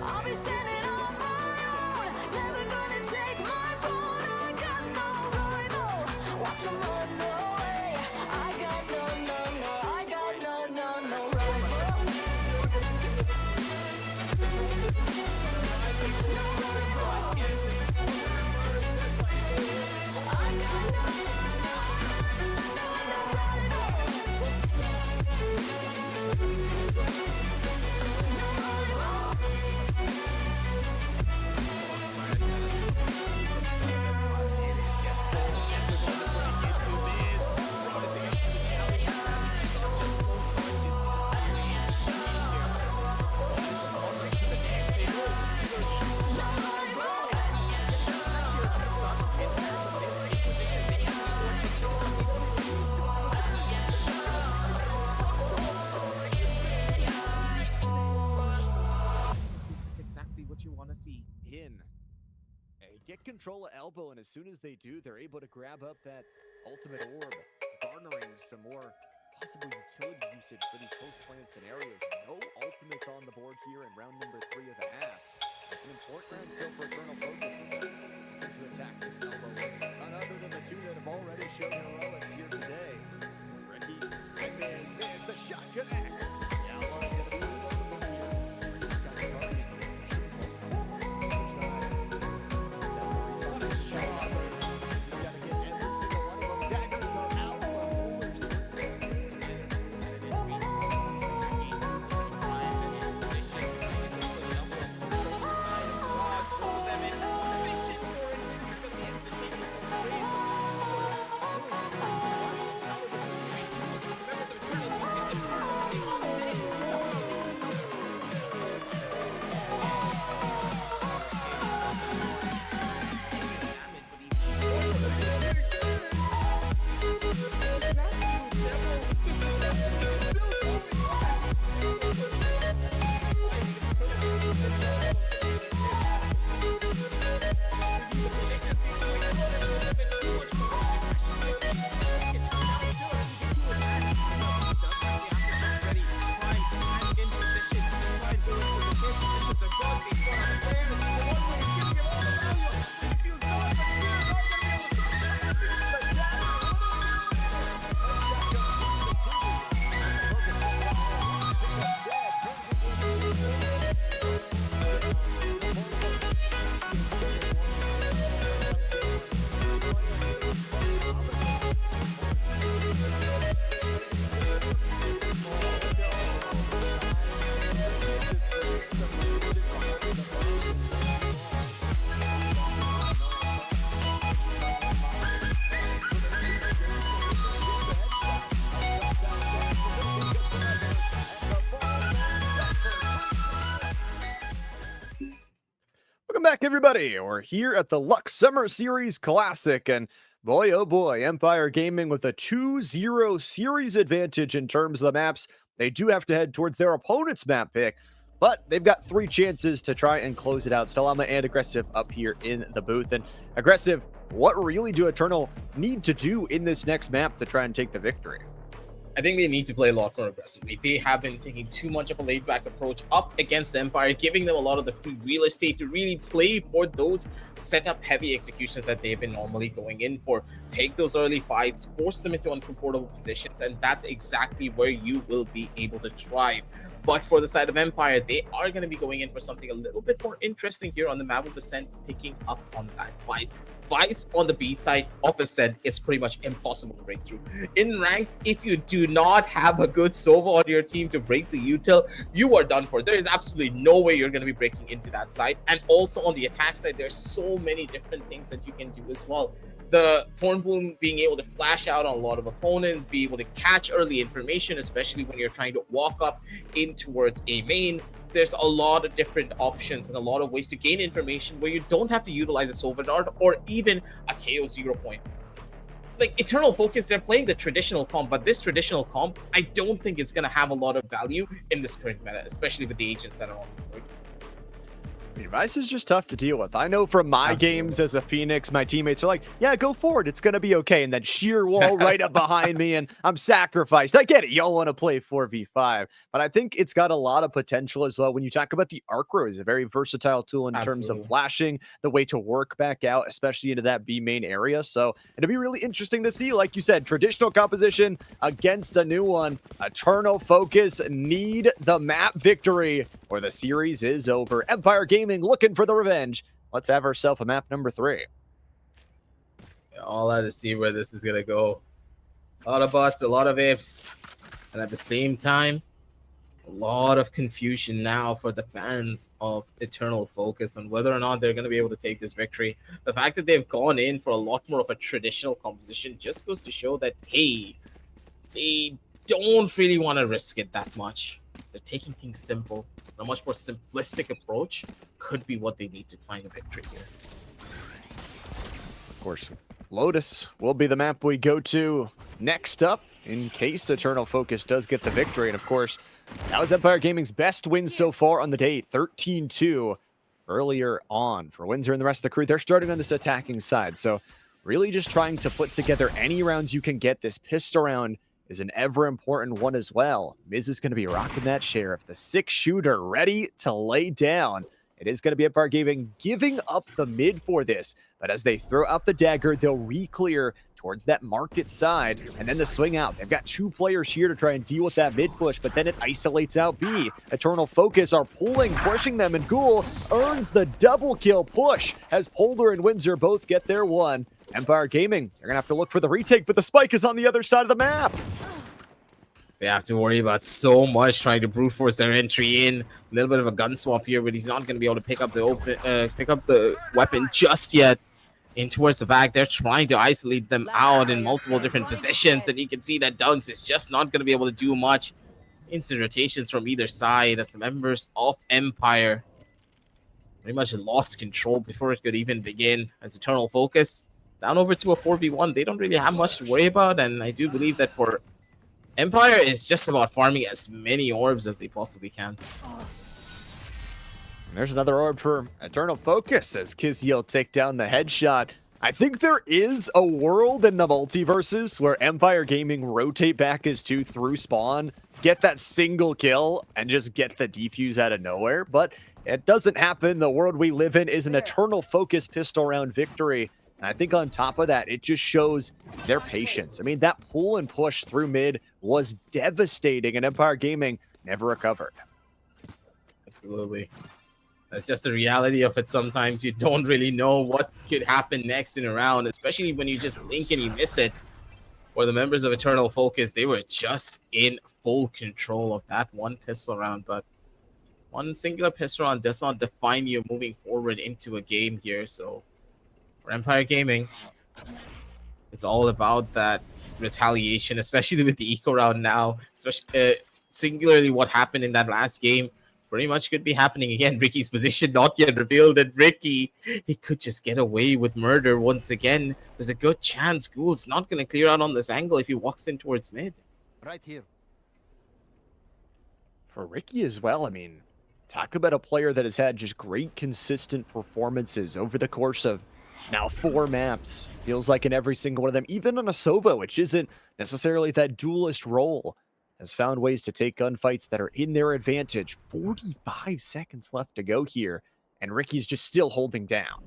I'll be standing on my own. Never gonna take my throne. I got no rival. Watch 'em run away. I got no, no, no. I got no, no, no rival. This is exactly what you want to see. In. They get control of elbow, and as soon as they do, they're able to grab up that ultimate orb, garnering some more possible utility usage for these post-plant scenarios. No ultimates on the board here in round number 3 of the half. It's an important round still for Eternal Focus to attack this elbow. None other than the two that have already shown heroics here today. Ricky and Miz, the shot connects. The elbow is going to be notable here. Ricky's got the guardian. Throw them in position. everybody. We're here at the Luxe Summer Series Classic, and boy, oh boy, Empire Gaming with a 2-0 series advantage in terms of the maps. They do have to head towards their opponent's map pick, but they've got 3 chances to try and close it out. Salama and Aggressive up here in the booth. And Aggressive, what really do Eternal need to do in this next map to try and take the victory? I think they need to play a lot more aggressively. They have been taking too much of a laid-back approach up against the Empire, giving them a lot of the free real estate to really play for those setup-heavy executions that they've been normally going in for. Take those early fights, force them into uncomfortable positions, and that's exactly where you will be able to thrive. But for the side of Empire, they are going to be going in for something a little bit more interesting here on the map of Ascent, picking up on that Vice. Vice on the B side of Ascent is pretty much impossible to break through. In rank, if you do not have a good Sova on your team to break the util, you are done for. There is absolutely no way you're going to be breaking into that side. And also on the attack side, there's so many different things that you can do as well. The Thorn Bloom being able to flash out on a lot of opponents, be able to catch early information, especially when you're trying to walk up in towards a main. There's a lot of different options and a lot of ways to gain information where you don't have to utilize a Sova Dart or even a KO 0 point. Like Eternal Focus, they're playing the traditional comp, but this traditional comp, I don't think it's going to have a lot of value in this current meta, especially with the agents that are on board. Vice is just tough to deal with. I know from my games as a Phoenix, my teammates are like, yeah, go forward. It's going to be okay. And then sheer wall right up behind me, and I'm sacrificed. I get it. Y'all want to play 4v5. But I think it's got a lot of potential as well. When you talk about the Arc Row, is a very versatile tool in terms of flashing, the way to work back out, especially into that B main area. So it'll be really interesting to see, like you said, traditional composition against a new one. Eternal Focus need the map victory, or the series is over. Empire Gaming looking for the revenge. Let's have ourselves a map number 3. All out to see where this is going to go. A lot of bots, a lot of ifs. And at the same time, a lot of confusion now for the fans of Eternal Focus on whether or not they're going to be able to take this victory. The fact that they've gone in for a lot more of a traditional composition just goes to show that, hey, they don't really want to risk it that much. They're taking things simple. A much more simplistic approach could be what they need to find a victory here. Of course, Lotus will be the map we go to next up in case Eternal Focus does get the victory. And of course, that was Empire Gaming's best win so far on the day, 13-2 earlier on. For Windsor and the rest of the crew, they're starting on this attacking side. So really just trying to put together any rounds you can get. This pistol round is an ever important one as well. Miz is going to be rocking that Sheriff, the 6-shooter ready to lay down. It is going to be Empire Gaming giving up the mid for this, but as they throw out the dagger, they'll re-clear towards that market side, and then the swing out. They've got 2 players here to try and deal with that mid push, but then it isolates out B. Eternal Focus are pulling, pushing them, and Ghoul earns the double kill push as Polder and Windsor both get their one. Empire Gaming, they're going to have to look for the retake, but the spike is on the other side of the map. They have to worry about so much trying to brute force their entry in. A little bit of a gun swap here, but he's not going to be able to pick up the weapon just yet. In towards the back, they're trying to isolate them out in multiple different positions, and you can see that Dunks is just not going to be able to do much. Instant rotations from either side as the members of Empire pretty much lost control before it could even begin. As Eternal Focus down over to a 4v1, they don't really have much to worry about, and I do believe that for Empire is just about farming as many orbs as they possibly can. There's another orb for Eternal Focus as Kiziel take down the headshot. I think there is a world in the multiverses where Empire Gaming rotate back as 2 through spawn, get that single kill, and just get the defuse out of nowhere. But it doesn't happen. The world we live in is an Eternal Focus pistol round victory. And I think on top of that, it just shows their patience. I mean, that pull and push through mid was devastating, and Empire Gaming never recovered. Absolutely. That's just the reality of it. Sometimes you don't really know what could happen next in a round, especially when you just blink and you miss it. For the members of Eternal Focus, they were just in full control of that one pistol round, but one singular pistol round does not define you moving forward into a game here. So for Empire Gaming, it's all about that retaliation, especially with the eco round now, especially singularly what happened in that last game. pretty much could be happening again. Ricky's position not yet revealed, and Ricky, he could just get away with murder once again. There's a good chance Ghoul's not going to clear out on this angle if he walks in towards mid. Right here. For Ricky as well, I mean, talk about a player that has had just great consistent performances over the course of now 4 maps. Feels like in every single one of them, even on a Sova, which isn't necessarily that duelist role, has found ways to take gunfights that are in their advantage. 45 seconds left to go here, and Ricky's just still holding down.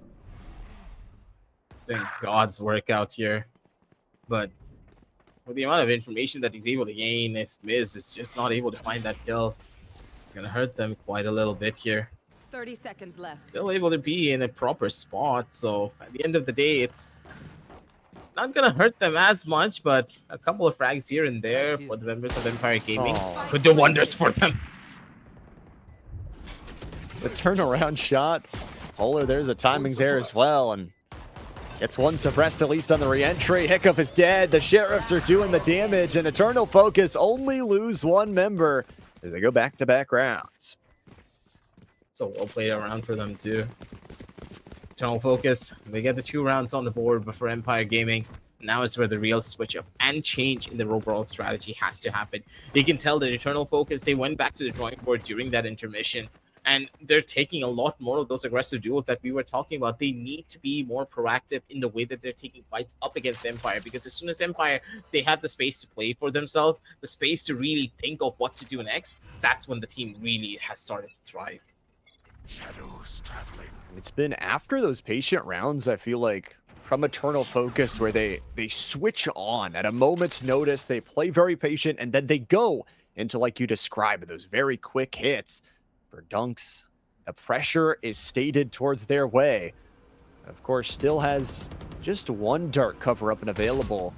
It's been God's work out here. But with the amount of information that he's able to gain, if Miz is just not able to find that kill, it's going to hurt them quite a little bit here. 30 seconds left. Still able to be in a proper spot, so at the end of the day, it's not gonna hurt them as much, but a couple of frags here and there for the members of Empire Gaming could do wonders for them. The turnaround shot. Polar, there's a timing there as well, and gets one suppressed at least on the re-entry. Hiccup is dead. The Sheriffs are doing the damage, and Eternal Focus only lose 1 member as they go back-to-back rounds. So well played around for them too. Eternal Focus, they get the 2 rounds on the board before Empire Gaming. Now is where the real switch up and change in their overall strategy has to happen. You can tell that Eternal Focus, they went back to the drawing board during that intermission, and they're taking a lot more of those aggressive duels that we were talking about. They need to be more proactive in the way that they're taking fights up against Empire, because as soon as Empire, they have the space to play for themselves, the space to really think of what to do next, that's when the team really has started to thrive. Shadows traveling. It's been after those patient rounds, I feel like, from Eternal Focus, where they switch on at a moment's notice, they play very patient, and then they go into, like you described, those very quick hits. For Dunks, the pressure is stated towards their way. Of course, still has just 1 dart cover up and available.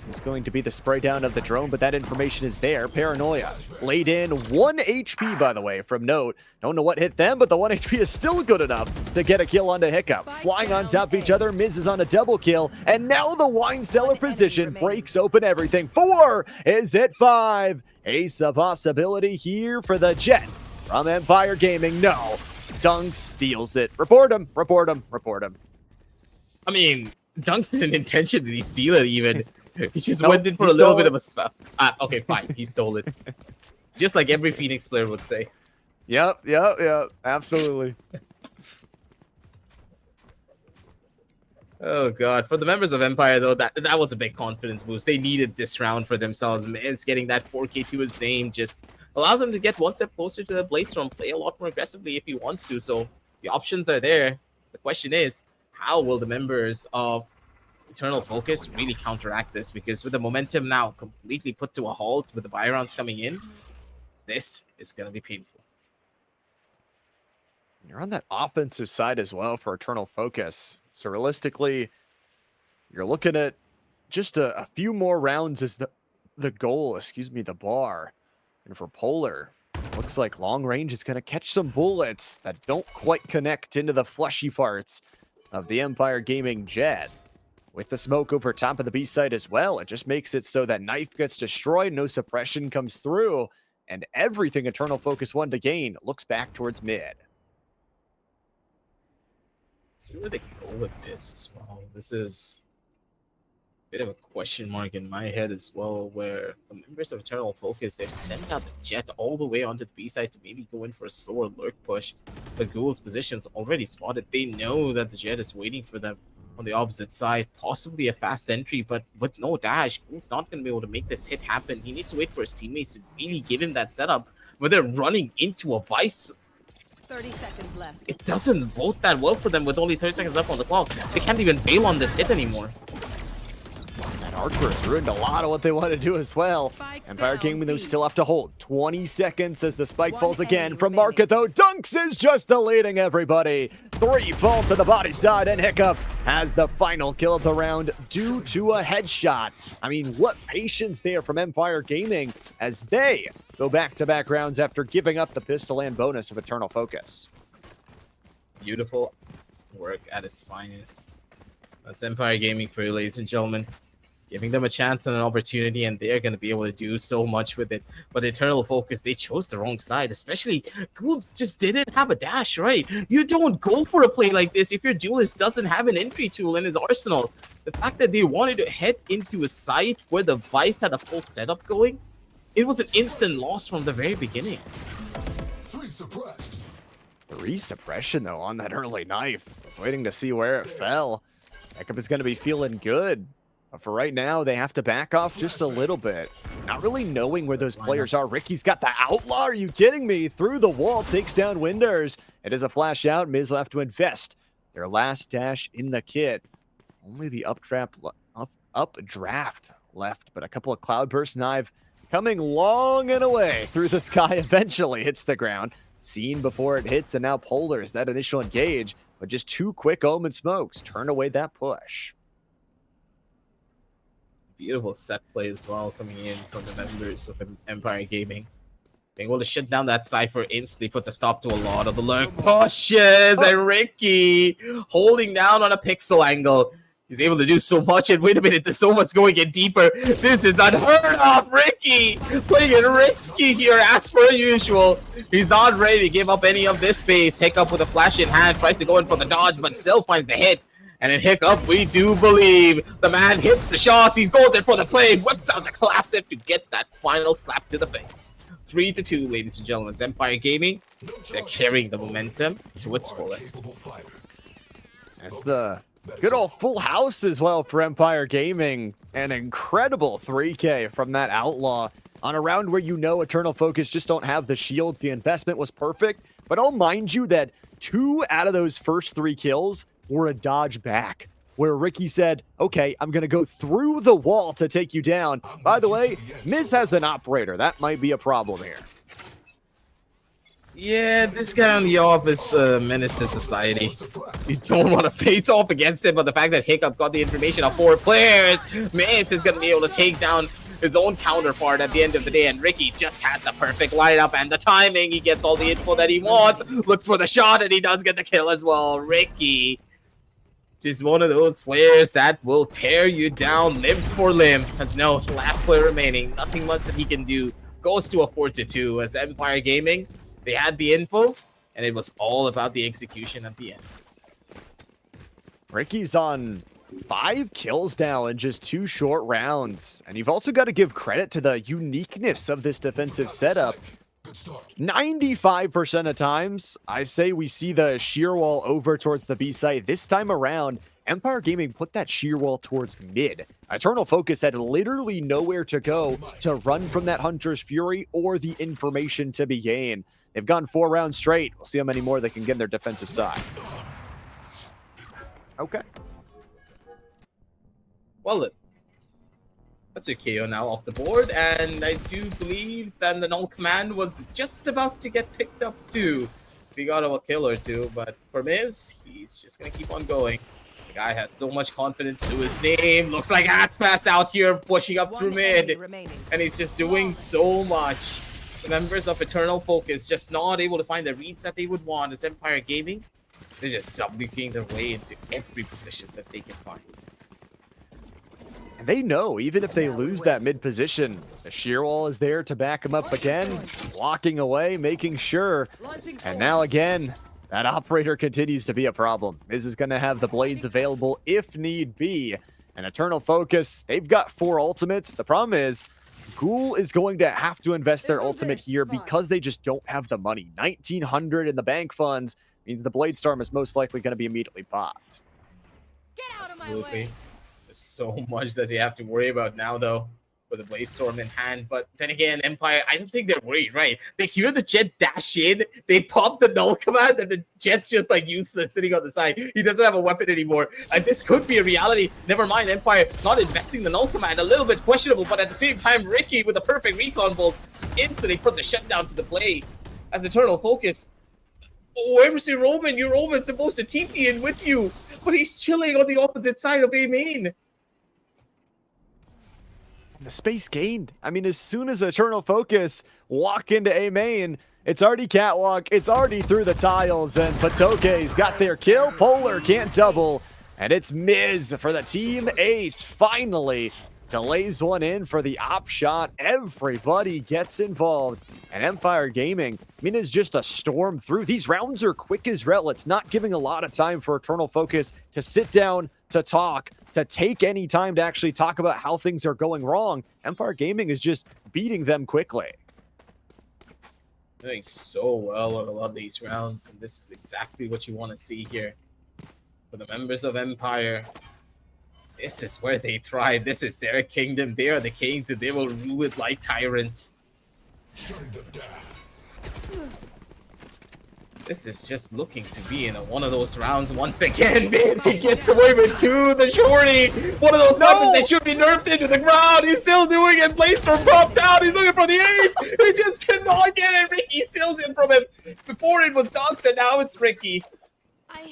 It's going to be the spray down of the drone, but that information is there. Paranoia laid in 1 HP, by the way, from Note. Don't know what hit them, but the 1 HP is still good enough to get a kill onto Hiccup. Flying on top of each other, Miz is on a double kill, and now the wine cellar position breaks open everything. 4 is hit 5. Ace a possibility here for the Jet from Empire Gaming. No, Dunks steals it. Report him, report him, report him. I mean, Dunks didn't intentionally steal it even. He just went in for a little bit of a spell. Okay, fine. He stole it. Just like every Phoenix player would say. Yep. Absolutely. Oh, God. For the members of Empire, though, that was a big confidence boost. They needed this round for themselves. Miz getting that 4K to his name just allows him to get 1 step closer to the Blaze Storm, play a lot more aggressively if he wants to. So the options are there. The question is, how will the members of Eternal Focus really counteract this? Because with the momentum now completely put to a halt with the buy rounds coming in, this is going to be painful. You're on that offensive side as well for Eternal Focus. So realistically, you're looking at just a few more rounds as the goal, the bar. And for Polar, looks like long range is going to catch some bullets that don't quite connect into the fleshy parts of the Empire Gaming Jet. With the smoke over top of the B side as well, it just makes it so that Knife gets destroyed, no suppression comes through, and everything Eternal Focus wanted to gain looks back towards mid. See where they go with this as well. This is a bit of a question mark in my head as well, where the members of Eternal Focus, they've sent out the Jet all the way onto the B side to maybe go in for a slower lurk push. But Ghoul's position's already spotted. They know that the Jet is waiting for them on the opposite side, possibly a fast entry, but with no dash, Ghoul's not going to be able to make this hit happen. He needs to wait for his teammates to really give him that setup, where they're running into a Vice. 30 seconds left. It doesn't bode that well for them with only 30 seconds left on the clock. They can't even bail on this hit anymore. That Archer ruined a lot of what they want to do as well. Empire Gaming, though, still have to hold 20 seconds as the spike falls again from Market, though. Dunks is just deleting everybody. 3 fall to the body side, and Hiccup has the final kill of the round due to a headshot. I mean, what patience there from Empire Gaming as they go back-to-back rounds after giving up the pistol and bonus of Eternal Focus. Beautiful work at its finest. That's Empire Gaming for you, ladies and gentlemen. giving them a chance and an opportunity, and they're going to be able to do so much with it. But Eternal Focus, they chose the wrong side, especially Ghoul just didn't have a dash, right? You don't go for a play like this if your duelist doesn't have an entry tool in his arsenal. The fact that they wanted to head into a site where the Vice had a full setup going, it was an instant loss from the very beginning. 3 suppressed. 3 suppression, though, on that early knife. I was waiting to see where it fell. Backup is going to be feeling good. But for right now, they have to back off just a little bit. Not really knowing where those players are. Ricky's got the outlaw. Are you kidding me? Through the wall, takes down Winders. It is a flash out. Miz will have to invest their last dash in the kit. Only the updraft left, but a couple of Cloudburst knife coming long and away through the sky. Eventually hits the ground. Seen before it hits, and now Polar's that initial engage, but just 2 quick Omen smokes turn away that push. Beautiful set play as well coming in from the members of Empire Gaming. Being able to shut down that Cypher instantly puts a stop to a lot of the lurk pushes. And Ricky holding down on a pixel angle. He's able to do so much, and wait a minute, there's so much going in deeper. This is unheard of. Ricky playing it risky here as per usual. He's not ready to give up any of this space. Hiccup with a flash in hand, tries to go in for the dodge, but still finds the hit. And in Hiccup, we do believe the man hits the shots. He goes in for the play, whips out the classic to get that final slap to the face. 3-2, ladies and gentlemen. Empire Gaming, they're carrying the momentum to its fullest. That's the good old full house as well for Empire Gaming. An incredible 3K from that Outlaw on a round where you know Eternal Focus just don't have the shields. The investment was perfect, but I'll mind you that 2 out of those first 3 kills were a dodge back, where Ricky said, okay, I'm going to go through the wall to take you down. By the way, Miz has an operator. That might be a problem here. Yeah, this guy on the off is a menace to society. You don't want to face off against him, but the fact that Hiccup got the information of 4 players, Miz is going to be able to take down his own counterpart at the end of the day, and Ricky just has the perfect lineup and the timing. He gets all the info that he wants, looks for the shot, and he does get the kill as well. Ricky, just one of those players that will tear you down limb for limb. Has no last player remaining. Nothing much that he can do. Goes to a 4-2 as Empire Gaming. They had the info, and it was all about the execution at the end. Ricky's on 5 kills now in just 2 short rounds. And you've also got to give credit to the uniqueness of this defensive setup. 95% of times, I say we see the shear wall over towards the B site. This time around, Empire Gaming put that shear wall towards mid. Eternal Focus had literally nowhere to go to run from that Hunter's Fury or the information to be gained. They've gone 4 rounds straight. We'll see how many more they can get in their defensive side. Okay. Well, that's a KO now off the board, and I do believe that the null command was just about to get picked up too. We got a kill or 2, but for Miz, he's just gonna keep on going. The guy has so much confidence to his name. Looks like Aspas out here pushing up through mid, and he's just doing so much. The members of Eternal Focus just not able to find the reads that they would want as Empire Gaming. They're just WQing their way into every position that they can find. And they know, even if they lose that mid position, the shear wall is there to back them up again, walking away, making sure. And now again, that operator continues to be a problem. Miz is going to have the blades available if need be. And Eternal Focus, they've got 4 ultimates. The problem is, Ghoul is going to have to invest their ultimate here because they just don't have the money. 1,900 in the bank funds means the Blade Storm is most likely going to be immediately popped. Get out of my Absolutely. way. There's so much that you have to worry about now, though, with the Blaze Storm in hand. But then again, Empire, I don't think they're worried, right? They hear the Jet dash in, they pop the null command, and the Jet's just like useless sitting on the side. He doesn't have a weapon anymore. And this could be a reality. Never mind, Empire not investing the null command. A little bit questionable, but at the same time, Ricky with a perfect recon bolt just instantly puts a shutdown to the play. As Eternal Focus, where's your Roman? Your Roman's supposed to TP in with you, but he's chilling on the opposite side of A main. The space gained. I mean, as soon as Eternal Focus walk into A main, it's already catwalk, it's already through the tiles, and Patoke's got their kill. Polar can't double, and it's Miz for the team ace. Finally, delays one in for the op shot. Everybody gets involved. And Empire Gaming, I mean, is just a storm through. These rounds are quick as relics, not giving a lot of time for Eternal Focus to sit down, to talk, to take any time to actually talk about how things are going wrong. Empire Gaming is just beating them quickly. Doing so well on a lot of these rounds, and this is exactly what you want to see here. For the members of Empire, this is where they thrive. This is their kingdom. They are the kings, and they will rule it like tyrants. Shutting them down. This is just looking to be in one of those rounds once again. Vince, he gets away with two. The shorty, one of those weapons that should be nerfed into the ground. He's still doing it. Blades are popped out. He's looking for the ace. He just cannot get it. Ricky steals it from him. Before it was Dux, and now it's Ricky.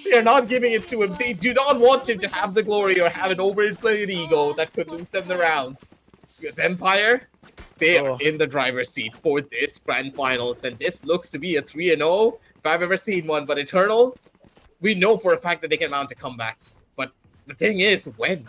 They are not giving it to him. They do not want him to have the glory or have an overinflated ego that could lose them the rounds. Because Empire, they are in the driver's seat for this grand finals, and this looks to be a 3-0 if I've ever seen one. But Eternal, we know for a fact that they can mount a comeback. But the thing is, when?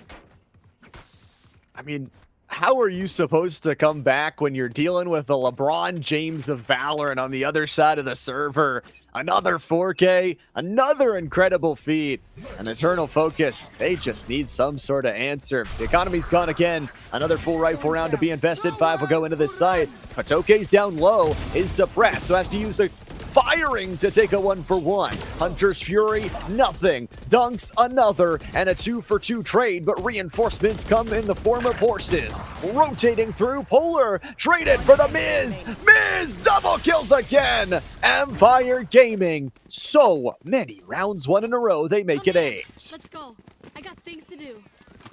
I mean, how are you supposed to come back when you're dealing with the LeBron James of Valorant on the other side of the server? Another 4K, another incredible feat. An Eternal Focus, they just need some sort of answer. The economy's gone again. Another full rifle round to be invested. 5 will go into this site. Patoke's down low, is suppressed, so has to use the firing to take a 1-for-1. Hunter's Fury, nothing. Dunks, another, and a 2-for-2 trade, but reinforcements come in the form of horses. Rotating through, Polar, traded for the Miz. Miz, double kills again. Empire Gaming, so many rounds won in a row, they make it 8. Let's go. I got things to do.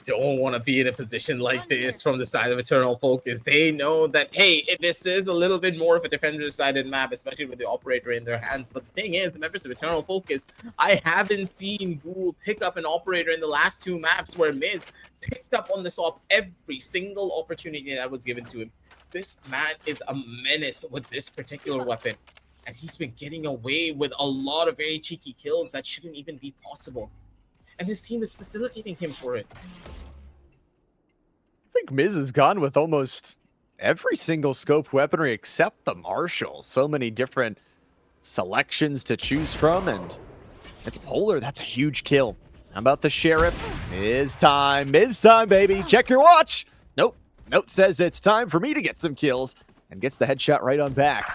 Don't want to be in a position like this from the side of Eternal Focus. They know that, hey, this is a little bit more of a defender-sided map, especially with the operator in their hands. But the thing is, the members of Eternal Focus, I haven't seen Ghoul pick up an operator in the last 2 maps where Miz picked up on this op every single opportunity that was given to him. This man is a menace with this particular weapon. And he's been getting away with a lot of very cheeky kills that shouldn't even be possible. And his team is facilitating him for it. I think Miz has gone with almost every single scope weaponry except the Marshall. So many different selections to choose from, and it's Polar. That's a huge kill. How about the Sheriff? Miz time, baby. Check your watch. Nope. Note says it's time for me to get some kills, and gets the headshot right on back.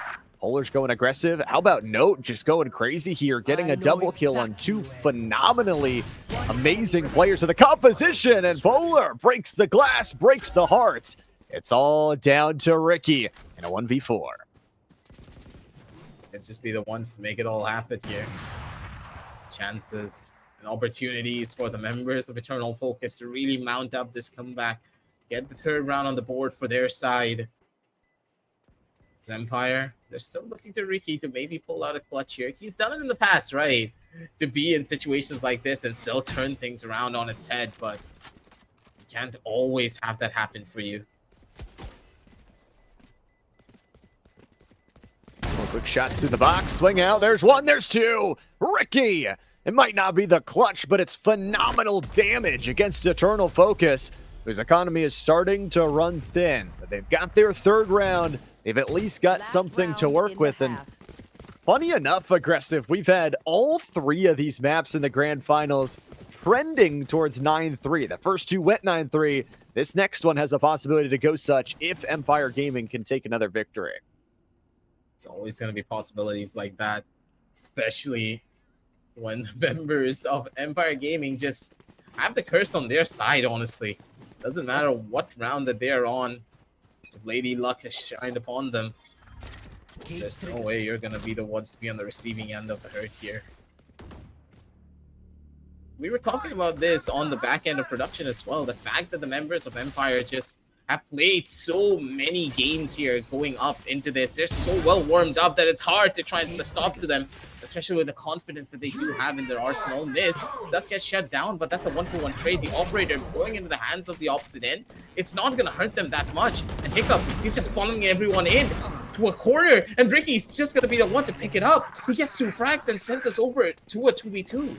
Polar's going aggressive. How about Note just going crazy here, getting a double kill on 2 phenomenally amazing players of the composition, and Polar breaks the glass, breaks the hearts. It's all down to Ricky in a 1v4. It'd just be the ones to make it all happen here. Chances and opportunities for the members of Eternal Focus to really mount up this comeback, get the 3rd round on the board for their side. Empire, they're still looking to Ricky to maybe pull out a clutch here. He's done it in the past, right? To be in situations like this and still turn things around on its head, but you can't always have that happen for you. Quick shots through the box, swing out, there's 1, there's 2. Ricky! It might not be the clutch, but it's phenomenal damage against Eternal Focus, whose economy is starting to run thin. But they've got their 3rd round. They've at least got something to work with, and funny enough, Aggressive, we've had all 3 of these maps in the grand finals trending towards 9-3. The first 2 went 9-3. This next one has a possibility to go such if Empire Gaming can take another victory. It's always going to be possibilities like that, especially when the members of Empire Gaming just have the curse on their side, honestly. Doesn't matter what round that they're on. If Lady Luck has shined upon them, there's no way you're going to be the ones to be on the receiving end of the hurt here. We were talking about this on the back end of production as well. The fact that the members of Empire just have played so many games here going up into this. They're so well warmed up that it's hard to try and put a stop to them, especially with the confidence that they do have in their arsenal. Miz does get shut down, but that's a 1-for-1 trade. The operator going into the hands of the opposite end, it's not going to hurt them that much. And Hiccup, he's just following everyone in to a corner, and Ricky's just going to be the one to pick it up. He gets 2 frags and sends us over to a 2v2.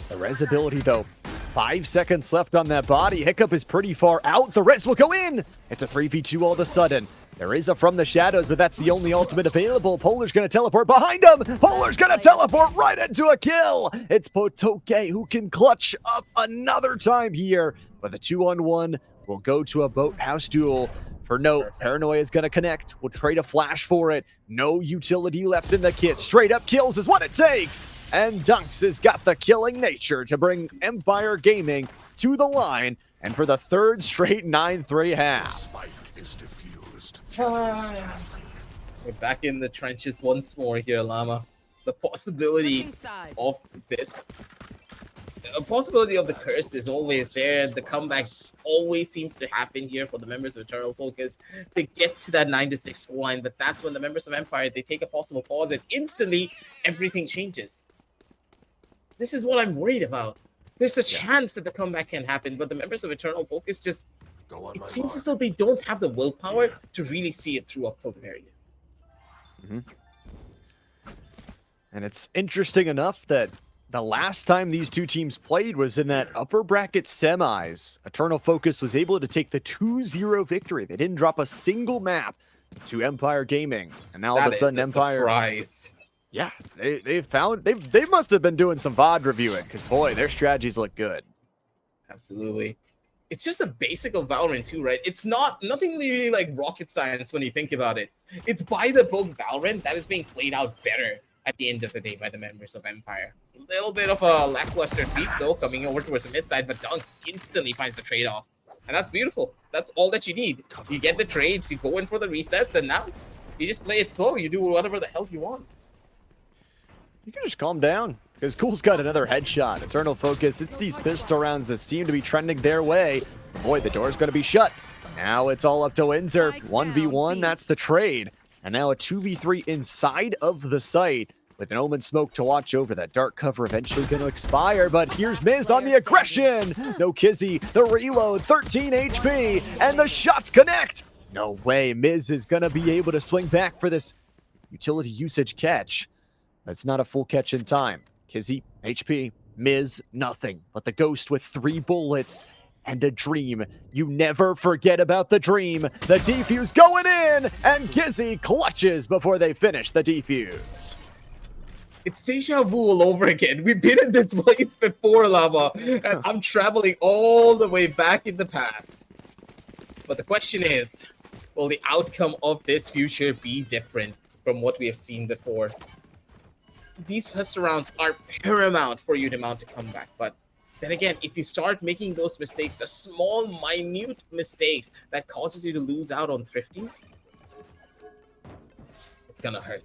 The res ability, though, 5 seconds left on that body. Hiccup is pretty far out. The res will go in. It's a 3v2 all of a sudden. There is a from the shadows, but that's the only ultimate available. Polar's going to teleport behind him. Polar's going to teleport right into a kill. It's Potoke who can clutch up another time here. But the 2-on-1 will go to a boathouse duel. For note, Paranoia is going to connect. We'll trade a flash for it. No utility left in the kit. Straight up kills is what it takes. And Dunks has got the killing nature to bring Empire Gaming to the line. And for the third straight 9-3 half. We're back in the trenches once more here, Llama. The possibility of this, the possibility of the curse is always there. The comeback always seems to happen here for the members of Eternal Focus. They get to that 9-6 line, but that's when the members of Empire, they take a possible pause and instantly everything changes. This is what I'm worried about. There's a chance that the comeback can happen, but the members of Eternal Focus just, it seems as though they don't have the willpower to really see it through up till the very end. And it's interesting enough that the last time these two teams played was in that upper bracket semis. Eternal Focus was able to take the 2-0 victory. They didn't drop a single map to Empire Gaming. And now all of a sudden Empire... Surprise. Yeah, they must have been doing some VOD reviewing, because boy, their strategies look good. Absolutely. It's just a basic of Valorant too, right? It's nothing really like rocket science when you think about it. It's by the book Valorant that is being played out better at the end of the day by the members of Empire. A little bit of a lackluster beat though, coming over towards the mid side, but Dunks instantly finds the trade-off. And that's beautiful. That's all that you need. You get the trades, you go in for the resets, and now you just play it slow. You do whatever the hell you want. You can just calm down, because Cool's got another headshot. Eternal Focus, it's these pistol rounds that seem to be trending their way. Boy, the door's going to be shut. Now it's all up to Windsor. 1v1, that's the trade. And now a 2v3 inside of the site, with an Omen smoke to watch over. That dark cover eventually going to expire, but here's Miz on the aggression. No Kizzy, the reload, 13 HP, and the shots connect. No way, Miz is going to be able to swing back for this utility usage catch. That's not a full catch in time. Kizzy, HP, Miz, nothing. But the Ghost with 3 bullets and a dream. You never forget about the dream. The defuse going in, and Kizzy clutches before they finish the defuse. It's deja vu all over again. We've been in this place before, Lava, and I'm traveling all the way back in the past. But the question is, will the outcome of this future be different from what we have seen before? These pistol rounds are paramount for you to mount a comeback, but then again, if you start making those mistakes, the small, minute mistakes that causes you to lose out on thrifties, it's gonna hurt.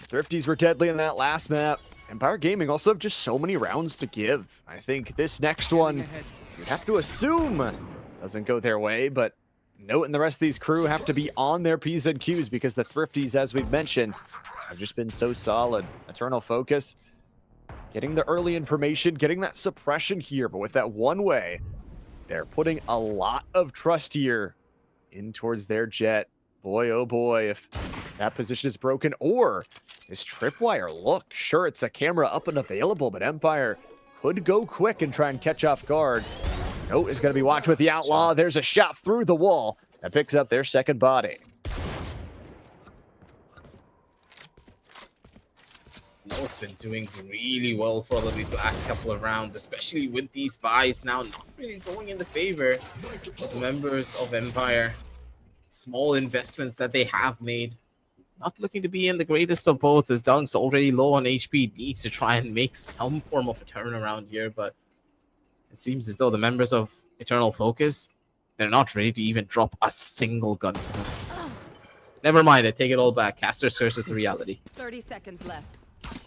Thrifties were deadly in that last map. Empire Gaming also have just so many rounds to give. I think this next one, you'd have to assume doesn't go their way, but Note and the rest of these crew have to be on their P's and Q's because the Thrifties, as we've mentioned, have just been so solid. Eternal Focus, getting the early information, getting that suppression here, but with that one way, they're putting a lot of trust here in towards their jet. Boy, oh boy, if that position is broken, or this tripwire, look, sure, it's a camera up and available, but Empire could go quick and try and catch off guard. Note is going to be watching with the Outlaw. There's a shot through the wall that picks up their second body. Note's been doing really well for all of these last couple of rounds, especially with these buys now not really going in the favor of members of Empire. Small investments that they have made, not looking to be in the greatest of boats, as Dunk's already low on HP, needs to try and make some form of a turnaround here, but it seems as though the members of Eternal Focus, they're not ready to even drop a single gun to them. Never mind, I take it all back. Caster's Curse is a reality. 30 seconds left.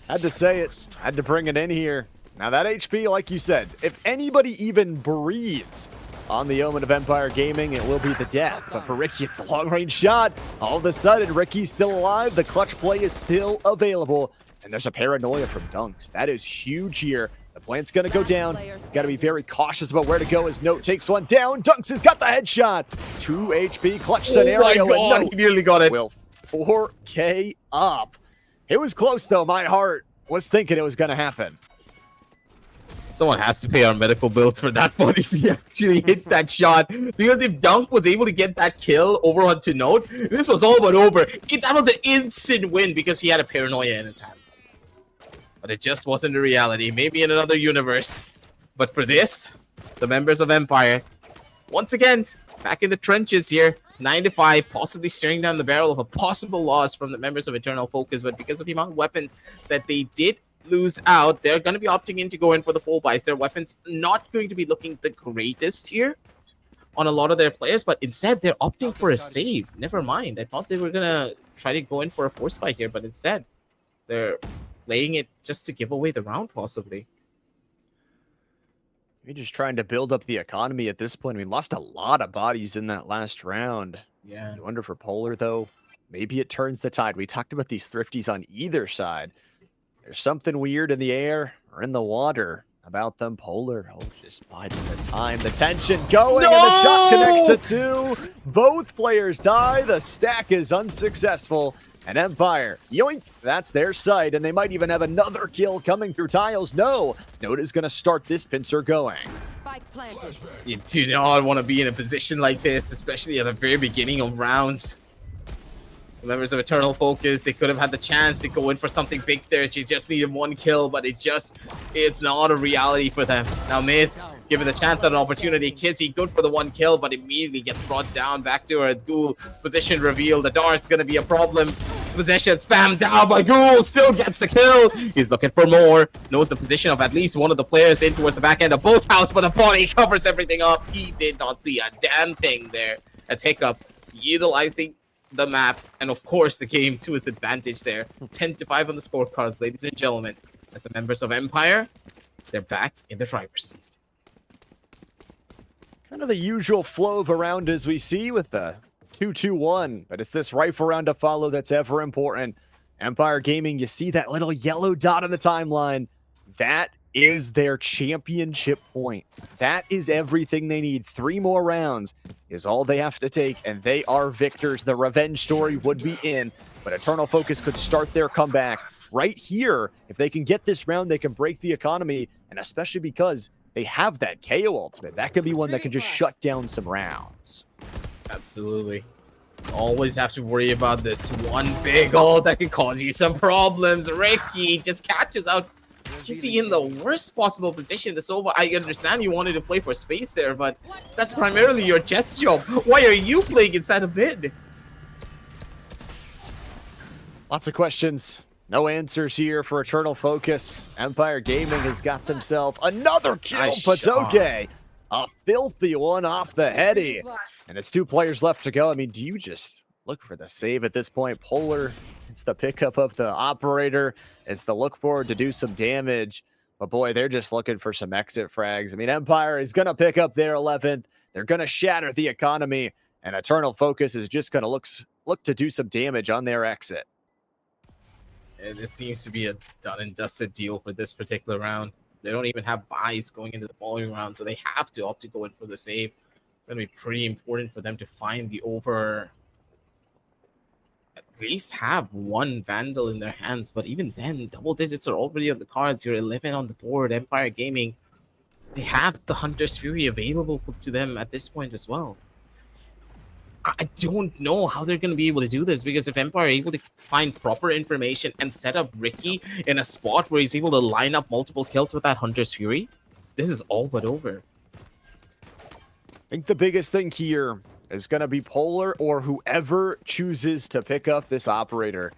Had to say it. Had to bring it in here. Now that HP, like you said, if anybody even breathes on the Omen of Empire Gaming, it will be the death. But for Ricky, it's a long-range shot. All of a sudden, Ricky's still alive. The clutch play is still available. And there's a paranoia from Dunks. That is huge here. The plant's going to go down. Got to be very cautious about where to go as Note takes one down. Dunks has got the headshot. 2 HP clutch scenario. Oh my God, he nearly got it. Will 4K up. It was close, though. My heart was thinking it was going to happen. Someone has to pay our medical bills for that one if he actually hit that shot. Because if Dunk was able to get that kill over onto Note, this was all but over. That was an instant win because he had a paranoia in his hands. But it just wasn't a reality. Maybe in another universe. But for this, the members of Empire, once again, back in the trenches here. 9-5, possibly staring down the barrel of a possible loss from the members of Eternal Focus. But because of the amount of weapons that they did lose out, they're going to be opting in to go in for the full buys. Their weapons not going to be looking the greatest here on a lot of their players, but instead they're opting for a save. Never mind. I thought they were going to try to go in for a force buy here, but instead they're playing it just to give away the round, possibly. You're just trying to build up the economy at this point. I mean, lost a lot of bodies in that last round. Yeah. You wonder for Polar, though, maybe it turns the tide. We talked about these thrifties on either side. There's something weird in the air or in the water about them. Polar, just biding the time. The tension going, and the shot connects to 2. Both players die. The stack is unsuccessful. And Empire, yoink, that's their side, and they might even have another kill coming through tiles. No, Note is going to start this pincer going. Spike planted. You do not want to be in a position like this, especially at the very beginning of rounds. The members of Eternal Focus, they could have had the chance to go in for something big there. She just needed 1 kill, but it just is not a reality for them. Now Miz, given the chance and an opportunity, Kizzy good for the 1 kill, but immediately gets brought down back to her. Ghoul position reveal. The dart's going to be a problem. Possession spammed down by Ghoul, still gets the kill. He's looking for more. Knows the position of at least one of the players in towards the back end of both house, but the body covers everything up. He did not see a damn thing there as Hiccup utilizing the map and of course the game to his advantage there. 10-5 on the scorecards, ladies and gentlemen, as the members of Empire, they're back in the driver's seat. Kind of the usual flow of a round as we see with the 2-2-1, but it's this rifle round to follow that's ever important. Empire Gaming, you see that little yellow dot on the timeline? That is their championship point. That is everything they need. 3 more rounds is all they have to take, and they are victors. The revenge story would be in, but Eternal Focus could start their comeback right here. If they can get this round, they can break the economy, and especially because they have that KO ultimate. That could be one that can just shut down some rounds. Absolutely. Always have to worry about this one big ult that can cause you some problems. Ricky just catches out Kizzy in the worst possible position. The Sova, I understand you wanted to play for space there, but that's primarily your Jet's job. Why are you playing inside a mid? Lots of questions. No answers here for Eternal Focus. Empire Gaming has got themselves another kill. Nice Patoke. A filthy one off the heady. And it's 2 players left to go. I mean, do you just look for the save at this point? Polar, it's the pickup of the operator. It's the look forward to do some damage. But boy, they're just looking for some exit frags. I mean, Empire is going to pick up their 11th. They're going to shatter the economy. And Eternal Focus is just going to look to do some damage on their exit. And this seems to be a done and dusted deal for this particular round. They don't even have buys going into the following round, so they have to opt to go in for the save. It's going to be pretty important for them to find the over. At least have 1 Vandal in their hands, but even then, double digits are already on the cards. You're 11 on the board. Empire Gaming, they have the Hunter's Fury available to them at this point as well. I don't know how they're going to be able to do this, because if Empire are able to find proper information and set up Ricky in a spot where he's able to line up multiple kills with that Hunter's Fury, this is all but over. I think the biggest thing here is going to be Polar or whoever chooses to pick up this operator.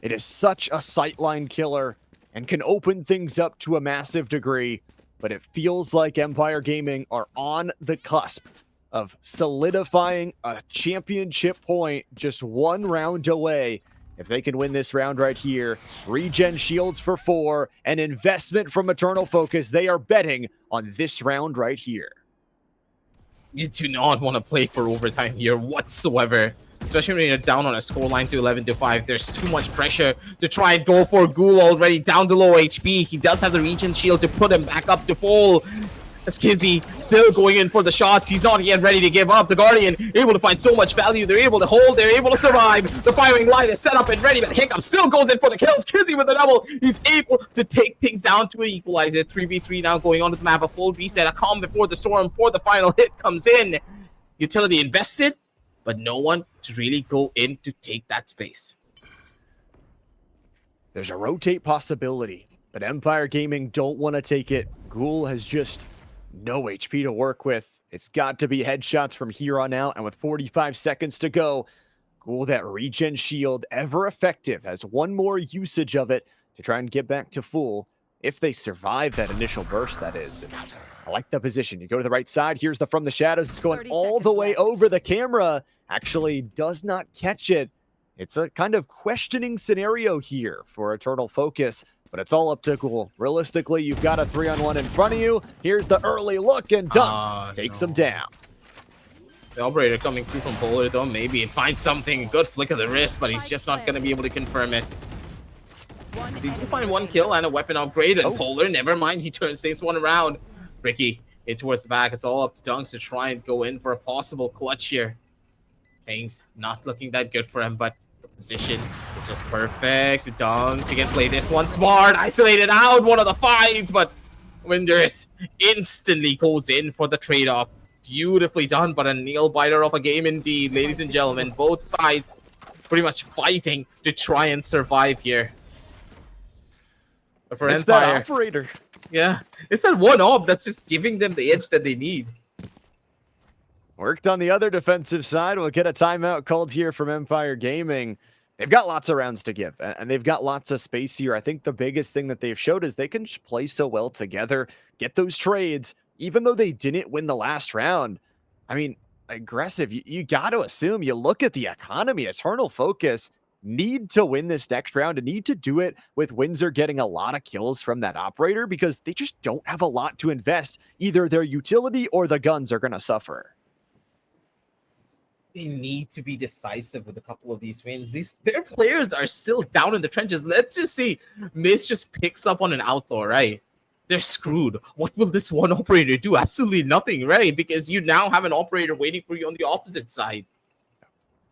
It is such a sightline killer and can open things up to a massive degree, but it feels like Empire Gaming are on the cusp of solidifying a championship point, just 1 round away. If they can win this round right here, regen shields for 4, and investment from Eternal Focus, they are betting on this round right here. You do not want to play for overtime here whatsoever, especially when you're down on a scoreline to 11-5. There's too much pressure to try and go for Ghoul already down to low HP. He does have the regen shield to put him back up to full. Skizzy still going in for the shots. He's not yet ready to give up. The Guardian able to find so much value. They're able to hold. They're able to survive. The firing line is set up and ready, but Hickam still goes in for the kills. Skizzy with the double. He's able to take things down to an equalizer. 3v3 now going on to the map. A full reset. A calm before the storm. Before the final hit comes in. Utility invested, but no one to really go in to take that space. There's a rotate possibility, but Empire Gaming don't want to take it. Ghoul has just no HP to work with. It's got to be headshots from here on out, and with 45 seconds to go, Ghoul, that regen shield, ever effective, has one more usage of it to try and get back to full. If they survive that initial burst, that is. I like the position. You go to the right side. Here's the from the shadows. It's going all the way over the camera. Actually does not catch it. It's a kind of questioning scenario here for Eternal Focus, but it's all up to Ghoul. Realistically, you've got a 3-on-1 in front of you. Here's the early look, and Dunks takes him down. The operator coming through from Polar, though, maybe finds something. Good flick of the wrist, but he's just not going to be able to confirm it. He did find one kill and a weapon upgrade, and Polar, never mind, he turns this one around. Ricky, in towards the back. It's all up to Dunks to try and go in for a possible clutch here. Things not looking that good for him, but the position is just perfect. Dunks, he can play this one smart, isolated out one of the fights, but Winders instantly goes in for the trade-off. Beautifully done, but a nail-biter of a game indeed, ladies and gentlemen. Both sides pretty much fighting to try and survive here. But for It's Empire, that operator. yeah, it's that one op that's just giving them the edge that they need. Worked on the other defensive side. We'll get a timeout called here from Empire Gaming. They've got lots of rounds to give, and they've got lots of space here. I think the biggest thing that they've showed is they can just play so well together, get those trades, even though they didn't win the last round. I mean, aggressive. You got to assume, you look at the economy, Eternal Focus need to win this next round and need to do it with Windsor getting a lot of kills from that operator because they just don't have a lot to invest. Either their utility or the guns are going to suffer. They need to be decisive with a couple of these wins. Their players are still down in the trenches. Let's just see, Miz just picks up on an outlaw, right? They're screwed. What will this one operator do? Absolutely nothing, right? Because you now have an operator waiting for you on the opposite side.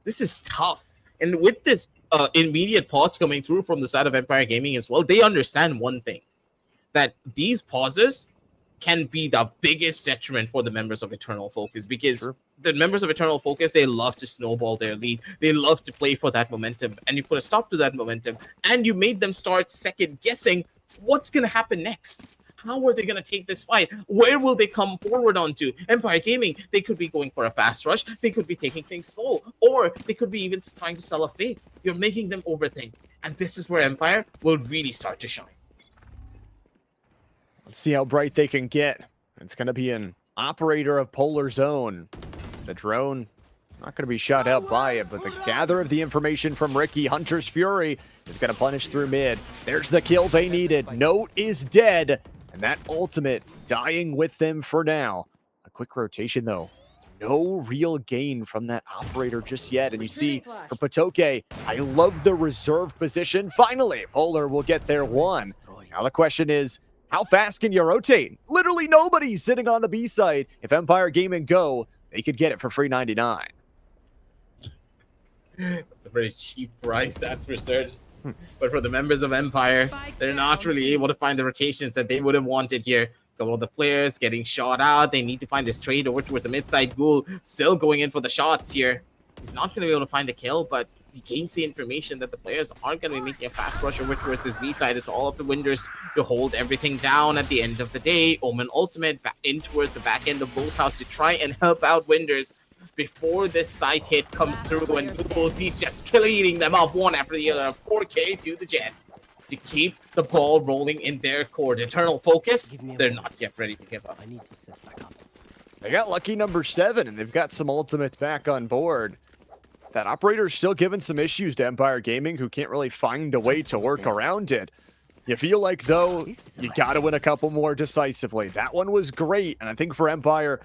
This is tough. And with this immediate pause coming through from the side of Empire Gaming as well, they understand one thing, that these pauses can be the biggest detriment for the members of Eternal Focus, because the members of Eternal Focus, they love to snowball their lead. They love to play for that momentum, and you put a stop to that momentum, and you made them start second guessing what's going to happen next. How are they going to take this fight? Where will they come forward onto? Empire Gaming, they could be going for a fast rush. They could be taking things slow. Or they could be even trying to sell a fake. You're making them overthink. And this is where Empire will really start to shine. Let's see how bright they can get. It's going to be an operator of Polar Zone. The drone, not going to be shot out by it, but the gather of the information from Ricky, Hunter's Fury, is going to punish through mid. There's the kill they needed. Note is dead. And that ultimate dying with them for now. A quick rotation, though. No real gain from that operator just yet. And you see, for Patoke, I love the reserve position. Finally, Polar will get their one. Now the question is, how fast can you rotate? Literally nobody's sitting on the B side. If Empire Gaming go, they could get it for free 99. That's a very cheap price, that's for certain. But for the members of Empire, they're not really able to find the rotations that they would have wanted here. A couple of the players getting shot out. They need to find this trade over towards the mid-side. Ghoul still going in for the shots here. He's not going to be able to find the kill, but he gains the information that the players aren't going to be making a fast rush over towards his B side. It's all up to Winders to hold everything down at the end of the day. Omen ultimate back in towards the back end of both house to try and help out Winders before this side hit comes through, and he's just cleaning them off one after the other. 4K to the Jet to keep the ball rolling in their court. Eternal Focus, they're not yet ready to give up. I need to set back up. They got lucky number 7, and they've got some ultimates back on board. That operator's still giving some issues to Empire Gaming, who can't really find a way to work around it. You feel like, though, you got to win a couple more decisively. That one was great, and I think for Empire,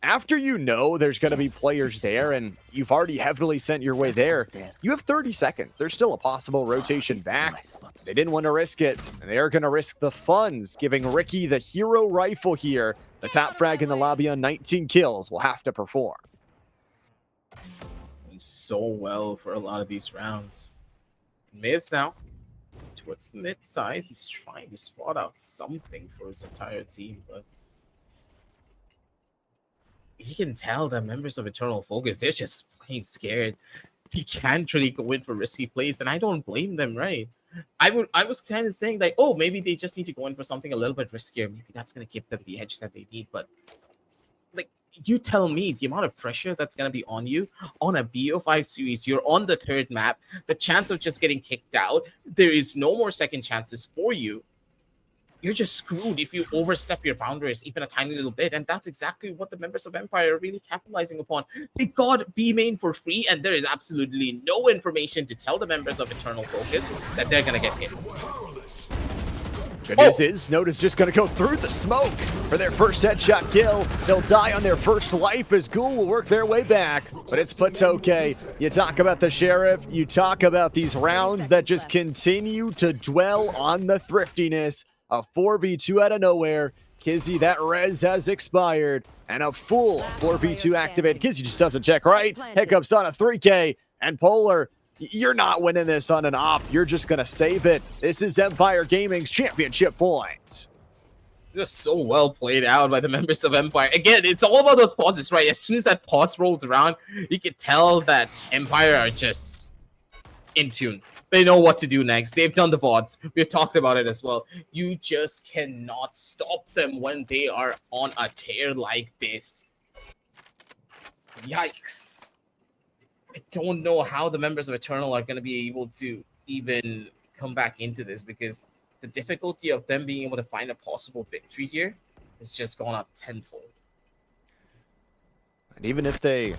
after you know there's going to be players there and you've already heavily sent your way there, you have 30 seconds. There's still a possible rotation back. They didn't want to risk it, and they are going to risk the funds, giving Ricky the hero rifle here. The top frag in the lobby on 19 kills will have to perform. And so well for a lot of these rounds. Miz now towards the mid side. He's trying to spot out something for his entire team, but he can tell that members of Eternal Focus, they're just playing scared. They can't really go in for risky plays, and I don't blame them, right? I was kind of saying like, oh, maybe they just need to go in for something a little bit riskier. Maybe that's gonna give them the edge that they need. But like, you tell me the amount of pressure that's gonna be on you on a BO5 series. You're on the third map. The chance of just getting kicked out, there is no more second chances for you. You're just screwed if you overstep your boundaries even a tiny little bit. And that's exactly what the members of Empire are really capitalizing upon. They got B main for free, and there is absolutely no information to tell the members of Eternal Focus that they're going to get hit. Good news is, Noda's just going to go through the smoke for their first headshot kill. They'll die on their first life as Ghoul will work their way back. But it's Patoke. You talk about the Sheriff. You talk about these rounds that just continue to dwell on the thriftiness. A 4v2 out of nowhere. Kizzy, that res has expired. And a full 4v2 activated. Kizzy just doesn't check right. Hiccups on a 3K. And Polar, you're not winning this on an op. You're just going to save it. This is Empire Gaming's championship point. Just so well played out by the members of Empire. Again, it's all about those pauses, right? As soon as that pause rolls around, you can tell that Empire are just in tune. They know what to do next. They've done the VODs. We've talked about it as well. You just cannot stop them when they are on a tear like this. Yikes. I don't know how the members of Eternal are going to be able to even come back into this, because the difficulty of them being able to find a possible victory here has just gone up tenfold. And even if they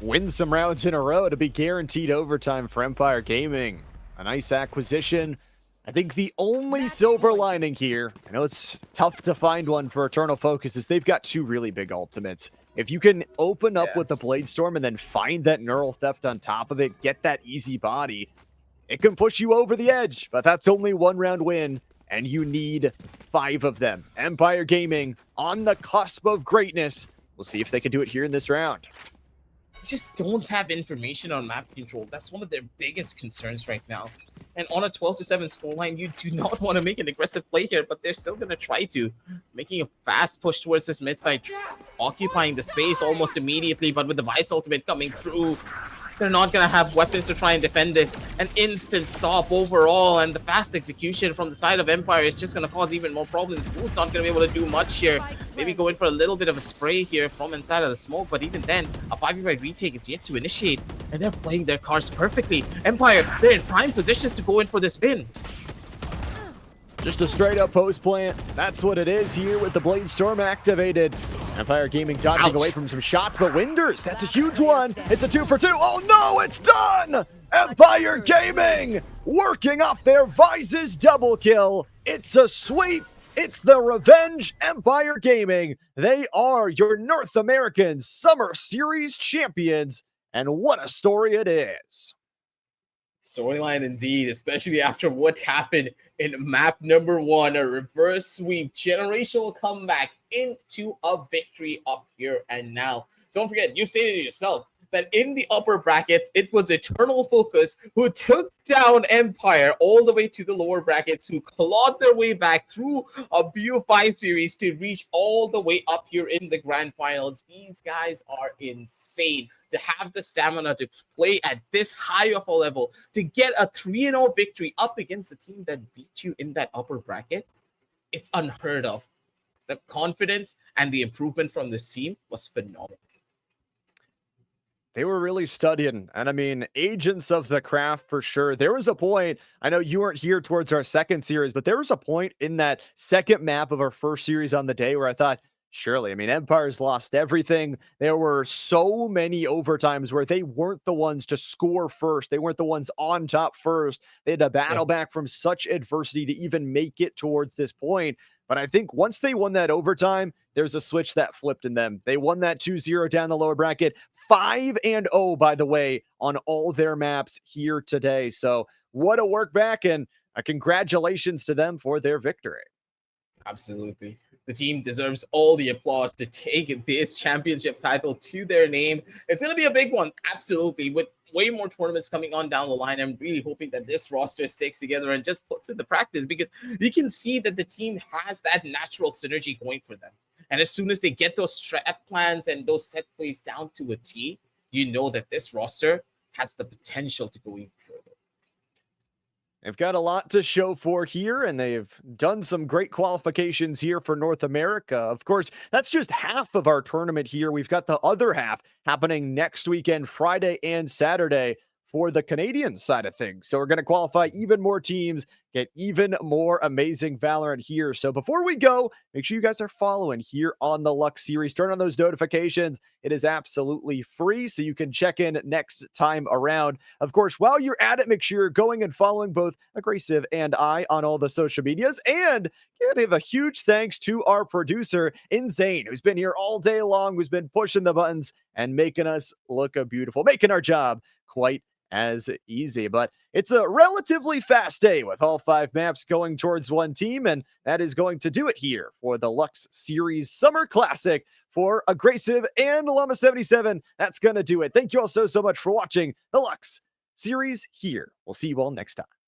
win some rounds in a row, to be guaranteed overtime for Empire Gaming. A nice acquisition. I think the only silver lining here, I know it's tough to find one for Eternal Focus, is they've got two really big ultimates. If you can open up with the Blade Storm and then find that Neural Theft on top of it, get that easy body, it can push you over the edge. But that's only one round win, and you need 5 of them. Empire Gaming on the cusp of greatness. We'll see if they can do it here in this round. Just don't have information on map control. That's one of their biggest concerns right now. And on a 12-7 scoreline, you do not want to make an aggressive play here, but they're still going to try to. Making a fast push towards this mid side, occupying the space almost immediately, but with the Vice ultimate coming through, they're not going to have weapons to try and defend this. An instant stop overall, and the fast execution from the side of Empire is just going to cause even more problems. Ghoul's not going to be able to do much here. Maybe go in for a little bit of a spray here from inside of the smoke, but even then, a 5v5 retake is yet to initiate, and they're playing their cards perfectly. Empire, they're in prime positions to go in for this win. Just a straight up post plant. That's what it is here with the Blade Storm activated. Empire Gaming dodging away from some shots, but Winders, that's a huge one. It's a 2 for 2. Oh no, it's done! Empire Gaming working off their Vise's double kill. It's a sweep. It's the Revenge Empire Gaming. They are your North American Summer Series champions. And what a story it is. Storyline indeed, especially after what happened in map number 1, a reverse sweep, generational comeback into a victory up here and now. Don't forget, you stated it yourself, that in the upper brackets, it was Eternal Focus who took down Empire all the way to the lower brackets, who clawed their way back through a BO5 series to reach all the way up here in the grand finals. These guys are insane. To have the stamina to play at this high of a level, to get a 3-0 victory up against the team that beat you in that upper bracket, it's unheard of. The confidence and the improvement from this team was phenomenal. They were really studying, and I mean, agents of the craft for sure. There was a point, I know you weren't here towards our second series, but there was a point in that second map of our first series on the day where I thought, surely, I mean, Empire's lost everything. There were so many overtimes where they weren't the ones to score first. They weren't the ones on top first. They had to battle back from such adversity to even make it towards this point. But I think once they won that overtime, there's a switch that flipped in them. They won that 2-0 down the lower bracket. 5-0, by the way, on all their maps here today. So what a work back, and congratulations to them for their victory. Absolutely. The team deserves all the applause to take this championship title to their name. It's going to be a big one, absolutely, with way more tournaments coming on down the line. I'm really hoping that this roster sticks together and just puts into practice, because you can see that the team has that natural synergy going for them. And as soon as they get those strat plans and those set plays down to a T, you know that this roster has the potential to go even further. They've got a lot to show for here, and they've done some great qualifications here for North America. Of course, that's just half of our tournament here. We've got the other half happening next weekend, Friday and Saturday, for the Canadian side of things. So we're going to qualify even more teams, get even more amazing Valorant here. So before we go, make sure you guys are following here on the Luxe series. Turn on those notifications. It is absolutely free, so you can check in next time around. Of course, while you're at it, make sure you're going and following both Aggressive and I on all the social medias. And give a huge thanks to our producer, Insane, who's been here all day long, who's been pushing the buttons and making us look beautiful, making our job quite as easy. But it's a relatively fast day with all 5 maps going towards one team, and that is going to do it here for the Luxe Series Summer Classic for Aggressive and Llama77. That's going to do it. Thank you all so much for watching the Luxe Series here. We'll see you all next time.